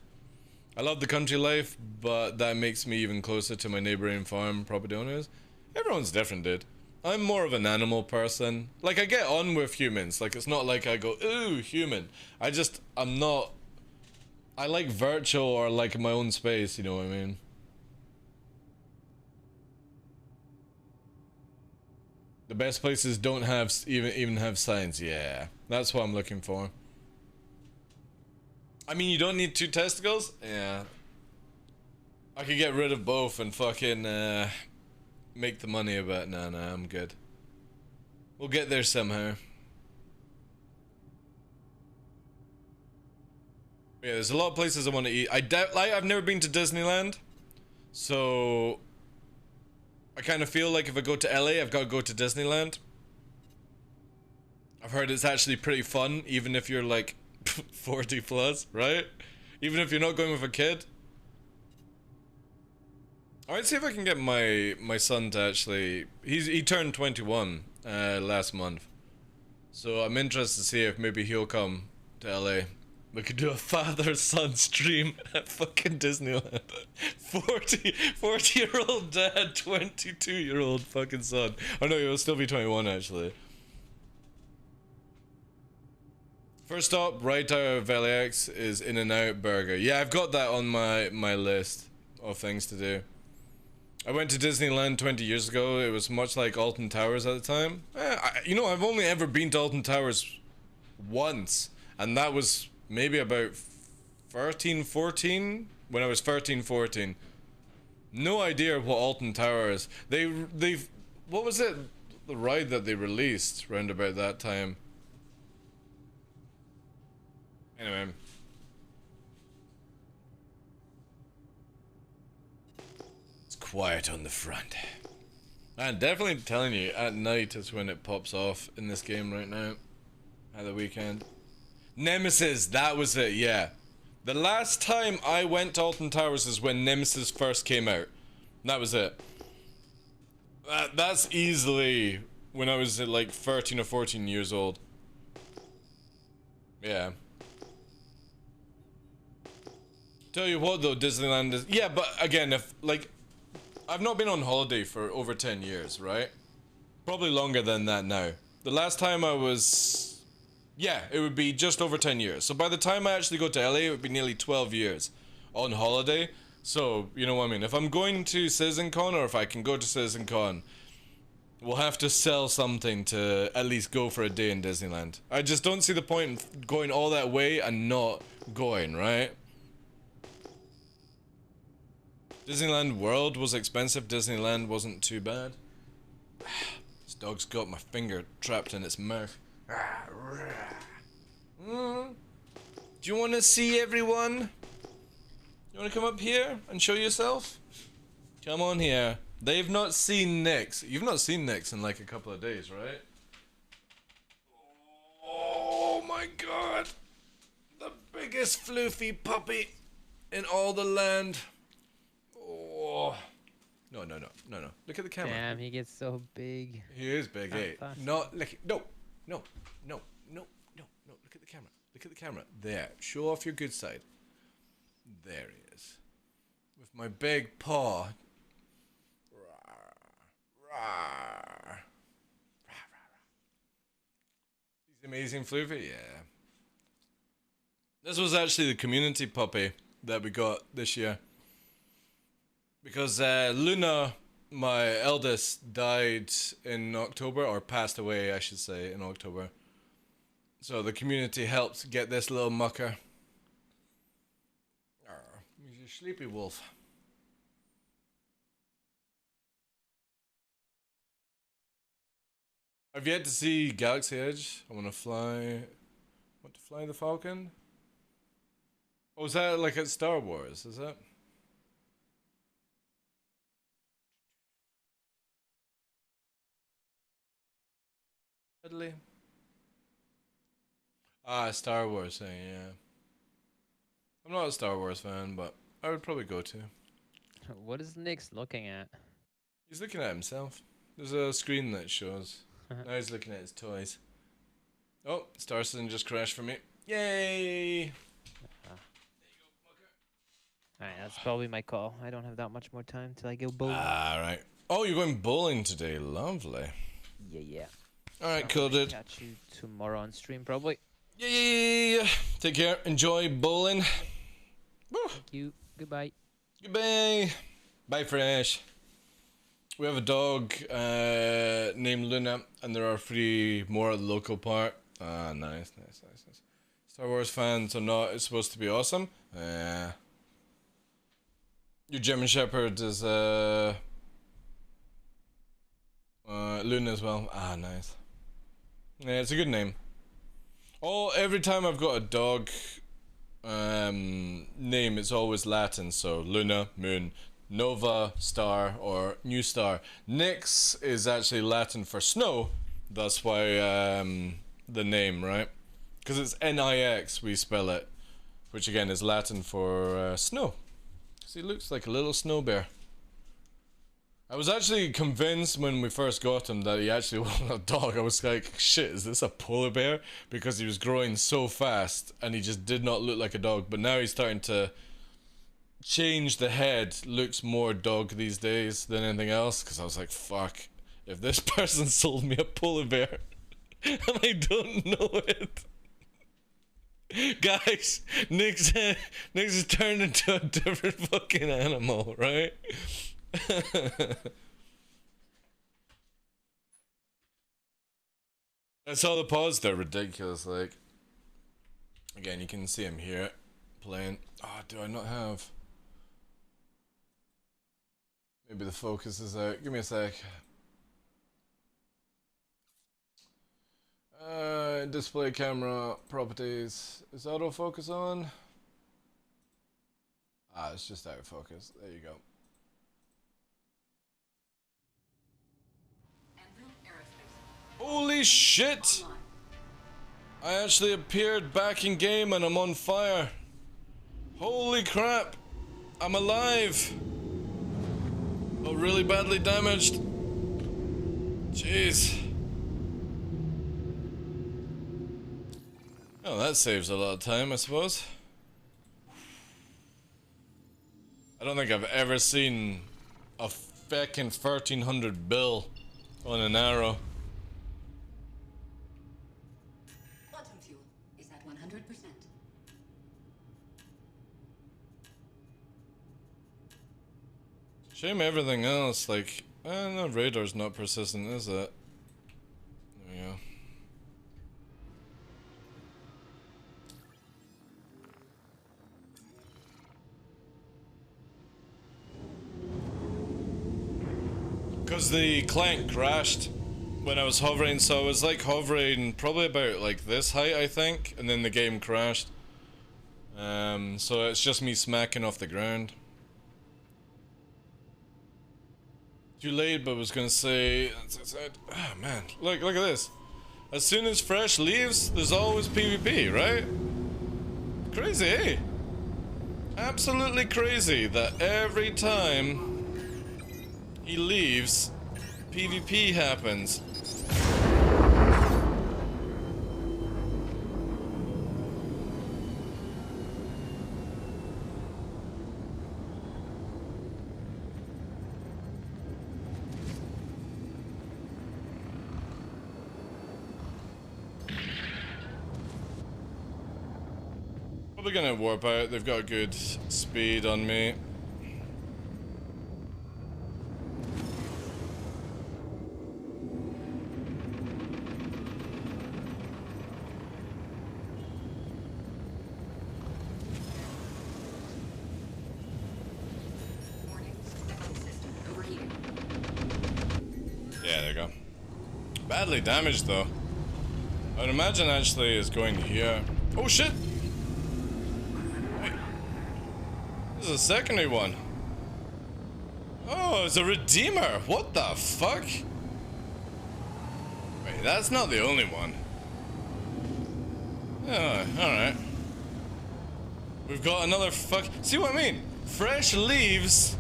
I love the country life, but that makes me even closer to my neighboring farm property owners. Everyone's different, dude. I'm more of an animal person. Like, I get on with humans. Like, it's not like I go, ooh, human. I'm not... I like virtual or like my own space, you know what I mean? The best places don't have even have signs. Yeah, that's what I'm looking for. I mean, you don't need 2 testicles. Yeah, I could get rid of both and fucking make the money. But nah, I'm good. We'll get there somehow. Yeah, there's a lot of places I want to eat. I've never been to Disneyland, so. I kind of feel like if I go to LA, I've got to go to Disneyland. I've heard it's actually pretty fun, even if you're like 40 plus, right? Even if you're not going with a kid. Alright, see if I can get my son to actually... He turned 21 last month. So I'm interested to see if maybe he'll come to LA. We could do a father-son stream at fucking Disneyland. 40-year-old dad, 22-year-old fucking son. Oh no, he'll still be 21 actually. First stop, right out of LAX is In-N-Out Burger. Yeah, I've got that on my list of things to do. I went to Disneyland 20 years ago. It was much like Alton Towers at the time. You know, I've only ever been to Alton Towers once. And that was... maybe about 13, 14? When I was 13, 14. No idea what Alton Tower is. They've... What was it? The ride that they released round about that time. Anyway. quiet on the front. I'm definitely telling you, at night is when it pops off in this game right now. At the weekend. Nemesis, that was it, yeah. The last time I went to Alton Towers is when Nemesis first came out. That was it. That's easily when I was like 13 or 14 years old. Yeah. Tell you what though, Disneyland is... Yeah, but again, if, like... I've not been on holiday for over 10 years, right? Probably longer than that now. The last time I was... Yeah, it would be just over 10 years. So by the time I actually go to LA, it would be nearly 12 years on holiday. So, you know what I mean? If I'm going to CitizenCon, or if I can go to CitizenCon, we'll have to sell something to at least go for a day in Disneyland. I just don't see the point in going all that way and not going, right? Disneyland World was expensive. Disneyland wasn't too bad. This dog's got my finger trapped in its mouth. Do you want to see everyone? You want to come up here and show yourself? Come on here. They've not seen Nyx. You've not seen Nyx in like a couple of days, right? Oh my god. The biggest floofy puppy in all the land. Oh. No. Look at the camera. Damn, he gets so big. He is big, eh? Not look. No. Look at the camera. Look at the camera. There. Show off your good side. There he is. With my big paw. He's amazing floofy, yeah. This was actually the community puppy that we got this year. Because Luna, my eldest, died in October, or passed away, I should say, in October. So the community helped get this little mucker. He's a sleepy wolf. I've yet to see Galaxy Edge. I want to fly the Falcon? Oh, is that like at Star Wars, is it? Italy. Ah, Star Wars thing, yeah. I'm not a Star Wars fan, but I would probably go to. What is Nyx looking at? He's looking at himself. There's a screen that shows. Now he's looking at his toys. Oh, Star Citizen just crashed for me. Yay! Alright, that's probably my call. I don't have that much more time till I go bowling. Alright. Oh, you're going bowling today. Lovely. Yeah. Alright, cool, dude. Catch you tomorrow on stream, probably. Yeah. Take care. Enjoy bowling. Woo. Thank you. Goodbye. Goodbye. Bye, Fresh. We have a dog named Luna, and there are 3 more at the local park. Ah, nice. Star Wars fans or not, it's supposed to be awesome. Your German Shepherd is Luna as well. Ah, nice. Yeah, it's a good name. Oh, every time I've got a dog name, it's always Latin. So Luna, Moon, Nova, Star, or New Star. Nyx is actually Latin for snow. That's why the name, right? Because it's N-I-X, we spell it. Which again is Latin for snow. Because he looks like a little snow bear. I was actually convinced when we first got him that he actually wasn't a dog. I was like, shit, is this a polar bear? Because he was growing so fast and he just did not look like a dog. But now he's starting to change the head. Looks more dog these days than anything else. Because I was like, fuck, if this person sold me a polar bear and I don't know it. Guys, Nyx has turned into a different fucking animal, right? I saw the paws, they're ridiculous, like. Again, you can see him here playing. Oh, do I not have? Maybe the focus is out. Give me a sec. Display camera properties. Is autofocus on? Ah, it's just out of focus. There you go. Holy shit! I actually appeared back in game and I'm on fire. Holy crap! I'm alive! But really badly damaged. Jeez. Oh, that saves a lot of time, I suppose. I don't think I've ever seen a feckin' 1300 bill on an arrow. Bottom fuel is at 100%. Shame everything else, like, no, radar's not persistent, is it? There we go. Because the clank crashed when I was hovering, so I was like hovering probably about like this height, I think, and then the game crashed. So it's just me smacking off the ground. Too late, but was gonna say, oh man, look at this. As soon as Fresh leaves, there's always PvP, right? Crazy, eh? Absolutely crazy that every time he leaves, PvP happens. Probably gonna warp out, they've got good speed on me. Yeah, there you go. Badly damaged though. I'd imagine actually is going here. Oh shit! Wait. This is a secondary one. Oh, it's a Redeemer! What the fuck? Wait, that's not the only one. Oh, alright. We've got another fuck. See what I mean? Fresh leaves,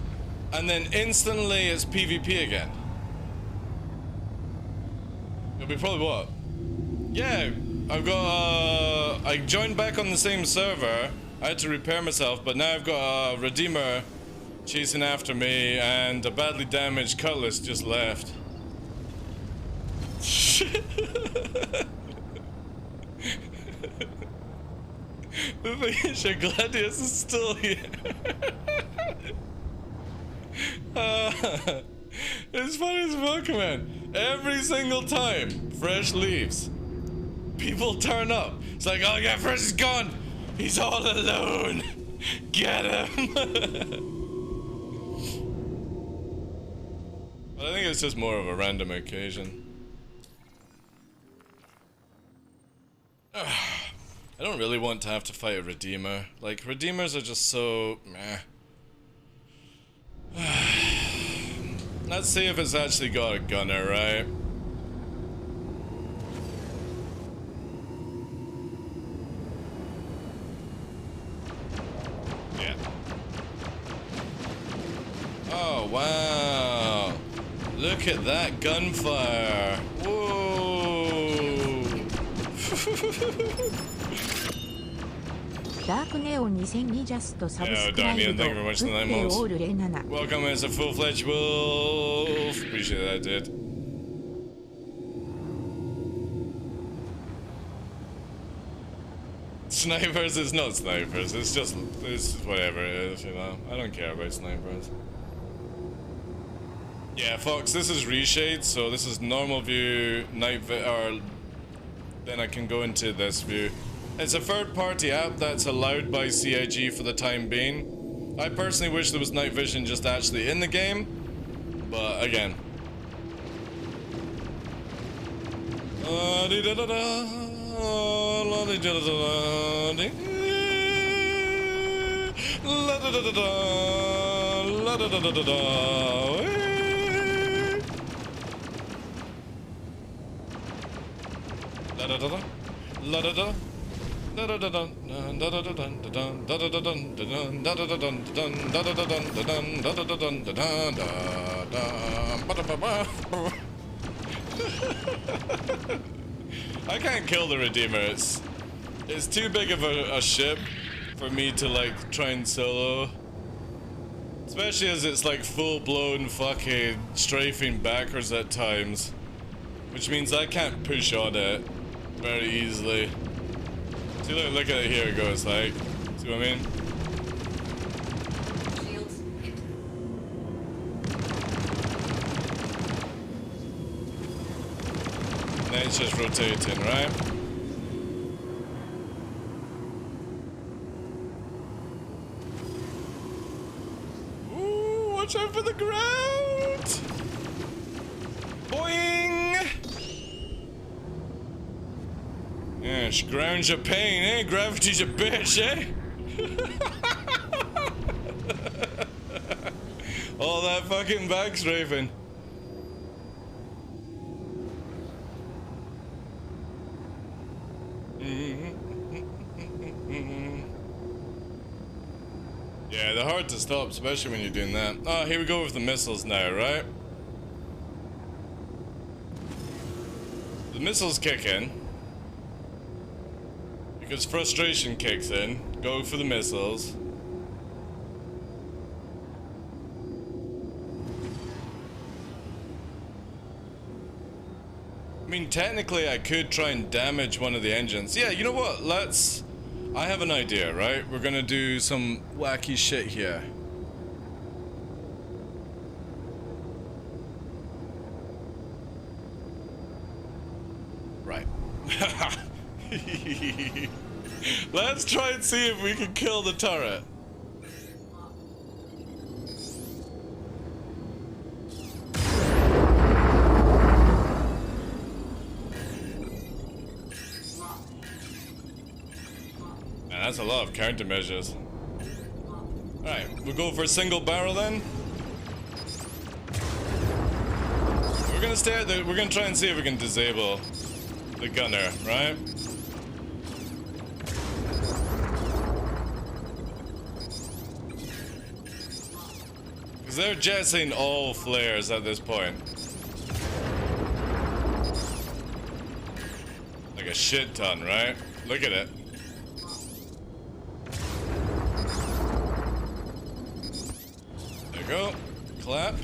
and then instantly it's PvP again. It'll be probably what? Yeah, I've got I joined back on the same server. I had to repair myself, but now I've got a Redeemer chasing after me, and a badly damaged Cutlass just left. The thing is, your Gladius is still here. It's funny as fuck, man. Every single time Fresh leaves, people turn up. It's like, oh yeah, Fresh is gone. He's all alone. Get him. But I think it's just more of a random occasion. I don't really want to have to fight a Redeemer. Like, Redeemers are just so meh. Let's see if it's actually got a gunner, right? Yeah. Oh, wow. Look at that gunfire. Whoa. Dark Neo 2002 just subscribed. Damien, thank you very much for the 9 months. all Renana. Welcome as a full-fledged wolf. Appreciate that, dude. Snipers is not snipers. It's just, it's whatever it is, you know. I don't care about snipers. Yeah, Fox, this is reshade, so this is normal view, or then I can go into this view. It's a third-party app that's allowed by CIG for the time being. I personally wish there was night vision just actually in the game, but again. I can't kill the Redeemer. It's too big of a ship for me to like try and solo. Especially as it's like full-blown fucking strafing backwards at times. Which means I can't push on it very easily. See, look at it here, it goes like, see what I mean? Shields hit. And then it's just rotating, right? Ooh, watch out for the ground! Boing! Yeah, ground's a pain, eh? Gravity's a bitch, eh? All that fucking back strafing. Yeah, they're hard to stop, especially when you're doing that. Oh, here we go with the missiles now, right? The missiles kick in. Because frustration kicks in. Go for the missiles. I mean, technically I could try and damage one of the engines. Yeah, you know what? I have an idea, right? We're gonna do some wacky shit here. Right. Let's try and see if we can kill the turret. Man, that's a lot of countermeasures. Alright, we'll go for a single barrel then. We're gonna stay at we're gonna try and see if we can disable the gunner, right? Because they're jetting all flares at this point. Like a shit ton, right? Look at it. There you go. Clap.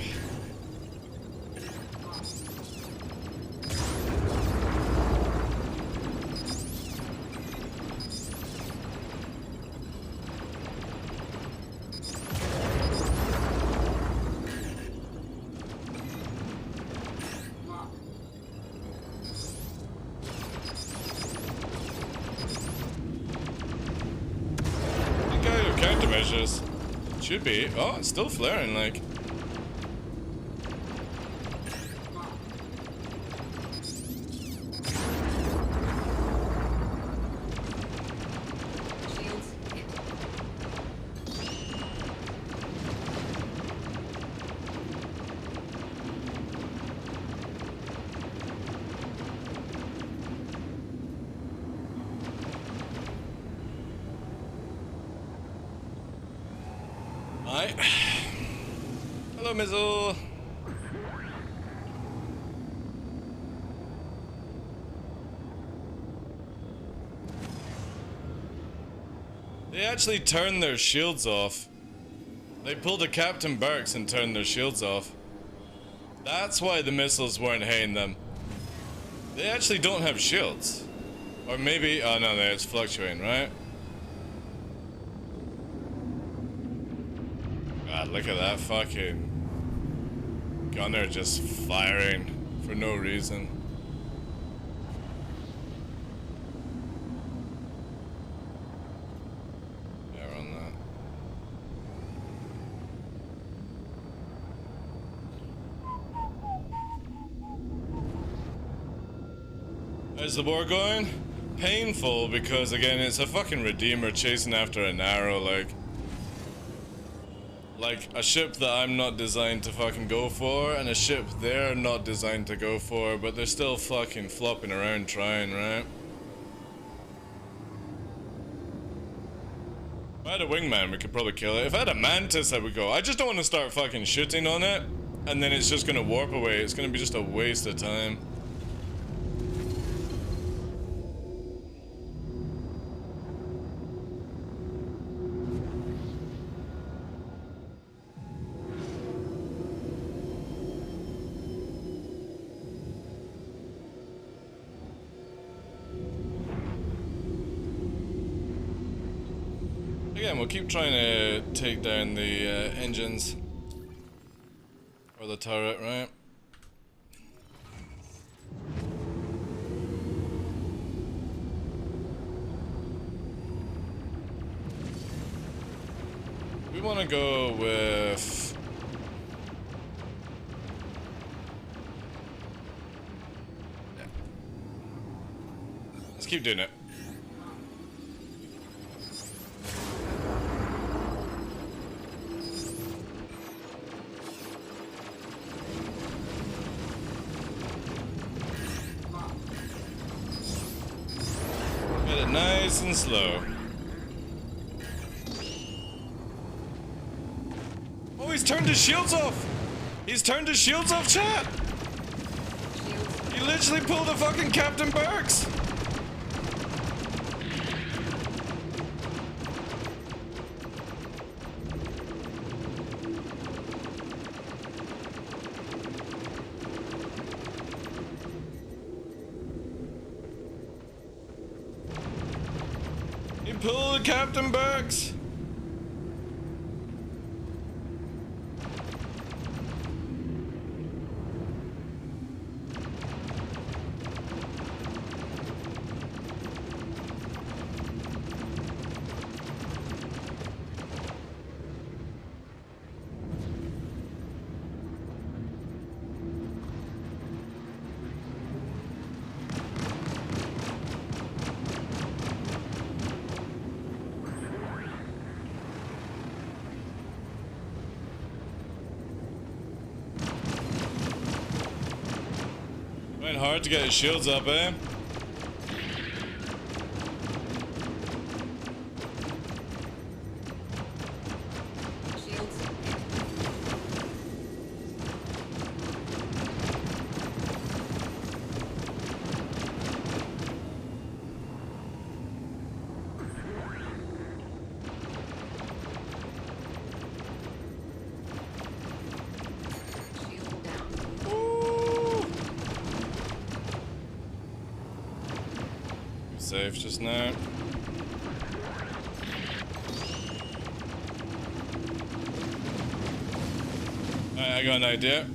Countermeasures. Should be. Oh, it's still flaring, like. Shields hit. Hi. Hello, Mizzle. They actually turned their shields off. They pulled a Captain Barracks and turned their shields off. That's why the missiles weren't hitting them. They actually don't have shields. Or maybe, oh no, it's fluctuating, right? God, look at that fucking gunner just firing for no reason. Yeah, we're on that. How's the war going? Painful, because again, it's a fucking Redeemer chasing after an arrow, like. Like a ship that I'm not designed to fucking go for, and a ship they're not designed to go for, but they're still fucking flopping around trying, right? If I had a wingman, we could probably kill it. If I had a mantis, I would go. I just don't want to start fucking shooting on it, and then it's just gonna warp away. It's gonna be just a waste of time. Again, we'll keep trying to take down the engines. Or the turret, right? We want to go with... Yeah. Let's keep doing it. Nice and slow. Oh, he's turned his shields off! He's turned his shields off, chat! He literally pulled a fucking Captain Burks! Pull Captain Burks! Hard to get his shields up, eh? Safe just now. Alright, I got an idea.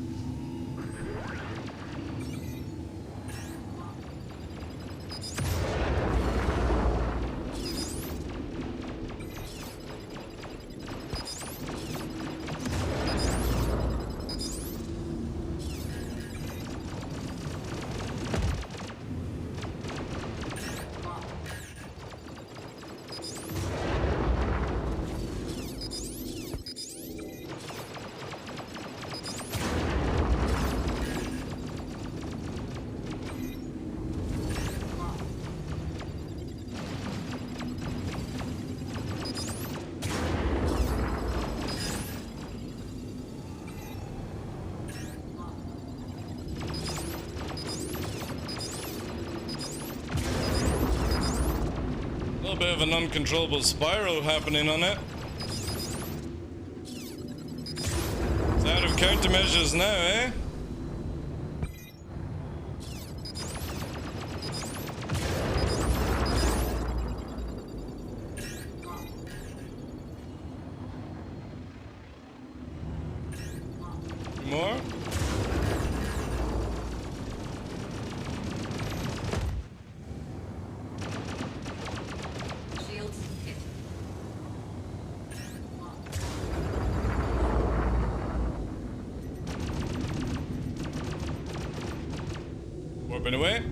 A bit of an uncontrollable spiral happening on it. It's out of countermeasures now, eh? More? Warping away.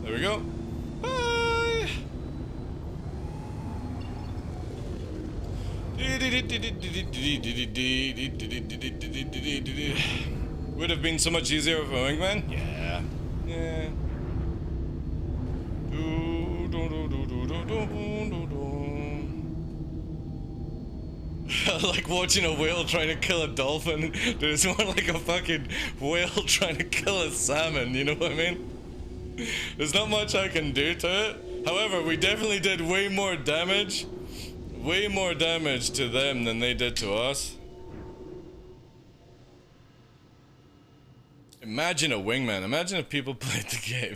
There we go. Bye! Would have been so much easier with a wingman. Yeah. Yeah. Like watching a whale trying to kill a dolphin. Dude, it's more like a fucking whale trying to kill a salmon, you know what I mean? There's not much I can do to it. However, we definitely did way more damage to them than they did to us. Imagine a wingman. Imagine if people played the game.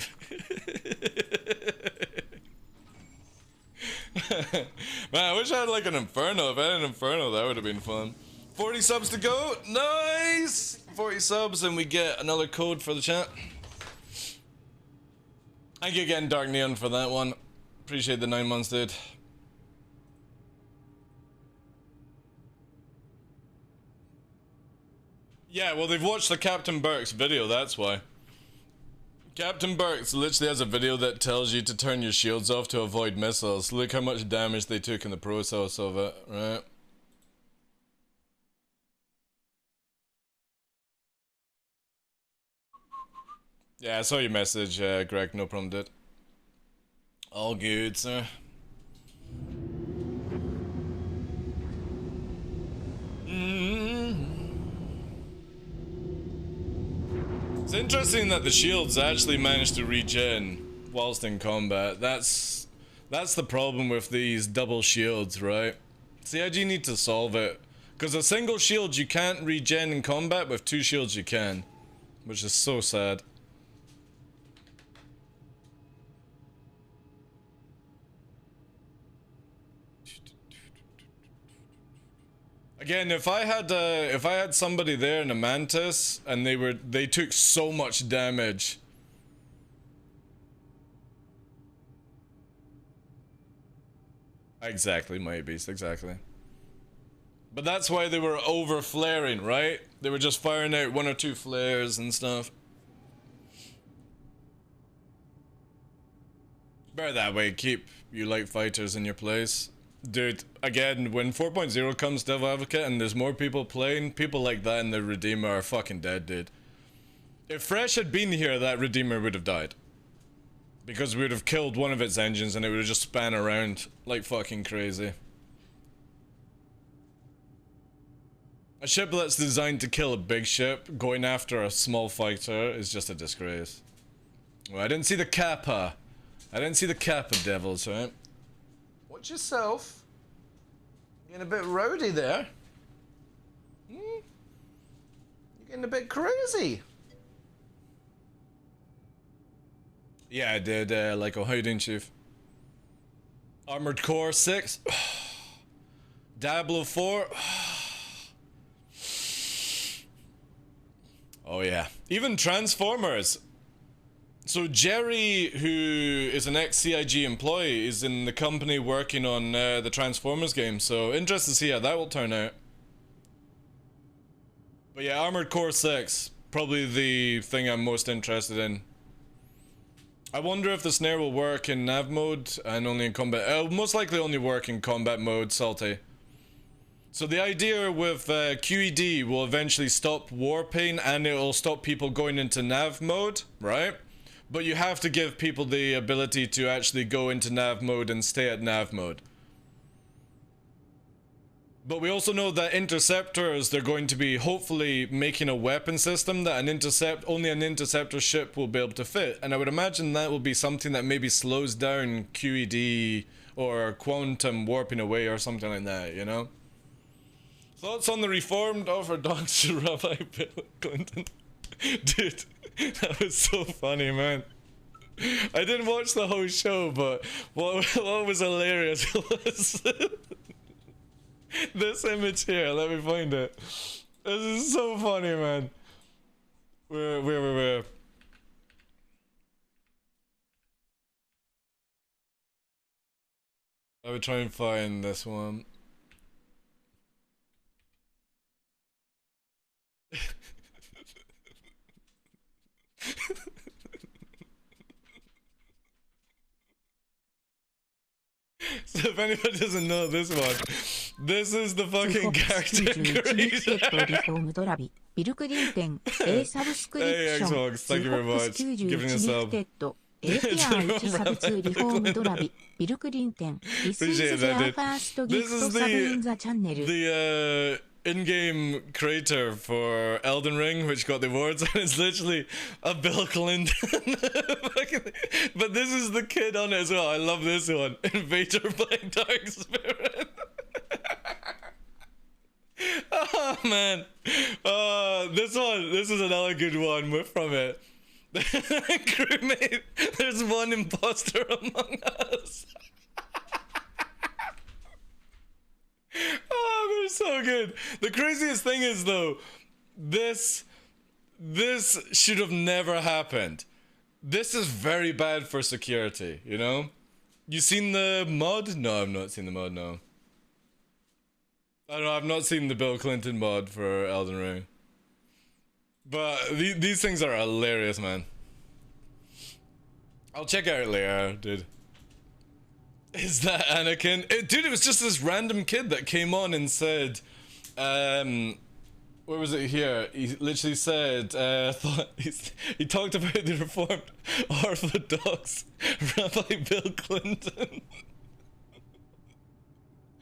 Man, I wish I had like an inferno. If I had an inferno, that would have been fun. 40 subs to go. Nice! 40 subs and we get another code for the chat. Thank you again, Dark Neon, for that one. Appreciate the 9 months, dude. Yeah, well, they've watched the Captain Burke's video, that's why. Captain Burke's literally has a video that tells you to turn your shields off to avoid missiles. Look how much damage they took in the process of it, right? Yeah, I saw your message, Greg, no problem, dude. All good, sir. It's interesting that the shields actually managed to regen whilst in combat. That's the problem with these double shields, right? CIG need to solve it. Because a single shield you can't regen in combat, with 2 shields you can. Which is so sad. Again, if I had somebody there in a mantis and they took so much damage. Exactly, my beast, exactly. But that's why they were over flaring, right? They were just firing out 1 or 2 flares and stuff. Bear that way, keep you light fighters in your place. Dude, again, when 4.0 comes Devil Advocate and there's more people playing, people like that and the Redeemer are fucking dead, dude. If Fresh had been here, that Redeemer would have died. Because we would have killed one of its engines and it would have just span around like fucking crazy. A ship that's designed to kill a big ship, going after a small fighter is just a disgrace. Well, I didn't see the Kappa. I didn't see the Kappa devils, right? Watch yourself. You're getting a bit rowdy there. You're getting a bit crazy. Yeah, I did, like, oh, how you doing, Chief? Armored Core 6. Diablo 4. Oh, yeah. Even Transformers. So Jerry, who is an ex-CIG employee, is in the company working on the Transformers game, so interested to see how that will turn out. But yeah, Armored Core 6, probably the thing I'm most interested in. I wonder if the snare will work in nav mode and only in combat. It'll most likely only work in combat mode, Salty. So the idea with QED will eventually stop warping and it'll stop people going into nav mode, right? But you have to give people the ability to actually go into nav mode and stay at nav mode. But we also know that interceptors, they're going to be hopefully making a weapon system that only an interceptor ship will be able to fit. And I would imagine that will be something that maybe slows down QED or quantum warping away or something like that, you know? Thoughts on the reformed offer dogs to Rabbi Bill Clinton? Dude, that was so funny, man. I didn't watch the whole show, but what was hilarious was this image here. Let me find it. This is so funny, man. Where? I would try and find this one. So if anybody doesn't know this one, this is the fucking character creator. Hey Xbox, thank you very much. Giving us up. Appreciate that, dude. This is the in-game creator for Elden Ring, which got the awards, and it's literally a Bill Clinton. But this is the kid on it as well. I love this one. Invader by Dark Spirit. Oh man. This is another good one from it. Crewmate, there's one imposter among us. Oh, they're so good. The craziest thing is though, this should have never happened. This is very bad for security, you know? You seen the mod? No, I've not seen the mod, no. I don't know, I've not seen the Bill Clinton mod for Elden Ring. But these things are hilarious, man. I'll check out later, dude. Is that Anakin? Dude, it was just this random kid that came on and said, where was it here? He literally said, he talked about the Reformed Orthodox Rabbi Bill Clinton.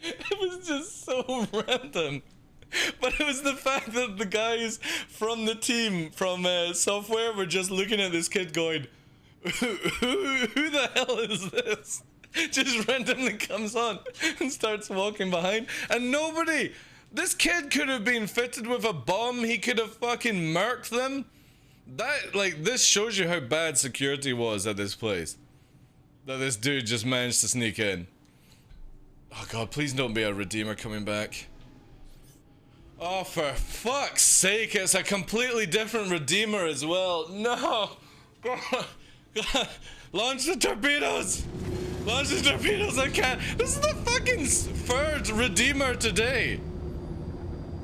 It was just so random. But it was the fact that the guys from the team, from software, were just looking at this kid going, who the hell is this? Just randomly comes on and starts walking behind. And nobody, this kid could have been fitted with a bomb. He could have fucking murked them. This shows you how bad security was at this place. That this dude just managed to sneak in. Oh god, please don't be a Redeemer coming back. Oh, for fuck's sake, it's a completely different Redeemer as well. No! God. Launch the torpedoes! Launch the torpedoes, I can't. This is the fucking third Redeemer today.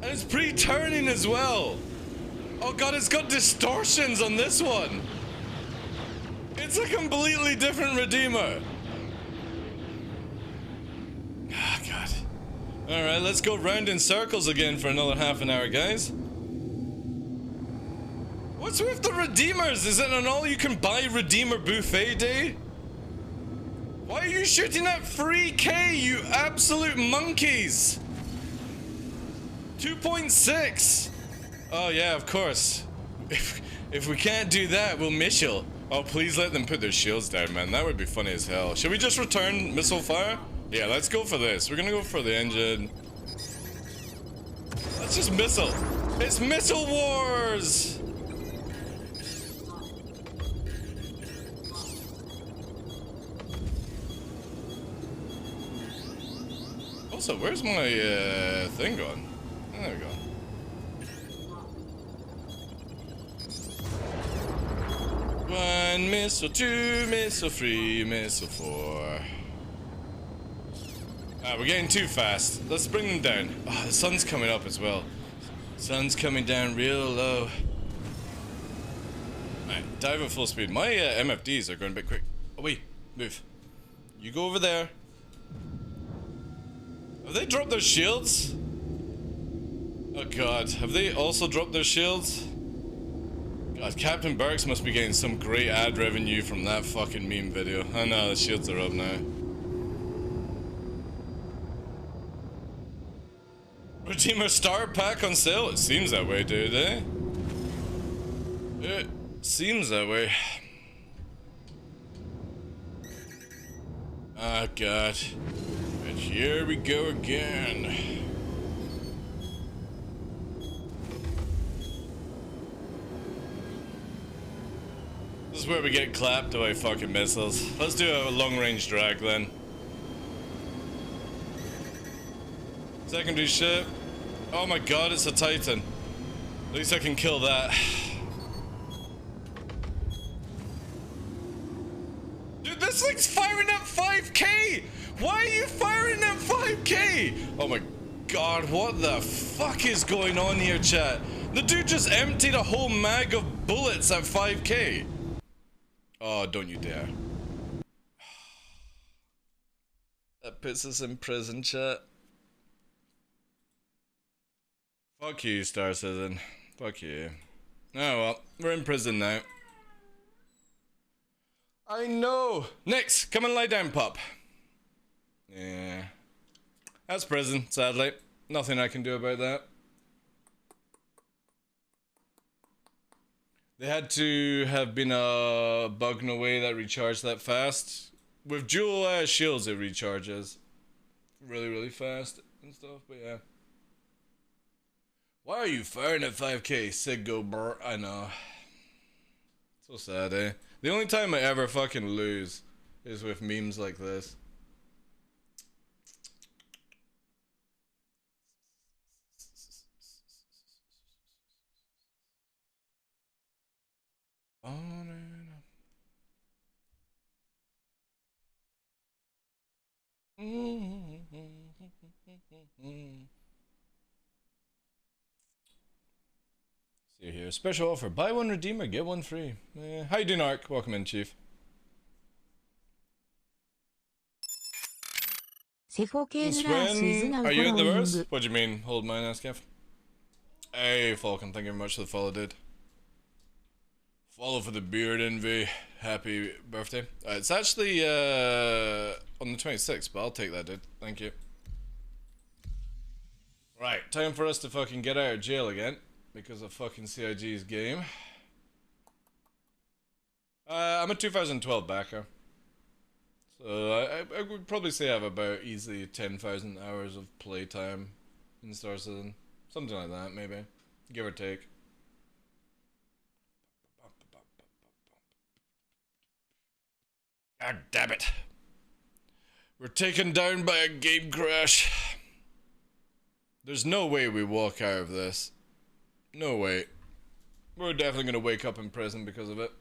And it's pre-turning as well. Oh god, it's got distortions on this one. It's a completely different Redeemer. Ah, god. Alright, let's go round in circles again for another half an hour, guys. What's with the Redeemers? Is it an all-you-can-buy Redeemer buffet day? Why are you shooting at 3K, you absolute monkeys? 2.6. Oh yeah, of course. If we can't do that, we'll miss you. Oh, please let them put their shields down, man. That would be funny as hell. Should we just return missile fire? Yeah, let's go for this. We're gonna go for the engine. Let's just missile. It's Missile Wars! Also, where's my thing gone? Oh, there we go. One missile, two missile, three missile, four. We're getting too fast. Let's bring them down. Oh, the sun's coming up as well. Sun's coming down real low. Alright, dive at full speed. My MFDs are going a bit quick. Oh wait, move. You go over there. Have they dropped their shields? Oh god, have they also dropped their shields? God, Captain Burks must be getting some great ad revenue from that fucking meme video. Oh no, the shields are up now. Redeemer Star Pack on sale? It seems that way, dude, eh? It seems that way. Oh god. And here we go again. This is where we get clapped by fucking missiles. Let's do a long-range drag then. Secondary ship. Oh my god, it's a Titan. At least I can kill that. Dude, this thing's firing at 5k! Why are you firing at 5k? Oh my god, what the fuck is going on here, chat? The dude just emptied a whole mag of bullets at 5k. Oh, don't you dare. puts us in prison, chat. Fuck you, Star Citizen. Fuck you. Oh well, we're in prison now. I know! Nix, come and lie down, pup. Yeah. That's prison, sadly. Nothing I can do about that. They had to have been a bug in a way that recharged that fast. With dual shields it recharges really, really fast and stuff, but yeah. Why are you firing at 5k? Sig go brr. I know. So sad, eh? The only time I ever fucking lose is with memes like this. On and on. See here, special offer: buy one redeemer, get one free. How you doing, Ark? Welcome in, Chief. Since when are you at the verse? What do you mean? Hold mine, Ascaf. Hey, Falcon, thank you very much for the follow, dude. Follow for the beard envy. Happy birthday. It's actually on the 26th, but I'll take that, dude. Thank you. Right, time for us to fucking get out of jail again. Because of fucking CIG's game. I'm a 2012 backer. So I would probably say I have about easily 10,000 hours of playtime in Star Citizen. Something like that, maybe. Give or take. God damn it. We're taken down by a game crash. There's no way we walk out of this. No way. We're definitely gonna wake up in prison because of it.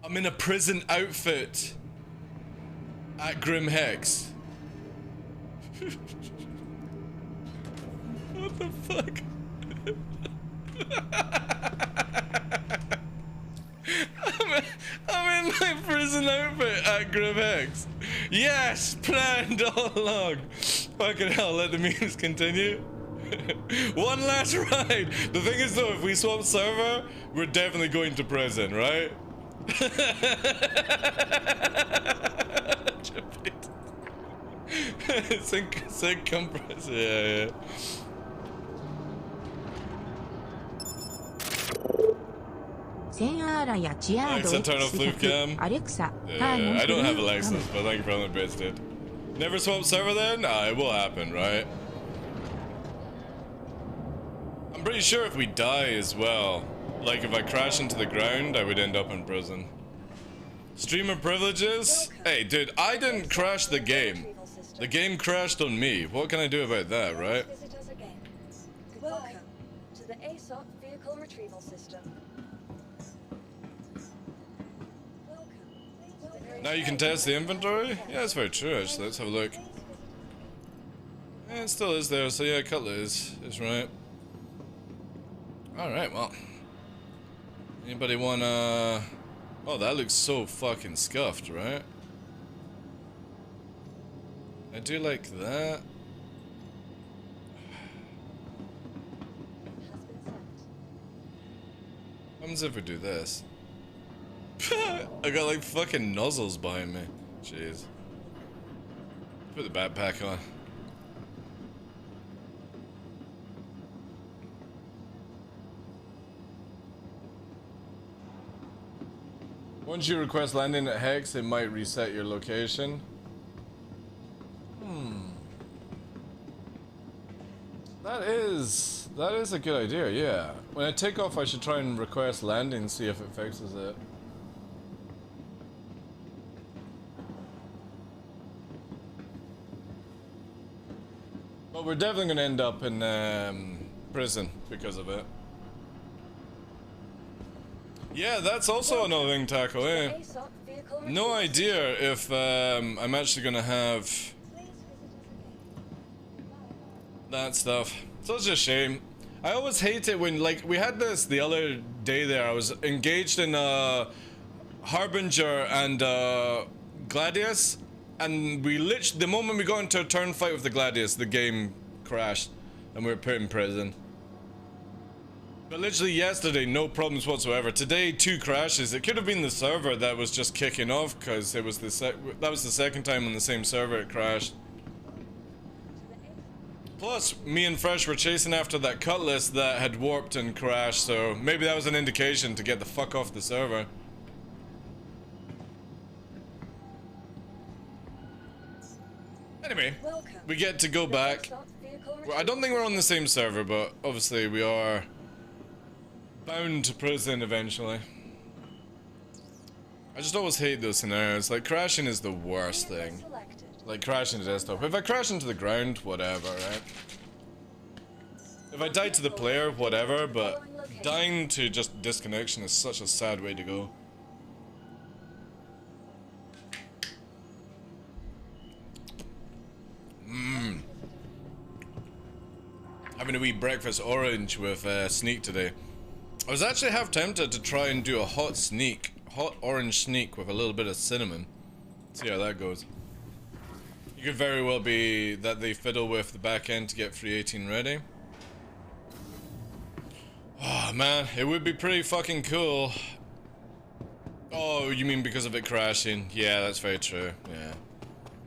I'm in a prison outfit at Grim Hex. What the fuck? I'm in my prison outfit at Grim Hex. Yes, planned all along. Fucking hell, let the memes continue. One last ride. The thing is though, if we swap server, we're definitely going to prison, right? Sync compress. Yeah. Alexa, turn off flip cam. Yeah, I don't have Alexis, but thank you for the bits, dude. Never swap server then? Nah, it will happen, right? I'm pretty sure if we die as well, like if I crash into the ground, I would end up in prison. Streamer privileges? Hey, dude, I didn't crash the game. The game crashed on me. What can I do about that, right? Welcome to the ASOP vehicle retrieval system. Now you can test the inventory? Yeah, that's very true, actually. Let's have a look. Yeah, it still is there, so yeah, Cutler is right. Alright, well. Anybody wanna... Oh, that looks so fucking scuffed, right? I do like that. What happens if we do this? I got like fucking nozzles behind me. Jeez. Put the backpack on. Once you request landing at Hex, it might reset your location. That is a good idea, yeah. When I take off, I should try and request landing and see if it fixes it. But we're definitely gonna end up in prison because of it. Yeah, that's also another thing, Taco, eh? No idea if I'm actually gonna have that stuff. So it's just a shame. I always hate it when, like, we had this the other day there. I was engaged in Harbinger and Gladius, and the moment we got into a turn fight with the Gladius, the game crashed and we were put in prison. But literally yesterday, no problems whatsoever. Today, 2 crashes. It could have been the server that was just kicking off, because it was that was the second time on the same server it crashed. Plus, me and Fresh were chasing after that Cutlass that had warped and crashed, so maybe that was an indication to get the fuck off the server. Anyway, we get to go back. Well, I don't think we're on the same server, but obviously we are bound to prison eventually. I just always hate those scenarios. Like, crashing is the worst thing. Like, crashing the desktop. If I crash into the ground, whatever, right? If I die to the player, whatever, but dying to just disconnection is such a sad way to go. Having a wee breakfast orange with Sneak today. I was actually half tempted to try and do a hot orange sneak with a little bit of cinnamon. See how that goes. You could very well be that they fiddle with the back end to get 318 ready. Oh man, it would be pretty fucking cool. Oh, you mean because of it crashing? Yeah, that's very true, yeah.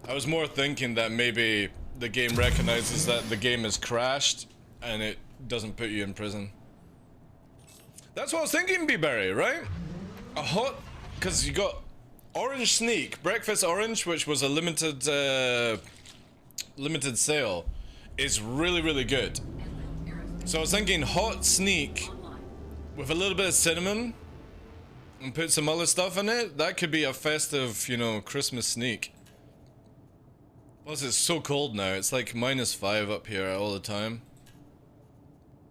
I was more thinking that maybe the game recognizes that the game has crashed and it doesn't put you in prison. That's what I was thinking, B-Berry, right? A hot... because you got Orange Sneak, Breakfast Orange, which was a limited sale, is really, really good. So I was thinking hot sneak with a little bit of cinnamon and put some other stuff in it. That could be a festive, you know, Christmas sneak. Plus it's so cold now. It's like -5 up here all the time.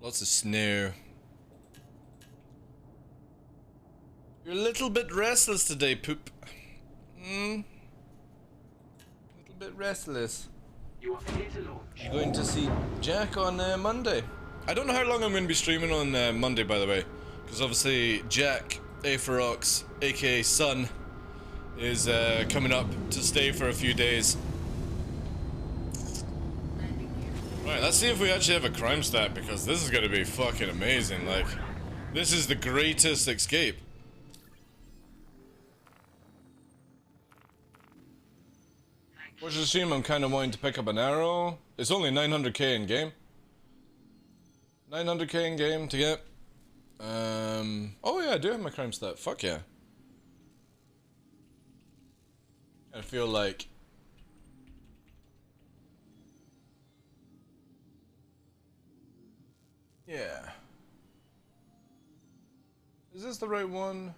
Lots of snow. You're a little bit restless today, Poop. A little bit restless. You are clear to launch. You're going to see Jack on Monday. I don't know how long I'm going to be streaming on Monday, by the way. Because obviously Jack, A4Ox, aka Sun, is coming up to stay for a few days. Right, let's see if we actually have a crime stat, because this is going to be fucking amazing. Like, this is the greatest escape. Watch the stream, I'm kind of wanting to pick up an arrow. It's only 900k in game. 900k in game to get. Oh yeah, I do have my crime stat. Fuck yeah. I feel like... yeah. Is this the right one?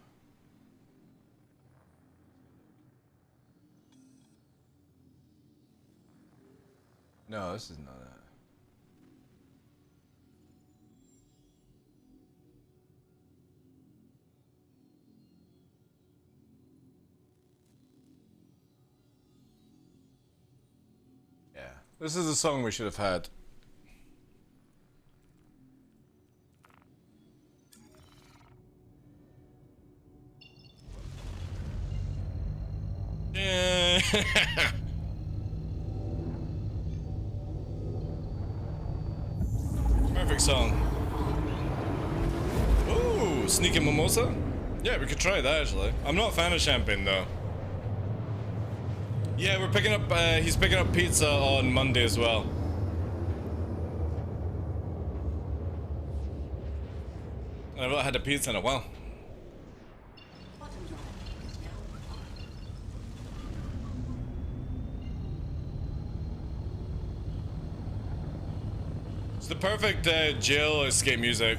No, this is not it. Yeah, this is the song we should have had. Yeah. Perfect song. Ooh, sneaky mimosa? Yeah, we could try that actually. I'm not a fan of champagne though. Yeah, we're picking up, he's picking up pizza on Monday as well. I've not had a pizza in a while. It's the perfect jail escape music.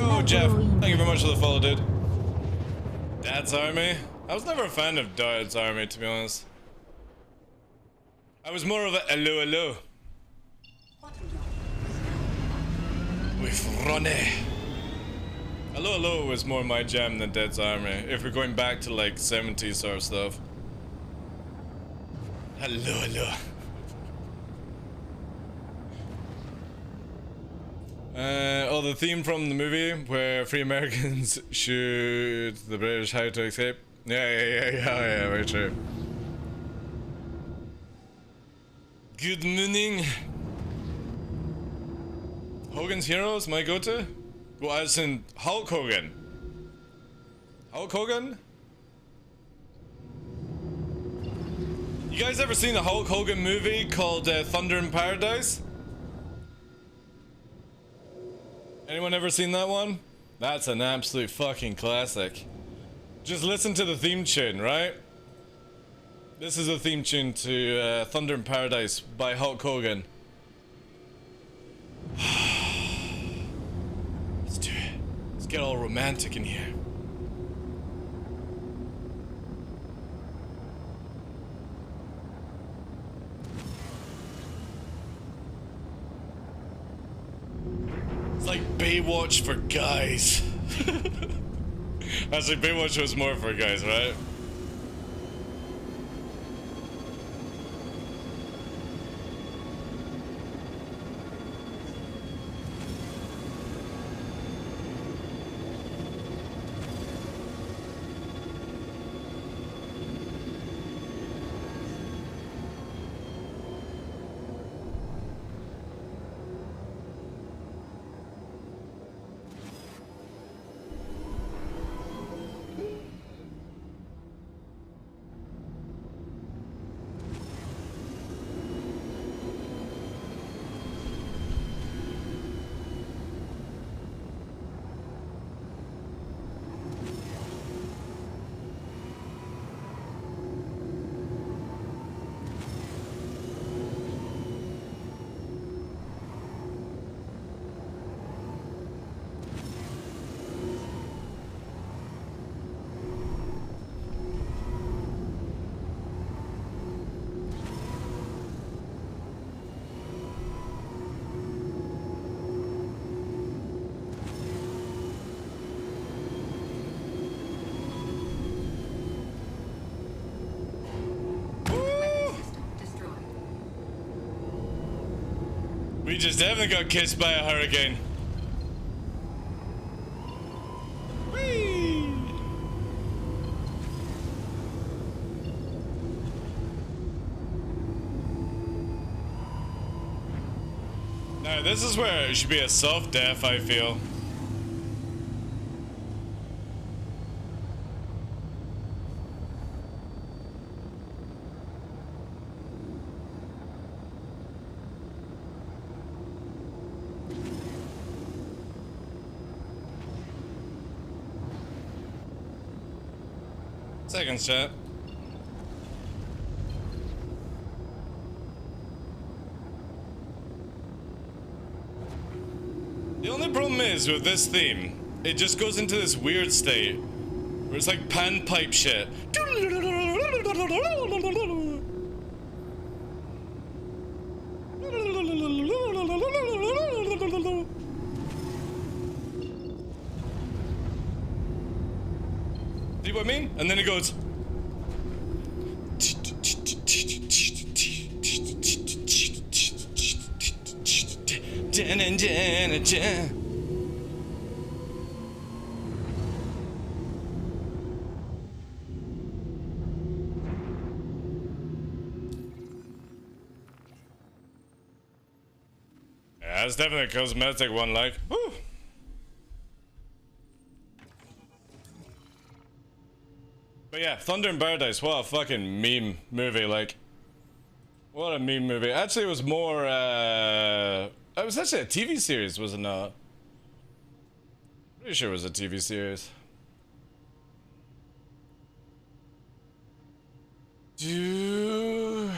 Oh, Jeff, thank you very much for the follow, dude. Dad's Army? I was never a fan of Dad's Army, to be honest. I was more of a hello, hello. With Ronnie. Hello Hello was more my jam than Dead's Army, if we're going back to like 70s sort of stuff. Hello Hello. Oh, the theme from the movie where three Americans shoot the British how to escape. Yeah, very true. Good morning. Hogan's Heroes, my go-to? Well, as in Hulk Hogan. Hulk Hogan? You guys ever seen a Hulk Hogan movie called Thunder in Paradise? Anyone ever seen that one? That's an absolute fucking classic. Just listen to the theme tune, right? This is a theme tune to Thunder in Paradise by Hulk Hogan. Let's do it. Let's get all romantic in here. It's like Baywatch for guys. Actually, Baywatch was more for guys, right? We just definitely got kissed by a hurricane. Whee! Now this is where it should be a soft death, I feel. Second shot. The only problem is with this theme, it just goes into this weird state where it's like panpipe shit. See what I mean? And then it goes. Yeah, that's definitely a cosmetic one, like. Woo. But yeah, Thunder in Paradise, what a fucking meme movie, like. What a meme movie. Actually, it was more, it was actually a TV series, was it not? Pretty sure it was a TV series. Dude.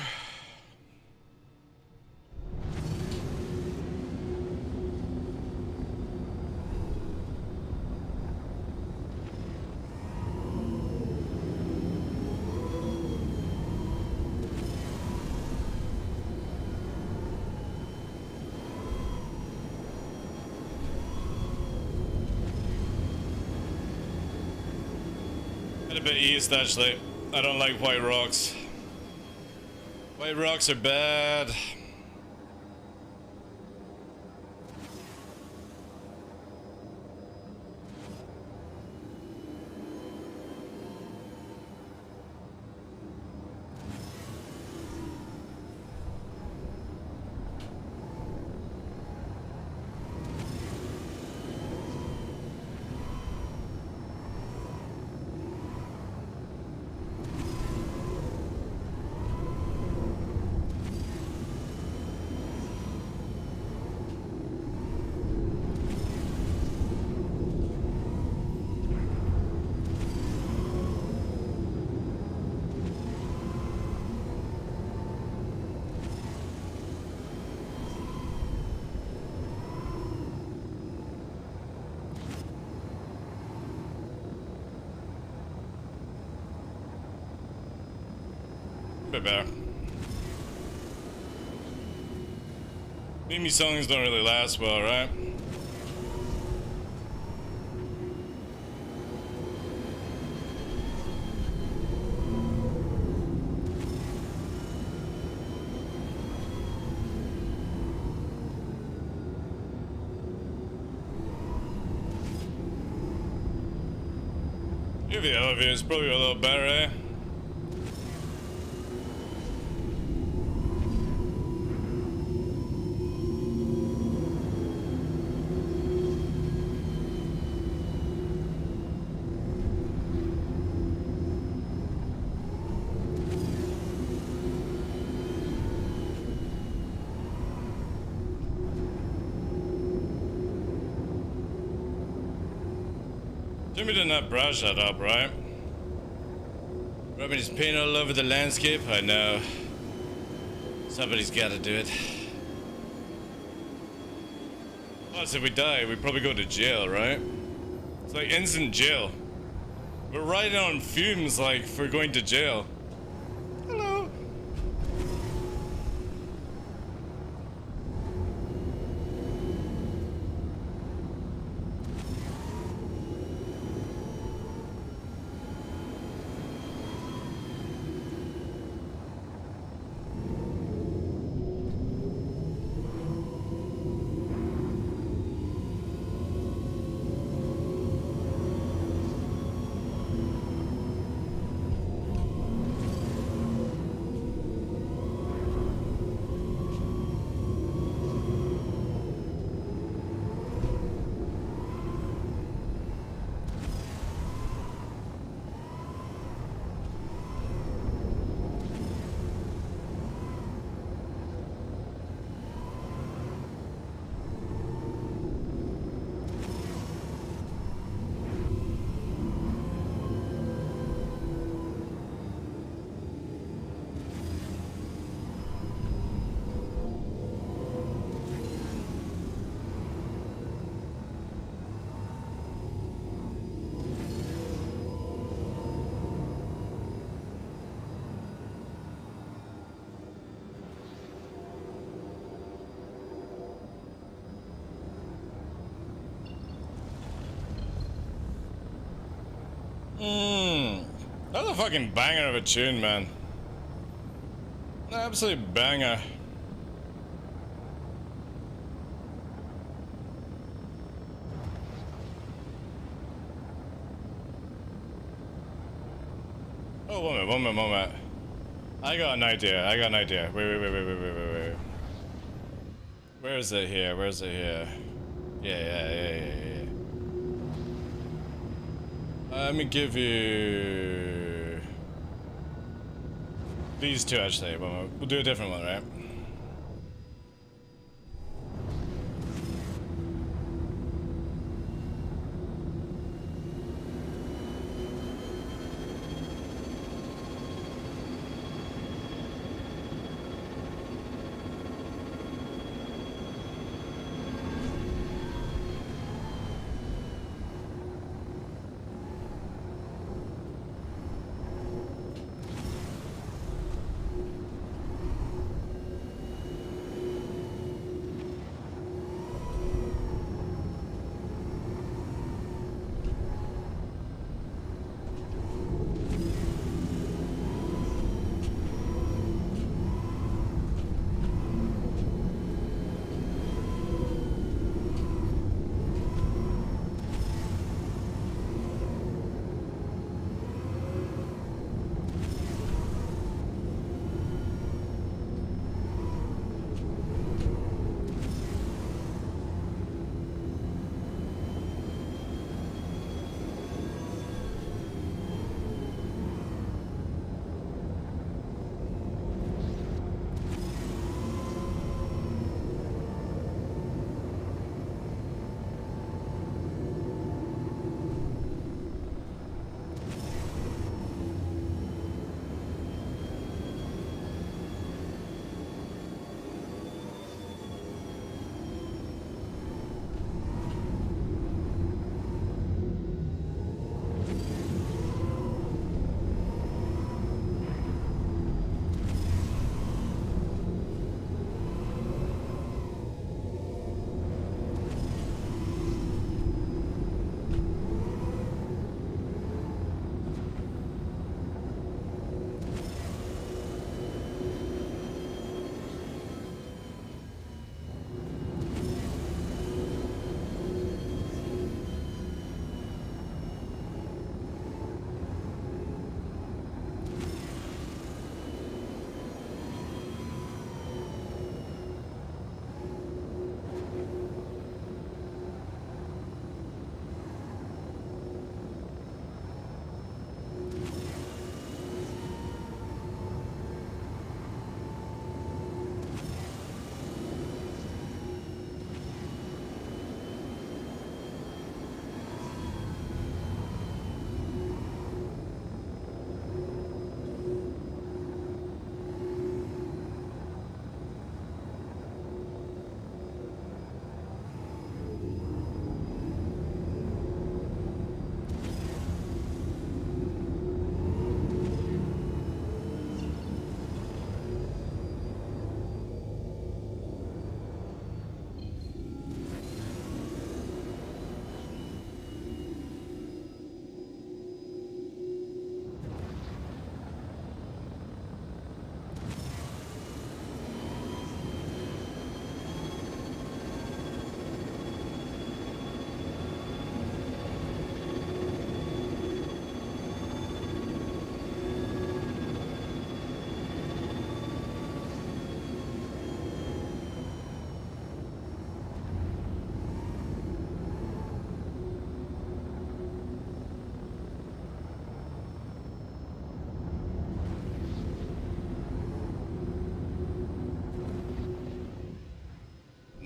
a bit east, actually. I don't like white rocks. White rocks are bad. Bit better. Mimi songs don't really last well, right? Yeah, the elevator is probably a little better, eh? Jimmy did not brush that up, right? Rubbing his paint all over the landscape? I know. Somebody's gotta do it. Plus, if we die, we probably go to jail, right? It's like instant jail. We're riding on fumes, like, for going to jail. Hello. That's a fucking banger of a tune, man. An absolute banger. Oh, one moment. I got an idea. Wait. Where is it here? Yeah. Let me give you these two, actually. We'll do a different one, right?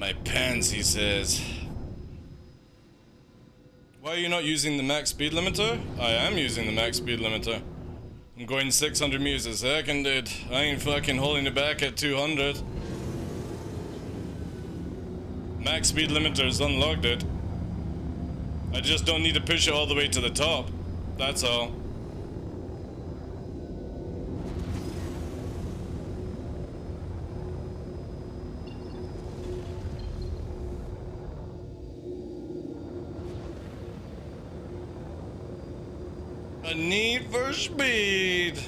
My pants, he says. Why are you not using the max speed limiter? I am using the max speed limiter. I'm going 600 meters a second, dude. I ain't fucking holding it back at 200. Max speed limiter is unlocked, dude. I just don't need to push it all the way to the top. That's all. A need for speed.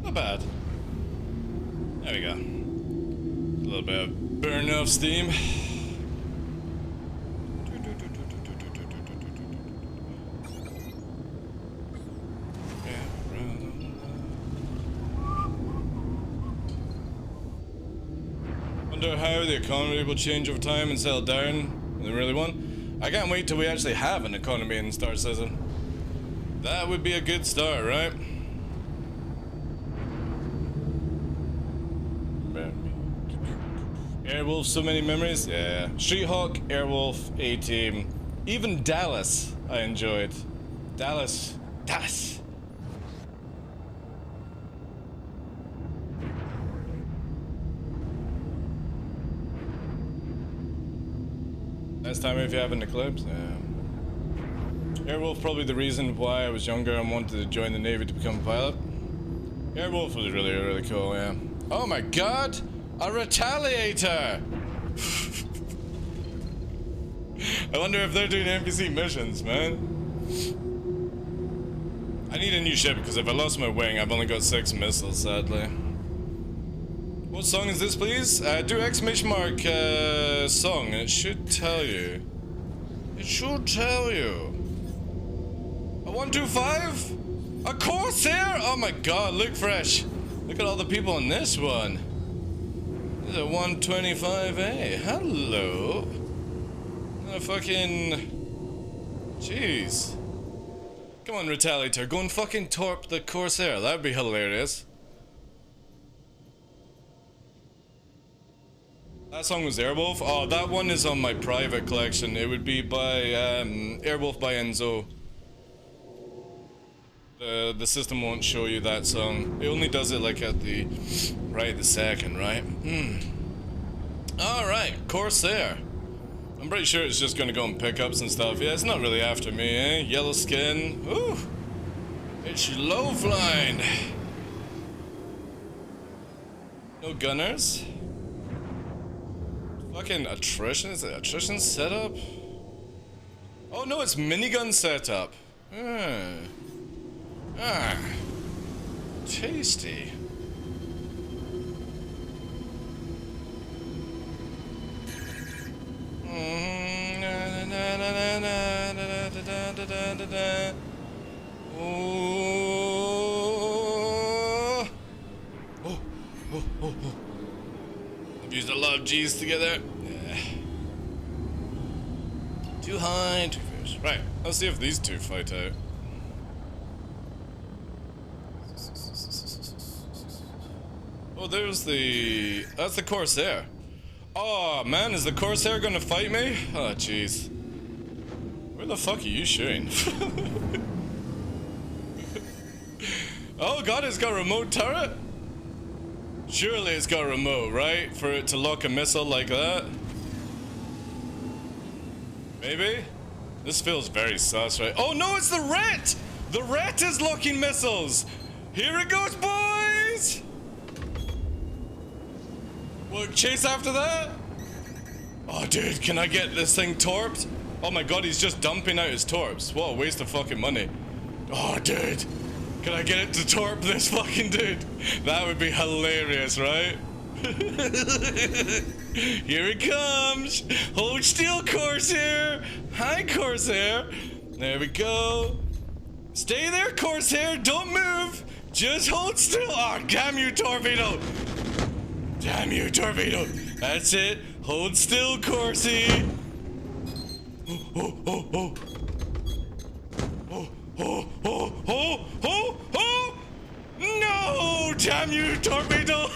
Not bad. There we go. A little bit of burn off steam. Wonder how the economy will change over time and settle down when they really want. I can't wait till we actually have an economy in Star Citizen. That would be a good start, right? Airwolf, so many memories. Yeah. Street Hawk, Airwolf, A-Team. Even Dallas, I enjoyed. Dallas. Next time if you have an eclipse, yeah. Airwolf probably the reason why I was younger and wanted to join the Navy to become a pilot. Airwolf was really, really cool, yeah. Oh my god! A retaliator! I wonder if they're doing NPC missions, man. I need a new ship because if I lost my wing, I've only got 6 missiles, sadly. What song is this, please? Do exclamation mark song, and it should tell you. It should tell you. A 125? A Corsair? Oh my god, look fresh. Look at all the people on this one. This is a 125A. Hello. A fucking... Jeez. Come on, Retaliator, go and fucking torp the Corsair. That'd be hilarious. That song was Airwolf? Oh, that one is on my private collection. It would be by Airwolf by Enzo. The system won't show you that song. It only does it like at the right the second, right? Alright, Corsair. I'm pretty sure it's just gonna go on pickups and stuff. Yeah, it's not really after me, eh? Yellow skin. Ooh. It's low flying. No gunners. Fucking attrition? Is it attrition setup? Oh no, it's minigun setup. Tasty. I've used a lot of G's to get there. Too high, too fast. Right, let's see if these two fight out. Oh, there's the... That's the Corsair. Oh, man, is the Corsair gonna fight me? Oh, jeez. Where the fuck are you shooting? Oh, God, it's got a remote turret? Surely it's got a remote, right? For it to lock a missile like that? Maybe? This feels very sus, right? Oh, no, it's the rat! The rat is locking missiles! Here it goes, boys! What, chase after that? Oh, dude, can I get this thing torped? Oh my god, he's just dumping out his torps. What a waste of fucking money. Oh, dude. Can I get it to torp this fucking dude? That would be hilarious, right? Here it comes. Hold still, Corsair. Hi, Corsair. There we go. Stay there, Corsair. Don't move. Just hold still. Oh, damn you, torpedo. Damn you, torpedo. That's it. Hold still, Corsi. Oh, oh, oh, oh. Oh, oh, oh, oh, oh! No! Damn you, torpedo!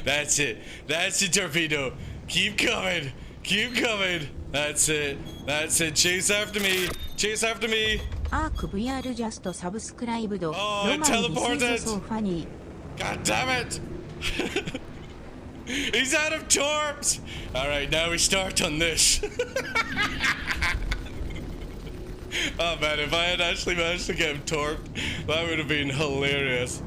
That's it. That's it, torpedo. Keep coming. Keep coming. That's it. That's it. Chase after me. Chase after me. Arc VR just subscribed. Oh, it teleported. This is so funny. God damn it! He's out of torps! Alright, now we start on this. Oh man, if I had actually managed to get him torped, that would have been hilarious.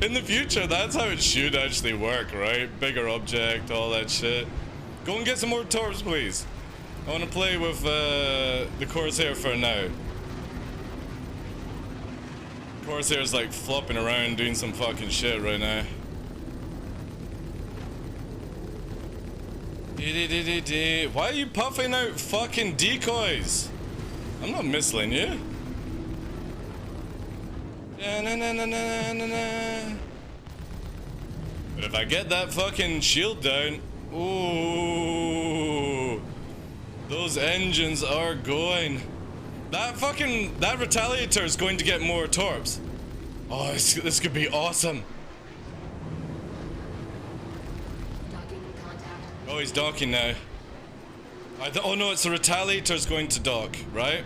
In the future, that's how it should actually work, right? Bigger object, all that shit. Go and get some more torps, please. I want to play with the Corsair for now. Corsair's like flopping around doing some fucking shit right now. Why are you puffing out fucking decoys? I'm not missing you. But if I get that fucking shield down, ooh, those engines are going. That retaliator is going to get more torps. Oh, this could be awesome. Oh, he's docking now. Oh no, it's the retaliator's going to dock, right?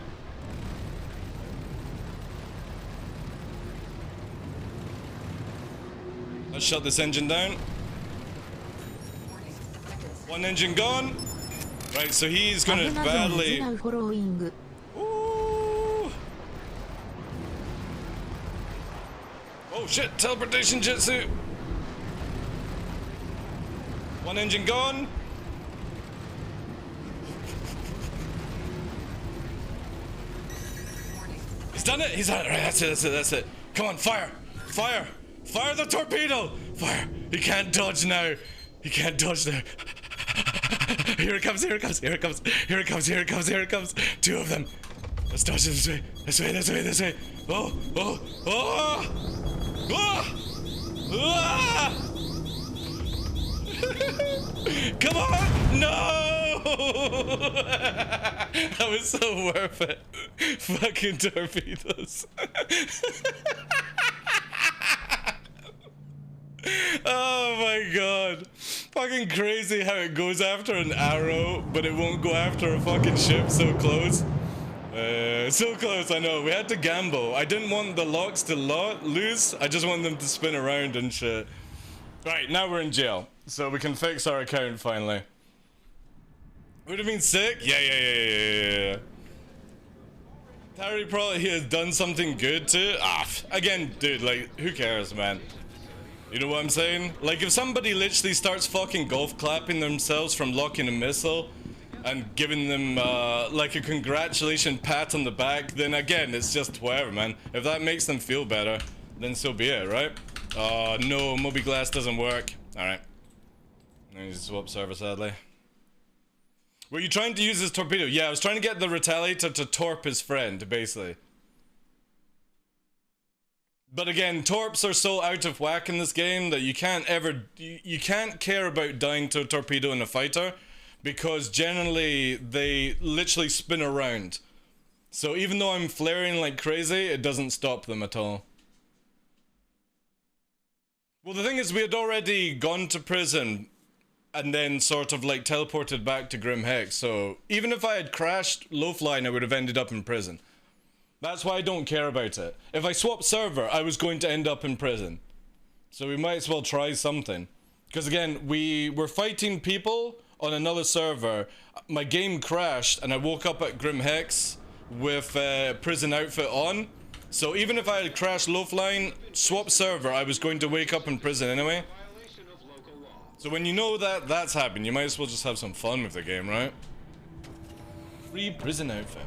Let's shut this engine down. One engine gone. Right, so he's gonna badly... Ooh. Oh shit, teleportation jutsu. One engine gone. He's done it. He's done it. Right, that's it. That's it. That's it. Come on, fire, fire, fire the torpedo. Fire. He can't dodge now. He can't dodge now. Here it comes. Here it comes. Here it comes. Here it comes. Here it comes. Here it comes. Two of them. Let's dodge this way. This way. This way. This way. Oh. Oh. Oh. Oh. Ah! Come on! No! That was so worth it. Fucking torpedoes. Oh my god. Fucking crazy how it goes after an arrow, but it won't go after a fucking ship so close. So close, I know. We had to gamble. I didn't want the locks to lose. I just want them to spin around and shit. Right, now we're in jail. So we can fix our account finally. Would have been sick? Yeah. Terry probably has done something good too. Again, dude, like, who cares, man? You know what I'm saying? Like, if somebody literally starts fucking golf clapping themselves from locking a missile and giving them, like a congratulation pat on the back, then again, it's just whatever, man. If that makes them feel better, then so be it, right? Oh, no, Moby Glass doesn't work. Alright. I need to swap server, sadly. Were you trying to use his torpedo? Yeah, I was trying to get the Retaliator to torp his friend, basically. But again, torps are so out of whack in this game that you can't ever... You can't care about dying to a torpedo in a fighter, because generally they literally spin around. So even though I'm flaring like crazy, it doesn't stop them at all. Well, the thing is, we had already gone to prison and then sort of like teleported back to Grim Hex, so even if I had crashed low flying, I would have ended up in prison. That's why I don't care about it. If I swapped server, I was going to end up in prison. So we might as well try something. Because again, we were fighting people on another server. My game crashed and I woke up at Grim Hex with prison outfit on. So even if I had crashed low flying, swap server, I was going to wake up in prison anyway. So when you know that that's happened, you might as well just have some fun with the game, right? Free prison outfit.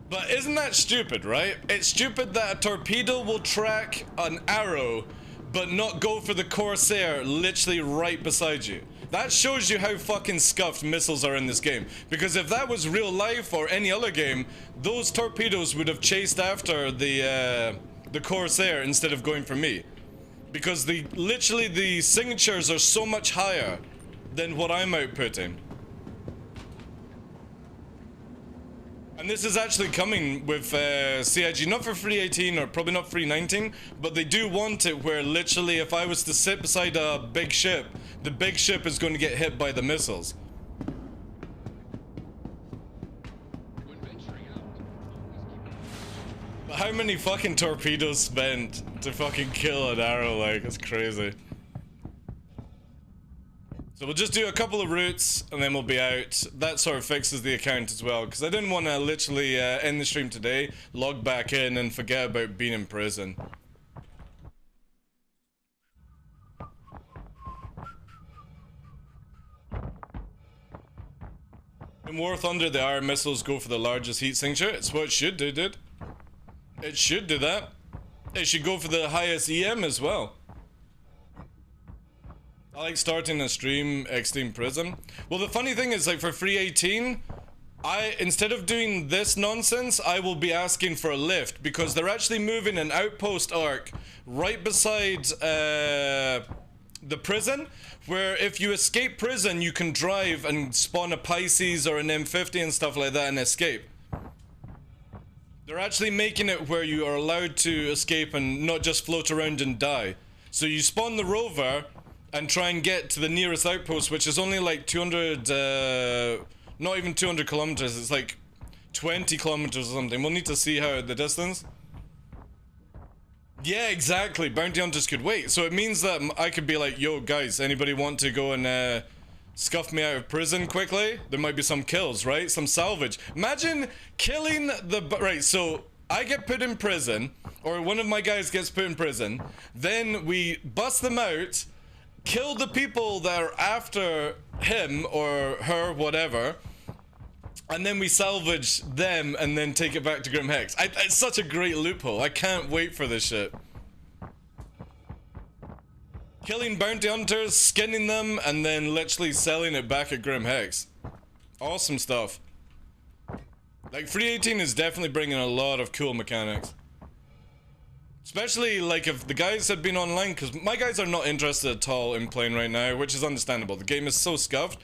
But isn't that stupid, right? It's stupid that a torpedo will track an arrow, but not go for the Corsair literally right beside you. That shows you how fucking scuffed missiles are in this game. Because if that was real life or any other game, those torpedoes would have chased after the Corsair instead of going for me. Because literally the signatures are so much higher than what I'm outputting. And this is actually coming with CIG, not for free 18 or probably not free 19, but they do want it where literally if I was to sit beside a big ship, the big ship is going to get hit by the missiles. But how many fucking torpedoes spent to fucking kill an arrow, like, it's crazy. So we'll just do a couple of routes and then we'll be out. That sort of fixes the account as well, because I didn't want to literally end the stream today, log back in and forget about being in prison. In War Thunder, the iron missiles go for the largest heat signature. It's what it should do, dude. It should do that. It should go for the highest EM as well. I like starting a stream Extreme Prison. Well, the funny thing is, like, for free 18, instead of doing this nonsense, I will be asking for a lift, because they're actually moving an outpost arc right beside the prison, where if you escape prison, you can drive and spawn a Pisces or an M50 and stuff like that and escape. They're actually making it where you are allowed to escape and not just float around and die. So you spawn the rover and try and get to the nearest outpost, which is only like 200, not even 200 kilometers, it's like 20 kilometers or something. We'll need to see how the distance. Yeah, exactly, bounty hunters could wait. So it means that I could be like, yo guys, anybody want to go and scuff me out of prison quickly? There might be some kills, right? Some salvage. Imagine killing the... Right, so I get put in prison, or one of my guys gets put in prison, then we bust them out, kill the people that are after him or her, whatever, and then we salvage them and then take it back to Grim Hex. It's such a great loophole. I can't wait for this shit. Killing bounty hunters, skinning them, and then literally selling it back at Grim Hex. Awesome stuff. Like, 318 is definitely bringing a lot of cool mechanics. Especially, like, if the guys had been online, because my guys are not interested at all in playing right now, which is understandable. The game is so scuffed.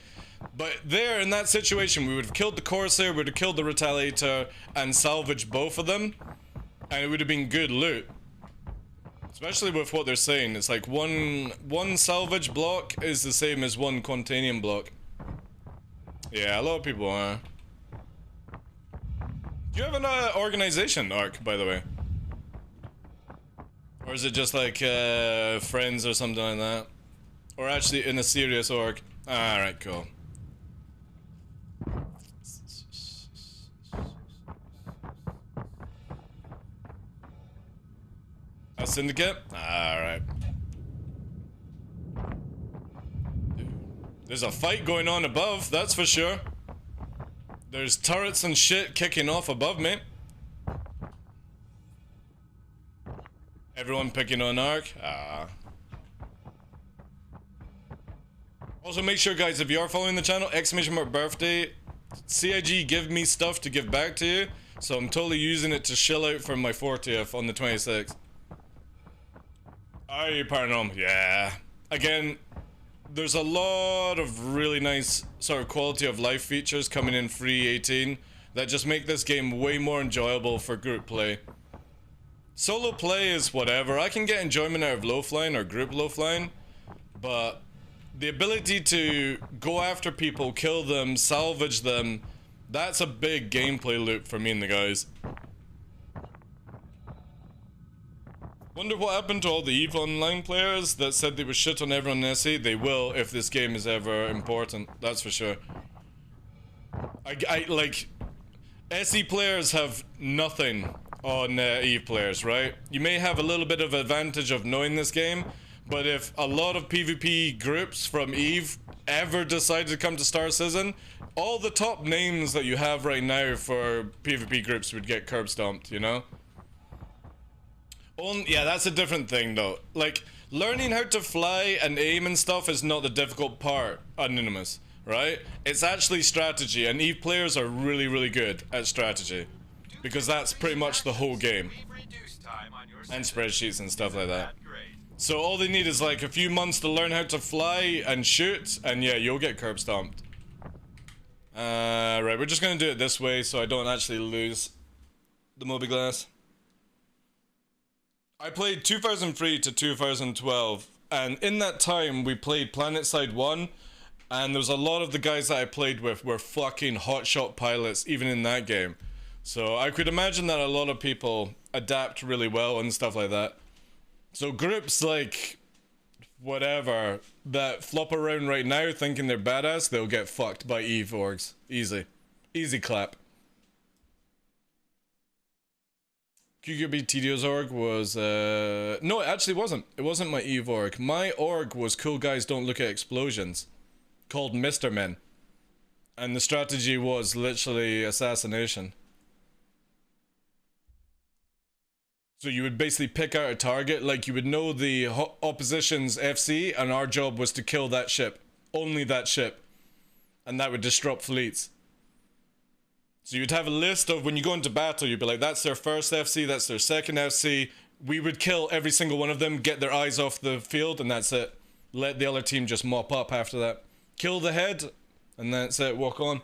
But there, in that situation, we would have killed the Corsair, we would have killed the Retaliator, and salvaged both of them. And it would have been good loot. Especially with what they're saying. It's like one salvage block is the same as one Quantanium block. Yeah, a lot of people are. Do you have an organization arc, by the way? Or is it just like friends or something like that? Or actually in a serious org? Alright, cool. A syndicate? Alright. There's a fight going on above, that's for sure. There's turrets and shit kicking off above me. Everyone picking on Ark? Also, make sure, guys, if you are following the channel, !birthday, CIG give me stuff to give back to you, so I'm totally using it to chill out for my 40th on the 26th. Are you paranormal? Yeah. Again, there's a lot of really nice sort of quality of life features coming in 3.18 that just make this game way more enjoyable for group play. Solo play is whatever. I can get enjoyment out of low flying or group low flying, but the ability to go after people, kill them, salvage them, that's a big gameplay loop for me and the guys. Wonder what happened to all the EVE Online players that said they would shit on everyone in SE? They will if this game is ever important, that's for sure. Like, SE players have nothing on EVE players, right? You may have a little bit of advantage of knowing this game, but if a lot of PvP groups from EVE ever decide to come to Star Citizen, all the top names that you have right now for PvP groups would get curb stomped, you know? Yeah, that's a different thing though. Like, learning how to fly and aim and stuff is not the difficult part, Anonymous, right? It's actually strategy, and EVE players are really, really good at strategy. Because that's pretty much the whole game. And spreadsheets and stuff like that. So all they need is like a few months to learn how to fly and shoot, and yeah, you'll get curb stomped. Right, we're just gonna do it this way so I don't actually lose the Moby-Glass. I played 2003 to 2012, and in that time we played PlanetSide 1, and there was a lot of the guys that I played with were fucking hotshot pilots even in that game. So I could imagine that a lot of people adapt really well and stuff like that. So groups like whatever that flop around right now thinking they're badass, they'll get fucked by EVE orgs. Easy. Easy clap. QQB TDO's org was, no, it actually wasn't. It wasn't my EVE org. My org was Cool Guys Don't Look at Explosions, called Mr. Men. And the strategy was literally assassination. So you would basically pick out a target, like you would know the opposition's FC, and our job was to kill that ship. Only that ship. And that would disrupt fleets. So you'd have a list of, when you go into battle, you'd be like, that's their first FC, that's their second FC. We would kill every single one of them, get their eyes off the field, and that's it. Let the other team just mop up after that. Kill the head, and that's it, walk on.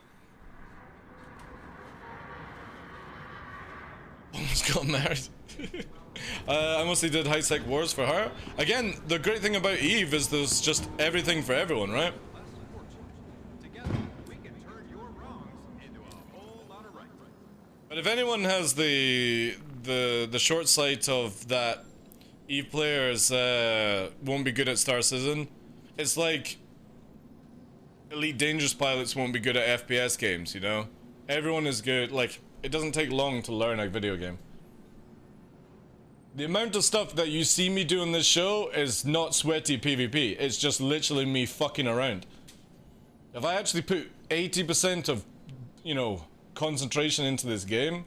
Almost got married. I mostly did high-sec wars for her. Again, the great thing about EVE is there's just everything for everyone, right? But if anyone has the short sight of that EVE players won't be good at Star Citizen, it's like Elite Dangerous pilots won't be good at FPS games, you know? Everyone is good, like, it doesn't take long to learn a video game. The amount of stuff that you see me do in this show is not sweaty PvP. It's just literally me fucking around. If I actually put 80% of, you know, concentration into this game,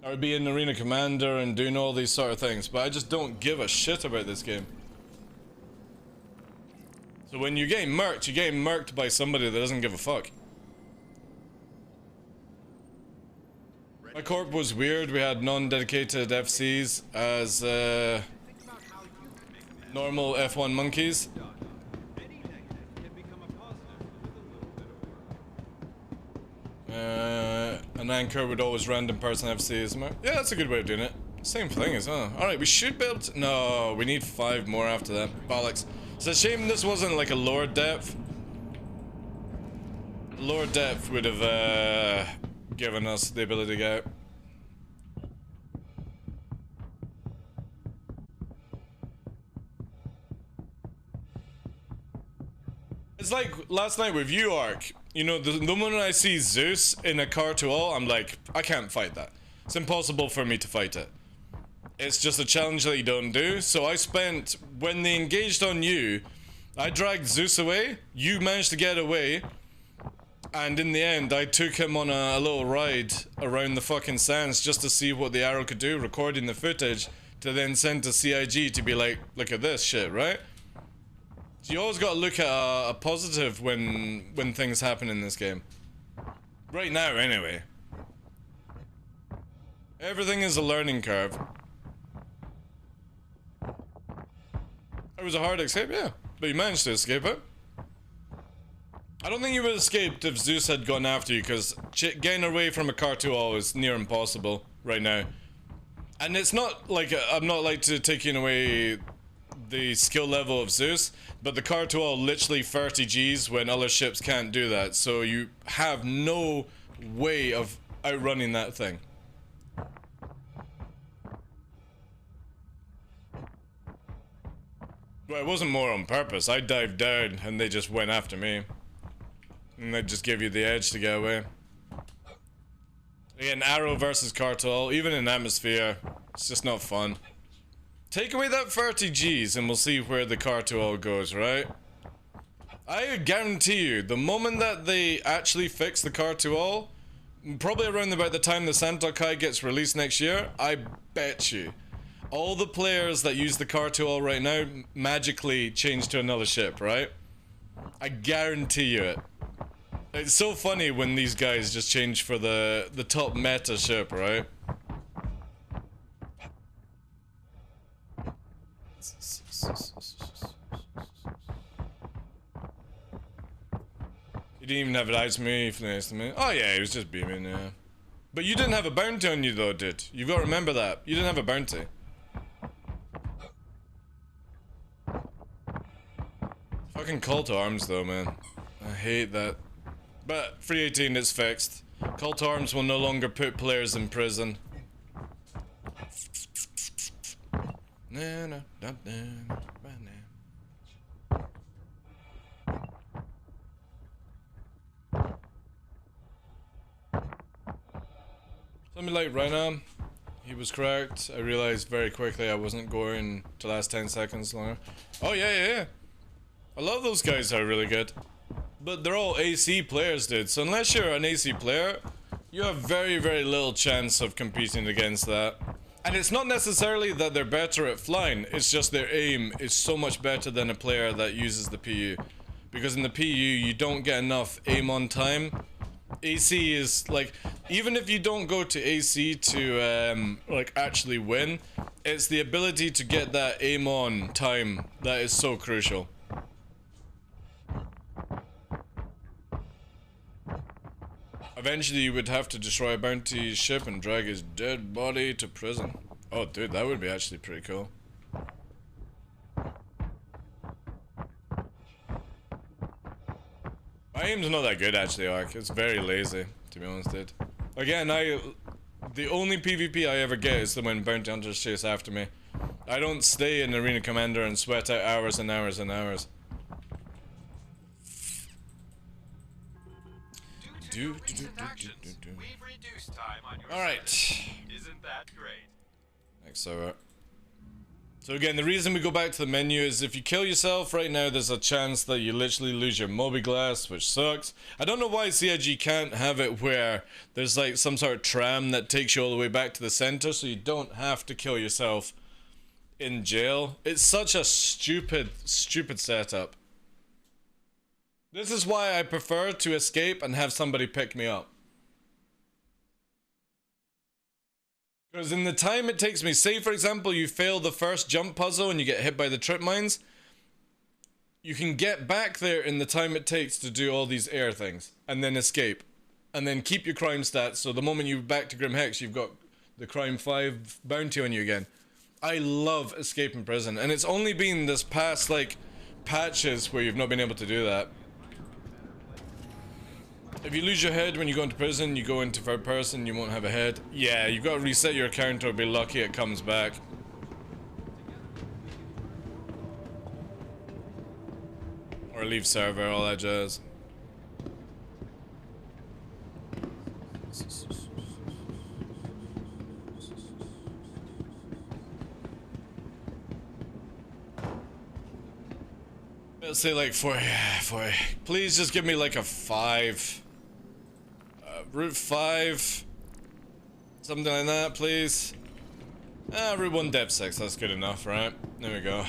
I would be an arena commander and doing all these sort of things, but I just don't give a shit about this game. So when you're getting murked by somebody that doesn't give a fuck. My corp was weird. We had non-dedicated FCs as normal F1 monkeys. An anchor would always random person FCs. Yeah, that's a good way of doing it. Same thing as well. Alright, we should be able to... No, we need 5 more after that. Bollocks. It's a shame this wasn't like a lower depth. Lower depth would have given us the ability to get out. It's like last night with you, Ark. You know, the moment I see Zeus in a car to all, I'm like, I can't fight that. It's impossible for me to fight it. It's just a challenge that you don't do. So I spent, when they engaged on you, I dragged Zeus away. You managed to get away. And in the end, I took him on a little ride around the fucking sands just to see what the arrow could do, recording the footage to then send to CIG to be like, look at this shit, right? So you always gotta look at a positive when things happen in this game. Right now, anyway. Everything is a learning curve. It was a hard escape, yeah. But you managed to escape it. I don't think you would have escaped if Zeus had gone after you, because getting away from a Cartual is near impossible right now. And it's not like, I'm not like to taking away the skill level of Zeus, but the Cartual literally 30 Gs when other ships can't do that, so you have no way of outrunning that thing. Well, it wasn't more on purpose. I dived down and they just went after me. And they just give you the edge to get away. Again, Arrow versus Cartel, even in Atmosphere, it's just not fun. Take away that 30 Gs and we'll see where the Cartel goes, right? I guarantee you, the moment that they actually fix the Cartel, probably around about the time the Santokai gets released next year, I bet you, all the players that use the Cartel right now magically change to another ship, right? I guarantee you it. It's so funny when these guys just change for the top meta ship, right? You didn't even have it eyes me for next to me. Oh yeah, he was just beaming, yeah. But you didn't have a bounty on you though, dude. You've got to remember that. You didn't have a bounty. Fucking call to arms though, man. I hate that. But 318 is fixed. Call to arms will no longer put players in prison. Something like right now, he was correct. I realized very quickly I wasn't going to last 10 seconds longer. Oh yeah. I love those guys, are really good. But they're all AC players, dude. So unless you're an AC player, you have very, very little chance of competing against that. And it's not necessarily that they're better at flying, it's just their aim is so much better than a player that uses the PU. Because in the PU, you don't get enough aim on time. AC is like, even if you don't go to AC to like actually win, it's the ability to get that aim on time that is so crucial. Eventually you would have to destroy a bounty ship and drag his dead body to prison. Oh dude, that would be actually pretty cool. My aim's not that good actually, Ark. It's very lazy, to be honest, dude. Again, the only PvP I ever get is when bounty hunters chase after me. I don't stay in Arena Commander and sweat out hours and hours and hours. We've reduced time on your Alright. Isn't that great? Next server. So again, the reason we go back to the menu is if you kill yourself right now, there's a chance that you literally lose your mobi-glass, which sucks. I don't know why CIG can't have it where there's like some sort of tram that takes you all the way back to the center so you don't have to kill yourself in jail. It's such a stupid setup. This is why I prefer to escape and have somebody pick me up. Because in the time it takes me, say for example you fail the first jump puzzle and you get hit by the trip mines, you can get back there in the time it takes to do all these air things, and then escape. And then keep your crime stats, so the moment you're back to Grim Hex, you've got the Crime 5 bounty on you again. I love escaping prison, and it's only been this past, like, patches where you've not been able to do that. If you lose your head when you go into prison, you go into third person, you won't have a head. Yeah, you've got to reset your account or be lucky it comes back. Or leave server, all that jazz. Let's say like 4, please just give me like a 5. Route 5. Something like that, please. Route 1 depth 6, that's good enough, right? There we go.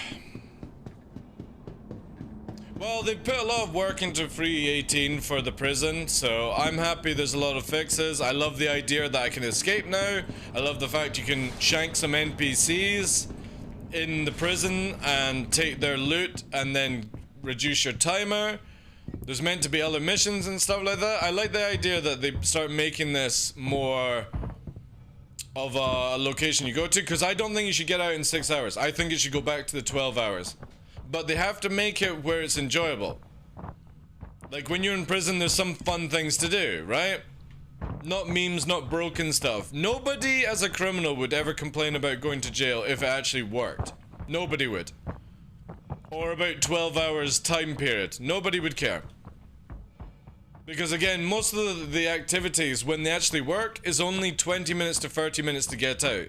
Well, they've put a lot of work into 318 for the prison, so I'm happy there's a lot of fixes. I love the idea that I can escape now. I love the fact you can shank some NPCs in the prison and take their loot and then reduce your timer. There's meant to be other missions and stuff like that. I like the idea that they start making this more of a location you go to, because I don't think you should get out in 6 hours. I think it should go back to the 12 hours. But they have to make it where it's enjoyable. Like when you're in prison, there's some fun things to do, right? Not memes, not broken stuff. Nobody as a criminal would ever complain about going to jail if it actually worked. Nobody would. Or about 12 hours time period. Nobody would care. Because again, most of the activities, when they actually work, is only 20 minutes to 30 minutes to get out.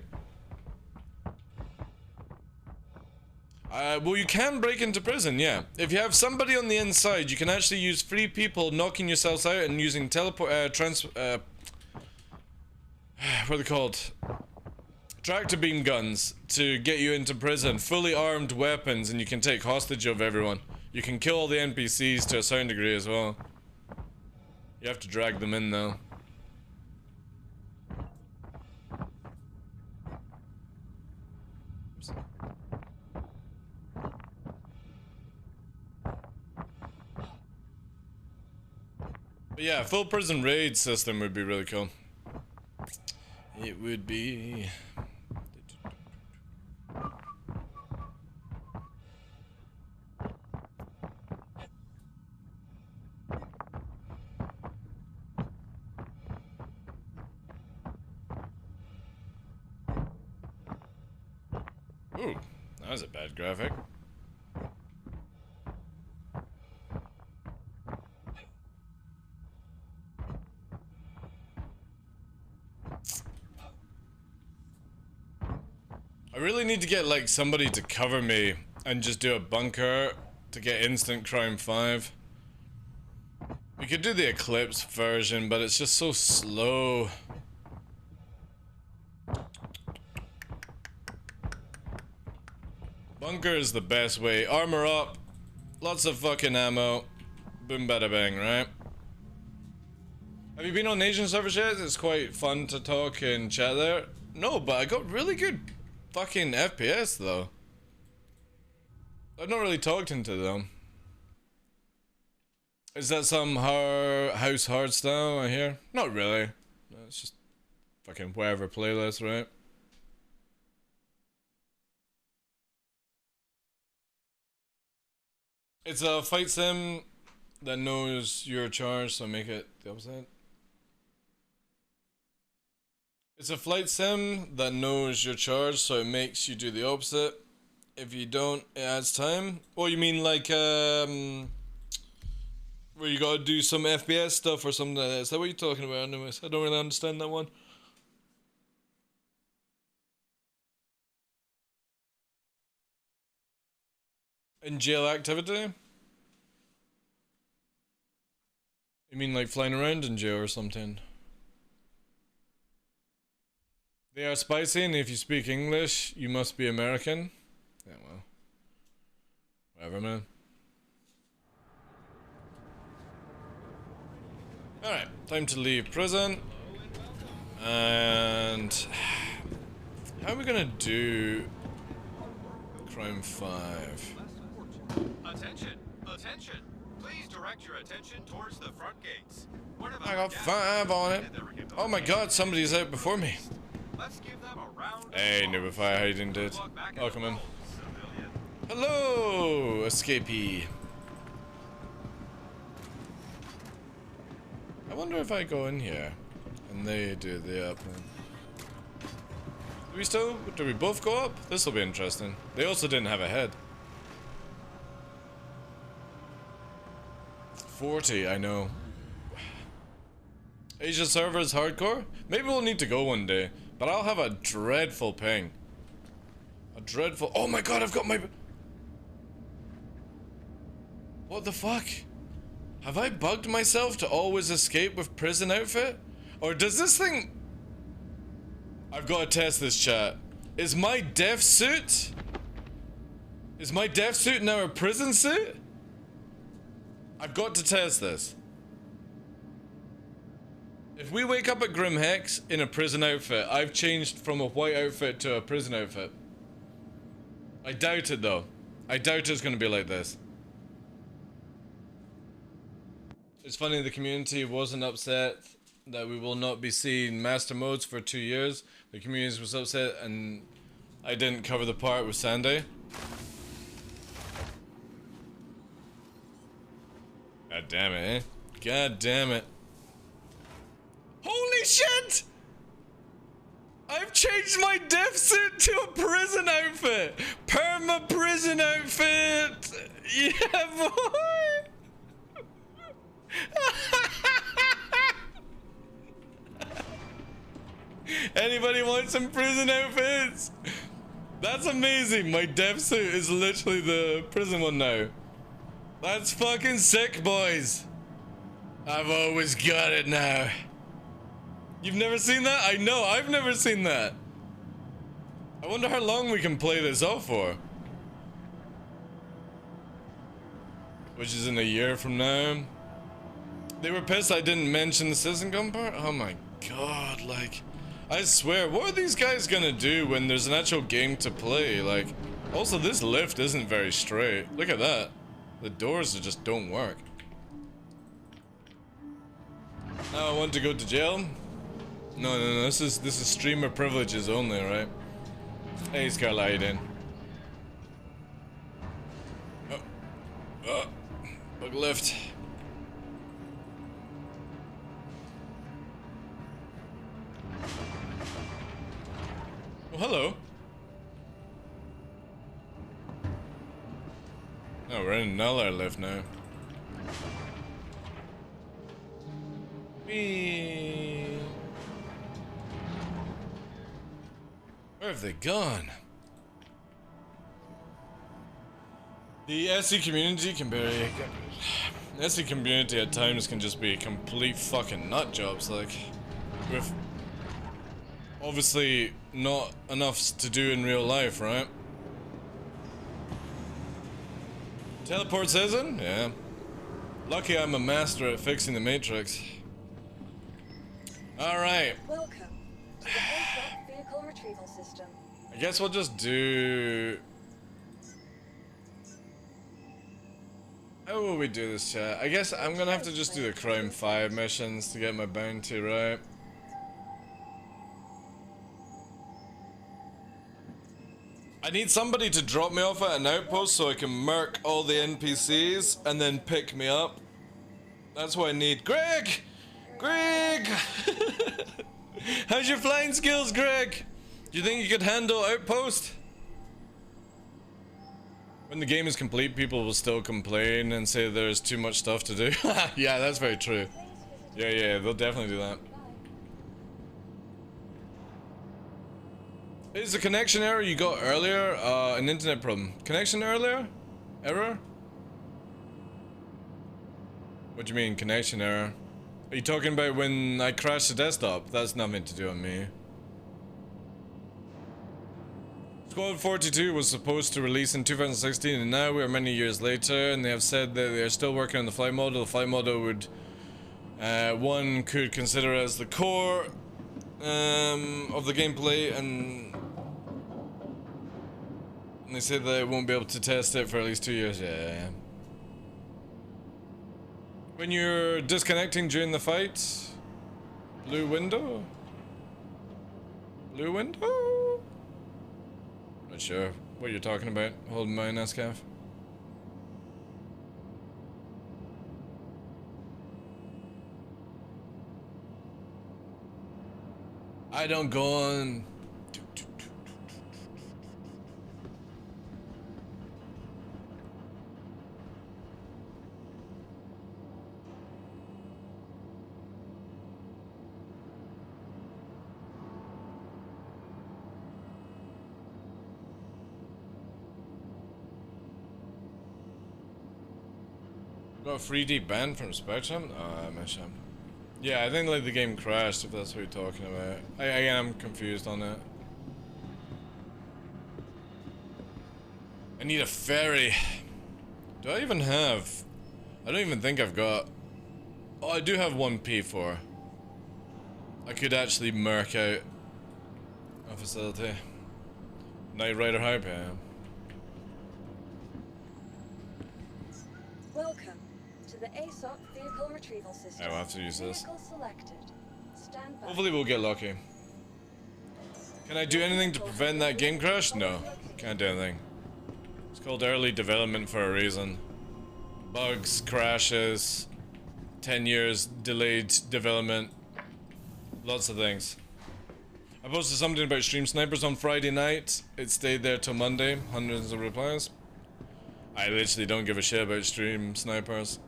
Well, you can break into prison, yeah. If you have somebody on the inside, you can actually use 3 people knocking yourselves out and using teleport, what are they called? Tractor beam guns to get you into prison. Fully armed weapons, and you can take hostage of everyone. You can kill all the NPCs to a certain degree as well. You have to drag them in though. But yeah, full prison raid system would be really cool. It would be. Ooh, that was a bad graphic. I really need to get like somebody to cover me and just do a bunker to get instant crime 5. We could do the Eclipse version, but it's just so slow. Bunker is the best way. Armor up, lots of fucking ammo, boom bada bang, right? Have you been on Asian servers yet? It's quite fun to talk and chat there. No, but I got really good fucking FPS though. I've not really talked into them. Is that some house hard style I hear? Not really. It's just fucking whatever playlist, right? It's a fight sim that knows you're charged, so make it the opposite. It's a flight sim that knows you're charged, so it makes you do the opposite. If you don't, it adds time. Oh, you mean like, where you gotta do some FPS stuff or something like that? Is that what you're talking about anyways? I don't really understand that one. In jail activity? You mean like flying around in jail or something? They are spicy, and if you speak English, you must be American. Yeah, well. Whatever, man. Alright, time to leave prison. And... how are we gonna do... Crime 5? Attention! Attention! Please direct your attention towards the front gates. I got 5 on it. Oh my god, somebody's out before me. Let's give them a round of Hey, applause. Noobify, how you doing, dude? Welcome in. Hello, escapee. I wonder if I go in here and they do the up. Do we both go up? This will be interesting. They also didn't have a head. 40, I know. Asia server is hardcore? Maybe we'll need to go one day, but I'll have a dreadful ping. A dreadful... oh my god, I've got my... what the fuck? Have I bugged myself to always escape with prison outfit? Or does this thing... I've got to test this, chat. Is my death suit... is my death suit now a prison suit? I've got to test this. If we wake up at Grim Hex in a prison outfit, I've changed from a white outfit to a prison outfit. I doubt it though. I doubt it's gonna be like this. It's funny, the community wasn't upset that we will not be seeing master modes for 2 years. The community was upset and I didn't cover the part with Sandy. God damn it, eh? God damn it. Holy shit! I've changed my death suit to a prison outfit! Perma prison outfit! Yeah, boy! Anybody want some prison outfits? That's amazing. My death suit is literally the prison one now. That's fucking sick, boys. I've always got it now. You've never seen that? I know, I've never seen that. I wonder how long we can play this off for. Which is in a year from now. They were pissed I didn't mention the citizen gun part? Oh my god, like... I swear, what are these guys gonna do when there's an actual game to play? Like, also this lift isn't very straight. Look at that. The doors just don't work. Now I want to go to jail? No, this is streamer privileges only, right? Hey Scarlet, how you doing? Bug lift. Oh, hello. Oh, we're in another lift now. Whee! Where have they gone? The SE community can be... the SE community at times can just be complete fucking nut jobs, like... with... obviously not enough to do in real life, right? Teleport season? Yeah. Lucky I'm a master at fixing the Matrix. Alright. Welcome to the ASOP vehicle retrieval system. I guess we'll just do... how will we do this, chat? I guess I'm gonna have to just do the Crime 5 missions to get my bounty, right? I need somebody to drop me off at an outpost so I can murk all the NPCs and then pick me up. That's what I need. Greg! Greg! How's your flying skills, Greg? Do you think you could handle outpost? When the game is complete, people will still complain and say there's too much stuff to do. Yeah, that's very true. Yeah, they'll definitely do that. Is the connection error you got earlier an internet problem? Connection earlier? Error? What do you mean, connection error? Are you talking about when I crashed the desktop? That's nothing to do with me. Squad 42 was supposed to release in 2016, and now we are many years later, and they have said that they are still working on the flight model. The flight model would, one could consider as the core of the gameplay, and they said that it won't be able to test it for at least 2 years. Yeah. When you're disconnecting during the fight, blue window? Blue window? Not sure what you're talking about. Holding my NSCAF. I don't go on. Got a 3D ban from Spectrum? Oh, I miss him. Yeah, I think like the game crashed, if that's what you're talking about. I am confused on it. I need a ferry. Do I even have? I don't even think I've got. Oh, I do have one P4. I could actually murk out a facility. Knight Rider hype, yeah. Welcome to the ASOP vehicle retrieval system. I will have to use this. Vehicle selected. Stand by. Hopefully we'll get lucky. Can I do anything to prevent that game crash? No, can't do anything. It's called early development for a reason. Bugs, crashes, 10 years delayed development, lots of things. I posted something about stream snipers on Friday night. It stayed there till Monday, hundreds of replies. I literally don't give a shit about stream snipers.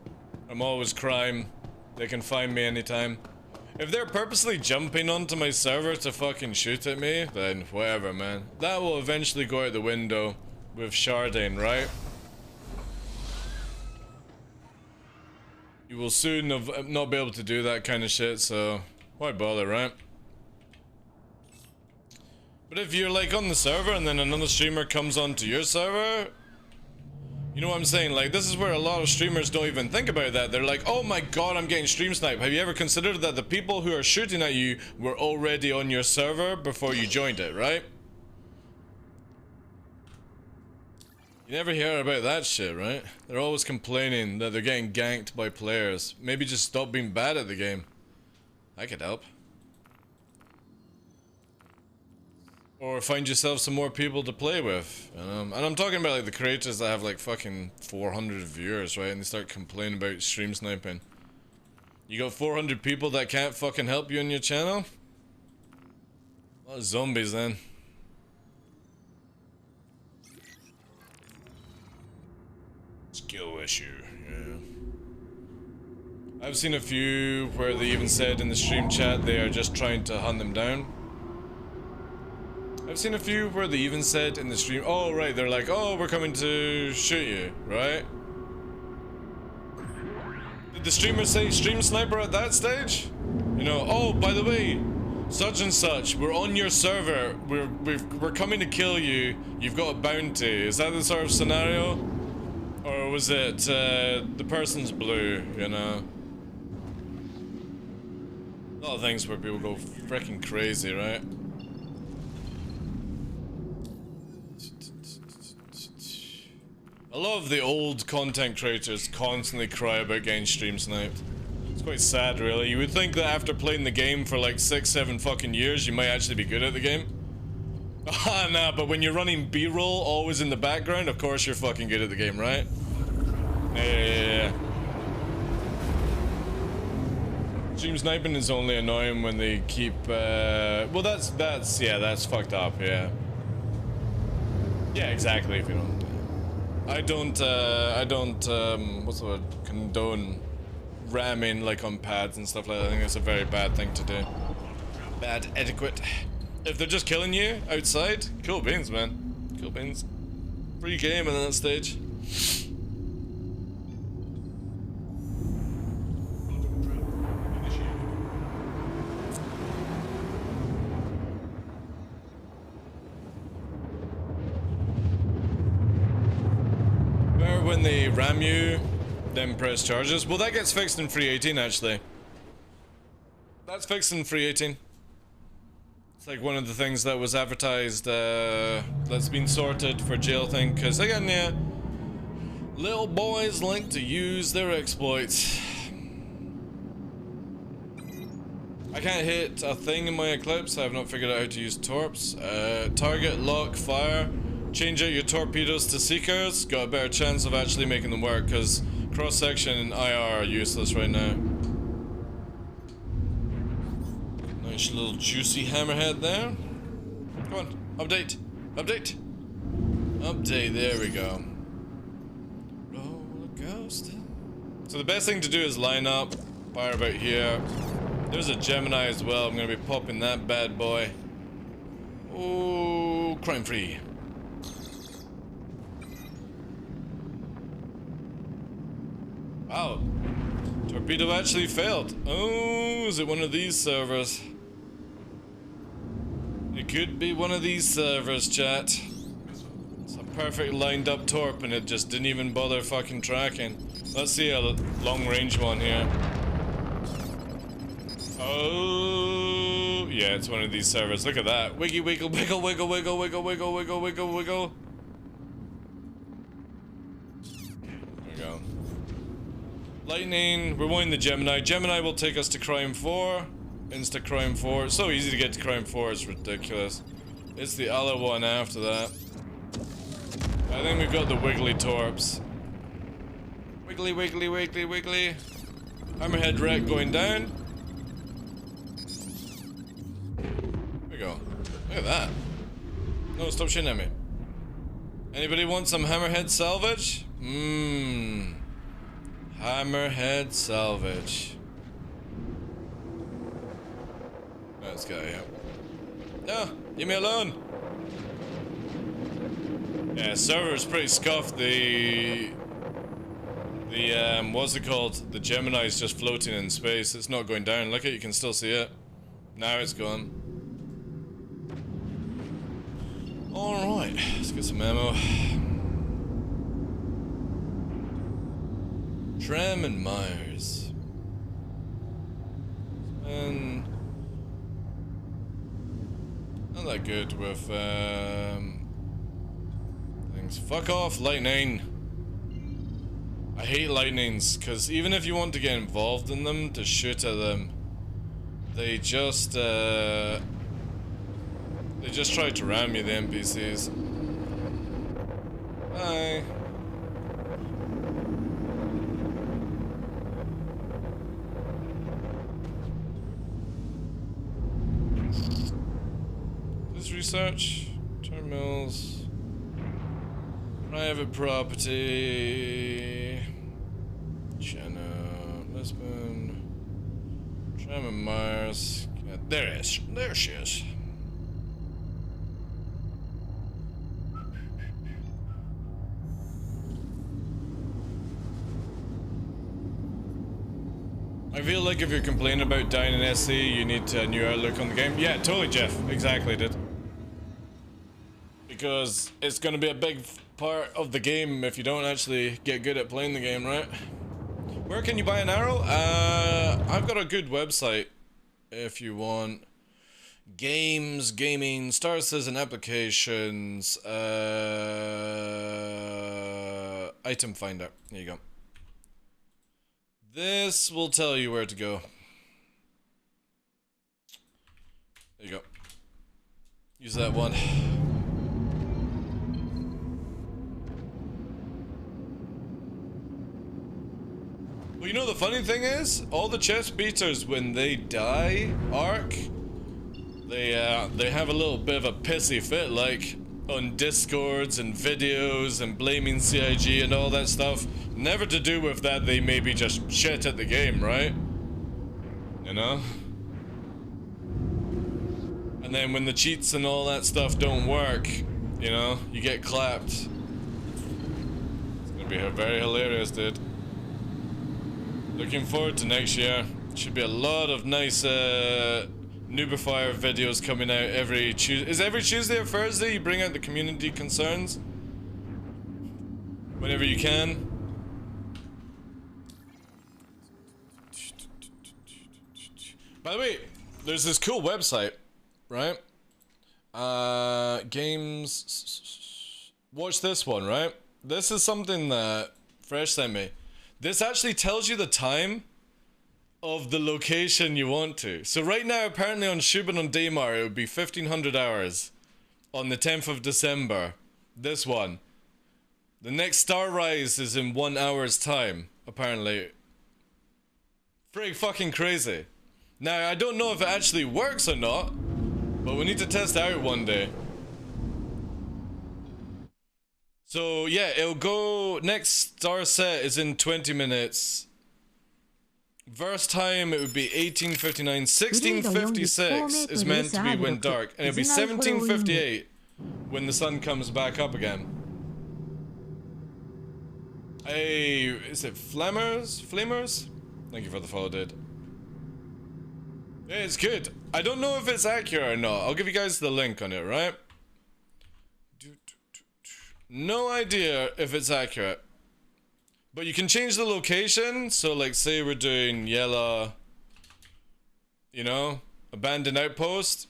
I'm always crime. They can find me anytime. If they're purposely jumping onto my server to fucking shoot at me, then whatever, man. That will eventually go out the window with sharding, right? You will soon not be able to do that kind of shit, so why bother, right? But if you're like on the server and then another streamer comes onto your server, you know what I'm saying? Like, this is where a lot of streamers don't even think about that. They're like, oh my god, I'm getting stream sniped. Have you ever considered that the people who are shooting at you were already on your server before you joined it, right? You never hear about that shit, right? They're always complaining that they're getting ganked by players. Maybe just stop being bad at the game. I could help. Or find yourself some more people to play with, you know? And I'm talking about like the creators that have like fucking 400 viewers, right? And they start complaining about stream sniping. You got 400 people that can't fucking help you on your channel? A lot of zombies then. Skill issue, yeah. I've seen a few where they even said in the stream chat they are just trying to hunt them down. I've seen a few where they even said in the stream, oh right, they're like, oh, we're coming to shoot you, right? Did the streamer say stream sniper at that stage? You know, oh, by the way, such and such, we're on your server, we're coming to kill you, you've got a bounty. Is that the sort of scenario? Or was it, the person's blue, you know? A lot of things where people go freaking crazy, right? A lot of the old content creators constantly cry about getting stream sniped. It's quite sad, really. You would think that after playing the game for like 6-7 fucking years, you might actually be good at the game. Ah, nah, but when you're running B-roll always in the background, of course you're fucking good at the game, right? Yeah. Stream sniping is only annoying when they keep, well, that's fucked up, yeah. Yeah, exactly, if you don't. I don't, what's the word, condone ramming, like, on pads and stuff like that. I think that's a very bad thing to do. Bad etiquette. If they're just killing you outside, cool beans, man. Cool beans. Free game in that stage. Where when they ram you, then press charges? Well, that gets fixed in 3.18 actually. That's fixed in 3.18. It's like one of the things that was advertised that's been sorted for jail thing, because again, yeah, little boys like to use their exploits. I can't hit a thing in my Eclipse. I have not figured out how to use torps. Target, lock, fire. Change out your torpedoes to seekers. Got a better chance of actually making them work, because cross-section and IR are useless right now. Nice little juicy hammerhead there. Come on, update, update, update. There we go. Roller coaster. So the best thing to do is line up, fire about here. There's a Gemini as well. I'm gonna be popping that bad boy. Oh, crime free. Wow. Torpedo actually failed. Oh, is it one of these servers? It could be one of these servers, chat. It's a perfect lined up torp and it just didn't even bother fucking tracking. Let's see a long range one here. Oh, yeah, it's one of these servers. Look at that. Wiggy, wiggle, wiggle, wiggle, wiggle, wiggle, wiggle, wiggle, wiggle, wiggle. There we go. Lightning, we're wanting the Gemini. Gemini will take us to Crime 4. Insta Crime 4. It's so easy to get to Crime 4, it's ridiculous. It's the other one after that. I think we've got the wiggly torps. Wiggly, wiggly, wiggly, wiggly. Hammerhead wreck going down. There we go. Look at that. No, stop shooting at me. Anybody want some hammerhead salvage? Hammerhead salvage. Let's go, yeah. No, leave me alone. Yeah, server's pretty scuffed. The what's it called? The Gemini's just floating in space. It's not going down. Look at it, you can still see it. Now it's gone. Alright, let's get some ammo. Tram and Myers. And not that good with things. Fuck off, lightning. I hate lightnings, because even if you want to get involved in them, to shoot at them, they just try to ram you, the NPCs. Bye. This research, terminals, private property, China, Lisbon, Tram and Myers. Yeah, there she is. I feel like if you're complaining about dying in SC, you need a new outlook on the game. Yeah, totally, Jeff. Exactly, dude. Because it's going to be a big part of the game if you don't actually get good at playing the game, right? Where can you buy an arrow? I've got a good website if you want. Games, gaming, Star Citizen applications, item finder. There you go. This will tell you where to go. There you go. Use that one. Well, you know the funny thing is, all the chest beaters when they die, Arc, they have a little bit of a pissy fit, like on Discords and videos and blaming CIG and all that stuff. Never to do with that, they maybe just shit at the game, right? You know? And then when the cheats and all that stuff don't work, you know, you get clapped. It's gonna be very hilarious, dude. Looking forward to next year. Should be a lot of nice Noobifier videos coming out every Tuesday. Is every Tuesday or Thursday you bring out the community concerns? Whenever you can. By the way, there's this cool website, right? Games. Watch this one, right? This is something that Fresh sent me. This actually tells you the time of the location you want to. So right now, apparently on Shubin on Daymar, it would be 1500 hours on the 10th of December. This one. The next Star Rise is in 1 hour's time, apparently. Pretty fucking crazy. Now, I don't know if it actually works or not, but we need to test it out one day. So, yeah, it'll go... Next star set is in 20 minutes. Verse time, it would be 1859. 1656 is meant to be when dark. And it'll be 1758 when the sun comes back up again. Hey, is it Flamers? Flamers? Thank you for the follow, dude. Yeah, it's good. I don't know if it's accurate or not. I'll give you guys the link on it, right? No idea if it's accurate. But you can change the location. So, like, say we're doing Yella, you know, abandoned outpost.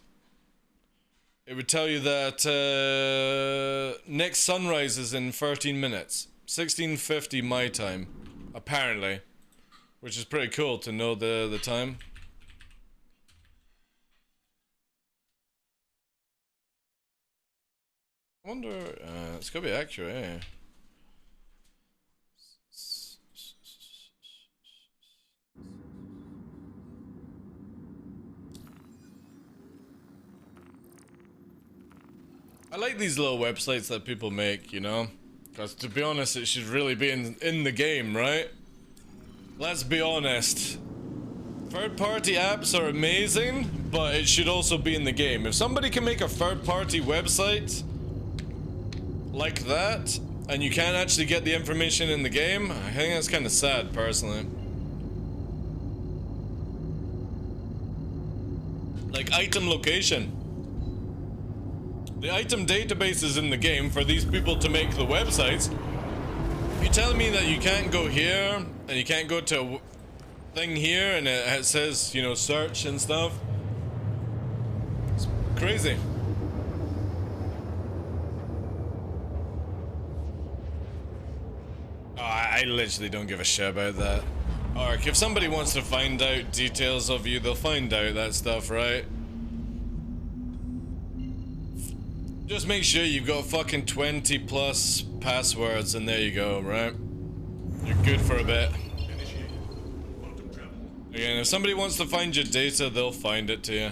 It would tell you that next sunrise is in 13 minutes. 1650 my time, apparently. Which is pretty cool to know the time. I wonder, it's gotta be accurate, eh? I like these little websites that people make, you know? Because to be honest, it should really be in the game, right? Let's be honest. Third-party apps are amazing, but it should also be in the game. If somebody can make a third-party website like that, and you can't actually get the information in the game, I think that's kind of sad, personally. Like item location. The item database is in the game for these people to make the websites. You tell me that you can't go here, and you can't go to a thing here, and it says, you know, search and stuff. It's crazy. Oh, I literally don't give a shit about that. Ark, if somebody wants to find out details of you, they'll find out that stuff, right? Just make sure you've got fucking 20 plus passwords, and there you go, right? You're good for a bit. Again, if somebody wants to find your data, they'll find it to you.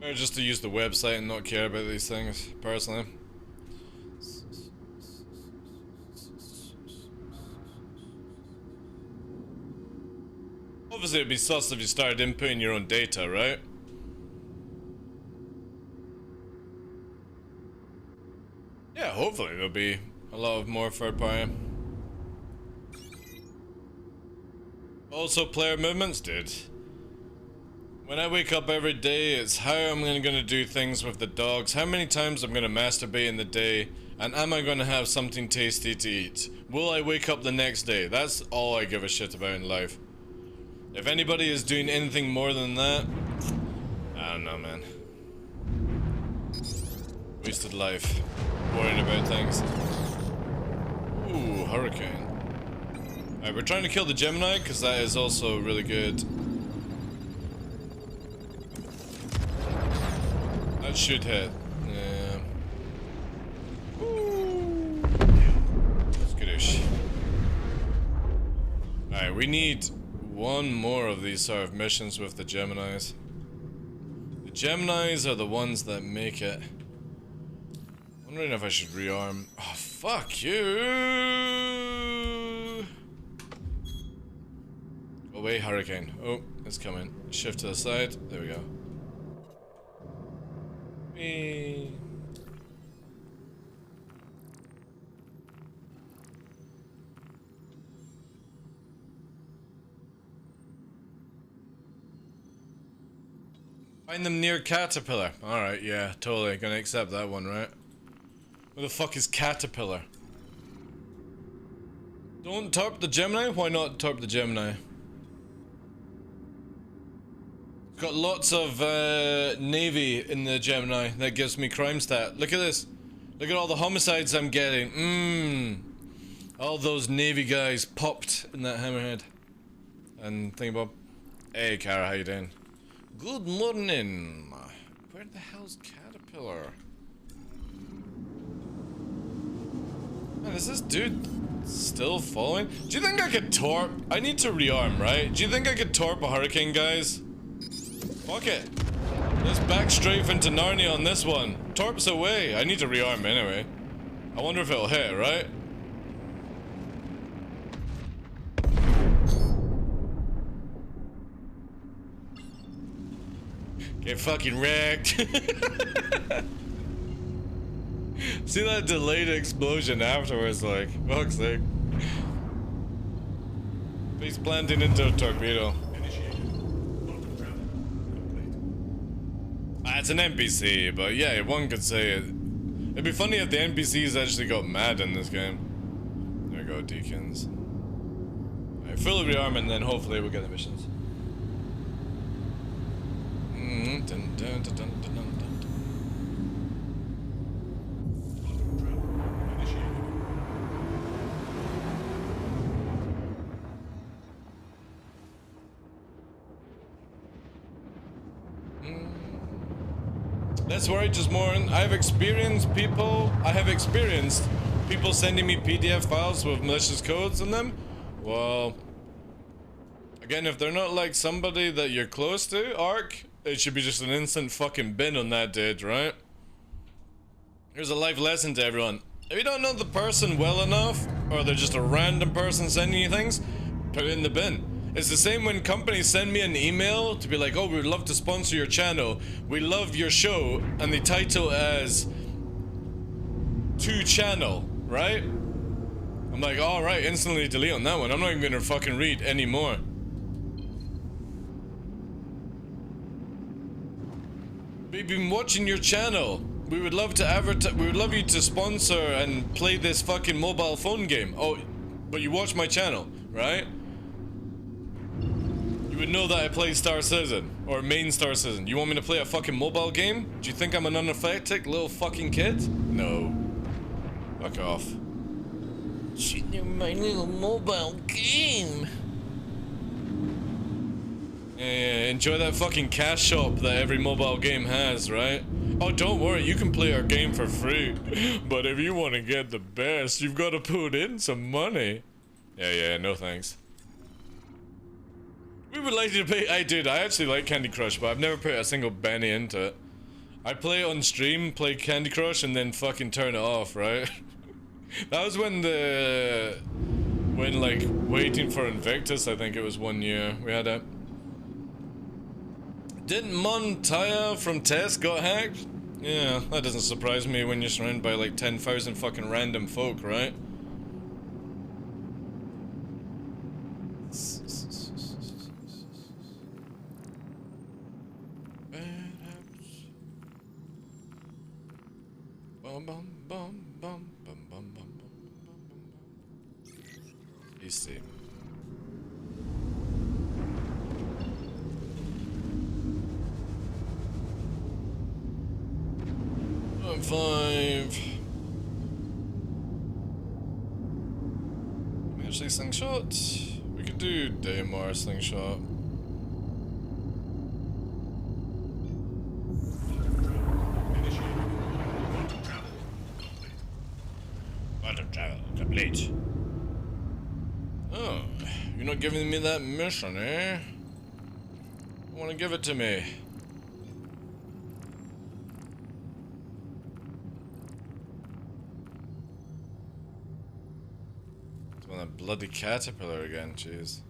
Or just to use the website and not care about these things, personally. Obviously, it'd be sus if you started inputting your own data, right? Yeah, hopefully there'll be a lot of more third party. Also, player movements, dude. When I wake up every day, it's how I'm gonna do things with the dogs, how many times I'm gonna masturbate in the day, and am I gonna have something tasty to eat? Will I wake up the next day? That's all I give a shit about in life. If anybody is doing anything more than that, I don't know, man. Wasted life. Worrying about things. Ooh, hurricane. Alright, we're trying to kill the Gemini, because that is also really good. That should hit. Yeah. Ooh. That's goodish. Alright, we need one more of these sort of missions with the Geminis. The Geminis are the ones that make it. I'm wondering if I should rearm. Oh, fuck you! Away, hurricane. Oh, it's coming. Shift to the side. There we go. Whee. Find them near Caterpillar. Alright, yeah, totally. Gonna accept that one, right? Where the fuck is Caterpillar? Don't tarp the Gemini? Why not tarp the Gemini? Got lots of Navy in the Gemini. That gives me crime stat. Look at this. Look at all the homicides I'm getting. All those Navy guys popped in that hammerhead. And thingamabob. Hey, Kara, how you doing? Good morning. Where the hell's Caterpillar? Man, is this dude still following? Do you think I could torp? I need to rearm, right? Do you think I could torp a hurricane, guys? Fuck it. Let's back strafe into Narnia on this one. Torps away. I need to rearm anyway. I wonder if it'll hit, right? Get fucking wrecked. See that delayed explosion afterwards, like, fuck's sake. He's planting into a torpedo. Ah, it's an NPC, but yeah, one could say it. It'd be funny if the NPCs actually got mad in this game. There we go, Deacons. Alright, fully rearm and then hopefully we'll get the missions. Dun, dun, dun, dun, dun, dun. That's worried just more. I have experienced people sending me PDF files with malicious codes in them. Well, again, if they're not like somebody that you're close to, Ark, it should be just an instant fucking bin on that dude, right? Here's a life lesson to everyone. If you don't know the person well enough, or they're just a random person sending you things, put it in the bin. It's the same when companies send me an email to be like, oh, we would love to sponsor your channel. We love your show, and they title as to channel, right? I'm like, alright, instantly delete on that one. I'm not even gonna fucking read anymore. We've been watching your channel. We would love to advertise. We would love you to sponsor and play this fucking mobile phone game. Oh, but you watch my channel, right? You would know that I play Star Citizen or main Star Citizen. You want me to play a fucking mobile game? Do you think I'm an unaffected little fucking kid? No. Fuck off. She knew my little mobile game. Yeah, enjoy that fucking cash shop that every mobile game has, right? Oh, don't worry, you can play our game for free. But if you want to get the best, you've got to put in some money. Yeah, no thanks. We would like you to play. I actually like Candy Crush, but I've never put a single penny into it. I play it on stream, play Candy Crush, and then fucking turn it off, right? That was when like, waiting for Invictus, I think it was 1 year we had it. Didn't Montaya from Test got hacked? Yeah, that doesn't surprise me when you're surrounded by like 10,000 fucking random folk, right? Easy. I'm 5. Actually, slingshot. We could do Daymar slingshot. Quantum travel complete. Oh, you're not giving me that mission, eh? You want to give it to me? It's on that bloody caterpillar again, jeez.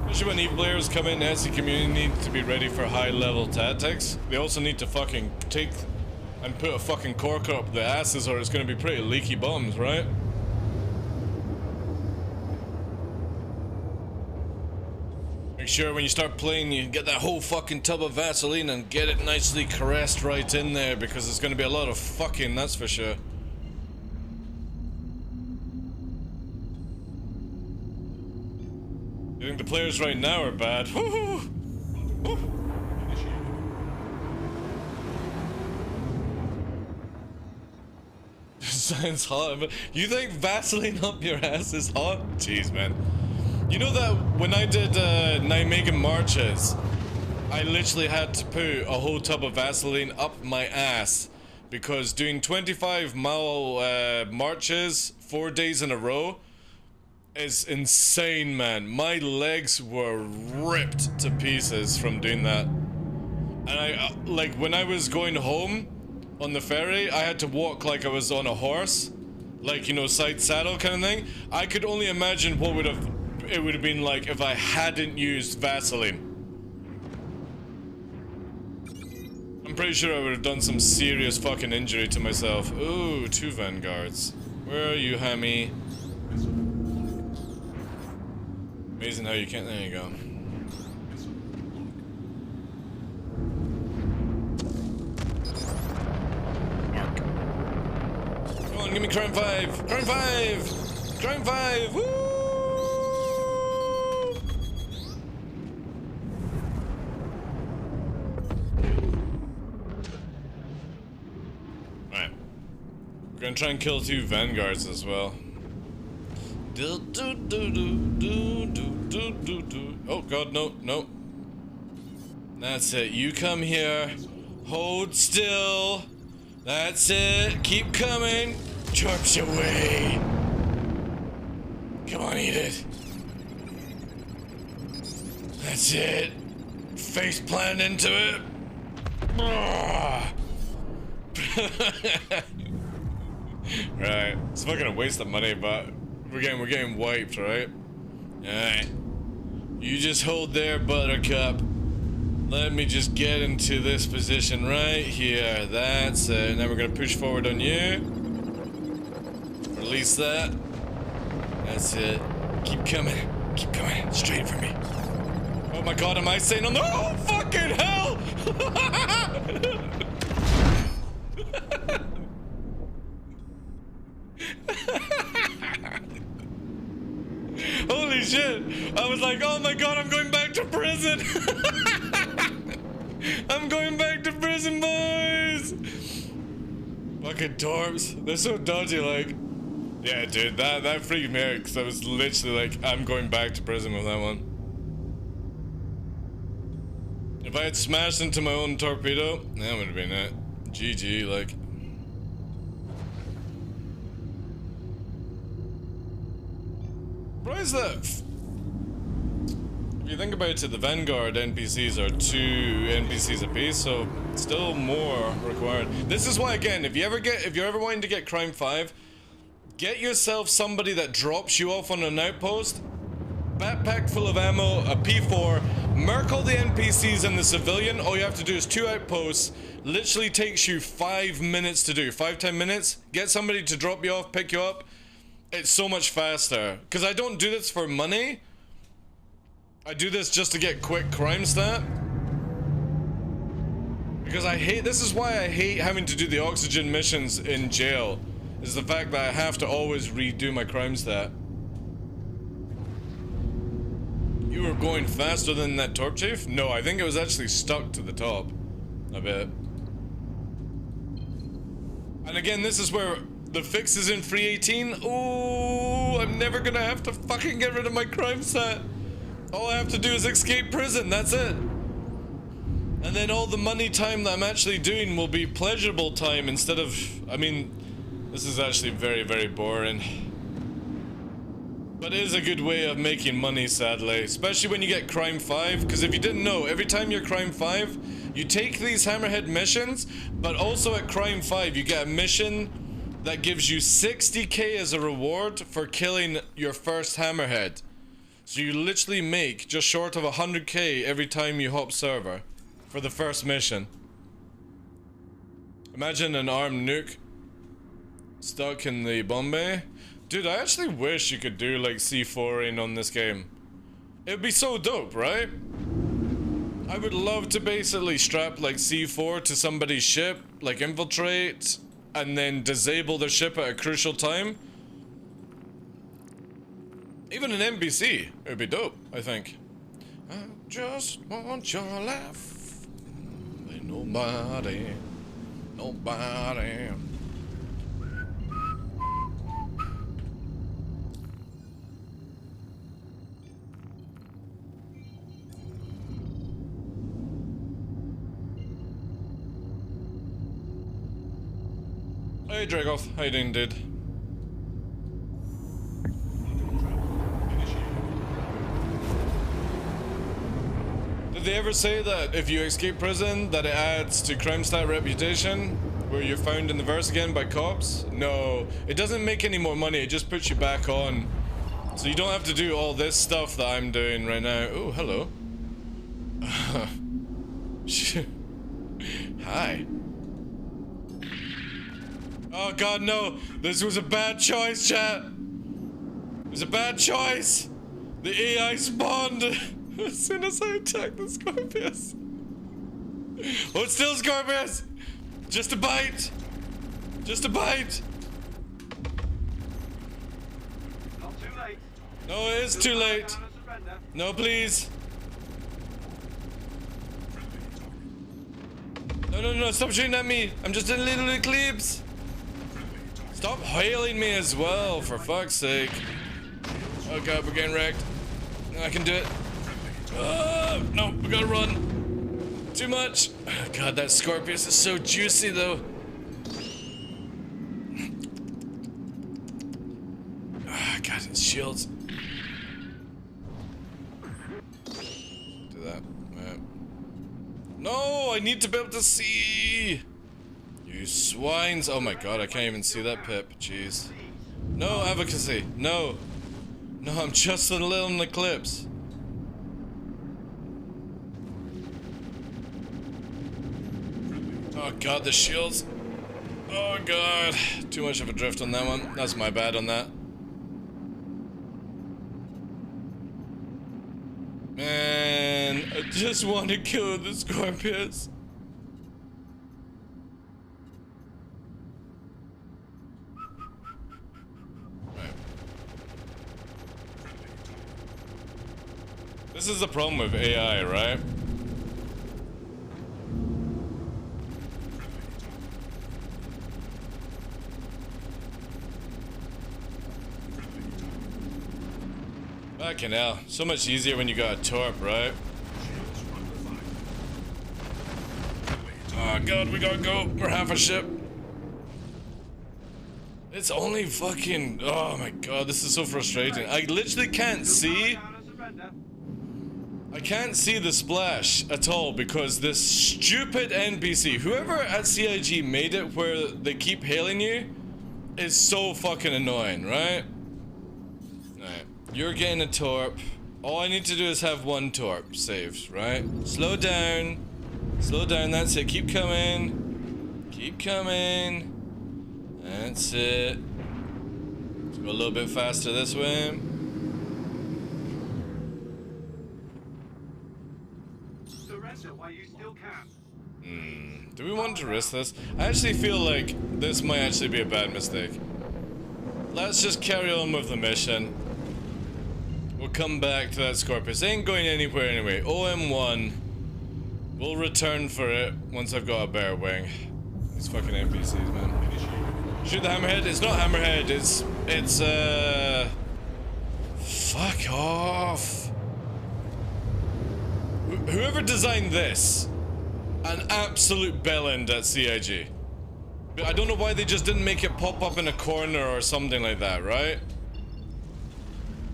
Especially when EVE players come in, the community needs to be ready for high-level tactics. They also need to fucking take and put a fucking cork up the asses or it's gonna be pretty leaky bombs, right? Make sure when you start playing you get that whole fucking tub of Vaseline and get it nicely caressed right in there, because there's gonna be a lot of fucking, that's for sure. You think the players right now are bad? Woohoo! Science hot. You think Vaseline up your ass is hot? Jeez, man. You know that when I did Nijmegen marches, I literally had to put a whole tub of Vaseline up my ass because doing 25-mile marches 4 days in a row is insane, man. My legs were ripped to pieces from doing that. And I, like, when I was going home on the ferry, I had to walk like I was on a horse. Like, you know, side saddle kind of thing. I could only imagine what it would have been like if I hadn't used Vaseline. I'm pretty sure I would have done some serious fucking injury to myself. Ooh, 2 vanguards. Where are you, Hammy? Amazing how you can't. There you go. Mark. Come on, give me crime 5. Crime 5. Crime 5. Woo! Alright. We're gonna try and kill 2 vanguards as well. Oh god, no, no. That's it. You come here. Hold still. That's it. Keep coming. Torps away. Come on, eat it. That's it. Face plant into it. Right. It's not gonna waste the money, but we're getting wiped, right? Alright. You just hold there, Buttercup. Let me just get into this position right here. That's it. Now we're gonna push forward on you. Release that. That's it. Keep coming. Keep coming. Straight for me. Oh my god, am I saying on the— oh fucking hell! Holy shit! I was like, oh my god, I'm going back to prison! I'm going back to prison, boys! Fucking torps. They're so dodgy, like. Yeah, dude, that freaked me out, because I was literally like, I'm going back to prison with that one. If I had smashed into my own torpedo, that would have been it. GG, like. Why is that? If you think about it, the Vanguard NPCs are 2 NPCs apiece, so still more required. This is why, again, if you're ever wanting to get Crime 5, get yourself somebody that drops you off on an outpost, backpack full of ammo, a P4, murk all the NPCs and the civilian. All you have to do is 2 outposts. Literally takes you 5 minutes to do. 5-10 minutes. Get somebody to drop you off, pick you up. It's so much faster. Because I don't do this for money. I do this just to get quick crime stat. Because I hate— this is why I hate having to do the oxygen missions in jail. Is the fact that I have to always redo my crime stat. You were going faster than that Torp Chief? No, I think it was actually stuck to the top. I bet. And again, this is where the fix is in free 18. Ooh, I'm never gonna have to fucking get rid of my crime stat. All I have to do is escape prison, that's it. And then all the money time that I'm actually doing will be pleasurable time instead of— I mean, this is actually very, very boring. But it is a good way of making money, sadly. Especially when you get Crime 5, because if you didn't know, every time you're Crime 5, you take these Hammerhead missions, but also at Crime 5, you get a mission that gives you 60k as a reward for killing your first Hammerhead. So you literally make just short of 100k every time you hop server for the first mission. Imagine an armed nuke stuck in the bomb bay. Dude, I actually wish you could do like C4ing on this game. It'd be so dope, right? I would love to basically strap like C4 to somebody's ship, like infiltrate, and then disable their ship at a crucial time. Even an NPC, it would be dope, I think. I just want your laugh. Ain't nobody. Hey Dragoth, how you doing, dude? Did they ever say that if you escape prison, that it adds to crime stat reputation, where you're found in the verse again by cops? No, it doesn't make any more money, it just puts you back on. So you don't have to do all this stuff that I'm doing right now. Oh, hello. Hi. Oh god, no! This was a bad choice, chat! It was a bad choice! The AI spawned as soon as I attacked the Scorpius. Hold still, Scorpius! Just a bite! Just a bite! Not too late. No, it is too late. No, please. No, stop shooting at me! I'm just in little eclipse! Stop hailing me as well, for fuck's sake. Oh god, we're getting wrecked. I can do it. No, we gotta run. Too much. Oh god, that Scorpius is so juicy though. Ah, god, his shields. Do that. Yeah. No, I need to be able to see. You swines! Oh my god, I can't even see that pip. Jeez. No advocacy. No. No, I'm just a little in the eclipse. Oh god, the shields. Oh god. Too much of a drift on that one. That's my bad on that. Man, I just want to kill the Scorpius. This is the problem with AI, right? Fucking hell. So much easier when you got a torp, right? Oh god, we gotta go. We're half a ship. It's only fucking... Oh my god, this is so frustrating. I literally can't see... I can't see the splash at all because this stupid NPC, whoever at CIG made it where they keep hailing you, is so fucking annoying, right? Alright, you're getting a torp. All I need to do is have one torp saved, right? Slow down, that's it. Keep coming, keep coming. That's it. Let's go a little bit faster this way. While you still can. Do we want to risk this? I actually feel like this might actually be a bad mistake. Let's just carry on with the mission. We'll come back to that Scorpius. Ain't going anywhere anyway. OM1. We'll return for it once I've got a bear wing. These fucking NPCs, man. Shoot the hammerhead? It's not hammerhead, it's fuck off. Whoever designed this, an absolute bellend at CIG. I don't know why they just didn't make it pop up in a corner or something like that, right?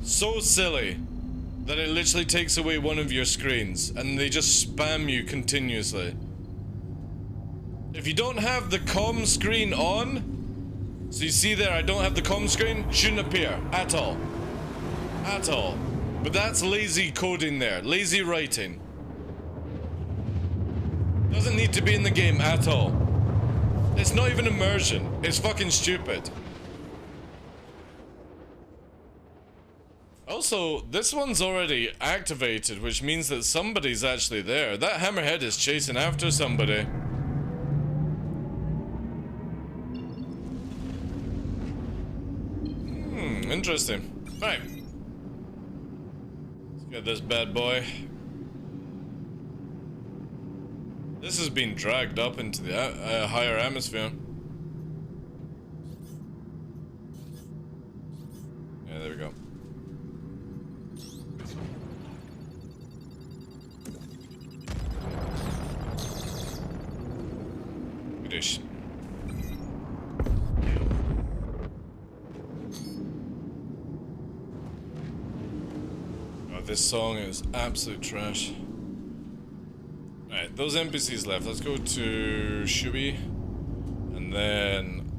So silly that it literally takes away one of your screens and they just spam you continuously. If you don't have the comm screen on, so you see there I don't have the comm screen, shouldn't appear at all. At all. But that's lazy coding there, lazy writing. Doesn't need to be in the game at all. It's not even immersion. It's fucking stupid. Oh, also, this one's already activated, which means that somebody's actually there. That hammerhead is chasing after somebody. Interesting. Right. Let's get this bad boy. This has been dragged up into the higher atmosphere. Yeah, there we go. Goodish. Oh, this song is absolute trash. Alright, those NPCs left. Let's go to Shubi. And then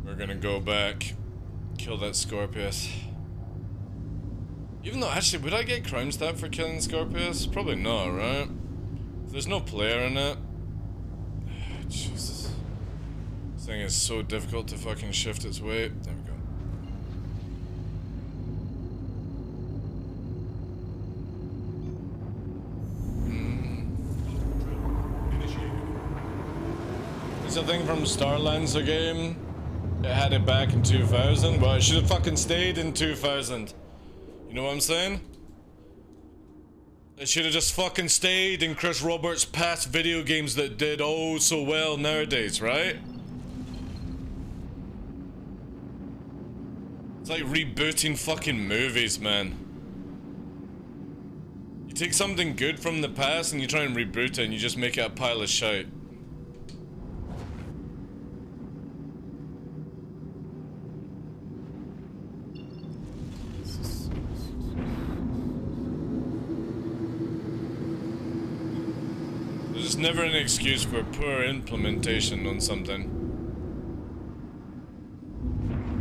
we're gonna go back, kill that Scorpius. Even though, actually, would I get crime stat for killing Scorpius? Probably not, right? If there's no player in it. Jesus. This thing is so difficult to fucking shift its weight. There we go. It's a thing from Starlands, a game. It had it back in 2000. Well, it should have fucking stayed in 2000. You know what I'm saying? It should have just fucking stayed in Chris Roberts' past video games that did oh so well nowadays, right? It's like rebooting fucking movies, man. You take something good from the past and you try and reboot it and you just make it a pile of shite. There's never an excuse for poor implementation on something.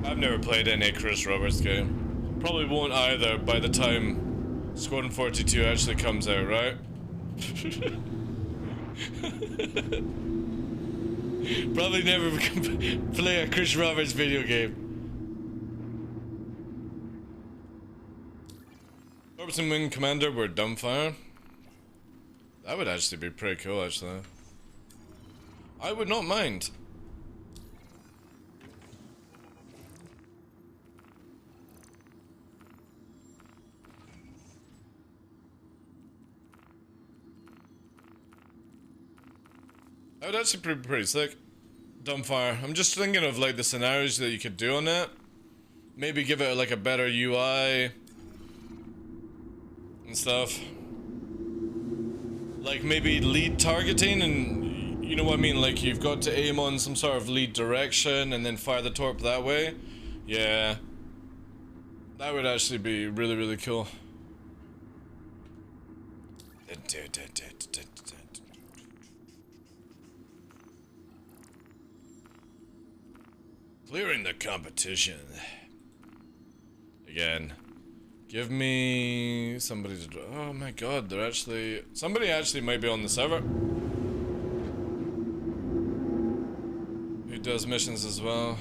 I've never played any Chris Roberts game. Probably won't either by the time Squadron 42 actually comes out, right? Probably never play a Chris Roberts video game. Corpse and Wing Commander were dumbfire. That would actually be pretty cool, actually. I would not mind. That would actually be pretty sick. Dumbfire. I'm just thinking of like the scenarios that you could do on it. Maybe give it like a better UI and stuff. Like maybe lead targeting, and you know what I mean, like you've got to aim on some sort of lead direction and then fire the torp that way. Yeah, that would actually be really, really cool. Clearing the competition. Again. Give me somebody to... Oh my god, they're actually... Somebody actually might be on the server. Who does missions as well.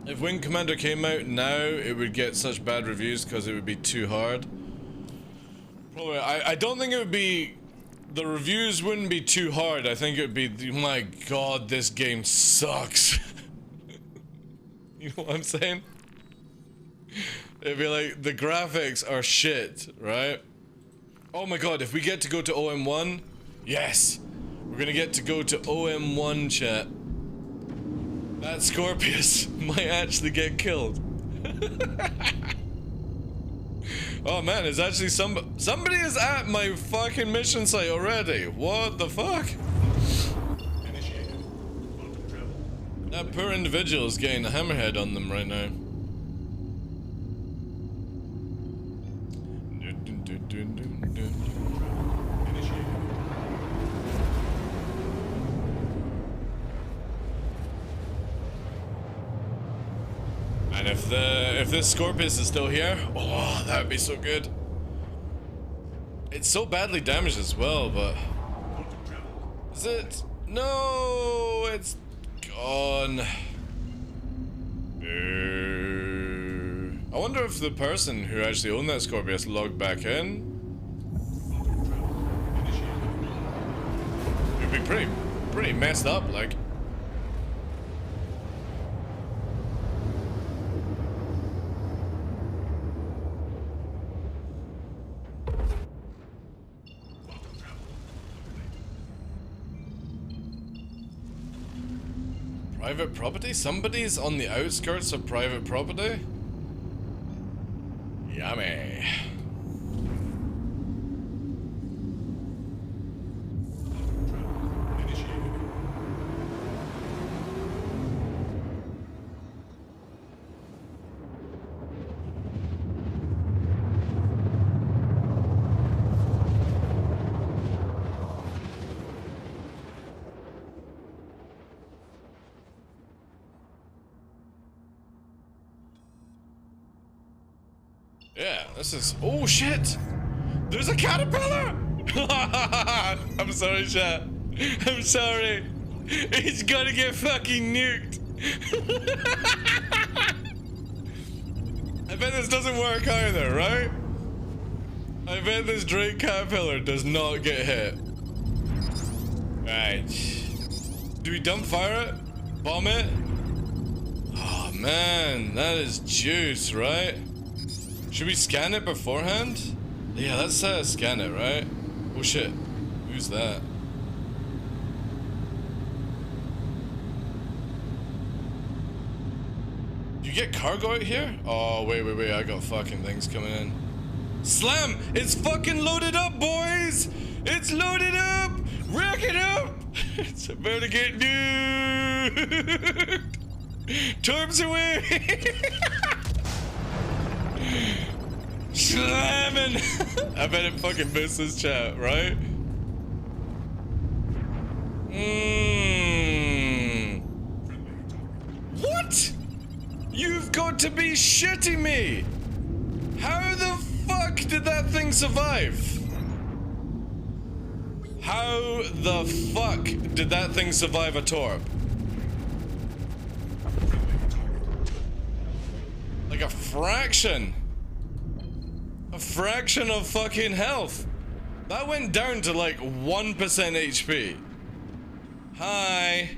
If Wing Commander came out now, it would get such bad reviews because it would be too hard. Probably, I don't think it would be... The reviews wouldn't be too hard. I think it would be, oh my god, this game sucks. You know what I'm saying? It'd be like, the graphics are shit, right? Oh my god, if we get to go to OM1, yes! We're gonna get to go to OM1, chat. That Scorpius might actually get killed. Oh man, it's actually somebody is at my fucking mission site already. What the fuck? That poor individual is getting a hammerhead on them right now. And if this Scorpius is still here, oh, that would be so good. It's so badly damaged as well, but is it? No, it's gone. Boo. I wonder if the person who actually owned that Scorpius logged back in. It'd be pretty messed up, like. Private property? Somebody's on the outskirts of private property? Yummy. Yeah, this is. Oh shit! There's a caterpillar! I'm sorry, chat. I'm sorry. He's gonna get fucking nuked. I bet this doesn't work either, right? I bet this Drake caterpillar does not get hit. Right. Do we dump fire it? Bomb it? Oh man, that is juice, right? Should we scan it beforehand? Yeah, let's scan it, right? Oh shit. Who's that? You get cargo out here? Oh, wait. I got fucking things coming in. Slam! It's fucking loaded up, boys! It's loaded up! Rack it up! It's about to get nuked! Torps away! Slamming! I bet it fucking missed his chat, right? What? You've got to be shitting me! How the fuck did that thing survive? How the fuck did that thing survive a torp? Like a fraction. A fraction of fucking health. That went down to like 1% HP. Hi.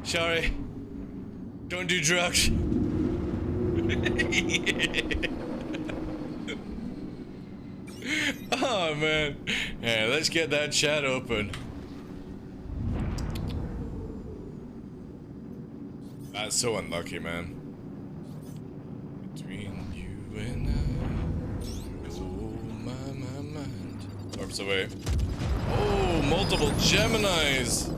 Sorry. Don't do drugs. Oh man. Yeah, let's get that chat open. That's so unlucky, man. Between you and I. Torps away. Oh, multiple Geminis.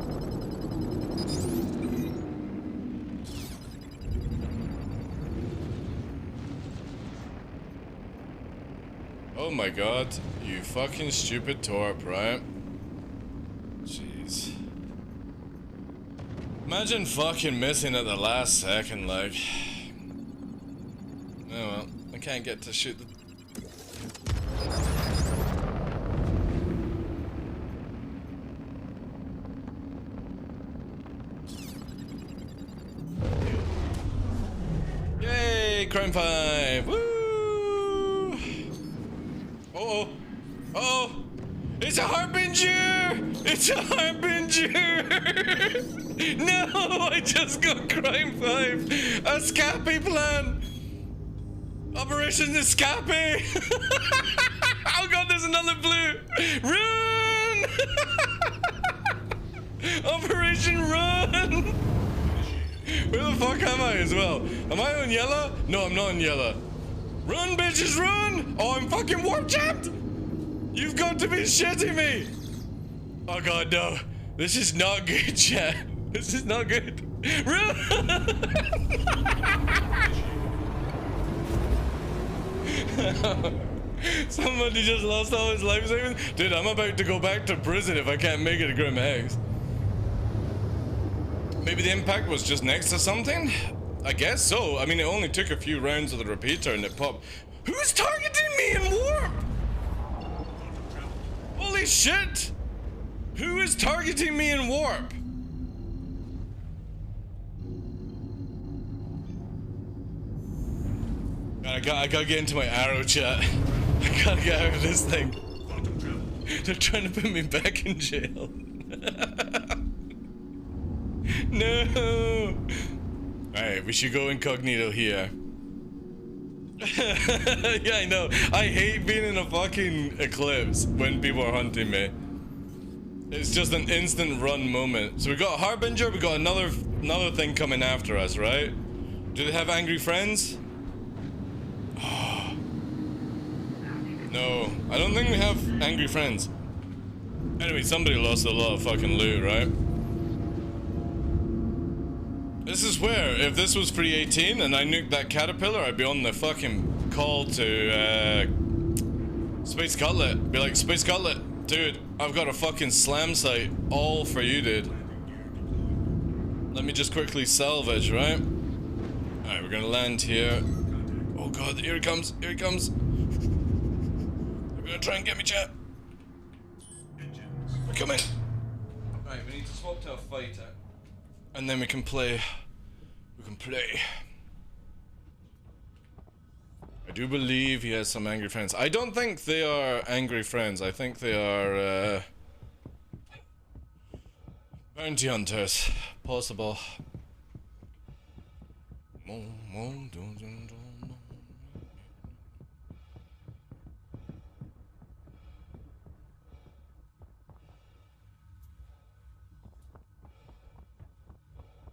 Oh my god, you fucking stupid torp, right? Jeez. Imagine fucking missing at the last second, like. Oh well, I can't get to shoot the. Yay, Crime 5! Woo! Uh-oh. Uh-oh! It's a harbinger! It's a harbinger! No! I just got Crime 5! A Scappy plan! Operation Escape! Oh god, there's another blue! Run! Operation Run! Where the fuck am I as well? Am I on yellow? No, I'm not on yellow. Run, bitches, run! Oh, I'm fucking warp jammed! You've got to be shitting me! Oh god, no. This is not good, chat. This is not good. Run! Somebody just lost all his life savings? Dude, I'm about to go back to prison if I can't make it to Grim Hex. Maybe the impact was just next to something? I guess so. I mean, it only took a few rounds of the repeater and it popped. Who's targeting me in warp? Holy shit! Who is targeting me in warp? Gotta gotta get into my arrow chat. I gotta get out of this thing. They're trying to put me back in jail. No! Alright, we should go incognito here. Yeah, I know. I hate being in a fucking eclipse when people are hunting me. It's just an instant run moment. So we got a Harbinger, we got another thing coming after us, right? Do they have angry friends? No, I don't think we have angry friends. Anyway, somebody lost a lot of fucking loot, right? This is where, if this was free 18 and I nuked that caterpillar, I'd be on the fucking call to Space Cutlet. Be like, Space Cutlet, dude, I've got a fucking slam site all for you, dude. Let me just quickly salvage, right? Alright, we're gonna land here. Oh god, here it comes, here it comes. They're gonna try and get me, chat. We're coming. Right, we need to swap to a fighter. And then we can play. We can play. I do believe he has some angry friends. I don't think they are angry friends. I think they are bounty hunters. Possible.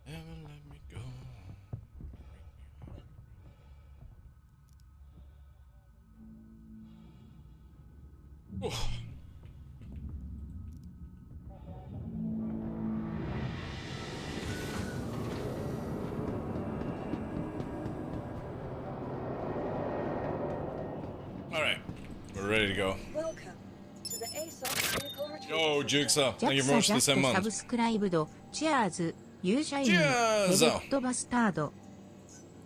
Never let me go. Oh. All right, we're ready to go. Welcome to the ASOP vehicle retrieval. Yo, Jukesa, thank you very much for the 7 サブ months. スクライブドチェアーズ勇者員ヘ Cheers! デッドバスタード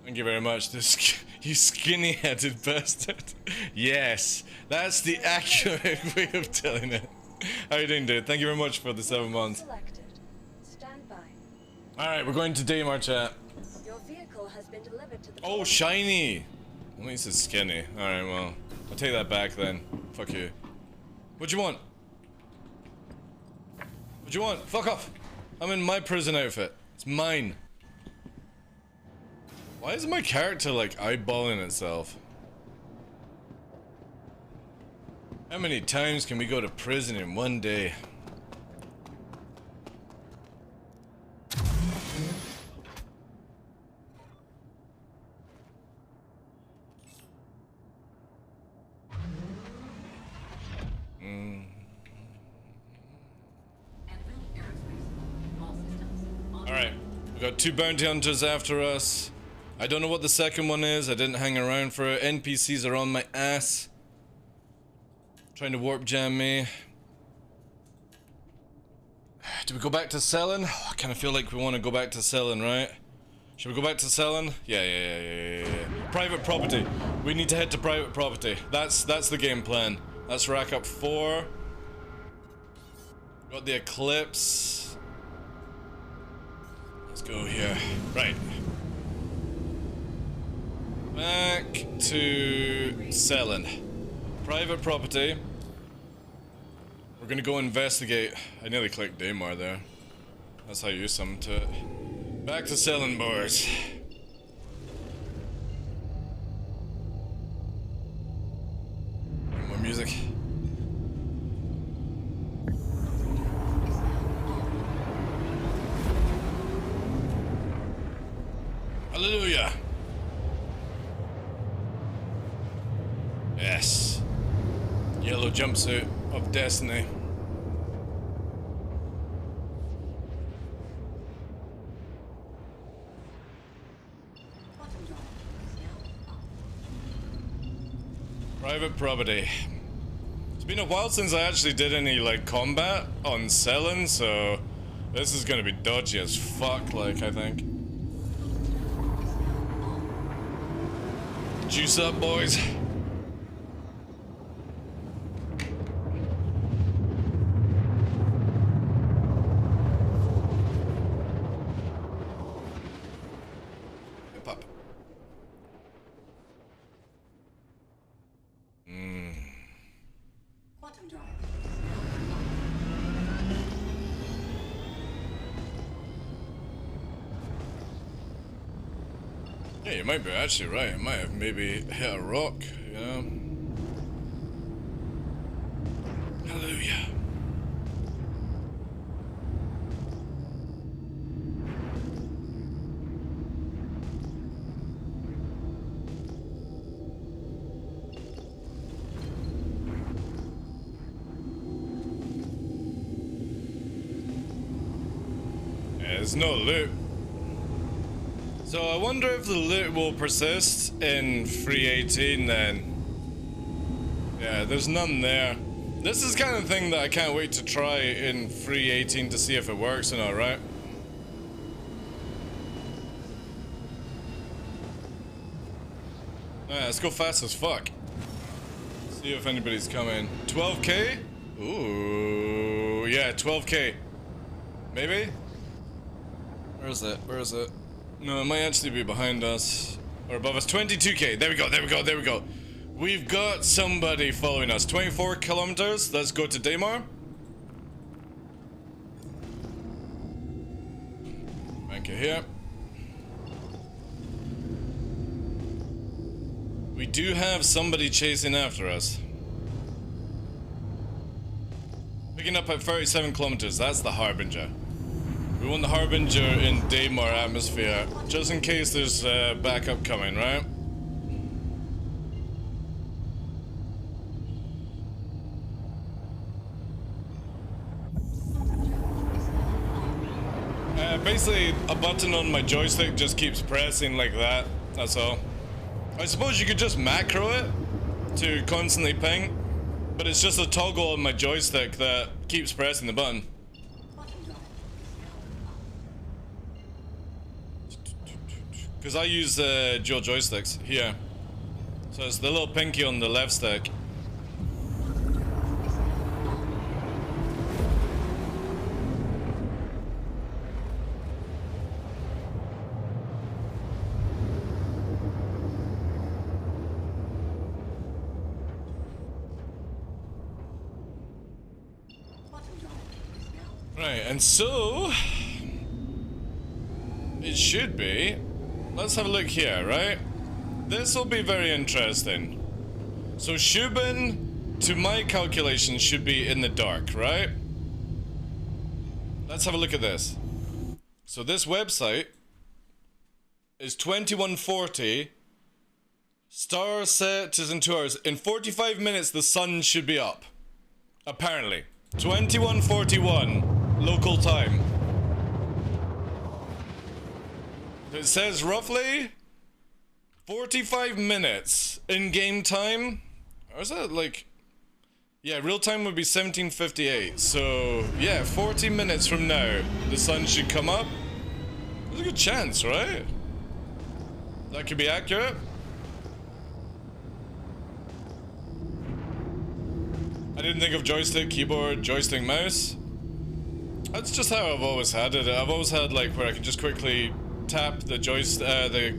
Thank you very much, this you skinny-headed bastard. Yes, that's the accurate way of telling it. How you doing, dude? Thank you very much for the 7 months. Selected. Stand by. Alright, we're going to Daymar chat. Your vehicle has been delivered to the Oh, shiny! At least it's skinny. Alright, well, I'll take that back then. Fuck you. What you want? What you want? Fuck off! I'm in my prison outfit. It's mine. Why is my character like eyeballing itself? How many times can we go to prison in one day? Alright, we got 2 bounty hunters after us. I don't know what the second one is. I didn't hang around for it. NPCs are on my ass. Trying to warp jam me. Do we go back to selling? Oh, I kind of feel like we want to go back to selling, right? Should we go back to selling? Yeah. Private property. We need to head to private property. That's the game plan. Let's rack up 4. Got the Eclipse. Let's go here. Right. Back to selling. Private property. We're gonna go investigate. I nearly clicked Daymar there. That's how you sum to it. Back to selling, boys. More music. Hallelujah. Yes. Yellow jumpsuit of destiny. Private property. It's been a while since I actually did any like combat on selling, so this is gonna be dodgy as fuck, like I think. Juice up, boys. Yeah, you might be actually right. I might have maybe hit a rock, you know? Hallelujah. There's no loot. So I wonder if the loot will persist in 318 then. Yeah, there's none there. This is the kind of thing that I can't wait to try in 318 to see if it works or not, right? Alright, let's go fast as fuck. See if anybody's coming. 12k? Ooh, yeah, 12k. Maybe? Where is it? Where is it? No, it might actually be behind us. Or above us. 22k. There we go, there we go, there we go. We've got somebody following us. 24 kilometers. Let's go to Daymar. Thank you here. We do have somebody chasing after us. Picking up at 37 kilometers. That's the Harbinger. We want the Harbinger in Daymar atmosphere, just in case there's backup coming, right? Basically, a button on my joystick just keeps pressing like that, that's all. I suppose you could just macro it to constantly ping, but it's just a toggle on my joystick that keeps pressing the button. Because I use dual joysticks here. So it's the little pinky on the left stick. Right, and so it should be. Let's have a look here, right? This will be very interesting. So Shubin, to my calculations, should be in the dark, right? Let's have a look at this. So this website is 2140. Star set is in 2 hours. In 45 minutes, the sun should be up. Apparently. 2141 local time. It says roughly 45 minutes in game time. Or is that like... Yeah, real time would be 1758. So, yeah, 40 minutes from now, the sun should come up. There's a good chance, right? That could be accurate. I didn't think of joystick, keyboard, joystick, mouse. That's just how I've always had it. I've always had like where I can just quickly tap the joystick,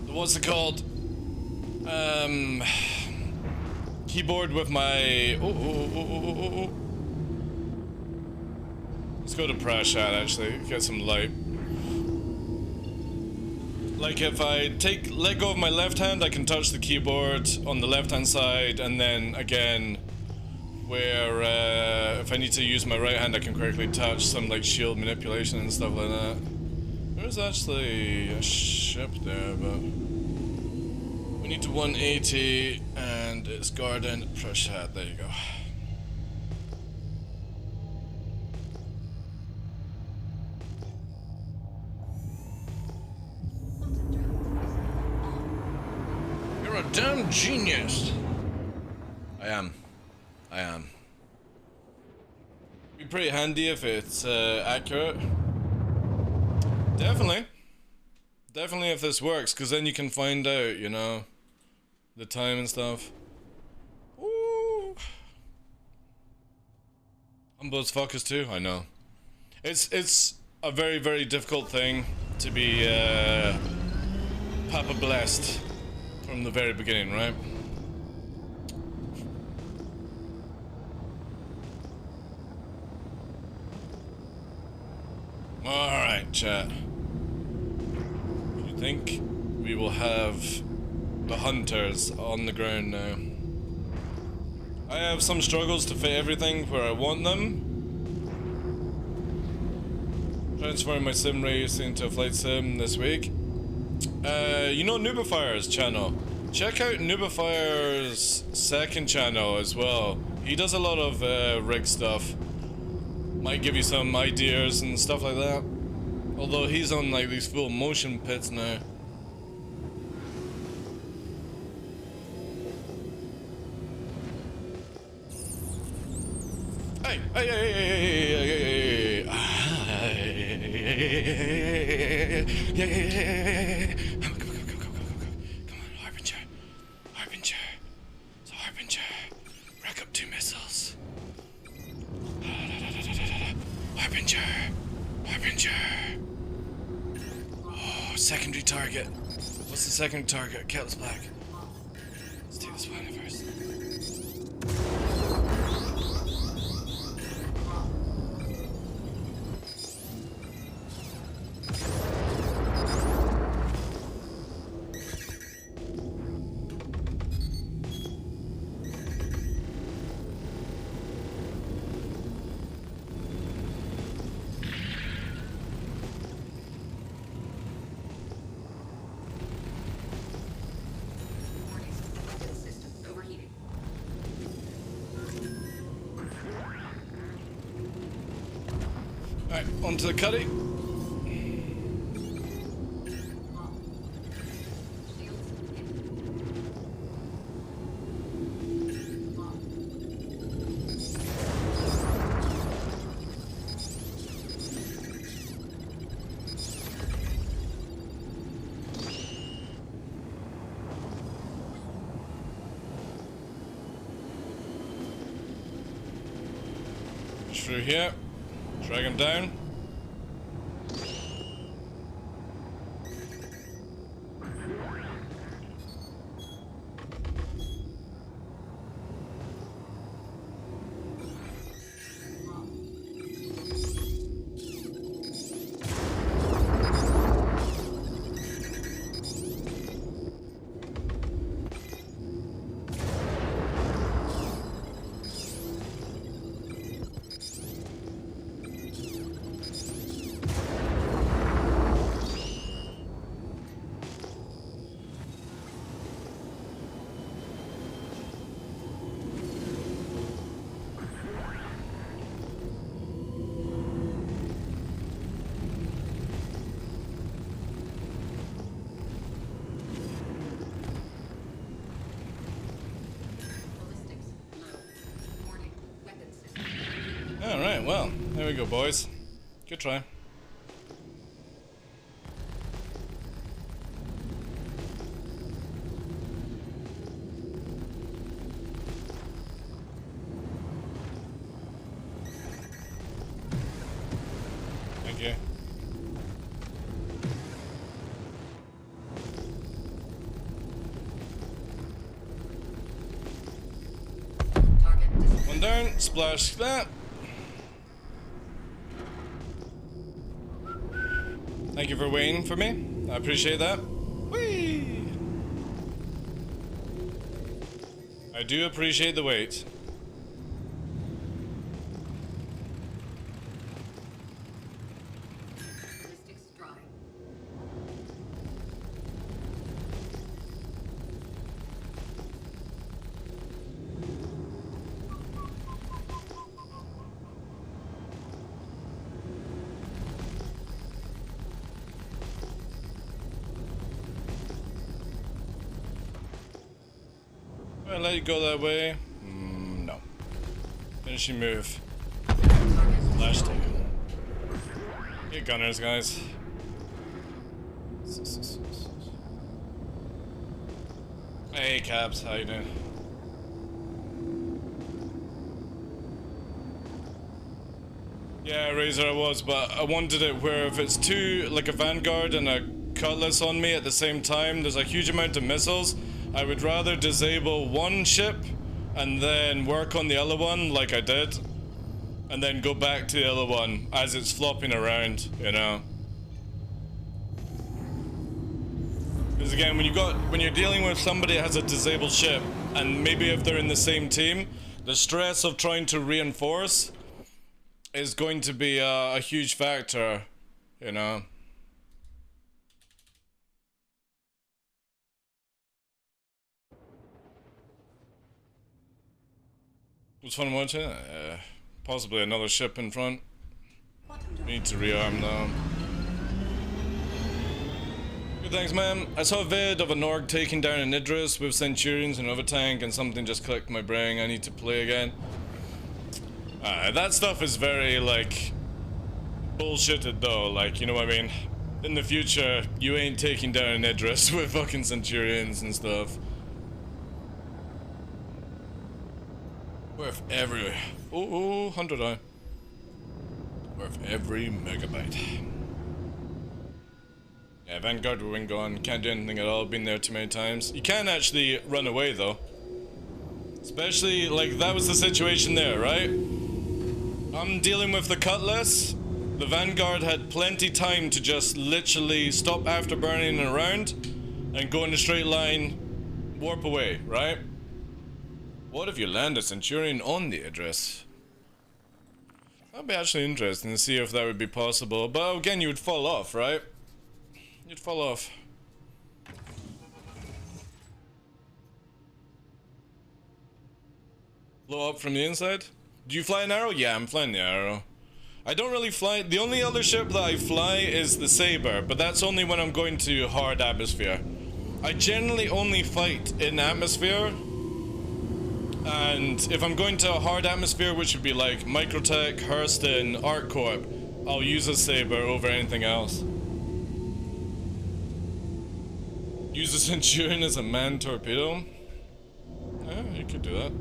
what's it called? Keyboard with my... Let's go to press chat actually, get some light. Like if I let go of my left hand, I can touch the keyboard on the left hand side, and then again, where if I need to use my right hand, I can quickly touch some like shield manipulation and stuff like that. There's actually a ship there, but we need to 180, and it's garden, press chat, there you go. You're a damn genius. I am. Be pretty handy if it's accurate. Definitely if this works, because then you can find out, you know, the time and stuff. Ooh. Humble as fuckers too, I know. It's a very, very difficult thing to be Papa blessed from the very beginning, right? Alright, chat. think we will have the hunters on the ground now. I have some struggles to fit everything where I want them. Transferring my sim race into a flight sim this week. You know Noobifier's channel? Check out Noobifier's second channel as well. He does a lot of rig stuff. Might give you some ideas and stuff like that. Although he's on like these full motion pits now. Hey, hey, hey, hey, hey, come on, Harbinger. Harbinger. It's a Harbinger. Rack up 2 missiles. Harbinger. Harbinger. Oh, secondary target. What's the second target? Kettle's Black. Let's take this one first. Alright, onto the cuddy. Through here. Drag him down. Alright, well, there we go, boys. Good try. Thank you. One down, splash that. Thank you for waiting for me. I appreciate that. Whee! I do appreciate the wait. I let you go that way? No. Finishing move. Flash take. Get gunners, guys. Hey, Cabs, how you doing? Yeah, Razor I was, but I wanted it where if it's two, like a Vanguard and a Cutlass on me at the same time, there's a huge amount of missiles. I would rather disable one ship and then work on the other one like I did, and then go back to the other one as it's flopping around, you know. Because again, when you're dealing with somebody that has a disabled ship, and maybe if they're in the same team, the stress of trying to reinforce is going to be a huge factor, you know. It was fun watching it. Possibly another ship in front. We need to rearm though. Good, thanks, man. I saw a vid of a Norg taking down an Idris with Centurions and another tank, and something just clicked in my brain. I need to play again. That stuff is very, like, bullshitted though, like, you know what I mean? In the future, you ain't taking down an Idris with fucking Centurions and stuff. Worth every... Oh, 100 eye. Worth every megabyte. Yeah, Vanguard with wing gone. Can't do anything at all. Been there too many times. You can actually run away though. Especially, like, that was the situation there, right? I'm dealing with the Cutlass. The Vanguard had plenty time to just literally stop afterburning around and go in a straight line, warp away, right? What if you land a Centurion on the Idris? That'd be actually interesting to see if that would be possible. But again, you would fall off, right? You'd fall off. Blow up from the inside? Do you fly an arrow? Yeah, I'm flying the arrow. I don't really fly. The only other ship that I fly is the Saber, but that's only when I'm going to hard atmosphere. I generally only fight in atmosphere. And if I'm going to a hard atmosphere, which would be like Microtech, Hurston, ArcCorp, I'll use a Saber over anything else. Use a Centurion as a manned torpedo? Yeah, you could do that.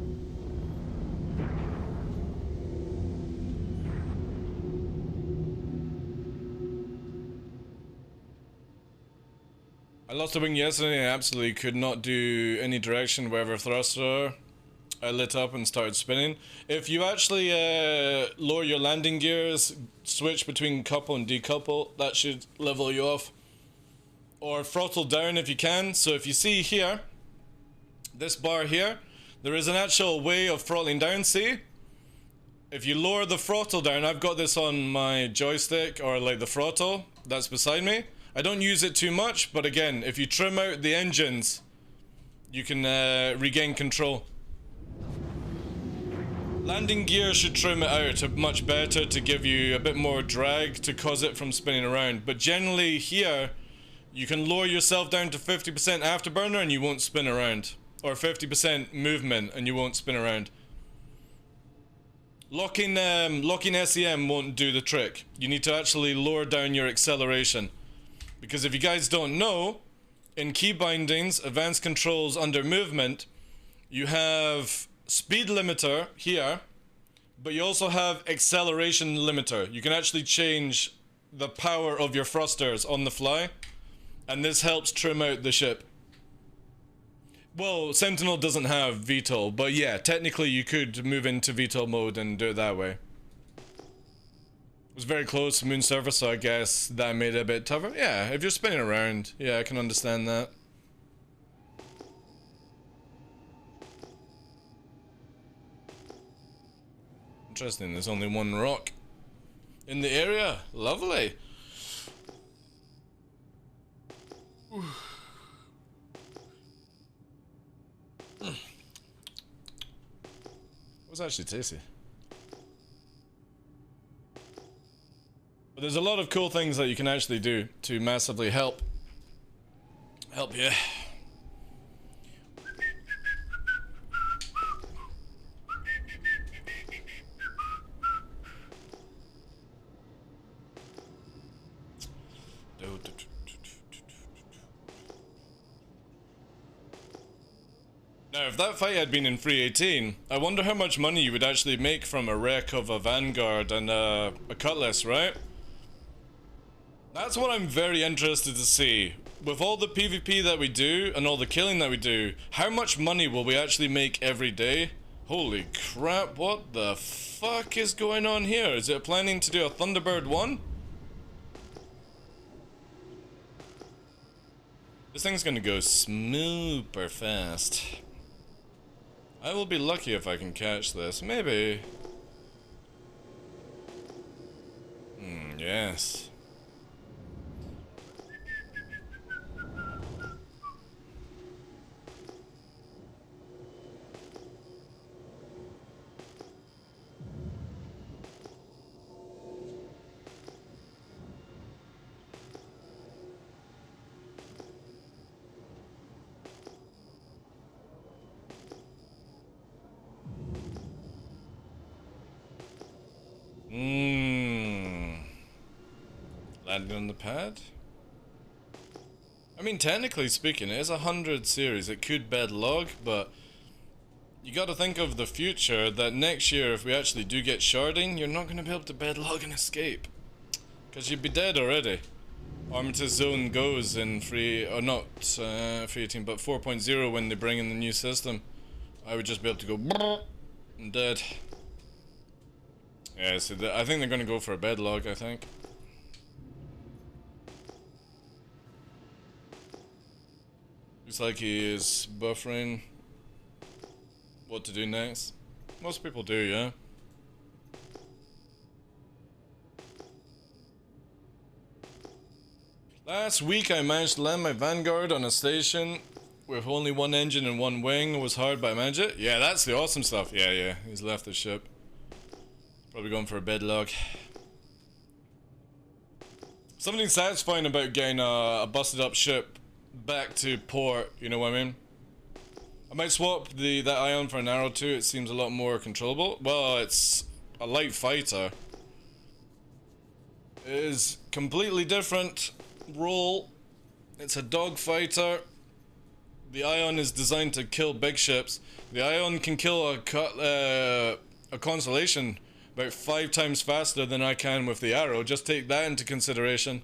I lost a wing yesterday and I absolutely could not do any direction wherever thruster I lit up and started spinning. If you actually lower your landing gears, switch between couple and decouple, that should level you off. Or throttle down if you can. So if you see here, this bar here, there is an actual way of throttling down, see? If you lower the throttle down, I've got this on my joystick, or like the throttle that's beside me. I don't use it too much, but again, if you trim out the engines, you can regain control. Landing gear should trim it out much better to give you a bit more drag to cause it from spinning around. But generally here, you can lower yourself down to 50% afterburner and you won't spin around. Or 50% movement and you won't spin around. Locking SEM won't do the trick. You need to actually lower down your acceleration. Because if you guys don't know, in key bindings, advanced controls under movement, you have speed limiter here, but you also have acceleration limiter. You can actually change the power of your thrusters on the fly, and this helps trim out the ship. Well, Sentinel doesn't have VTOL, but yeah, technically you could move into VTOL mode and do it that way. It was very close to moon surface, so I guess that made it a bit tougher. Yeah, if you're spinning around, yeah, I can understand that. Interesting, there's only one rock in the area. Lovely. It was actually tasty. But there's a lot of cool things that you can actually do to massively help you. Now, if that fight had been in 318, I wonder how much money you would actually make from a wreck of a Vanguard and a Cutlass, right? That's what I'm very interested to see. With all the PvP that we do and all the killing that we do, how much money will we actually make every day? Holy crap, what the fuck is going on here? Is it planning to do a Thunderbird 1? This thing's gonna go super fast. I will be lucky if I can catch this. Maybe. Yes. Landing on the pad? I mean, technically speaking, it is a 100 series. It could bed log, but you gotta think of the future that next year, if we actually do get sharding, you're not gonna be able to bed log and escape. Because you'd be dead already. Armitage Zone goes in not 3.18, but 4.0 when they bring in the new system. I would just be able to go and dead. Yeah, so I think they're gonna go for a bed log, I think. Looks like he is buffering what to do next. Most people do, yeah. Last week I managed to land my Vanguard on a station with only one engine and one wing. It was hard, but I managed it. Yeah, that's the awesome stuff. Yeah, he's left the ship. Probably going for a bed log. Something satisfying about getting a busted up ship back to port, you know what I mean? I might swap that Ion for an Arrow too. It seems a lot more controllable. Well, it's a light fighter. It is completely different role. It's a dogfighter. The Ion is designed to kill big ships. The Ion can kill a Constellation about 5 times faster than I can with the Arrow. Just take that into consideration.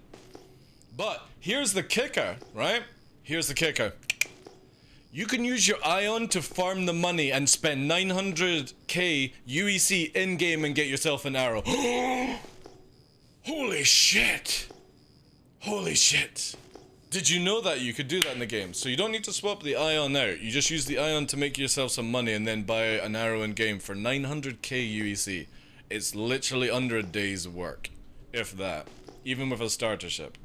But here's the kicker, right? Here's the kicker. You can use your Ion to farm the money and spend 900k UEC in-game and get yourself an Arrow. Holy shit! Holy shit! Did you know that you could do that in the game? So you don't need to swap the Ion out. You just use the Ion to make yourself some money and then buy an Arrow in game for 900k UEC. It's literally under a day's work, if that. Even with a starter ship.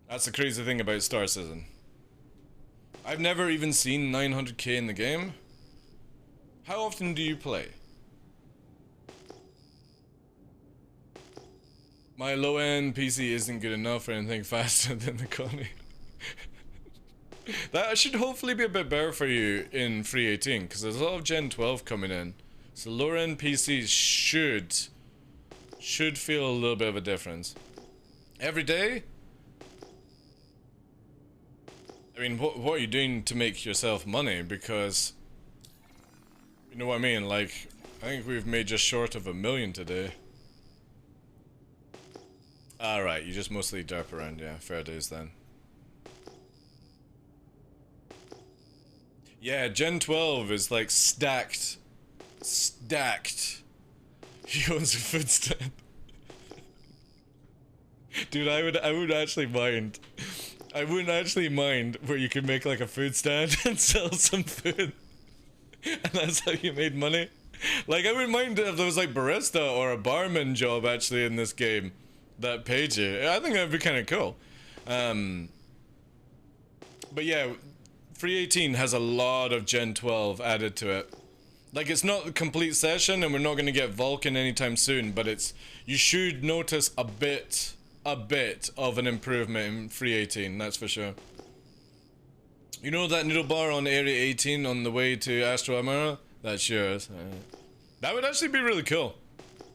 That's the crazy thing about Star Citizen. I've never even seen 900k in the game. How often do you play? My low-end PC isn't good enough for anything faster than the Connie. That should hopefully be a bit better for you in 3.18, because there's a lot of Gen 12 coming in. So lower-end PCs should feel a little bit of a difference. Every day? I mean, what are you doing to make yourself money? Because, you know what I mean? Like, I think we've made just short of 1 million today. Alright, you just mostly derp around, yeah, fair days then. Yeah, Gen 12 is like stacked. Stacked. He owns a food stand. Dude, I would actually mind. I wouldn't actually mind where you could make like a food stand and sell some food. And that's how you made money. Like, I wouldn't mind if there was like barista or a barman job actually in this game that paid you. I think that'd be kind of cool. But yeah, 3.18 has a lot of Gen 12 added to it. Like, it's not a complete session and we're not going to get Vulcan anytime soon, but it's, you should notice a bit of an improvement in 3.18, that's for sure. You know that noodle bar on Area 18 on the way to Astro Amara? That's yours. That would actually be really cool.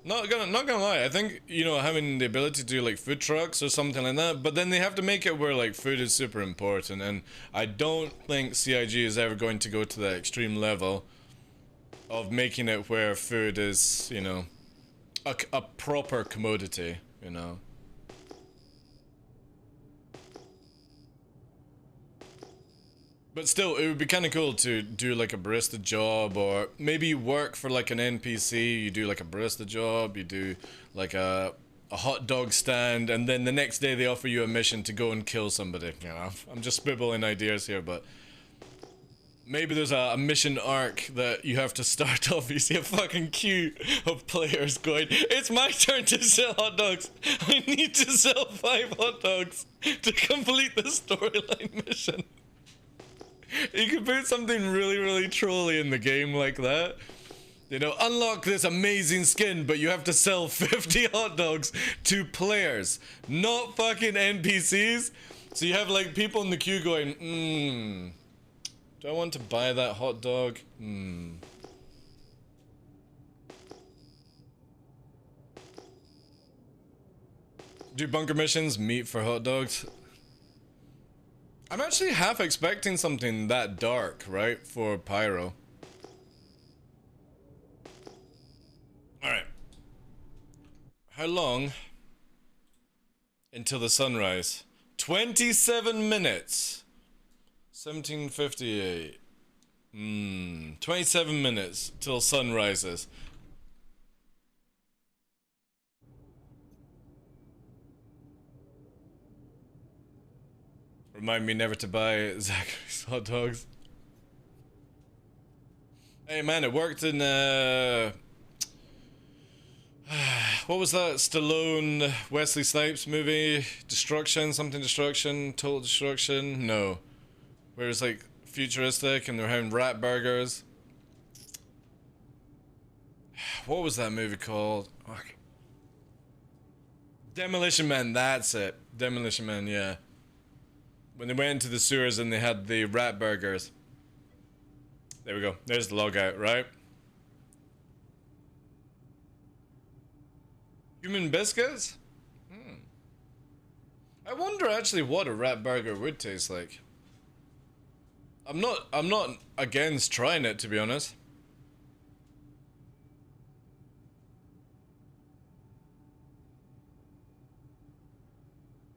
Not gonna lie, I think, you know, having the ability to do like food trucks or something like that, but then they have to make it where like food is super important, and I don't think CIG is ever going to go to that extreme level of making it where food is, you know, a proper commodity, you know. But still, it would be kind of cool to do like a barista job, or maybe you work for like an NPC, you do like a barista job, you do like a a hot dog stand, and then the next day they offer you a mission to go and kill somebody. You know, I'm just spitballing ideas here, but maybe there's a mission arc that you have to start off. You see a fucking queue of players going, it's my turn to sell hot dogs. I need to sell 5 hot dogs to complete the storyline mission. You could put something really, really trolly in the game like that. You know, unlock this amazing skin, but you have to sell 50 hot dogs to players, not fucking NPCs. So you have like people in the queue going, do I want to buy that hot dog? Do bunker missions, meat for hot dogs? I'm actually half expecting something that dark, right, for Pyro. Alright. How long until the sunrise? 27 minutes. 1758. 27 minutes till sun rises. Remind me never to buy Zachary's hot dogs. Hey man, it worked in what was that Stallone Wesley Snipes movie? Destruction, something destruction, total destruction? No. Where it's like futuristic and they're having rat burgers. What was that movie called? Okay. Demolition Man, that's it. Demolition Man, yeah. When they went into the sewers and they had the rat burgers. There we go. There's the logout, right? Human biscuits? I wonder actually what a rat burger would taste like. I'm not against trying it, to be honest.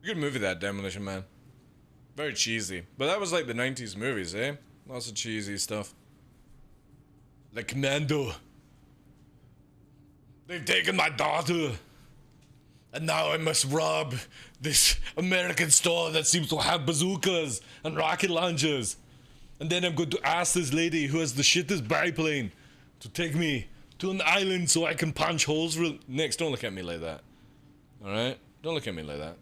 Good movie, that Demolition Man. Very cheesy. But that was like the 90s movies, eh? Lots of cheesy stuff. Like Commando. They've taken my daughter. And now I must rob this American store that seems to have bazookas and rocket launchers. And then I'm going to ask this lady who has the shittest biplane to take me to an island so I can punch holes. Next, don't look at me like that. Alright? Don't look at me like that.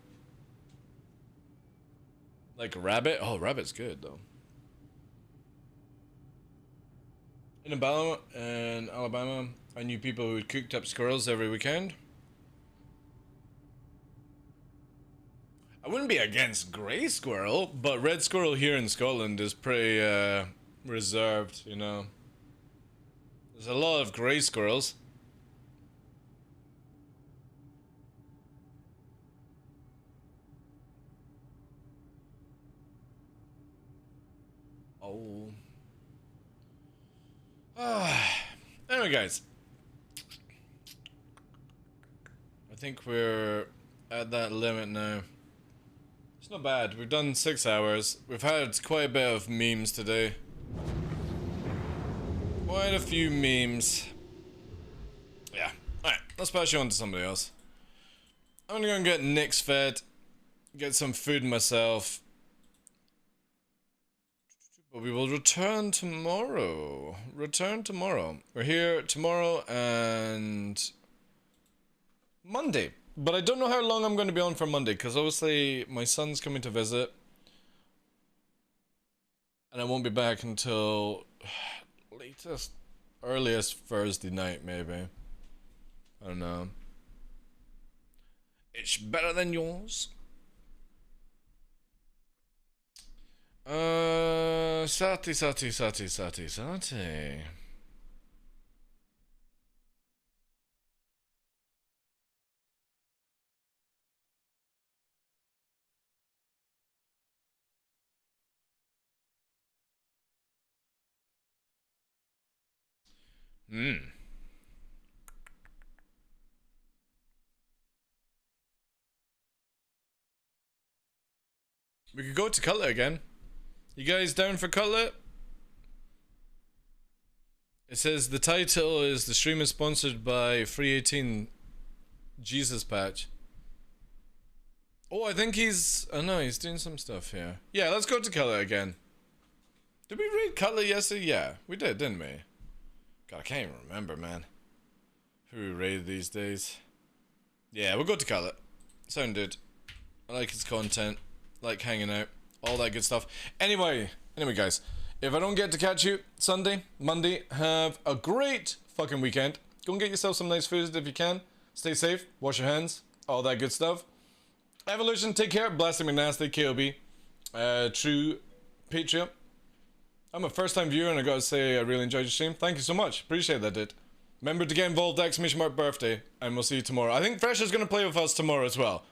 Like Rabbit? Oh, Rabbit's good though. In Alabama, I knew people who cooked up squirrels every weekend. I wouldn't be against grey squirrel, but red squirrel here in Scotland is pretty reserved, you know. There's a lot of grey squirrels. Oh. Anyway, guys. I think we're at that limit now. It's not bad. We've done 6 hours. We've had quite a bit of memes today. Quite a few memes. Yeah. Alright, let's pass you on to somebody else. I'm gonna go and get Nick's fed. Get some food myself. But we will return tomorrow. We're here tomorrow and Monday. But I don't know how long I'm going to be on for Monday, because obviously my son's coming to visit. And I won't be back until earliest Thursday night, maybe. I don't know. It's better than yours. Sati. We could go to Cutlet again. You guys down for Cutlet? It says the title is the stream is sponsored by Free 18 Jesus Patch. Oh, I think he's... Oh no, he's doing some stuff here. Yeah, let's go to Cutlet again. Did we raid Cutlet yesterday? Yeah, we did, didn't we? God, I can't even remember, man. Who we raided these days. Yeah, we'll go to Cutlet. Sounded. I like his content. Like hanging out. All that good stuff. Anyway, guys. If I don't get to catch you Sunday, Monday, have a great fucking weekend. Go and get yourself some nice food if you can. Stay safe. Wash your hands. All that good stuff. Evolution, take care. Blasting McNasty, KOB. True Patriot. I'm a first time viewer and I gotta say I really enjoyed your stream. Thank you so much. Appreciate that, dude. Remember to get involved, ! birthday. And we'll see you tomorrow. I think Fresh is gonna play with us tomorrow as well.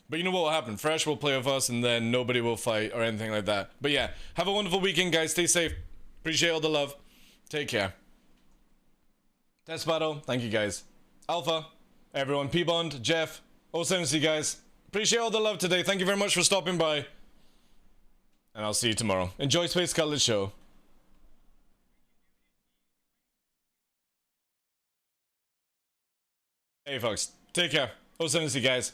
But you know what will happen? Fresh will play with us and then nobody will fight or anything like that. But yeah, have a wonderful weekend, guys. Stay safe. Appreciate all the love. Take care. Test battle. Thank you, guys. Alpha. Everyone. P-Bond. Jeff. 070, guys. Appreciate all the love today. Thank you very much for stopping by. And I'll see you tomorrow. Enjoy Space Cutlet Show. Hey, folks. Take care. 070, guys.